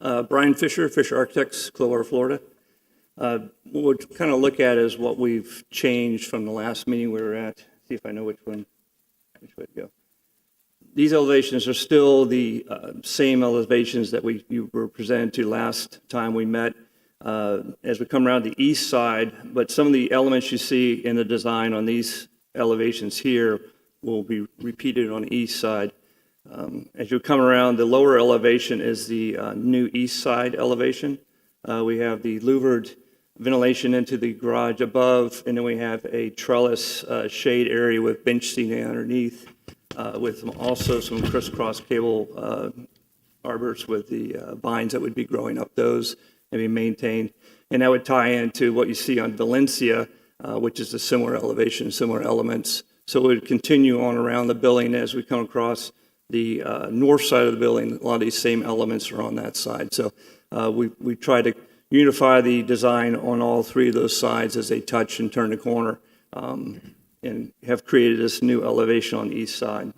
us. Brian Fisher, Fisher Architects, Clearwater, Florida. What we'll kind of look at is what we've changed from the last meeting we were at. See if I know which way to go. These elevations are still the same elevations that you were presented to last time we met as we come around the east side, but some of the elements you see in the design on these elevations here will be repeated on the east side. As you come around, the lower elevation is the new east side elevation. We have the louvered ventilation into the garage above, and then we have a trellis shade area with bench seating underneath, with also some crisscross cable arbors with the vines that would be growing up those and be maintained. And that would tie into what you see on Valencia, which is a similar elevation, similar elements. So it would continue on around the building as we come across the north side of the building. A lot of these same elements are on that side. So we try to unify the design on all three of those sides as they touch and turn the corner, and have created this new elevation on the east side.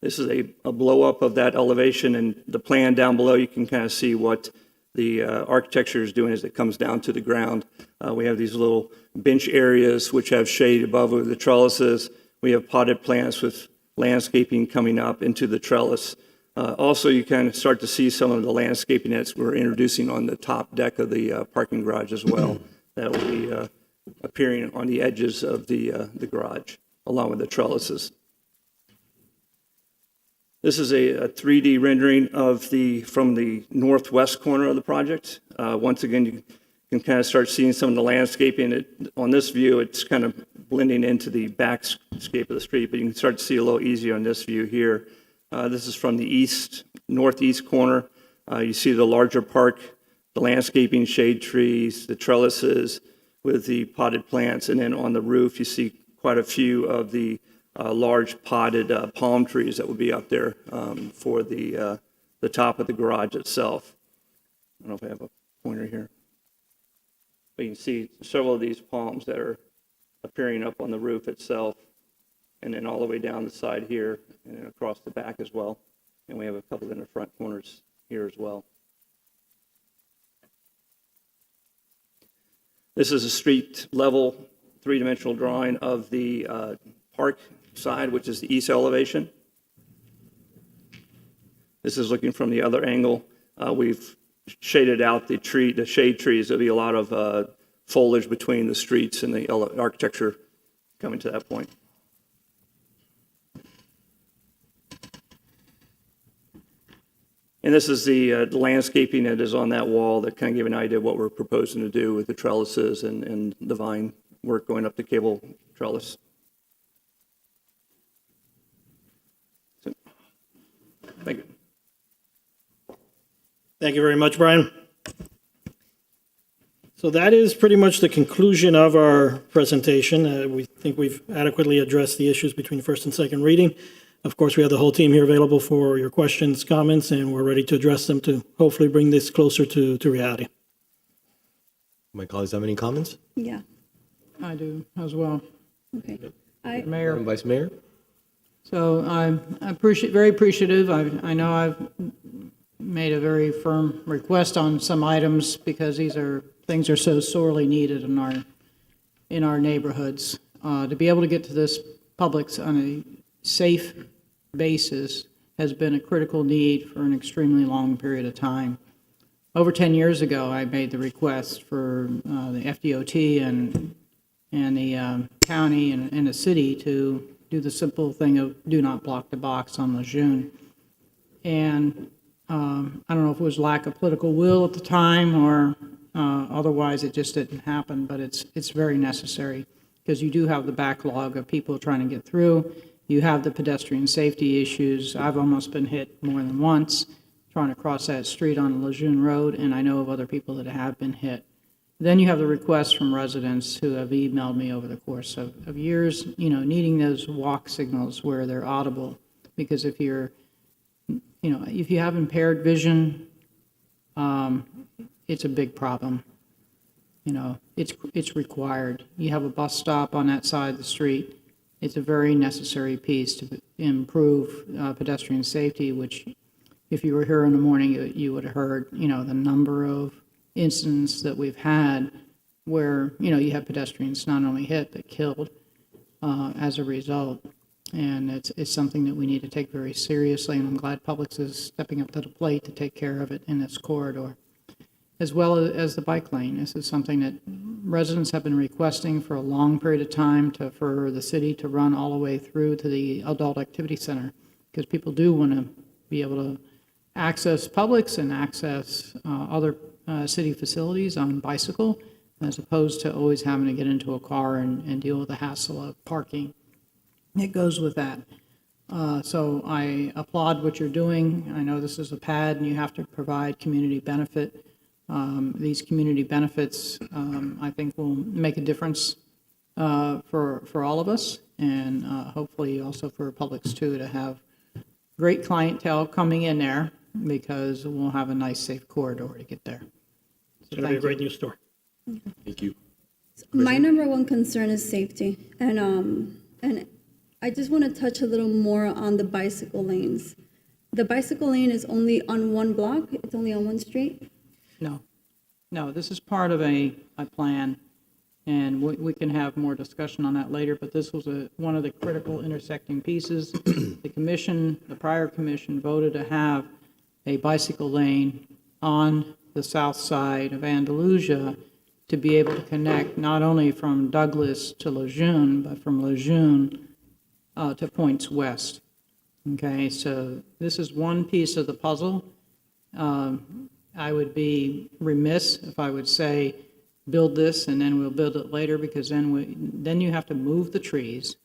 This is a blow up of that elevation, and the plan down below, you can kind of see what the architecture is doing as it comes down to the ground. We have these little bench areas which have shade above the trellises. We have potted plants with landscaping coming up into the trellis. Also, you kind of start to see some of the landscaping that we're introducing on the top deck of the parking garage as well. That will be appearing on the edges of the garage, along with the trellises. This is a 3D rendering of from the northwest corner of the project. Once again, you can kind of start seeing some of the landscaping. On this view, it's kind of blending into the backscape of the street, but you can start to see a little easier on this view here. This is from the northeast corner. You see the larger park, the landscaping, shade trees, the trellises with the potted plants, and then on the roof, you see quite a few of the large potted palm trees that would be up there for the top of the garage itself. I don't know if I have a pointer here. But you can see several of these palms that are appearing up on the roof itself, and then all the way down the side here and across the back as well. And we have a couple in the front corners here as well. This is a street level, three-dimensional drawing of the park side, which is the east elevation. This is looking from the other angle. We've shaded out the shade trees. There'll be a lot of foliage between the streets and the architecture coming to that point. And this is the landscaping that is on that wall that kind of give an idea of what we're proposing to do with the trellises and the vine work going up the cable trellis. Thank you. Thank you very much, Brian. So that is pretty much the conclusion of our presentation. We think we've adequately addressed the issues between first and second reading. Of course, we have the whole team here available for your questions, comments, and we're ready to address them to hopefully bring this closer to reality. My colleagues have any comments? Yeah, I do as well. okay. Mayor. Madam Vice Mayor? So I'm very appreciative. I know I've made a very firm request on some items because things are so sorely needed in our neighborhoods. To be able to get to this public on a safe basis has been a critical need for an extremely long period of time. Over 10 years ago, I made the request for the FDOT and the county and the city to do the simple thing of do not block the box on Lejeune. And I don't know if it was lack of political will at the time or otherwise it just didn't happen, but it's very necessary because you do have the backlog of people trying to get through. You have the pedestrian safety issues. I've almost been hit more than once trying to cross that street on Lejeune Road, and I know of other people that have been hit. Then you have the requests from residents who have emailed me over the course of years, needing those walk signals where they're audible. Because if you have impaired vision, it's a big problem. It's required. You have a bus stop on that side of the street. It's a very necessary piece to improve pedestrian safety, which if you were here in the morning, you would have heard, the number of incidents that we've had where, you have pedestrians not only hit, but killed as a result. And it's something that we need to take very seriously, and I'm glad Publix is stepping up to the plate to take care of it in this corridor. As well as the bike lane. This is something that residents have been requesting for a long period of time for the city to run all the way through to the adult activity center, because people do want to be able to access Publix and access other city facilities on bicycle, as opposed to always having to get into a car and deal with the hassle of parking. It goes with that. So I applaud what you're doing. I know this is a pad and you have to provide community benefit. These community benefits, I think, will make a difference for all of us, and hopefully also for Publix too, to have great clientele coming in there, because we'll have a nice, safe corridor to get there. It's going to be a great new store. Thank you. My number one concern is safety, and I just want to touch a little more on the bicycle lanes. The bicycle lane is only on one block. It's only on one street. No, this is part of a plan, and we can have more discussion on that later, but this was one of the critical intersecting pieces. The prior commission voted to have a bicycle lane on the south side of Andalusia to be able to connect not only from Douglas to Lejeune, but from Lejeune to points west. Okay, so this is one piece of the puzzle. I would be remiss if I would say, build this and then we'll build it later, because then you have to move the trees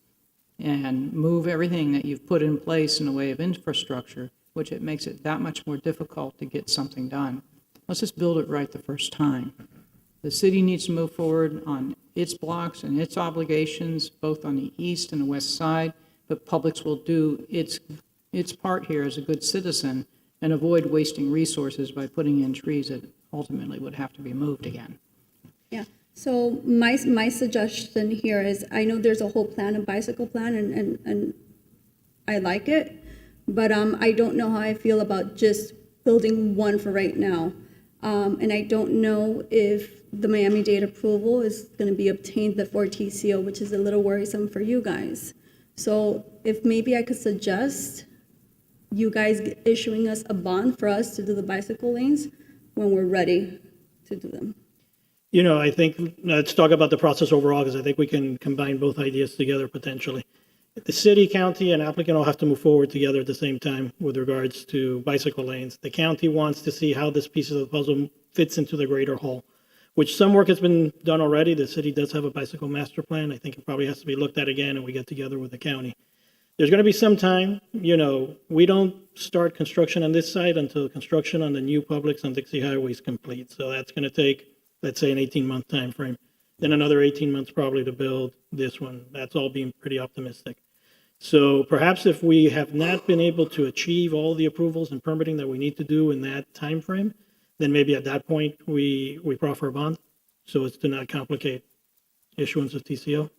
and move everything that you've put in place in the way of infrastructure, which it makes it that much more difficult to get something done. Let's just build it right the first time. The city needs to move forward on its blocks and its obligations, both on the east and the west side, but Publix will do its part here as a good citizen and avoid wasting resources by putting in trees that ultimately would have to be moved again. Yeah. So my suggestion here is, I know there's a whole plan, a bicycle plan, and I like it, but I don't know how I feel about just building one for right now. And I don't know if the Miami-Dade approval is going to be obtained before TCO, which is a little worrisome for you guys. So if maybe I could suggest you guys issuing us a bond for us to do the bicycle lanes when we're ready to do them. You know, I think, let's talk about the process overall, because I think we can combine both ideas together potentially. The city, county, and applicant all have to move forward together at the same time with regards to bicycle lanes. The county wants to see how this piece of the puzzle fits into the greater whole, which some work has been done already. The city does have a bicycle master plan. I think it probably has to be looked at again, and we get together with the county. There's going to be some time, you know, we don't start construction on this site until construction on the new Publix on Dixie Highway is complete. So that's going to take, let's say, an 18-month time frame. Then another 18 months probably to build this one. That's all being pretty optimistic. So perhaps if we have not been able to achieve all the approvals and permitting that we need to do in that time frame, then maybe at that point we proffer a bond, so as to not complicate issuance of TCO.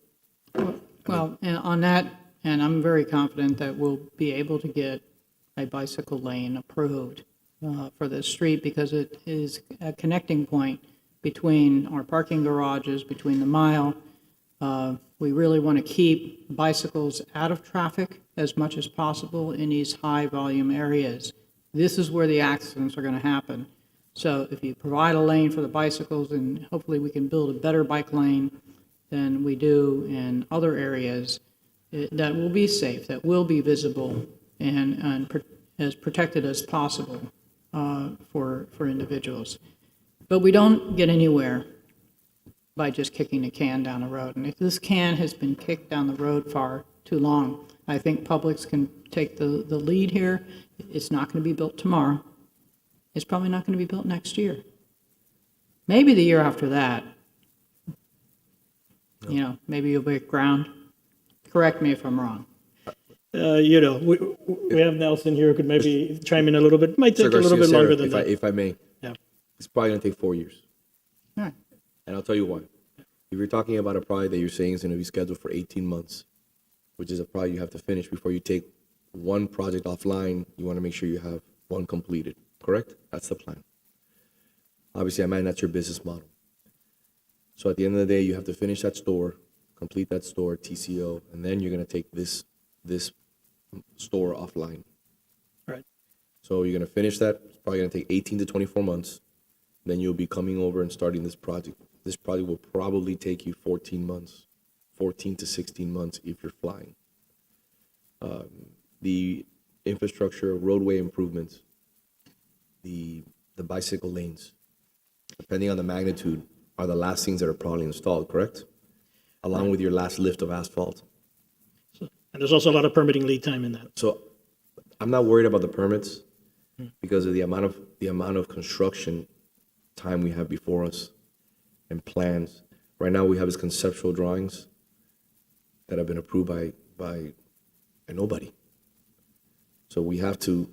Well, and on that, and I'm very confident that we'll be able to get a bicycle lane approved for this street, because it is a connecting point between our parking garages, between the mile. We really want to keep bicycles out of traffic as much as possible in these high-volume areas. This is where the accidents are going to happen. So if you provide a lane for the bicycles, and hopefully we can build a better bike lane than we do in other areas, that will be safe, that will be visible, and as protected as possible for individuals. But we don't get anywhere by just kicking the can down the road. And if this can has been kicked down the road far too long, I think Publix can take the lead here. It's not going to be built tomorrow. It's probably not going to be built next year. Maybe the year after that. You know, maybe you'll break ground. Correct me if I'm wrong. You know, we have Nelson here who could maybe chime in a little bit. It might take a little bit longer than that. If I may. Yeah. It's probably going to take 4 years. All right. And I'll tell you why. If you're talking about a project that you're saying is going to be scheduled for 18 months, which is a project you have to finish before you take one project offline, you want to make sure you have one completed, correct? That's the plan. Obviously, I imagine that's your business model. So at the end of the day, you have to finish that store, complete that store, TCO, and then you're going to take this store offline. Right. So you're going to finish that. It's probably going to take 18 to 24 months. Then you'll be coming over and starting this project. This project will probably take you 14 months, 14 to 16 months if you're flying. The infrastructure, roadway improvements, the bicycle lanes, depending on the magnitude, are the last things that are probably installed, correct? Along with your last lift of asphalt. And there's also a lot of permitting lead time in that. So I'm not worried about the permits because of the amount of construction time we have before us and plans. Right now, we have is conceptual drawings that have been approved by nobody. So we have to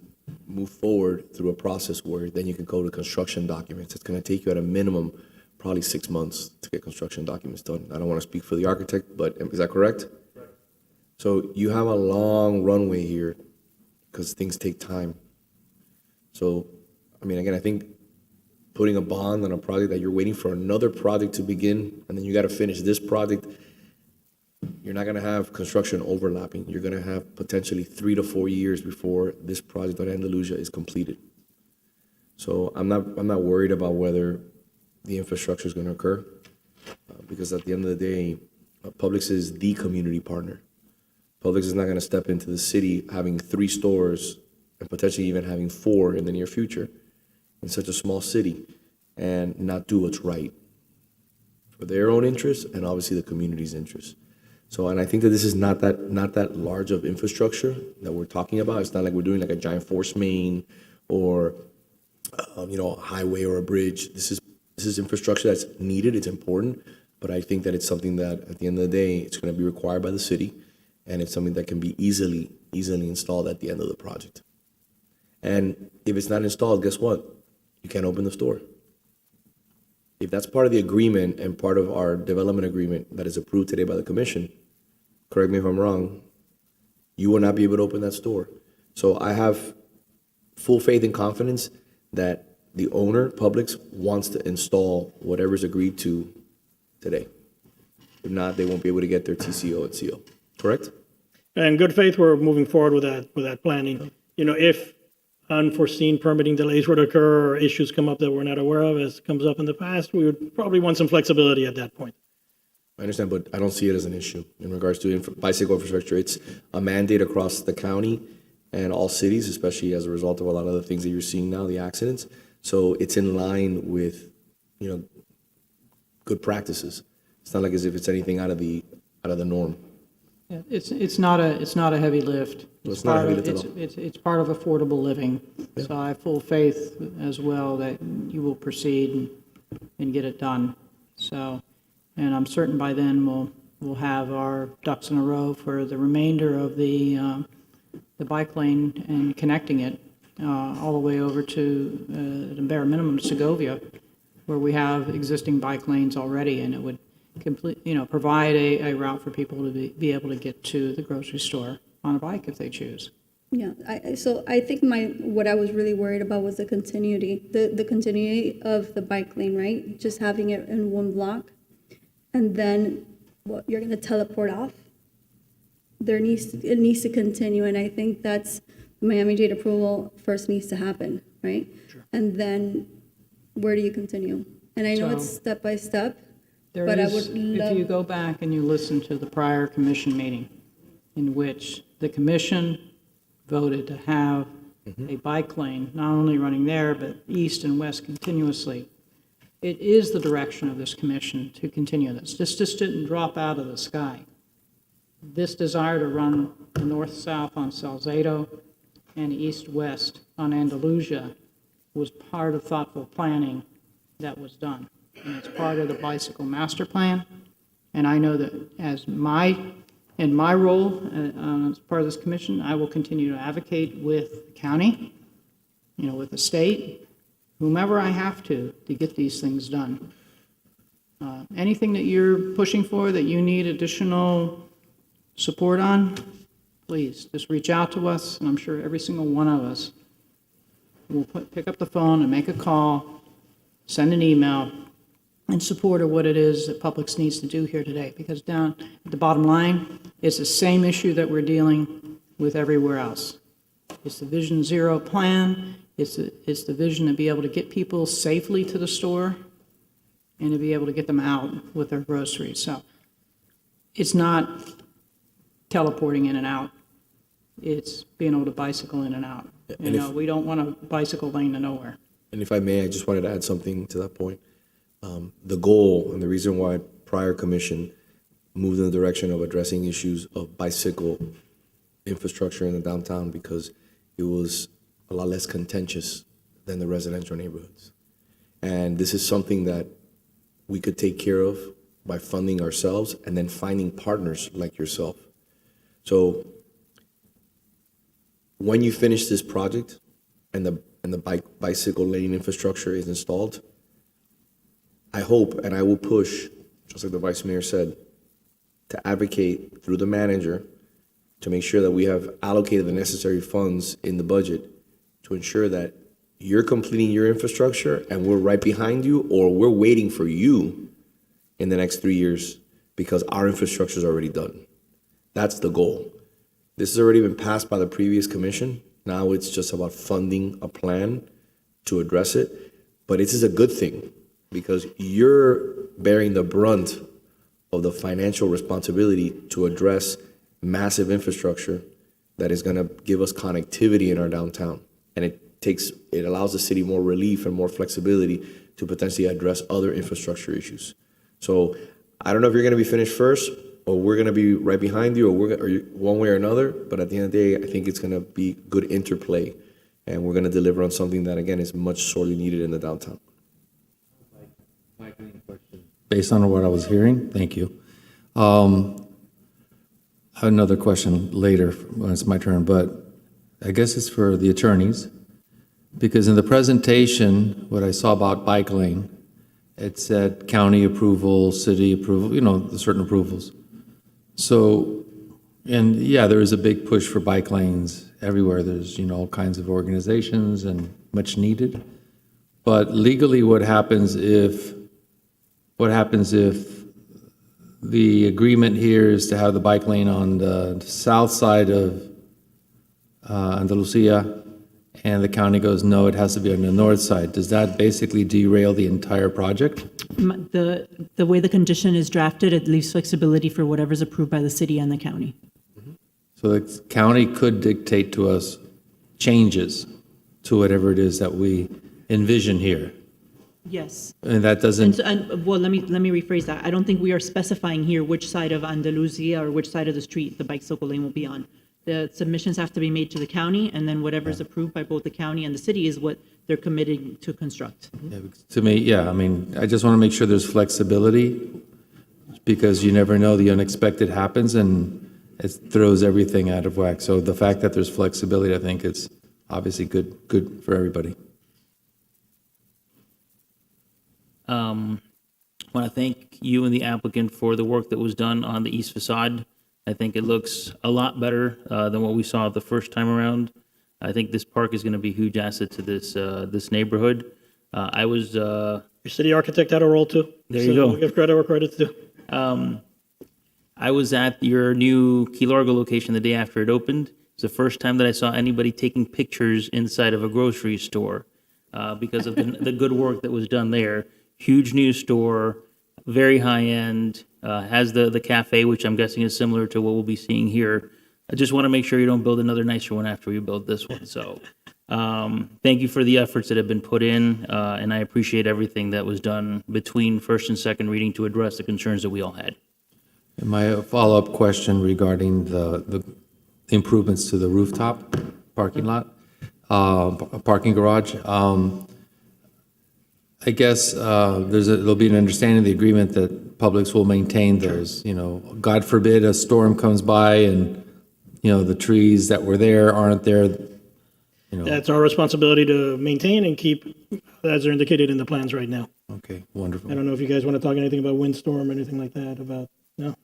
move forward through a process where then you can go to construction documents. It's going to take you at a minimum probably 6 months to get construction documents done. I don't want to speak for the architect, but is that correct? So you have a long runway here because things take time. So, I mean, again, I think putting a bond on a project that you're waiting for another project to begin, and then you got to finish this project, you're not going to have construction overlapping. You're going to have potentially 3 to 4 years before this project on Andalusia is completed. So I'm not worried about whether the infrastructure is going to occur, because at the end of the day, Publix is the community partner. Publix is not going to step into the city having 3 stores and potentially even having 4 in the near future in such a small city and not do what's right for their own interests and obviously the community's interests. So, and I think that this is not that large of infrastructure that we're talking about. It's not like we're doing like a giant force main or a highway or a bridge. This is infrastructure that's needed. It's important, but I think that it's something that at the end of the day, it's going to be required by the city, and it's something that can be easily installed at the end of the project. And if it's not installed, guess what? You can't open the store. If that's part of the agreement and part of our development agreement that is approved today by the commission, correct me if I'm wrong, you will not be able to open that store. So I have full faith and confidence that the owner, Publix, wants to install whatever's agreed to today. If not, they won't be able to get their TCO and CO. Correct? In good faith, we're moving forward with that planning. If unforeseen permitting delays were to occur or issues come up that we're not aware of, as comes up in the past, we would probably want some flexibility at that point. I understand, but I don't see it as an issue in regards to bicycle infrastructure. It's a mandate across the county and all cities, especially as a result of a lot of the things that you're seeing now, the accidents. So it's in line with, good practices. It's not like as if it's anything out of the norm. Yeah, it's not a heavy lift. Well, it's not a heavy lift at all. It's part of affordable living. Yeah. So I have full faith as well that you will proceed and get it done. So, and I'm certain by then we'll have our ducks in a row for the remainder of the bike lane and connecting it all the way over to the bare minimum Segovia, where we have existing bike lanes already, and it would provide a route for people to be able to get to the grocery store on a bike if they choose. Yeah, so I think what I was really worried about was the continuity, the continuity of the bike lane, right? Just having it in one block, and then you're going to teleport off. It needs to continue, and I think that's Miami-Dade approval first needs to happen, right? Sure. And then where do you continue? And I know it's step by step. But I would love, if you go back and you listen to the prior commission meeting in which the commission voted to have a bike lane, not only running there, but east and west continuously, it is the direction of this commission to continue this. This just didn't drop out of the sky. This desire to run north-south on Salcedo and east-west on Andalusia was part of thoughtful planning that was done. And it's part of the bicycle master plan. And I know that in my role as part of this commission, I will continue to advocate with the county, with the state, whomever I have to get these things done. Anything that you're pushing for that you need additional support on, please just reach out to us, and I'm sure every single one of us will pick up the phone and make a call, send an email, in support of what it is that Publix needs to do here today. Because down at the bottom line, it's the same issue that we're dealing with everywhere else. It's the Vision Zero plan. It's the vision to be able to get people safely to the store and to be able to get them out with their groceries. So it's not teleporting in and out. It's being able to bicycle in and out. We don't want a bicycle lane to nowhere. And if I may, I just wanted to add something to that point. The goal and the reason why prior commission moved in the direction of addressing issues of bicycle infrastructure in the downtown because it was a lot less contentious than the residential neighborhoods. And this is something that we could take care of by funding ourselves and then finding partners like yourself. So when you finish this project and the bicycle lane infrastructure is installed, I hope and I will push, just like the Vice Mayor said, to advocate through the manager to make sure that we have allocated the necessary funds in the budget to ensure that you're completing your infrastructure and we're right behind you, or we're waiting for you in the next 3 years because our infrastructure is already done. That's the goal. This has already been passed by the previous commission. Now it's just about funding a plan to address it. But this is a good thing because you're bearing the brunt of the financial responsibility to address massive infrastructure that is going to give us connectivity in our downtown. And it allows the city more relief and more flexibility to potentially address other infrastructure issues. So I don't know if you're going to be finished first or we're going to be right behind you or one way or another, but at the end of the day, I think it's going to be good interplay and we're going to deliver on something that, again, is much sorely needed in the downtown. Based on what I was hearing, thank you. I have another question later when it's my turn, but I guess it's for the attorneys. Because in the presentation, what I saw about bike lane, it said county approval, city approval, the certain approvals. So, and yeah, there is a big push for bike lanes everywhere. There's, all kinds of organizations and much needed. But legally, what happens if the agreement here is to have the bike lane on the south side of Andalusia, and the county goes, no, it has to be on the north side? Does that basically derail the entire project? The way the condition is drafted, it leaves flexibility for whatever's approved by the city and the county. So the county could dictate to us changes to whatever it is that we envision here. Yes. And that doesn't... Well, let me rephrase that. I don't think we are specifying here which side of Andalusia or which side of the street the bicycle lane will be on. The submissions have to be made to the county, and then whatever is approved by both the county and the city is what they're committed to construct. Yeah, to me, I just want to make sure there's flexibility because you never know, the unexpected happens and it throws everything out of whack. So the fact that there's flexibility, I think it's obviously good for everybody. I want to thank you and the applicant for the work that was done on the east facade. I think it looks a lot better than what we saw the first time around. I think this park is going to be a huge asset to this neighborhood. I was... Your city architect had a role too. There you go. Give credit where credit's due. I was at your new Key Largo location the day after it opened. It's the first time that I saw anybody taking pictures inside of a grocery store because of the good work that was done there. Huge new store, very high end, has the cafe, which I'm guessing is similar to what we'll be seeing here. I just want to make sure you don't build another nicer one after we build this one. So thank you for the efforts that have been put in, and I appreciate everything that was done between first and second reading to address the concerns that we all had. And my follow-up question regarding the improvements to the rooftop parking lot, parking garage. I guess there'll be an understanding of the agreement that Publix will maintain theirs. God forbid a storm comes by and, the trees that were there aren't there. Yeah, it's our responsibility to maintain and keep as are indicated in the plans right now. Okay, wonderful. I don't know if you guys want to talk anything about windstorm or anything like that no?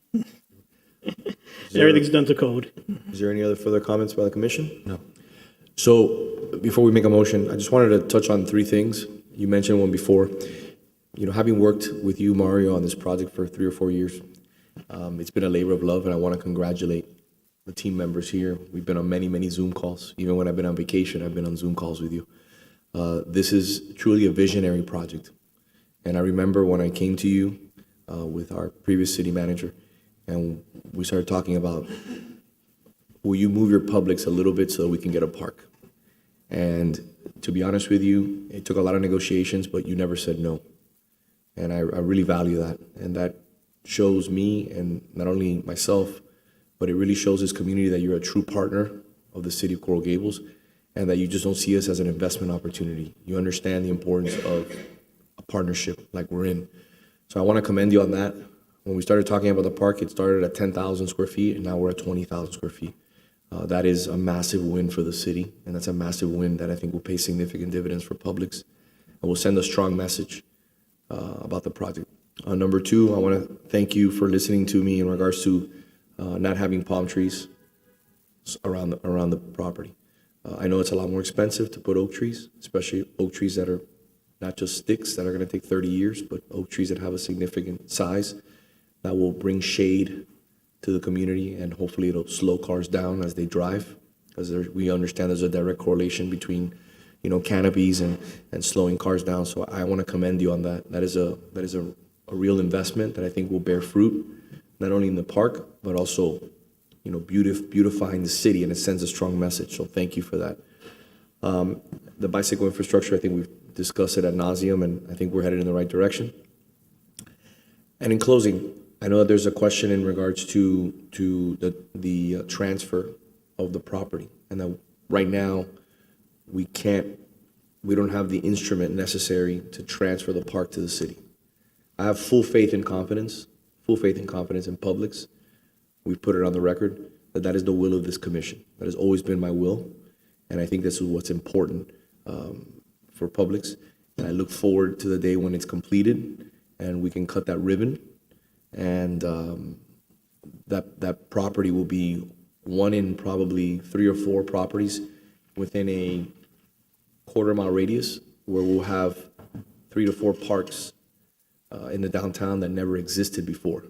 Everything's done to code. Is there any other further comments by the commission? No. So before we make a motion, I just wanted to touch on three things. You mentioned one before. Having worked with you, Mario, on this project for 3 or 4 years, it's been a labor of love, and I want to congratulate the team members here. We've been on many, many Zoom calls. Even when I've been on vacation, I've been on Zoom calls with you. This is truly a visionary project. And I remember when I came to you with our previous city manager, and we started talking about, will you move your Publix a little bit so we can get a park? And to be honest with you, it took a lot of negotiations, but you never said no. And I really value that. And that shows me, and not only myself, but it really shows this community that you're a true partner of the city of Coral Gables, and that you just don't see us as an investment opportunity. You understand the importance of a partnership like we're in. So I want to commend you on that. When we started talking about the park, it started at 10,000 square feet, and now we're at 20,000 square feet. That is a massive win for the city, and that's a massive win that I think will pay significant dividends for Publix and will send a strong message about the project. Number two, I want to thank you for listening to me in regards to not having palm trees around the property. I know it's a lot more expensive to put oak trees, especially oak trees that are not just sticks that are going to take 30 years, but oak trees that have a significant size that will bring shade to the community, and hopefully it'll slow cars down as they drive, because we understand there's a direct correlation between canopies and slowing cars down. So I want to commend you on that. That is a real investment that I think will bear fruit, not only in the park, but also, beautifying the city, and it sends a strong message. So thank you for that. The bicycle infrastructure, I think we've discussed it ad nauseum, and I think we're headed in the right direction. And in closing, I know that there's a question in regards to the transfer of the property, and that right now we don't have the instrument necessary to transfer the park to the city. I have full faith and confidence in Publix. We've put it on the record that is the will of this commission. That has always been my will, and I think this is what's important for Publix. And I look forward to the day when it's completed and we can cut that ribbon, and that property will be one in probably 3 or 4 properties within a quarter-mile radius, where we'll have 3 to 4 parks in the downtown that never existed before.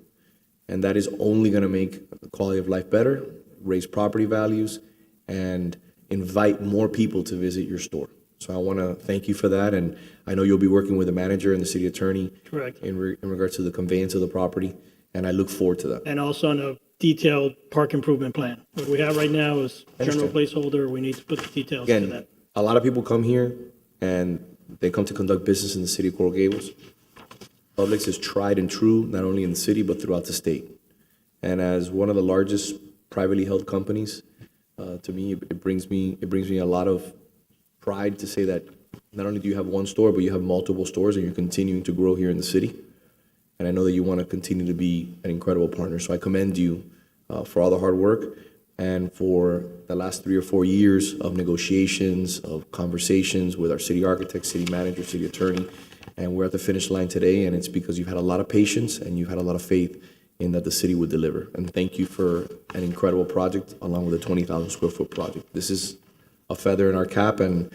And that is only going to make the quality of life better, raise property values, and invite more people to visit your store. So I want to thank you for that, and I know you'll be working with the manager and the city attorney. Correct. In regards to the conveyance of the property, and I look forward to that. And also on a detailed park improvement plan. What we have right now is general placeholder. We need to put the details to Again, that. a lot of people come here and they come to conduct business in the city of Coral Gables. Publix is tried and true, not only in the city, but throughout the state. And as one of the largest privately held companies, to me, it brings me a lot of pride to say that not only do you have one store, but you have multiple stores, and you're continuing to grow here in the city. And I know that you want to continue to be an incredible partner. So I commend you for all the hard work and for the last 3 or 4 years of negotiations, of conversations with our city architect, city manager, city attorney. And we're at the finish line today, and it's because you've had a lot of patience and you've had a lot of faith in that the city would deliver. And thank you for an incredible project along with a 20,000 square foot project. This is a feather in our cap, and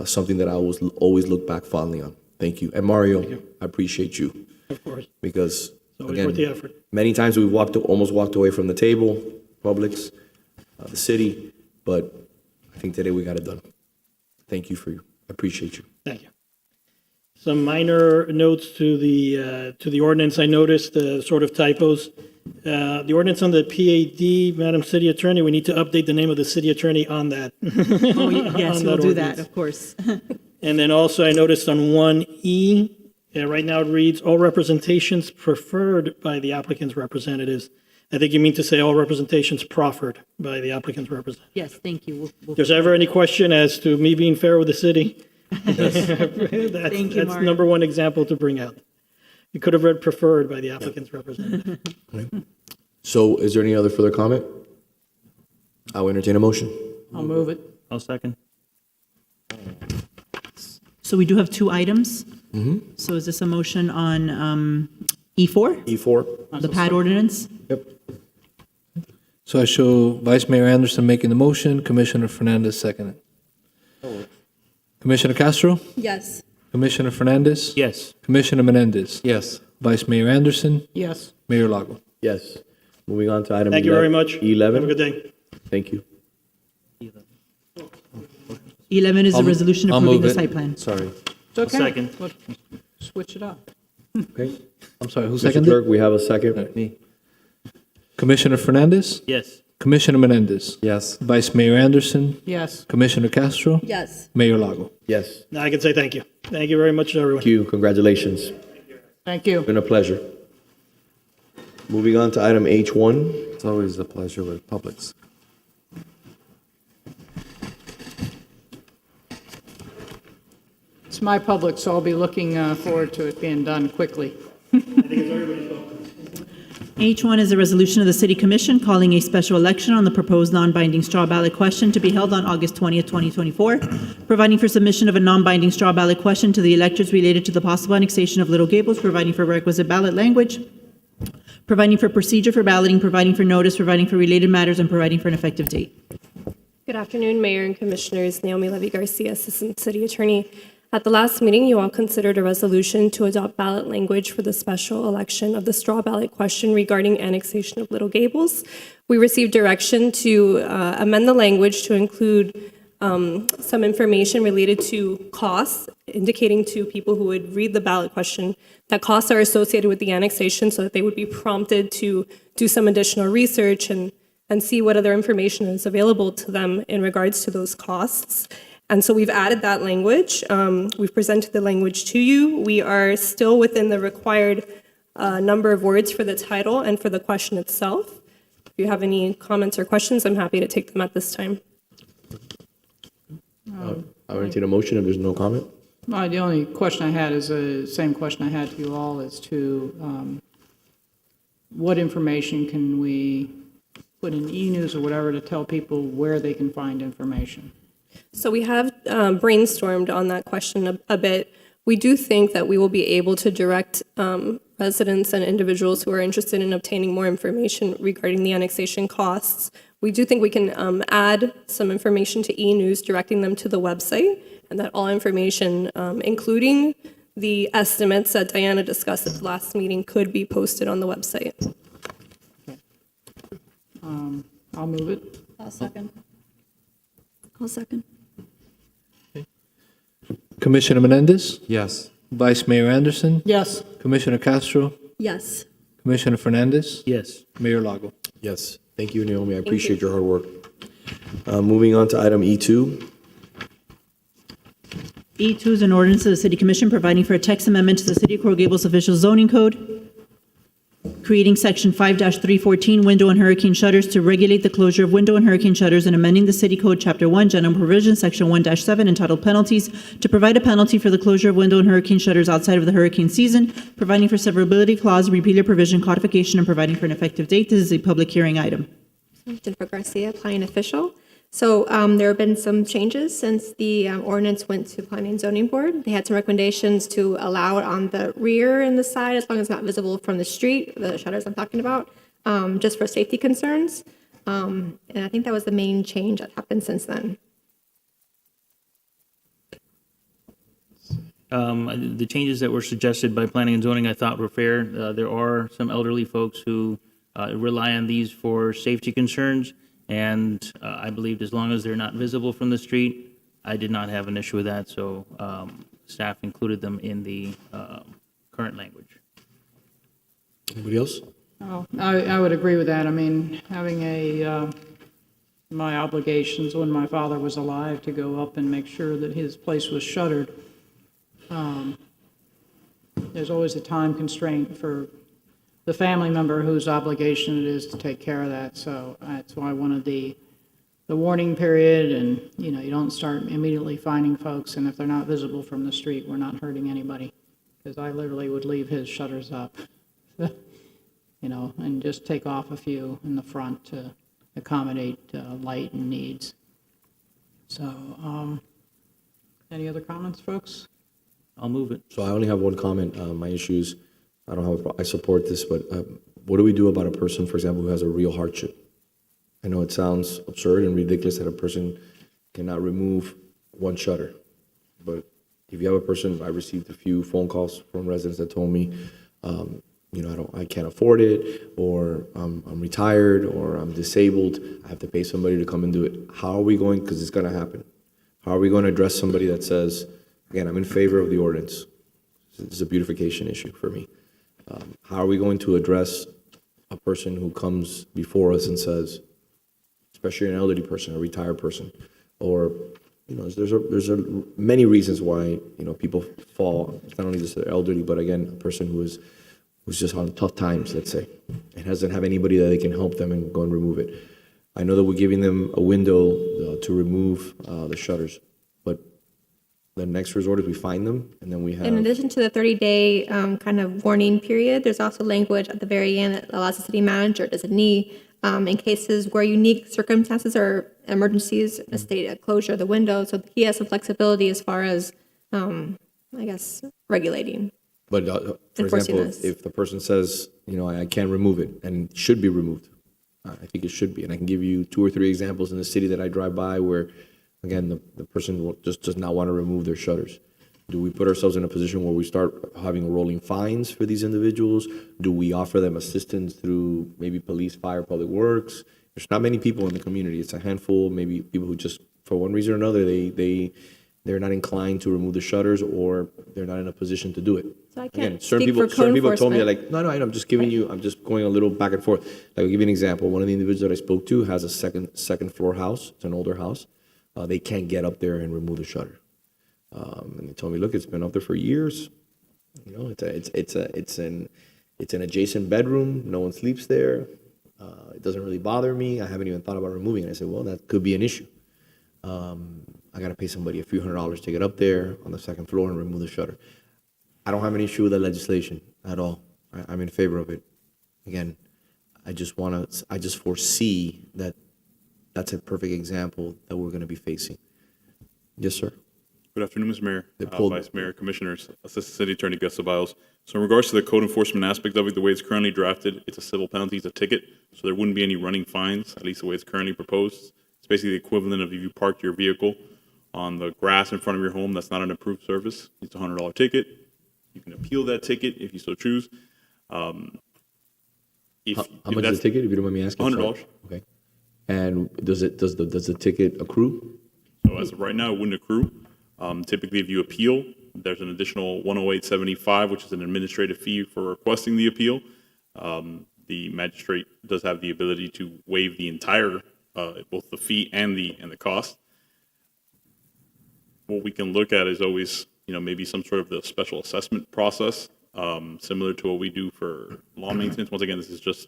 something that I always look back fondly on. Thank you. And Mario, I appreciate you. Of course. Because, It's always again, worth the effort. many times we've almost walked away from the table, Publix, the city, but I think today we got it done. Thank you I appreciate you. Thank you. Some minor notes to the ordinance. I noticed sort of typos. The ordinance on the PAD, Madam City Attorney, we need to update the name of the city attorney on that. Oh, yes, on we'll that do that, ordinance. of course. And then also I noticed on 1E, right now it reads, all representations preferred by the applicant's representatives. I think you mean to say all representations proffered by the applicant's representative. Yes, thank you. If there's ever any question as to me being fair with the city, that's Thank you, Mario. number one example to bring out. You could have read preferred by the applicant's representative. So is there any other further comment? I will entertain a motion. I'll move it. I'll second. So we do have 2 items. Mm-hmm. So is this a motion on E4, E4? the PAD ordinance? Yep. So I show Vice Mayor Anderson making the motion, Commissioner Fernandez seconding. Commissioner Castro? Yes. Commissioner Fernandez? Yes. Commissioner Menendez? Yes. Vice Mayor Anderson? Yes. Mayor Lago? Yes. Moving on to item 11. Thank you very much. 11. Have a good day. Thank you. 11 is a resolution I'll approving move the it. site plan. Sorry. It's okay. Second. Look, switch it up. Okay. I'm sorry, who Mr. seconded? Clerk, we have a second. Me. Commissioner Fernandez? Yes. Commissioner Menendez? Yes. Vice Mayor Anderson? Yes. Commissioner Castro? Yes. Mayor Lago? Yes. Now I can say thank you. Thank you very much, everyone. Thank you. Congratulations. Thank you. It's been a pleasure. Moving on to item H1. It's always a pleasure with Publix. It's my public, so I'll be looking forward to it being done quickly. H1 is a resolution of the City Commission calling a special election on the proposed non-binding straw ballot question to be held on August 20th, 2024, providing for submission of a non-binding straw ballot question to the electors related to the possible annexation of Little Gables, providing for requisite ballot language, providing for procedure for balloting, providing for notice, providing for related matters, and providing for an effective date. Good afternoon, Mayor and Commissioners. Naomi Levy-Garcia, Assistant City Attorney. At the last meeting, you all considered a resolution to adopt ballot language for the special election of the straw ballot question regarding annexation of Little Gables. We received direction to amend the language to include some information related to costs, indicating to people who would read the ballot question that costs are associated with the annexation so that they would be prompted to do some additional research and see what other information is available to them in regards to those costs. And so we've added that language. We've presented the language to you. We are still within the required number of words for the title and for the question itself. If you have any comments or questions, I'm happy to take them at this time. I'll entertain a motion if there's no comment. The only question I had is the same question I had to you all as to what information can we put in e-news or whatever to tell people where they can find information. So we have brainstormed on that question a bit. We do think that we will be able to direct residents and individuals who are interested in obtaining more information regarding the annexation costs. We do think we can add some information to e-news, directing them to the website, and that all information, including the estimates that Diana discussed at the last meeting, could be posted on the website. I'll move it. I'll second. I'll second. Commissioner Menendez? Yes. Vice Mayor Anderson? Yes. Commissioner Castro? Yes. Commissioner Fernandez? Yes. Mayor Lago? Yes. Thank you, Naomi. I appreciate your hard work. Moving on to item E2. E2 is an ordinance of the City Commission providing for a text amendment to the City of Coral Gables official zoning code, creating Section 5-314 window and hurricane shutters to regulate the closure of window and hurricane shutters, and amending the City Code Chapter 1, General Provisions, Section 1-7, entitled Penalties, to provide a penalty for the closure of window and hurricane shutters outside of the hurricane season, providing for severability clause, repealer provision, codification, and providing for an effective date. This is a public hearing item. Jennifer Garcia, Planning Official. So there have been some changes since the ordinance went to Planning and Zoning Board. They had some recommendations to allow it on the rear and the side, as long as it's not visible from the street, the shutters I'm talking about, just for safety concerns. And I think that was the main change that happened since then. The changes that were suggested by Planning and Zoning I thought were fair. There are some elderly folks who rely on these for safety concerns. And I believed as long as they're not visible from the street, I did not have an issue with that. So staff included them in the current language. Anybody else? Oh, I would agree with that. I mean, having my obligations when my father was alive to go up and make sure that his place was shuttered, there's always a time constraint for the family member whose obligation it is to take care of that. So that's why I wanted the warning period, and you don't start immediately finding folks, and if they're not visible from the street, we're not hurting anybody, because I literally would leave his shutters up, and just take off a few in the front to accommodate light and needs. So any other comments, folks? I'll move it. So I only have one comment. My issues, I support this, but what do we do about a person, for example, who has a real hardship? I know it sounds absurd and ridiculous that a person cannot remove one shutter, but if you have a person, I received a few phone calls from residents that told me, I can't afford it, or I'm retired, or I'm disabled, I have to pay somebody to come and do it. How are we going, because it's going to happen, how are we going to address somebody that says, again, I'm in favor of the ordinance, this is a beautification issue for me. How are we going to address a person who comes before us and says, especially an elderly person, a retired person, or many reasons why, people fall. It's not only just the elderly, but again, a person who's just on tough times, let's say, and doesn't have anybody that they can help them and go and remove it. I know that we're giving them a window to remove the shutters, but the next resort is we find them, and then we have. In addition to the 30-day kind of warning period, there's also language at the very end that allows the city manager designee, in cases where unique circumstances or emergencies, a state a closure of the window. So he has some flexibility as far as, I guess, regulating. But for Enforcing example, this. if the person says, I can't remove it and it should be removed, I think it should be. And I can give you 2 or 3 examples in the city that I drive by where, again, the person just does not want to remove their shutters. Do we put ourselves in a position where we start having rolling fines for these individuals? Do we offer them assistance through maybe police, fire, public works? There's not many people in the community. It's a handful, maybe people who just, for one reason or another, they're not inclined to remove the shutters, or they're not in a position to do it. So I Again, can't certain speak people, for certain code people told me, enforcement. like, no, I'm just giving you, I'm just going a little back and forth. Like, I'll give you an example. One of the individuals that I spoke to has a second floor house. It's an older house. They can't get up there and remove the shutter. And they told me, look, it's been up there for years. It's an adjacent bedroom. No one sleeps there. It doesn't really bother me. I haven't even thought about removing it. I said, well, that could be an issue. I got to pay somebody a few $100s to get up there on the second floor and remove the shutter. I don't have an issue with that legislation at all. I'm in favor of it. Again, I just foresee that that's a perfect example that we're going to be facing. Yes, sir. Good afternoon, Mr. Mayor, pulled- Vice Mayor, Commissioners, Assistant City Attorney Gus Ceballos. So in regards to the code enforcement aspect of it, the way it's currently drafted, it's a civil penalty, it's a ticket, so there wouldn't be any running fines, at least the way it's currently proposed. It's basically the equivalent of if you parked your vehicle on the grass in front of your home that's not an approved service. It's a $100 ticket. You can appeal that ticket if you so choose. How much is the ticket, if you don't mind me asking? $100. Okay. And does the ticket accrue? So as of right now, it wouldn't accrue. Typically, if you appeal, there's an additional $108.75, which is an administrative fee for requesting the appeal. The magistrate does have the ability to waive the entire, both the fee and the cost. What we can look at is always, maybe some sort of the special assessment process, similar to what we do for lawn maintenance. Once again, this is just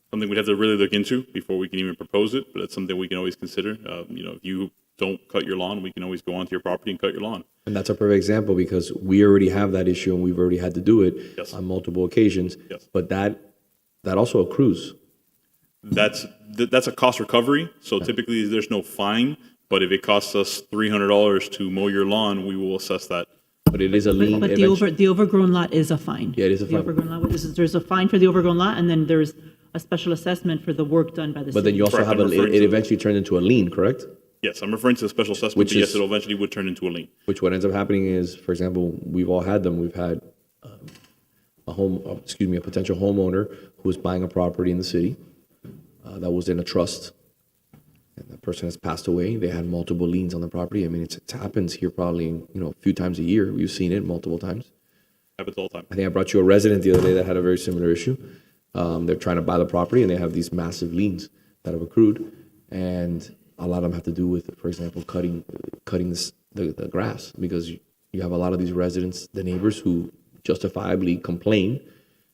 something we'd have to really look into before we can even propose it, but it's something we can always consider. If you don't cut your lawn, we can always go onto your property and cut your lawn. And that's a perfect example because we already have that issue and we've already had to do it on multiple occasions. Yes. But that also accrues. That's a cost recovery. So typically there's no fine, but if it costs us $300 to mow your lawn, we will assess that. But it is a lien. But the overgrown lot is a fine. Yeah, it is a The fine. overgrown lot, there's a fine for the overgrown lot, and then there's a special assessment for the work done by the city. But then you also Correct, have I'm referring it to- eventually turns into a lien, correct? Yes, I'm referring to the special assessment, Which but yes, is- it eventually would turn into a lien. Which what ends up happening is, for example, we've all had them. We've had a potential homeowner who was buying a property in the city that was in a trust. And that person has passed away. They had multiple liens on the property. I mean, it happens here probably, a few times a year. We've seen it multiple times. Happens all the time. I think I brought you a resident the other day that had a very similar issue. They're trying to buy the property and they have these massive liens that have accrued. And a lot of them have to do with, for example, cutting the grass, because you have a lot of these residents, the neighbors, who justifiably complain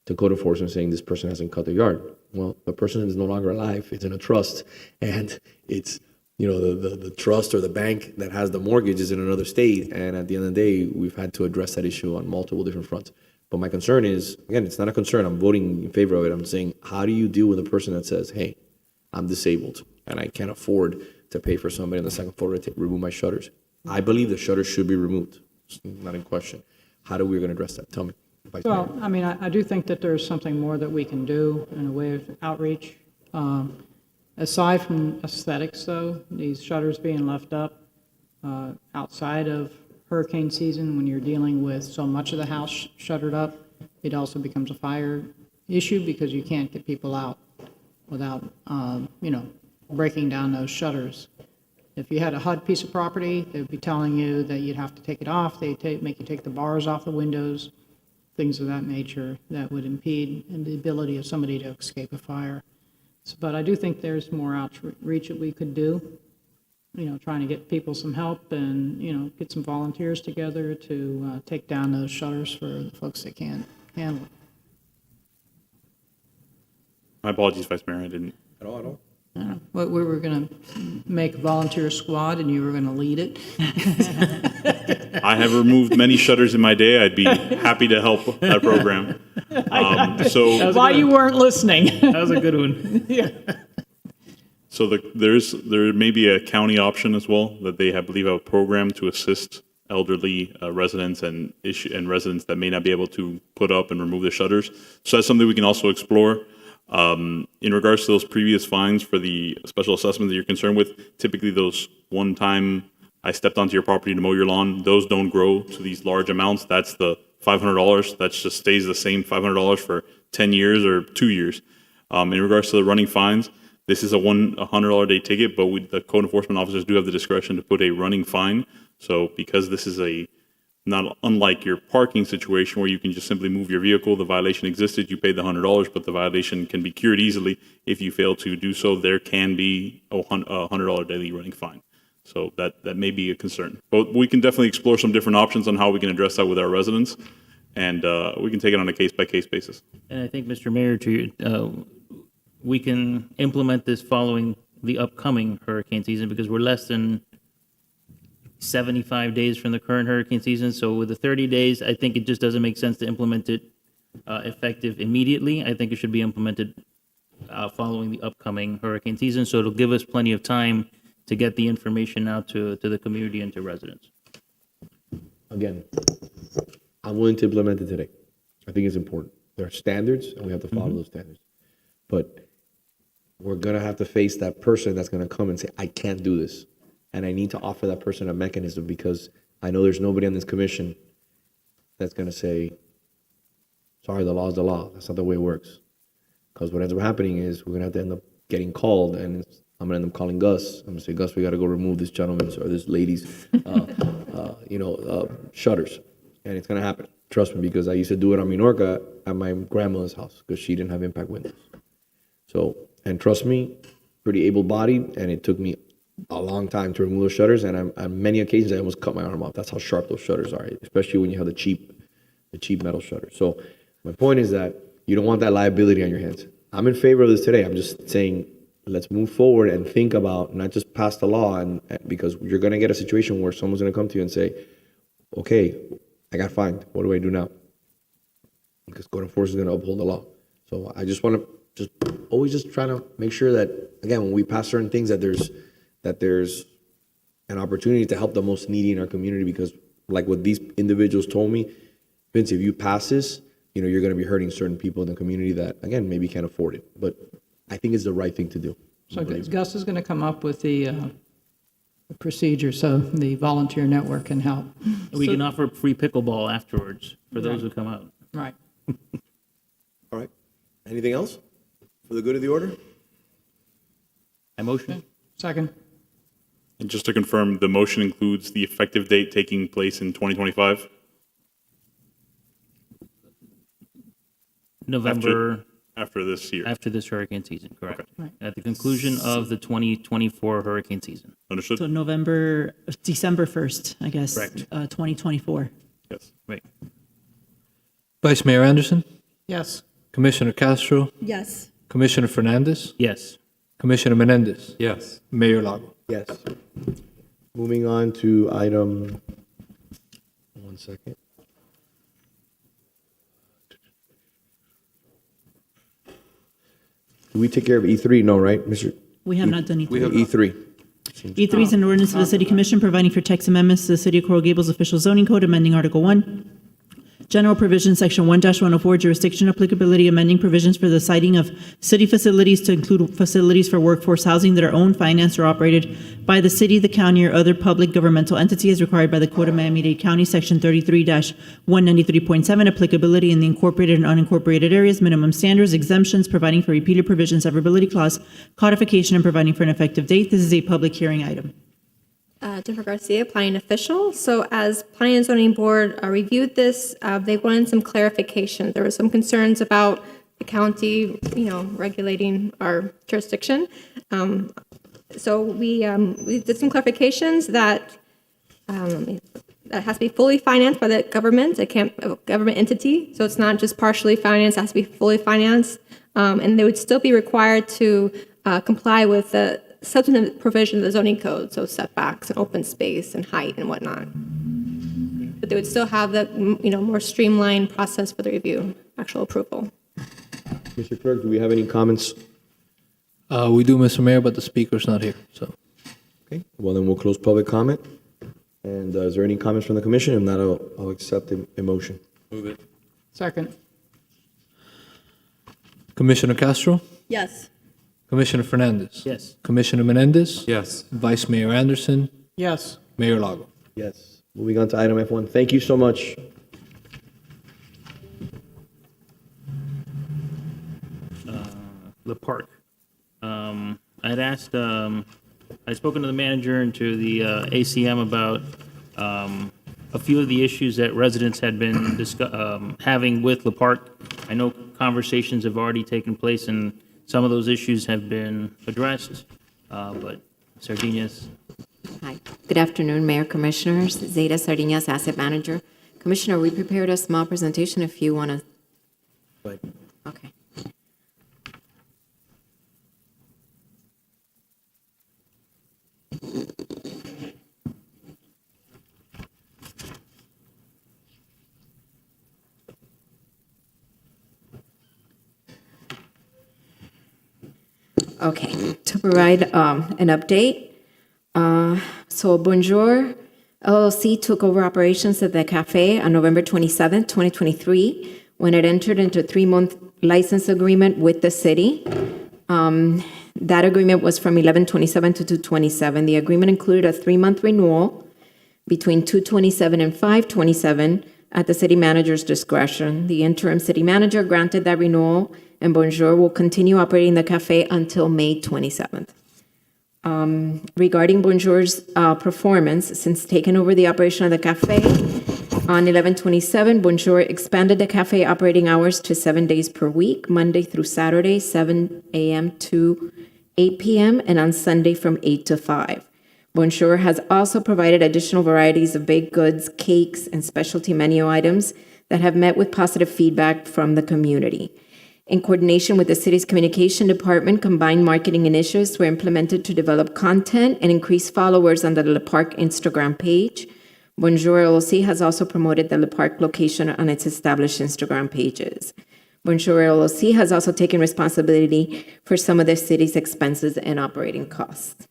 to code enforcement saying this person hasn't cut their yard. Well, the person is no longer alive. It's in a trust, and it's the trust or the bank that has the mortgage is in another state. And at the end of the day, we've had to address that issue on multiple different fronts. But my concern is, again, it's not a concern. I'm voting in favor of it. I'm saying, how do you deal with a person that says, hey, I'm disabled and I can't afford to pay for somebody on the second floor to remove my shutters? I believe the shutters should be removed. It's not in question. How are we going to address that? Tell me. Vice Mayor. Well, I mean, I do think that there's something more that we can do in a way of outreach. Aside from aesthetics, though, these shutters being left up outside of hurricane season, when you're dealing with so much of the house shuttered up, it also becomes a fire issue because you can't get people out without, breaking down those shutters. If you had a HUD piece of property, they'd be telling you that you'd have to take it off. They'd make you take the bars off the windows, things of that nature that would impede the ability of somebody to escape a fire. But I do think there's more outreach that we could do. trying to get people some help and, get some volunteers together to take down those shutters for the folks that can't handle it. My apologies, Vice Mayor, I didn't. At all. What, we were going to make a volunteer squad and you were going to lead it? I have removed many shutters in my day. I'd be happy to help that program. Why you weren't listening? That was a good one. Yeah. So there may be a county option as well that they believe have a program to assist elderly residents and residents that may not be able to put up and remove the shutters. So that's something we can also explore. In regards to those previous fines for the special assessment that you're concerned with, typically those one-time, I stepped onto your property to mow your lawn, those don't grow to these large amounts. That's the $500. That just stays the same $500 for 10 years or 2 years. In regards to the running fines, this is a $100 a day ticket, but the code enforcement officers do have the discretion to put a running fine. So because this is not unlike your parking situation where you can just simply move your vehicle, the violation existed, you paid the $100, but the violation can be cured easily. If you fail to do so, there can be a $100 daily running fine. So that may be a concern. But we can definitely explore some different options on how we can address that with our residents, and we can take it on a case-by-case basis. And I think, Mr. Mayor, we can implement this following the upcoming hurricane season because we're less than 75 days from the current hurricane season. So with the 30 days, I think it just doesn't make sense to implement it effective immediately. I think it should be implemented following the upcoming hurricane season. So it'll give us plenty of time to get the information out to the community and to residents. Again, I'm willing to implement it today. I think it's important. There are standards, and we have to follow those standards. But we're going to have to face that person that's going to come and say, I can't do this. And I need to offer that person a mechanism because I know there's nobody on this commission that's going to say, sorry, the law is the law. That's not the way it works. Because what ends up happening is we're going to have to end up getting called, and I'm going to end up calling Gus. I'm going to say, Gus, we got to go remove this gentleman's or this lady's, shutters. And it's going to happen. Trust me, because I used to do it on Minorca at my grandmother's house because she didn't have impact windows. So, and trust me, pretty able-bodied, and it took me a long time to remove those shutters, and on many occasions I almost cut my arm off. That's how sharp those shutters are, especially when you have the cheap metal shutters. So my point is that you don't want that liability on your hands. I'm in favor of this today. I'm just saying let's move forward and think about not just pass the law, and because you're going to get a situation where someone's going to come to you and say, okay, I got fined. What do I do now? Because code enforcement is going to uphold the law. So I just want to always try to make sure that, again, when we pass certain things, that there's an opportunity to help the most needy in our community, because like what these individuals told me, Vince, if you pass this, you're going to be hurting certain people in the community that, again, maybe can't afford it. But I think it's the right thing to do. So Gus is going to come up with the procedure so the volunteer network can help. We can offer free pickleball afterwards for those who come out. Right. All right. Anything else for the good of the order? I motion. Second. And just to confirm, the motion includes the effective date taking place in 2025? November. After this year? After this hurricane season, correct. Okay. Right. At the conclusion of the 2024 hurricane season. Understood. So December 1st, I guess. Correct. 2024. Yes. Right. Vice Mayor Anderson, Yes. Commissioner Castro, Yes. Commissioner Fernandez, Yes. Commissioner Menendez, Yes. Mayor Lago. Yes. Moving on to item, one second. Did we take care of E3? No, right, Mr.? We have not done E3. We have E3. E3 is an ordinance of the City Commission providing for text amendments to the City of Coral Gables official zoning code, amending Article 1, General Provisions, Section 1-104, Jurisdiction Applicability, amending provisions for the citing of city facilities to include facilities for workforce housing that are owned, financed, or operated by the city, the county, or other public governmental entity as required by the Code of Miami-Dade County, Section 33-193.7, applicability in the incorporated and unincorporated areas, minimum standards, exemptions, providing for repeated provisions, severability clause, codification, and providing for an effective date. This is a public hearing item. Jennifer Garcia, planning official. So as Planning and Zoning Board reviewed this, they wanted some clarification. There were some concerns about the county, regulating our jurisdiction. So we did some clarifications that that has to be fully financed by the government, a government entity. So it's not just partially financed, it has to be fully financed. And they would still be required to comply with the substantive provision of the zoning code, so setbacks and open space and height and whatnot. But they would still have the more streamlined process for the review, actual approval. Mr. Clerk, do we have any comments? We do, Mr. Mayor, but the speaker's not here, so. Okay, well, then we'll close public comment. And is there any comments from the commission? If not, I'll accept the motion. Move it. Second. Commissioner Castro? Yes. Commissioner Fernandez? Yes. Commissioner Menendez? Yes. Vice Mayor Anderson? Yes. Mayor Lago? Yes. Moving on to item F1. Thank you so much. The park. I had asked, I'd spoken to the manager and to the ACM about a few of the issues that residents had been having with the park. I know conversations have already taken place and some of those issues have been addressed, but Sardinias. Hi, good afternoon, Mayor, Commissioners. Zeta Sardinias, Asset Manager. Commissioner, we prepared a small presentation if you want to. Okay. Okay, to provide an update. So Bonjour LLC took over operations at the cafe on November 27, 2023, when it entered into a 3-month license agreement with the city. That agreement was from 11/27 to 2/27. The agreement included a 3-month renewal between 2/27 and 5/27 at the city manager's discretion. The interim city manager granted that renewal, and Bonjour will continue operating the cafe until May 27th. Regarding Bonjour's performance, since taking over the operation of the cafe on 11/27, Bonjour expanded the cafe operating hours to 7 days per week, Monday through Saturday, 7 a.m. to 8 p.m., and on Sunday from 8 to 5. Bonjour has also provided additional varieties of baked goods, cakes, and specialty menu items that have met with positive feedback from the community. In coordination with the city's communication department, combined marketing initiatives were implemented to develop content and increase followers on the Le Parc Instagram page. Bonjour LLC has also promoted the Le Parc location on its established Instagram pages. Bonjour LLC has also taken responsibility for some of the city's expenses and operating costs.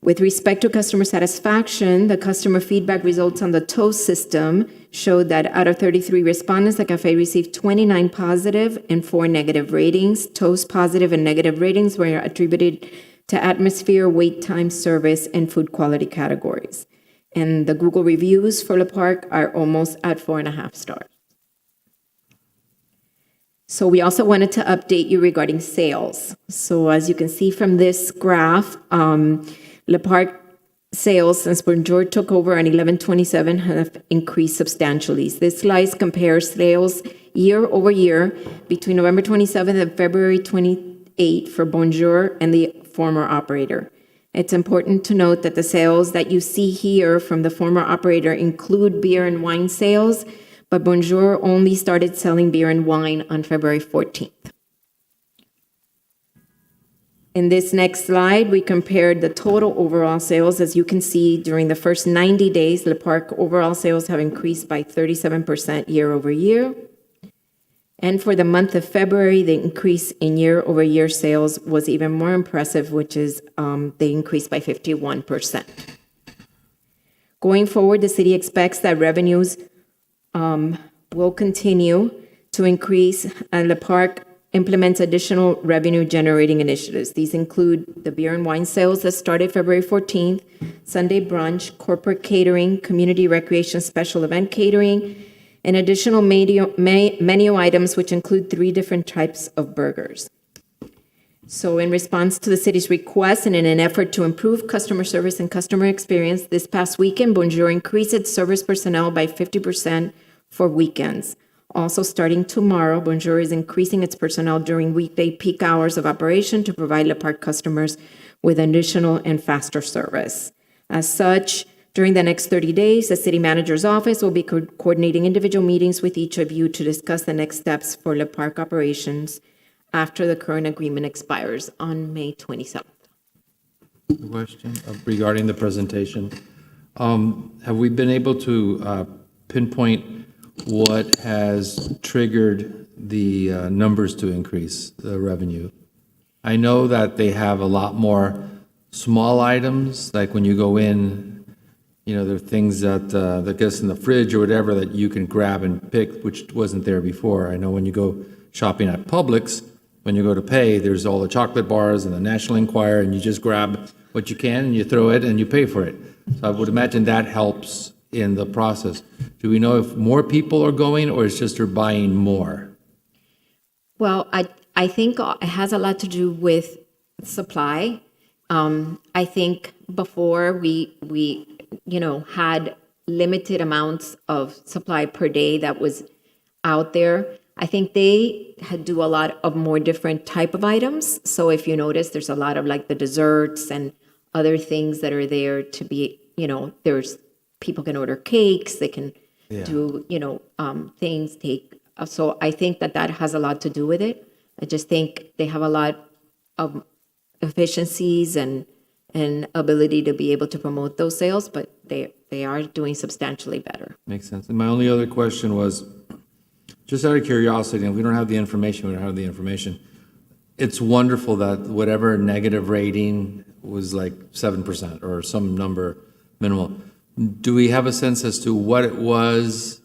With respect to customer satisfaction, the customer feedback results on the Toast system showed that out of 33 respondents, the cafe received 29 positive and 4 negative ratings. Toast positive and negative ratings were attributed to atmosphere, wait time, service, and food quality categories. And the Google reviews for Le Parc are almost at 4.5 stars. So we also wanted to update you regarding sales. So as you can see from this graph, Le Parc sales since Bonjour took over on 11/27 have increased substantially. This slide compares sales year over year between November 27th and February 28th for Bonjour and the former operator. It's important to note that the sales that you see here from the former operator include beer and wine sales, but Bonjour only started selling beer and wine on February 14th. In this next slide, we compared the total overall sales. As you can see, during the first 90 days, Le Parc overall sales have increased by 37% year over year. And for the month of February, the increase in year over year sales was even more impressive, which is they increased by 51%. Going forward, the city expects that revenues will continue to increase, and Le Parc implements additional revenue-generating initiatives. These include the beer and wine sales that started February 14th, Sunday brunch, corporate catering, community recreation special event catering, and additional menu items, which include 3 different types of burgers. So in response to the city's request and in an effort to improve customer service and customer experience, this past weekend, Bonjour increased its service personnel by 50% for weekends. Also, starting tomorrow, Bonjour is increasing its personnel during weekday peak hours of operation to provide Le Parc customers with additional and faster service. As such, during the next 30 days, the city manager's office will be coordinating individual meetings with each of you to discuss the next steps for Le Parc operations after the current agreement expires on May 27th. Question regarding the presentation. Have we been able to pinpoint what has triggered the numbers to increase the revenue? I know that they have a lot more small items, like when you go in, there are things that gets in the fridge or whatever that you can grab and pick, which wasn't there before. I know when you go shopping at Publix, when you go to pay, there's all the chocolate bars and the National Enquirer, and you just grab what you can and you throw it and you pay for it. So I would imagine that helps in the process. Do we know if more people are going, or it's just they're buying more? Well, I think it has a lot to do with supply. I think before we had limited amounts of supply per day that was out there. I think they do a lot of more different type of items. So if you notice, there's a lot of like the desserts and other things that are there to be, there's people can order cakes, they can do, things, so I think that has a lot to do with it. I just think they have a lot of efficiencies and ability to be able to promote those sales, but they are doing substantially better. Makes sense. And my only other question was, just out of curiosity, and we don't have the information, we don't have the information. It's wonderful that whatever negative rating was like 7% or some number minimal. Do we have a sense as to what it was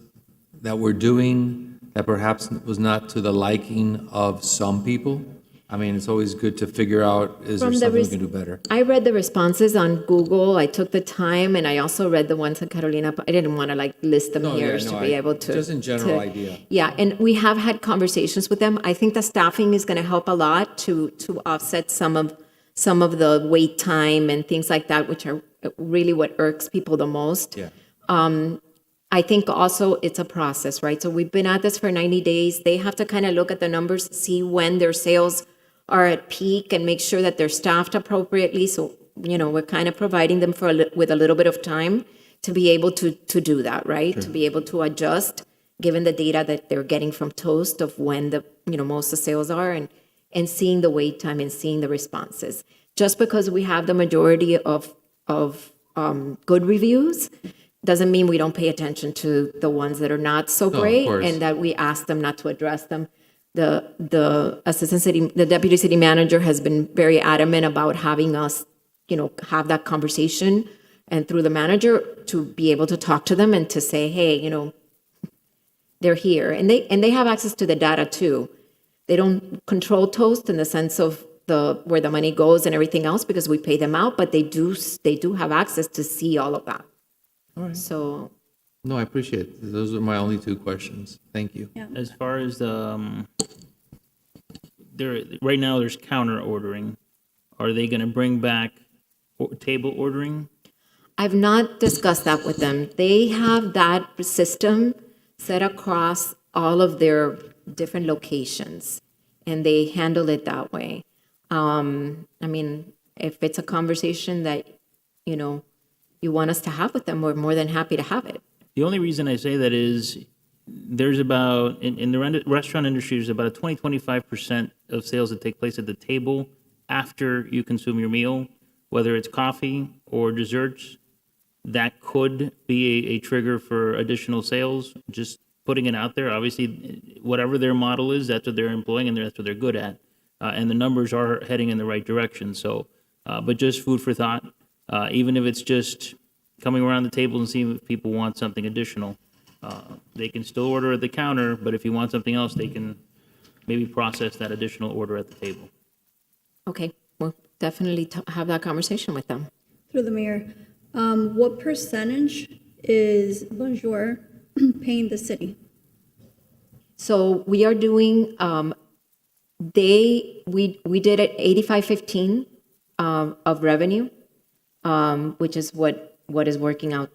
that we're doing that perhaps was not to the liking of some people? I mean, it's always good to figure out, is there something we can do better? I read the responses on Google. I took the time, and I also read the ones on Carolina. I didn't want to list them here to be able to. Just in general idea. Yeah, and we have had conversations with them. I think the staffing is going to help a lot to offset some of the wait time and things like that, which are really what irks people the most. Yeah. I think also it's a process, right? So we've been at this for 90 days. They have to kind of look at the numbers, see when their sales are at peak, and make sure that they're staffed appropriately. So, we're kind of providing them with a little bit of time to be able to do that, right? Sure. To be able to adjust, given the data that they're getting from Toast of when the, most of the sales are, and seeing the wait time and seeing the responses. Just because we have the majority of good reviews doesn't mean we don't pay attention to the ones that are not so great, and that we ask them not to address them. The deputy city manager has been very adamant about having us, have that conversation, and through the manager to be able to talk to them and to say, hey, they're here, and they have access to the data too. They don't control Toast in the sense of where the money goes and everything else, because we pay them out, but they do have access to see all of that. All right. So. No, I appreciate it. Those are my only two questions. Thank you. Yeah. As far as right now there's counter ordering. Are they going to bring back table ordering? I've not discussed that with them. They have that system set across all of their different locations, and they handle it that way. If it's a conversation that, you want us to have with them, we're more than happy to have it. The only reason I say that is there's about, in the restaurant industry, there's about a 20-25% of sales that take place at the table after you consume your meal, whether it's coffee or desserts. That could be a trigger for additional sales. Just putting it out there. Obviously, whatever their model is, that's what they're employing, and that's what they're good at. And the numbers are heading in the right direction. So, but just food for thought. Even if it's just coming around the table and seeing if people want something additional. They can still order at the counter, but if you want something else, they can maybe process that additional order at the table. Okay, we'll definitely have that conversation with them. Through the mayor, what percentage is Bonjour paying the city? So we are doing, we did it 85-15 of revenue, which is what is working out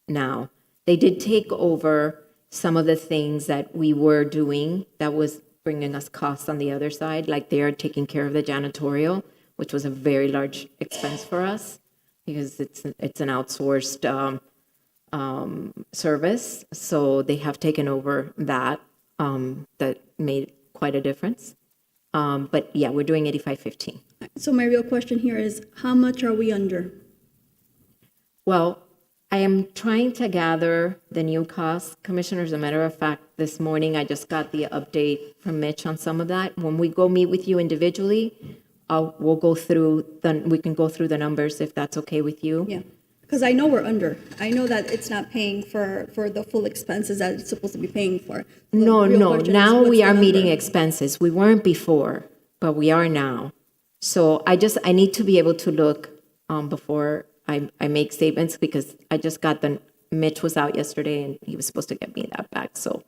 now. They did take over some of the things that we were doing that was bringing us costs on the other side, like they are taking care of the janitorial, which was a very large expense for us because it's an outsourced service. So they have taken over that. That made quite a difference. But yeah, we're doing 85-15. So my real question here is, how much are we under? Well, I am trying to gather the new costs, Commissioners. As a matter of fact, this morning I just got the update from Mitch on some of that. When we go meet with you individually, we can go through the numbers if that's okay with you. Yeah, because I know we're under. I know that it's not paying for the full expenses that it's supposed to be paying for. No. Now what's we the are meeting number? expenses. We weren't before, but we are now. So I need to be able to look before I make statements because I just got Mitch was out yesterday and he was supposed to get me that back. So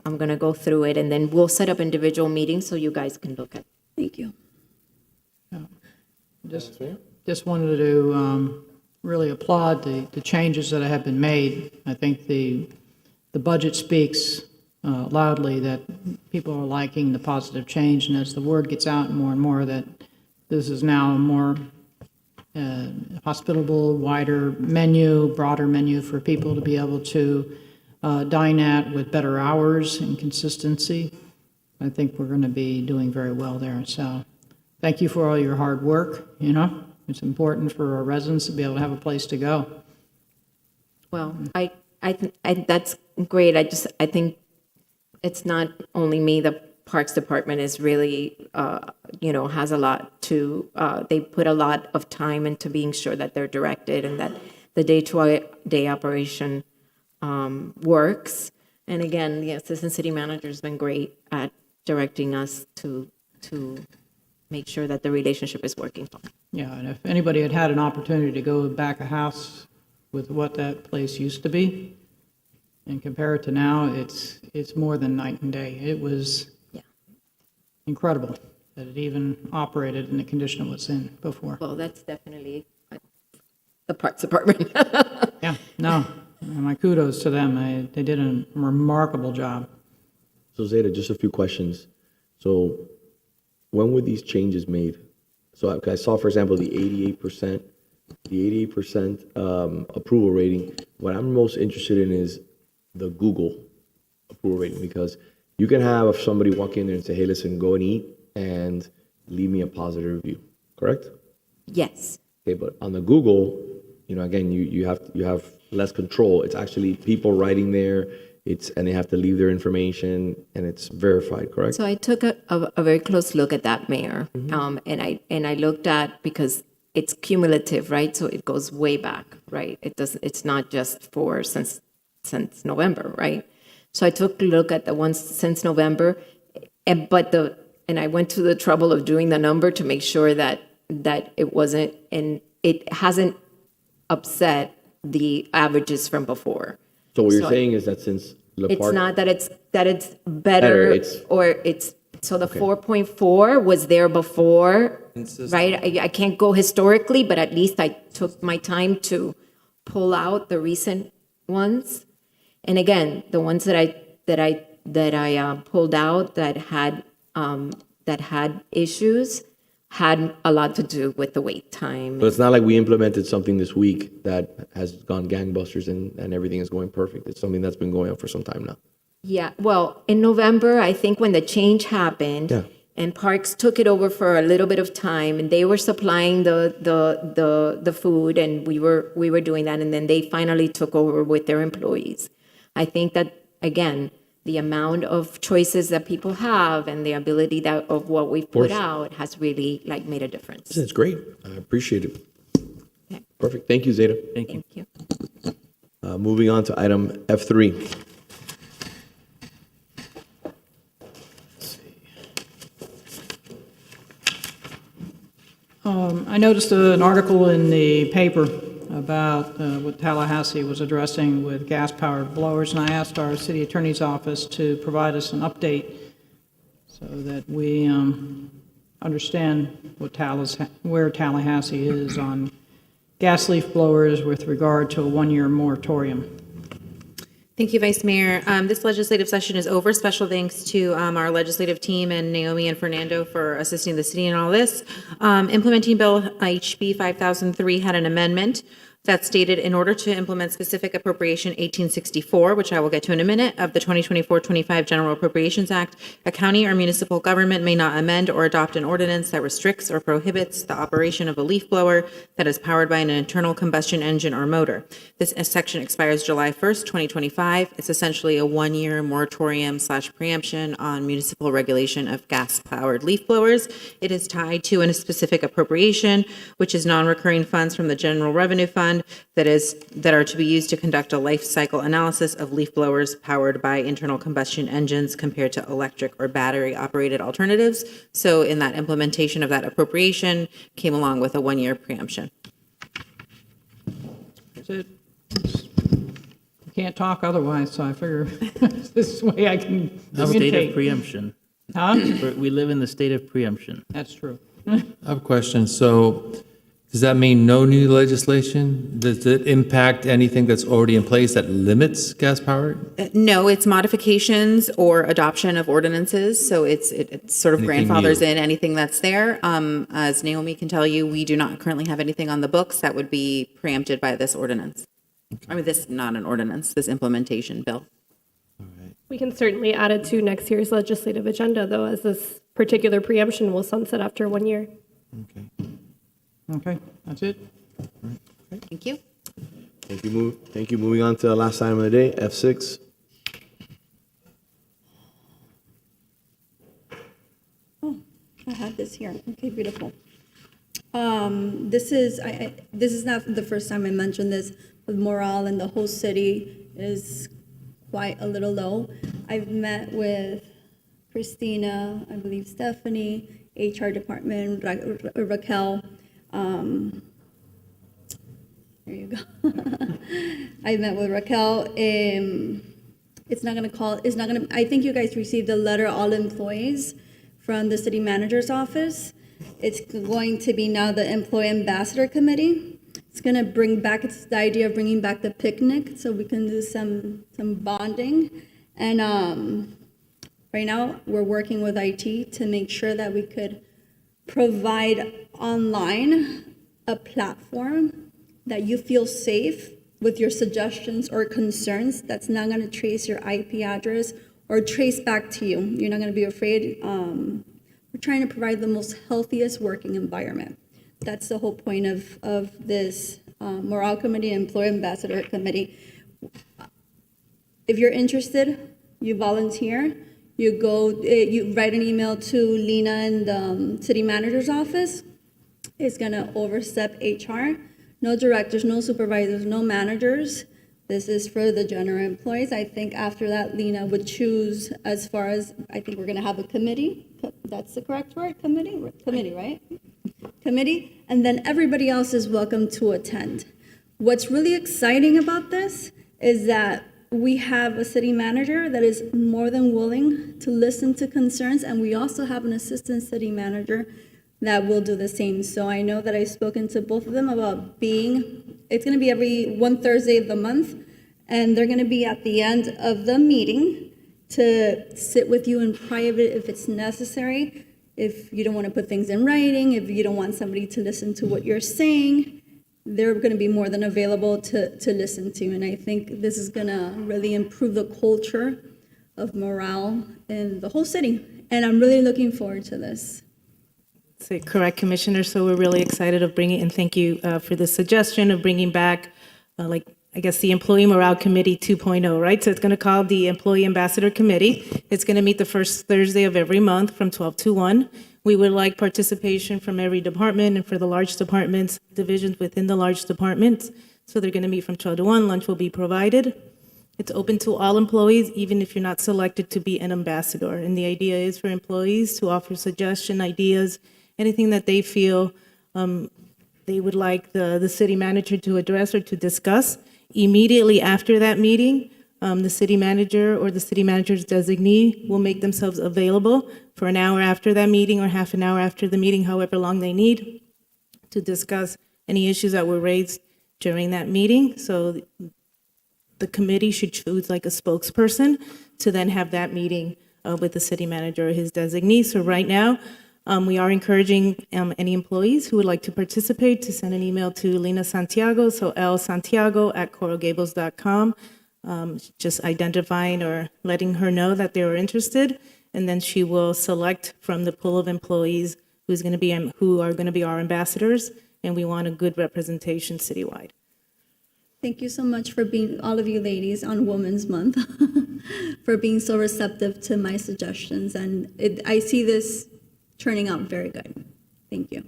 I'm going to go through it and then we'll set up individual meetings so you guys can look at it. Thank you. Just wanted to really applaud the changes that have been made. I think the budget speaks loudly that people are liking the positive change, and as the word gets out more and more that this is now a more hospitable, wider menu, broader menu for people to be able to dine at with better hours and consistency. I think we're going to be doing very well there. So thank you for all your hard work. It's important for our residents to be able to have a place to go. Well, I that's great. I think it's not only me. The Parks Department is really, has a lot to, they put a lot of time into being sure that they're directed and that the day-to-day operation works. And again, the Assistant City Manager has been great at directing us to make sure that the relationship is working. Yeah, and if anybody had an opportunity to go back a house with what that place used to be and compare it to now, it's more than night and day. It was incredible that it even operated in the condition it was in before. Well, that's definitely the Parks Department. Yeah, no, my kudos to them. They did a remarkable job. So Zeta, just a few questions. So when were these changes made? So I saw, for example, the 88% approval rating. What I'm most interested in is the Google approval rating, because you can have somebody walk in there and say, hey, listen, go and eat and leave me a positive review, correct? Yes. Okay, but on the Google, again, you have less control. It's actually people writing there, and they have to leave their information, and it's verified, correct? So I took a very close look at that, Mayor, and I looked at, because it's cumulative, right? So it goes way back, right? It's not just since November, right? So I took a look at the ones since November, and I went to the trouble of doing the number to make sure that it wasn't, and it hasn't upset the averages from before. So what you're saying is that since It's not that it's better, so the 4.4 was there before, right? I can't go historically, but at least I took my time to pull out the recent ones. And again, the ones that I pulled out that had issues had a lot to do with the wait time. But it's not like we implemented something this week that has gone gangbusters and everything is going perfect. It's something that's been going on for some time now. Yeah, well, in November, I think when the change happened, and Parks took it over for a little bit of time, and they were supplying the food, and we were doing that, and then they finally took over with their employees. I think that, again, the amount of choices that people have and the ability of what we've put out has really made a difference. It's great. I appreciate it. Okay. Perfect. Thank you, Zeta. Thank you. Moving on to item F3. I noticed an article in the paper about what Tallahassee was addressing with gas-powered blowers, and I asked our city attorney's office to provide us an update so that we understand where Tallahassee is on gas leaf blowers with regard to a one-year moratorium. Thank you, Vice Mayor. This legislative session is over. Special thanks to our legislative team and Naomi and Fernando for assisting the city in all this. Implementing Bill HB 5003 had an amendment that stated in order to implement specific appropriation 1864, which I will get to in a minute, of the 2024-25 General Appropriations Act, a county or municipal government may not amend or adopt an ordinance that restricts or prohibits the operation of a leaf blower that is powered by an internal combustion engine or motor. This section expires July 1st, 2025. It's essentially a one-year moratorium / preemption on municipal regulation of gas-powered leaf blowers. It is tied to a specific appropriation, which is non-recurring funds from the General Revenue Fund that are to be used to conduct a life cycle analysis of leaf blowers powered by internal combustion engines compared to electric or battery operated alternatives. So in that implementation of that appropriation came along with a one-year preemption. That's it. Can't talk otherwise, so I figure this way I can The state communicate. of preemption. Huh? We live in the state of preemption. That's true. I have a question. So does that mean no new legislation? Does it impact anything that's already in place that limits gas power? No, it's modifications or adoption of ordinances. So it sort of Anything grandfathers new. in anything that's there. As Naomi can tell you, we do not currently have anything on the books that would be preempted by this ordinance. I mean, this, not an ordinance, this implementation bill. We can certainly add it to next year's legislative agenda, though, as this particular preemption will sunset after 1 year. Okay, that's it. Thank you. Thank you. Moving on to the last item of the day, F6. Oh, I have this here. Okay, beautiful. This is not the first time I mentioned this, but morale in the whole city is quite a little low. I've met with Christina, I believe Stephanie, HR department, Raquel. There you go. I met with Raquel. I think you guys received a letter, all employees, from the city manager's office. It's going to be now the employee ambassador committee. It's going to it's the idea of bringing back the picnic so we can do some bonding. And right now we're working with IT to make sure that we could provide online a platform that you feel safe with your suggestions or concerns that's not going to trace your IP address or trace back to you. You're not going to be afraid. We're trying to provide the most healthiest working environment. That's the whole point of this Morale Committee and Employee Ambassador Committee. If you're interested, you volunteer. You write an email to Lena in the city manager's office. It's going to overstep HR. No directors, no supervisors, no managers. This is for the general employees. I think after that, Lena would choose as far as, I think we're going to have a committee. That's the correct word, committee? Committee, right? Committee. And then everybody else is welcome to attend. What's really exciting about this is that we have a city manager that is more than willing to listen to concerns, and we also have an assistant city manager that will do the same. So I know that I've spoken to both of them about it's going to be every one Thursday of the month, and they're going to be at the end of the meeting to sit with you in private if it's necessary. If you don't want to put things in writing, if you don't want somebody to listen to what you're saying, they're going to be more than available to listen to. And I think this is going to really improve the culture of morale in the whole city. And I'm really looking forward to this. Correct, Commissioner. So we're really excited of bringing, and thank you for the suggestion of bringing back, the Employee Morale Committee 2.0, right? So it's going to call the Employee Ambassador Committee. It's going to meet the first Thursday of every month from 12 to 1. We would like participation from every department, and for the large departments, divisions within the large departments. So they're going to meet from 12 to 1. Lunch will be provided. It's open to all employees, even if you're not selected to be an ambassador. And the idea is for employees to offer suggestions, ideas, anything that they feel they would like the city manager to address or to discuss. Immediately after that meeting, the city manager or the city manager's designee will make themselves available for an hour after that meeting or half an hour after the meeting, however long they need, to discuss any issues that were raised during that meeting. So the committee should choose like a spokesperson to then have that meeting with the city manager or his designee. So right now, we are encouraging any employees who would like to participate to send an email to Lena Santiago, so lsantiago@coralgables.com, just identifying or letting her know that they were interested, and then she will select from the pool of employees who are going to be our ambassadors, and we want a good representation citywide. Thank you so much for being, all of you ladies on Women's Month, for being so receptive to my suggestions. And I see this turning out very good. Thank you.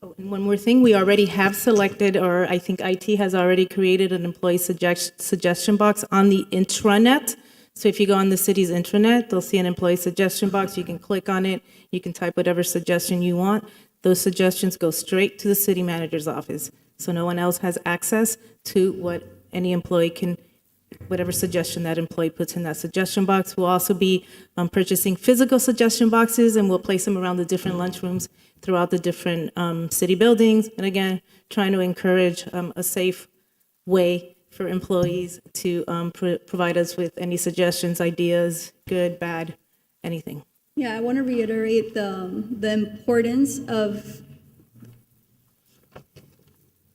Oh, and one more thing, we already have selected, or I think IT has already created an employee suggestion box on the intranet. So if you go on the city's intranet, they'll see an employee suggestion box. You can click on it. You can type whatever suggestion you want. Those suggestions go straight to the city manager's office. So no one else has access to what any employee can, whatever suggestion that employee puts in that suggestion box. We'll also be purchasing physical suggestion boxes, and we'll place them around the different lunchrooms throughout the different city buildings. And again, trying to encourage a safe way for employees to provide us with any suggestions, ideas, good, bad, anything. Yeah, I want to reiterate the importance of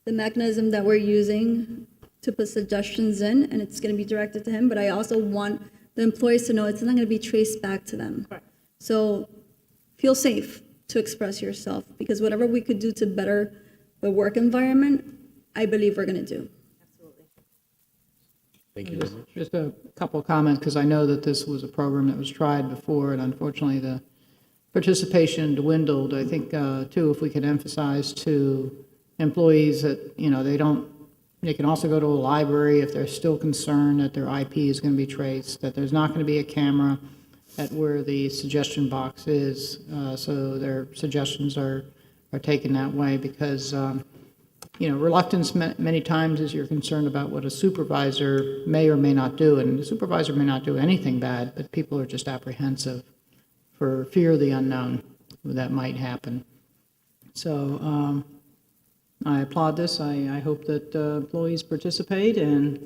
the mechanism that we're using to put suggestions in, and it's going to be directed to him, but I also want the employees to know it's not going to be traced back to them. Correct. So feel safe to express yourself, because whatever we could do to better the work environment, I believe we're going to do. Thank you. Just a couple of comments, because I know that this was a program that was tried before, and unfortunately the participation dwindled. I think, too, if we could emphasize to employees that, they can also go to a library if they're still concerned that their IP is going to be traced, that there's not going to be a camera at where the suggestion box is, so their suggestions are taken that way, because reluctance many times is you're concerned about what a supervisor may or may not do, and the supervisor may not do anything bad, but people are just apprehensive for fear of the unknown that might happen. So I applaud this. I hope that employees participate, and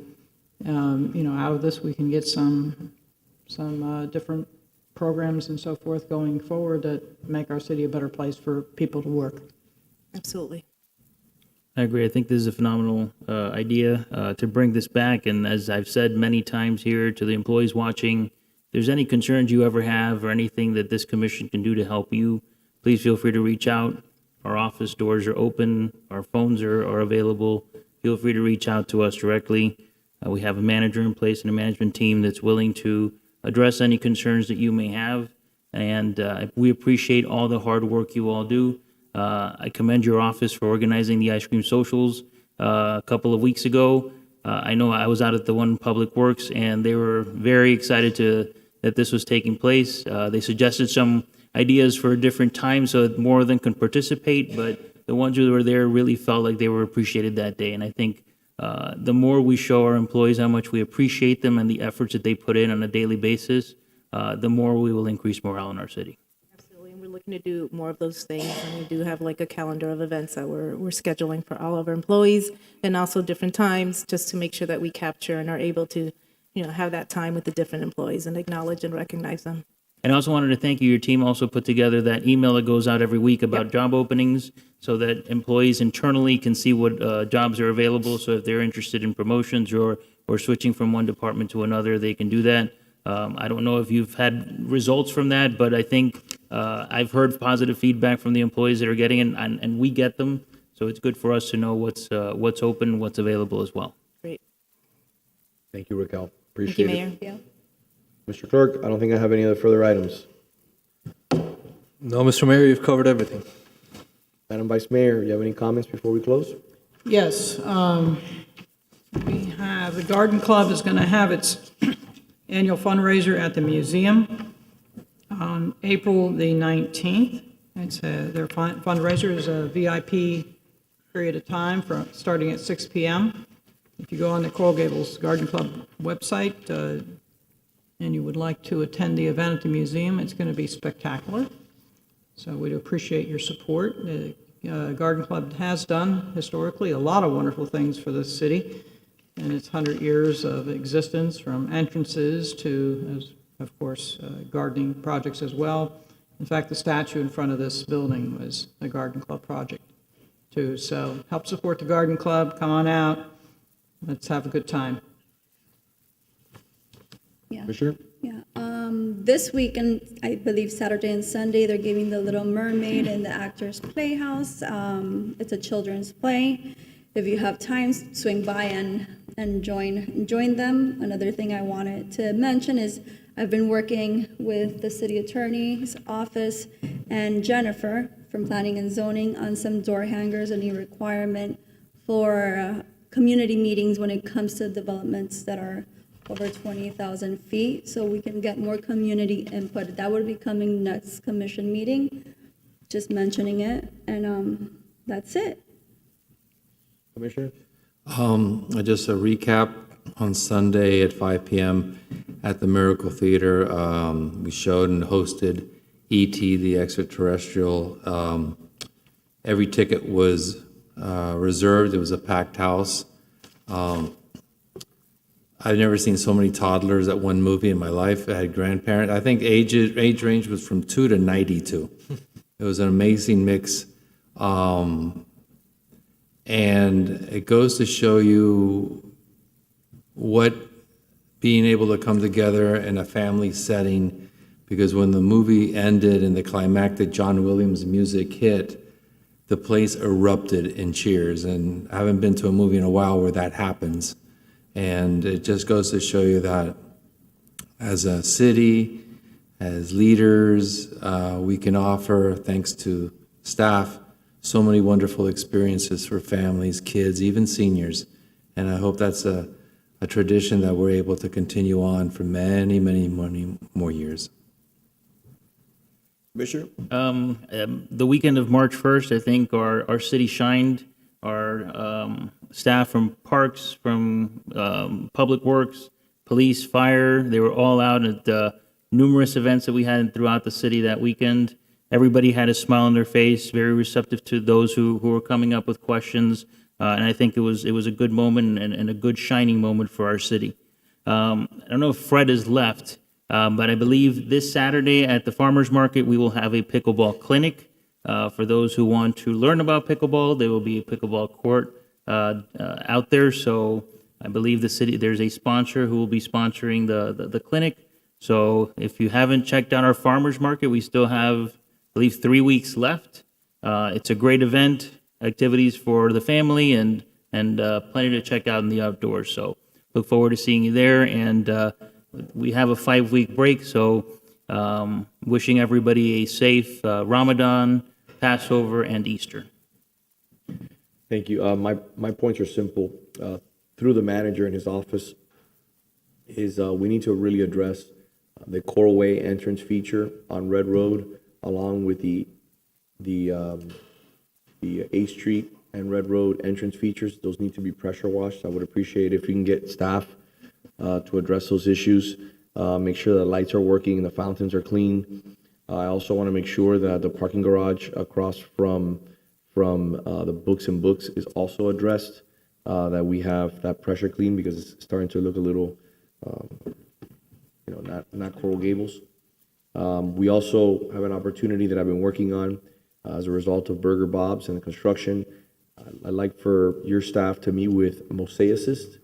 out of this we can get some different programs and so forth going forward that make our city a better place for people to work. Absolutely. I agree. I think this is a phenomenal idea to bring this back. And as I've said many times here to the employees watching, if there's any concerns you ever have or anything that this commission can do to help you, please feel free to reach out. Our office doors are open. Our phones are available. Feel free to reach out to us directly. We have a manager in place and a management team that's willing to address any concerns that you may have. And we appreciate all the hard work you all do. I commend your office for organizing the ice cream socials a couple of weeks ago. I know I was out at the one Public Works, and they were very excited that this was taking place. They suggested some ideas for a different time so that more of them can participate, but the ones who were there really felt like they were appreciated that day. And I think the more we show our employees how much we appreciate them and the efforts that they put in on a daily basis, the more we will increase morale in our city. We're looking to do more of those things, and we do have like a calendar of events that we're scheduling for all of our employees, and also different times, just to make sure that we capture and are able to, have that time with the different employees and acknowledge and recognize them. And I also wanted to thank you. Your team also put together that email that goes out every week about job openings, so that employees internally can see what jobs are available. So if they're interested in promotions or switching from one department to another, they can do that. I don't know if you've had results from that, but I think I've heard positive feedback from the employees that are getting it, and we get them. So it's good for us to know what's open, what's available as well. Great. Thank you, Raquel. Appreciate Thank you, it. Mayor. Mr. Clerk, I don't think I have any other further items. No, Mr. Mayor, you've covered everything. Madam Vice Mayor, you have any comments before we close? Yes, we have, the Garden Club is going to have its annual fundraiser at the museum on April the 19th. It's their fundraiser is a VIP period of time starting at 6 p.m. If you go on the Coral Gables Garden Club website and you would like to attend the event at the museum, it's going to be spectacular. So we'd appreciate your support. The Garden Club has done historically a lot of wonderful things for the city, in its 100 years of existence, from entrances to, as of course, gardening projects as well. In fact, the statue in front of this building was a garden club project too. So help support the garden club. Come on out. Let's have a good time. Yeah. Commissioner? Yeah. This weekend, I believe Saturday and Sunday, they're giving The Little Mermaid in the Actors Playhouse. It's a children's play. If you have time, swing by and join them. Another thing I wanted to mention is I've been working with the city attorney's office and Jennifer from Planning and Zoning on some door hangers, a new requirement for community meetings when it comes to developments that are over 20,000 feet, so we can get more community input. That would be coming next commission meeting, just mentioning it, and that's it. Commissioner? Just a recap, on Sunday at 5 p.m. at the Miracle Theater, we showed and hosted E.T. the Extraterrestrial. Every ticket was reserved. It was a packed house. I've never seen so many toddlers at one movie in my life. I had grandparents. I think age range was from 2 to 92. It was an amazing mix. And it goes to show you what being able to come together in a family setting, because when the movie ended and the climactic John Williams music hit, the place erupted in cheers. And I haven't been to a movie in a while where that happens. And it just goes to show you that as a city, as leaders, we can offer, thanks to staff, so many wonderful experiences for families, kids, even seniors. And I hope that's a tradition that we're able to continue on for many, many, many more years. Commissioner? The weekend of March 1st, I think our city shined. Our staff from Parks, from Public Works, Police, Fire, they were all out at numerous events that we had throughout the city that weekend. Everybody had a smile on their face, very receptive to those who were coming up with questions. And I think it was a good moment and a good shining moment for our city. I don't know if Fred has left, but I believe this Saturday at the Farmers Market, we will have a pickleball clinic. For those who want to learn about pickleball, there will be a pickleball court out there. So I believe the city, there's a sponsor who will be sponsoring the clinic. So if you haven't checked out our Farmers Market, we still have, I believe, 3 weeks left. It's a great event, activities for the family, and plenty to check out in the outdoors. So look forward to seeing you there. And we have a 5-week break, so wishing everybody a safe Ramadan, Passover, and Easter. Thank you. My points are simple. Through the manager in his office, we need to really address the Coral Way entrance feature on Red Road, along with the 8th Street and Red Road entrance features. Those need to be pressure washed. I would appreciate if you can get staff to address those issues. Make sure the lights are working and the fountains are clean. I also want to make sure that the parking garage across from the Books and Books is also addressed, that we have that pressure clean, because it's starting to look a little, not Coral Gables. We also have an opportunity that I've been working on as a result of Burger Bob's and the construction. I'd like for your staff to meet with Mosaicist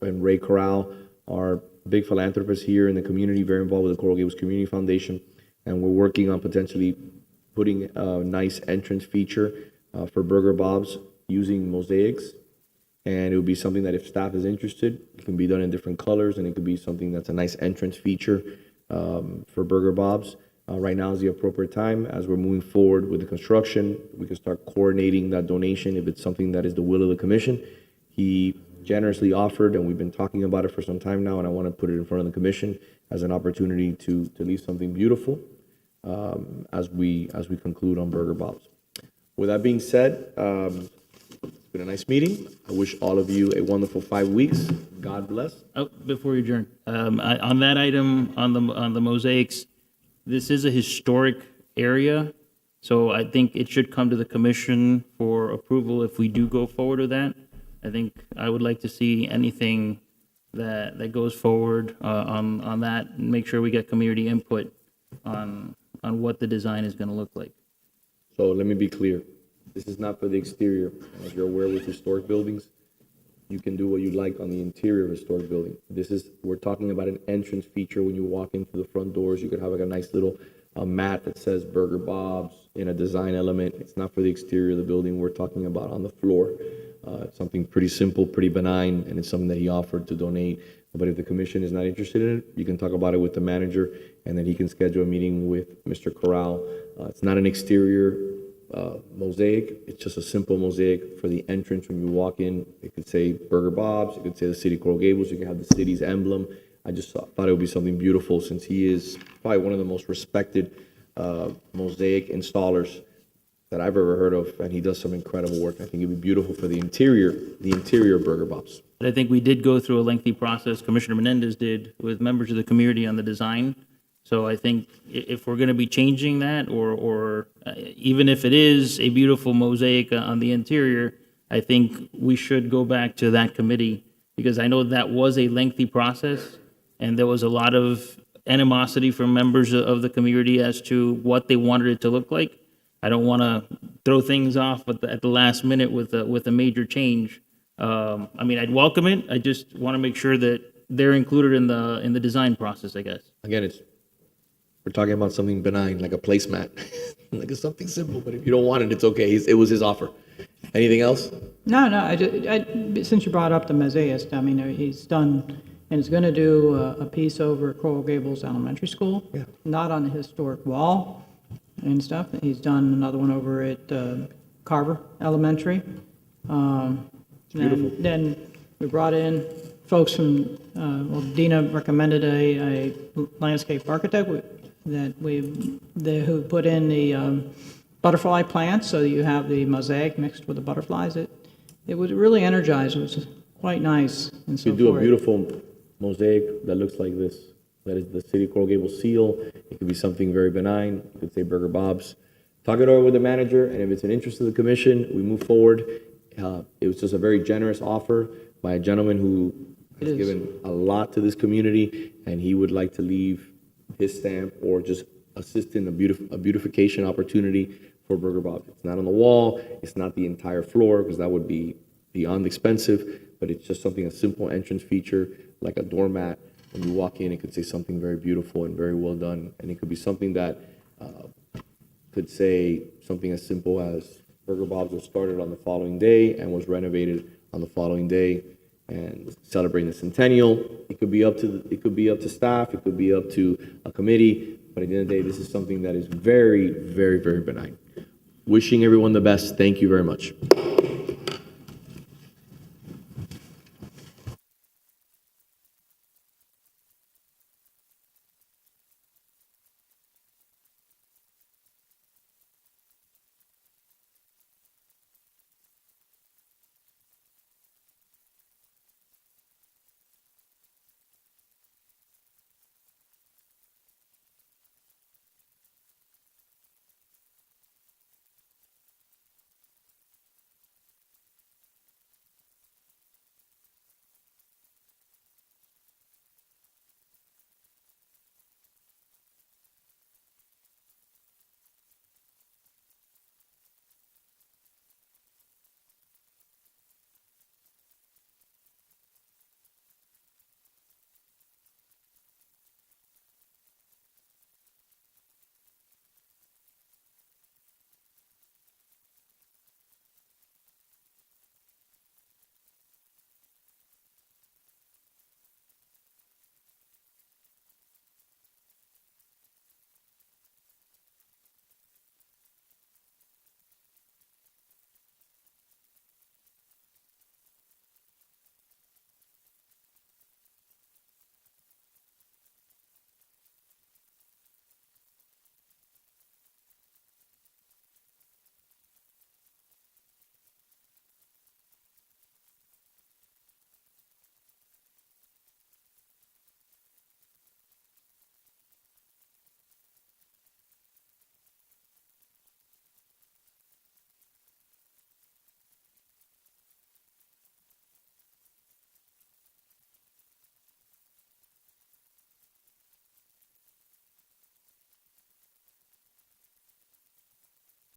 and Ray Corral, our big philanthropist here in the community, very involved with the Coral Gables Community Foundation, and we're working on potentially putting a nice entrance feature for Burger Bob's using mosaics. And it would be something that if staff is interested, it can be done in different colors, and it could be something that's a nice entrance feature for Burger Bob's. Right now is the appropriate time. As we're moving forward with the construction, we can start coordinating that donation if it's something that is the will of the commission. He generously offered, and we've been talking about it for some time now, and I want to put it in front of the commission as an opportunity to leave something beautiful as we conclude on Burger Bob's. With that being said, it's been a nice meeting. I wish all of you a wonderful 5 weeks. God bless. Oh, before you adjourn, on that item, on the mosaics, this is a historic area, so I think it should come to the commission for approval if we do go forward with that. I think I would like to see anything that goes forward on that, and make sure we get community input on what the design is going to look like. So let me be clear. This is not for the exterior. And as you're aware with historic buildings, you can do what you like on the interior of a historic building. We're talking about an entrance feature. When you walk into the front doors, you could have like a nice little mat that says Burger Bob's in a design element. It's not for the exterior of the building. We're talking about on the floor. Something pretty simple, pretty benign, and it's something that he offered to donate. But if the commission is not interested in it, you can talk about it with the manager, and then he can schedule a meeting with Mr. Corral. It's not an exterior mosaic. It's just a simple mosaic for the entrance when you walk in. It could say Burger Bob's. It could say the city of Coral Gables. You can have the city's emblem. I just thought it would be something beautiful, since he is probably one of the most respected mosaic installers that I've ever heard of, and he does some incredible work. I think it'd be beautiful for the interior of Burger Bob's. But I think we did go through a lengthy process, Commissioner Menendez did, with members of the community on the design. So I think if we're going to be changing that, or even if it is a beautiful mosaic on the interior, I think we should go back to that committee, because I know that was a lengthy process, and there was a lot of animosity from members of the community as to what they wanted it to look like. I don't want to throw things off at the last minute with a major change. I mean, I'd welcome it. I just want to make sure that they're included in the design process, I guess. Again, we're talking about something benign, like a placemat, like it's something simple. But if you don't want it, it's okay. It was his offer. Anything else? No, since you brought up the mosaicist, I mean, he's done, and he's going to do a piece over at Coral Gables Elementary School, not on the historic wall and stuff. He's done another one over at Carver Elementary. Beautiful. Then we brought in folks from, Dina recommended a landscape architect who put in the butterfly plants, so you have the mosaic mixed with the butterflies. It was really energized. It was quite nice and so You do forth. a beautiful mosaic that looks like this. That is the City of Coral Gables seal. It could be something very benign. You could say Burger Bob's. Talk it over with the manager, and if it's an interest of the commission, we move forward. It was just a very generous offer by a gentleman who has given a lot to this community, and he would like to leave his stamp or just assist in a beautification opportunity for Burger Bob's. It's not on the wall. It's not the entire floor, because that would be beyond expensive, but it's just something, a simple entrance feature, like a doormat. When you walk in, it could say something very beautiful and very well done, and it could be something that could say something as simple as Burger Bob's was started on the following day and was renovated on the following day, and celebrating the centennial. It could be up to staff. It could be up to a committee. But at the end of the day, this is something that is very, very, very benign. Wishing everyone the best. Thank you very much.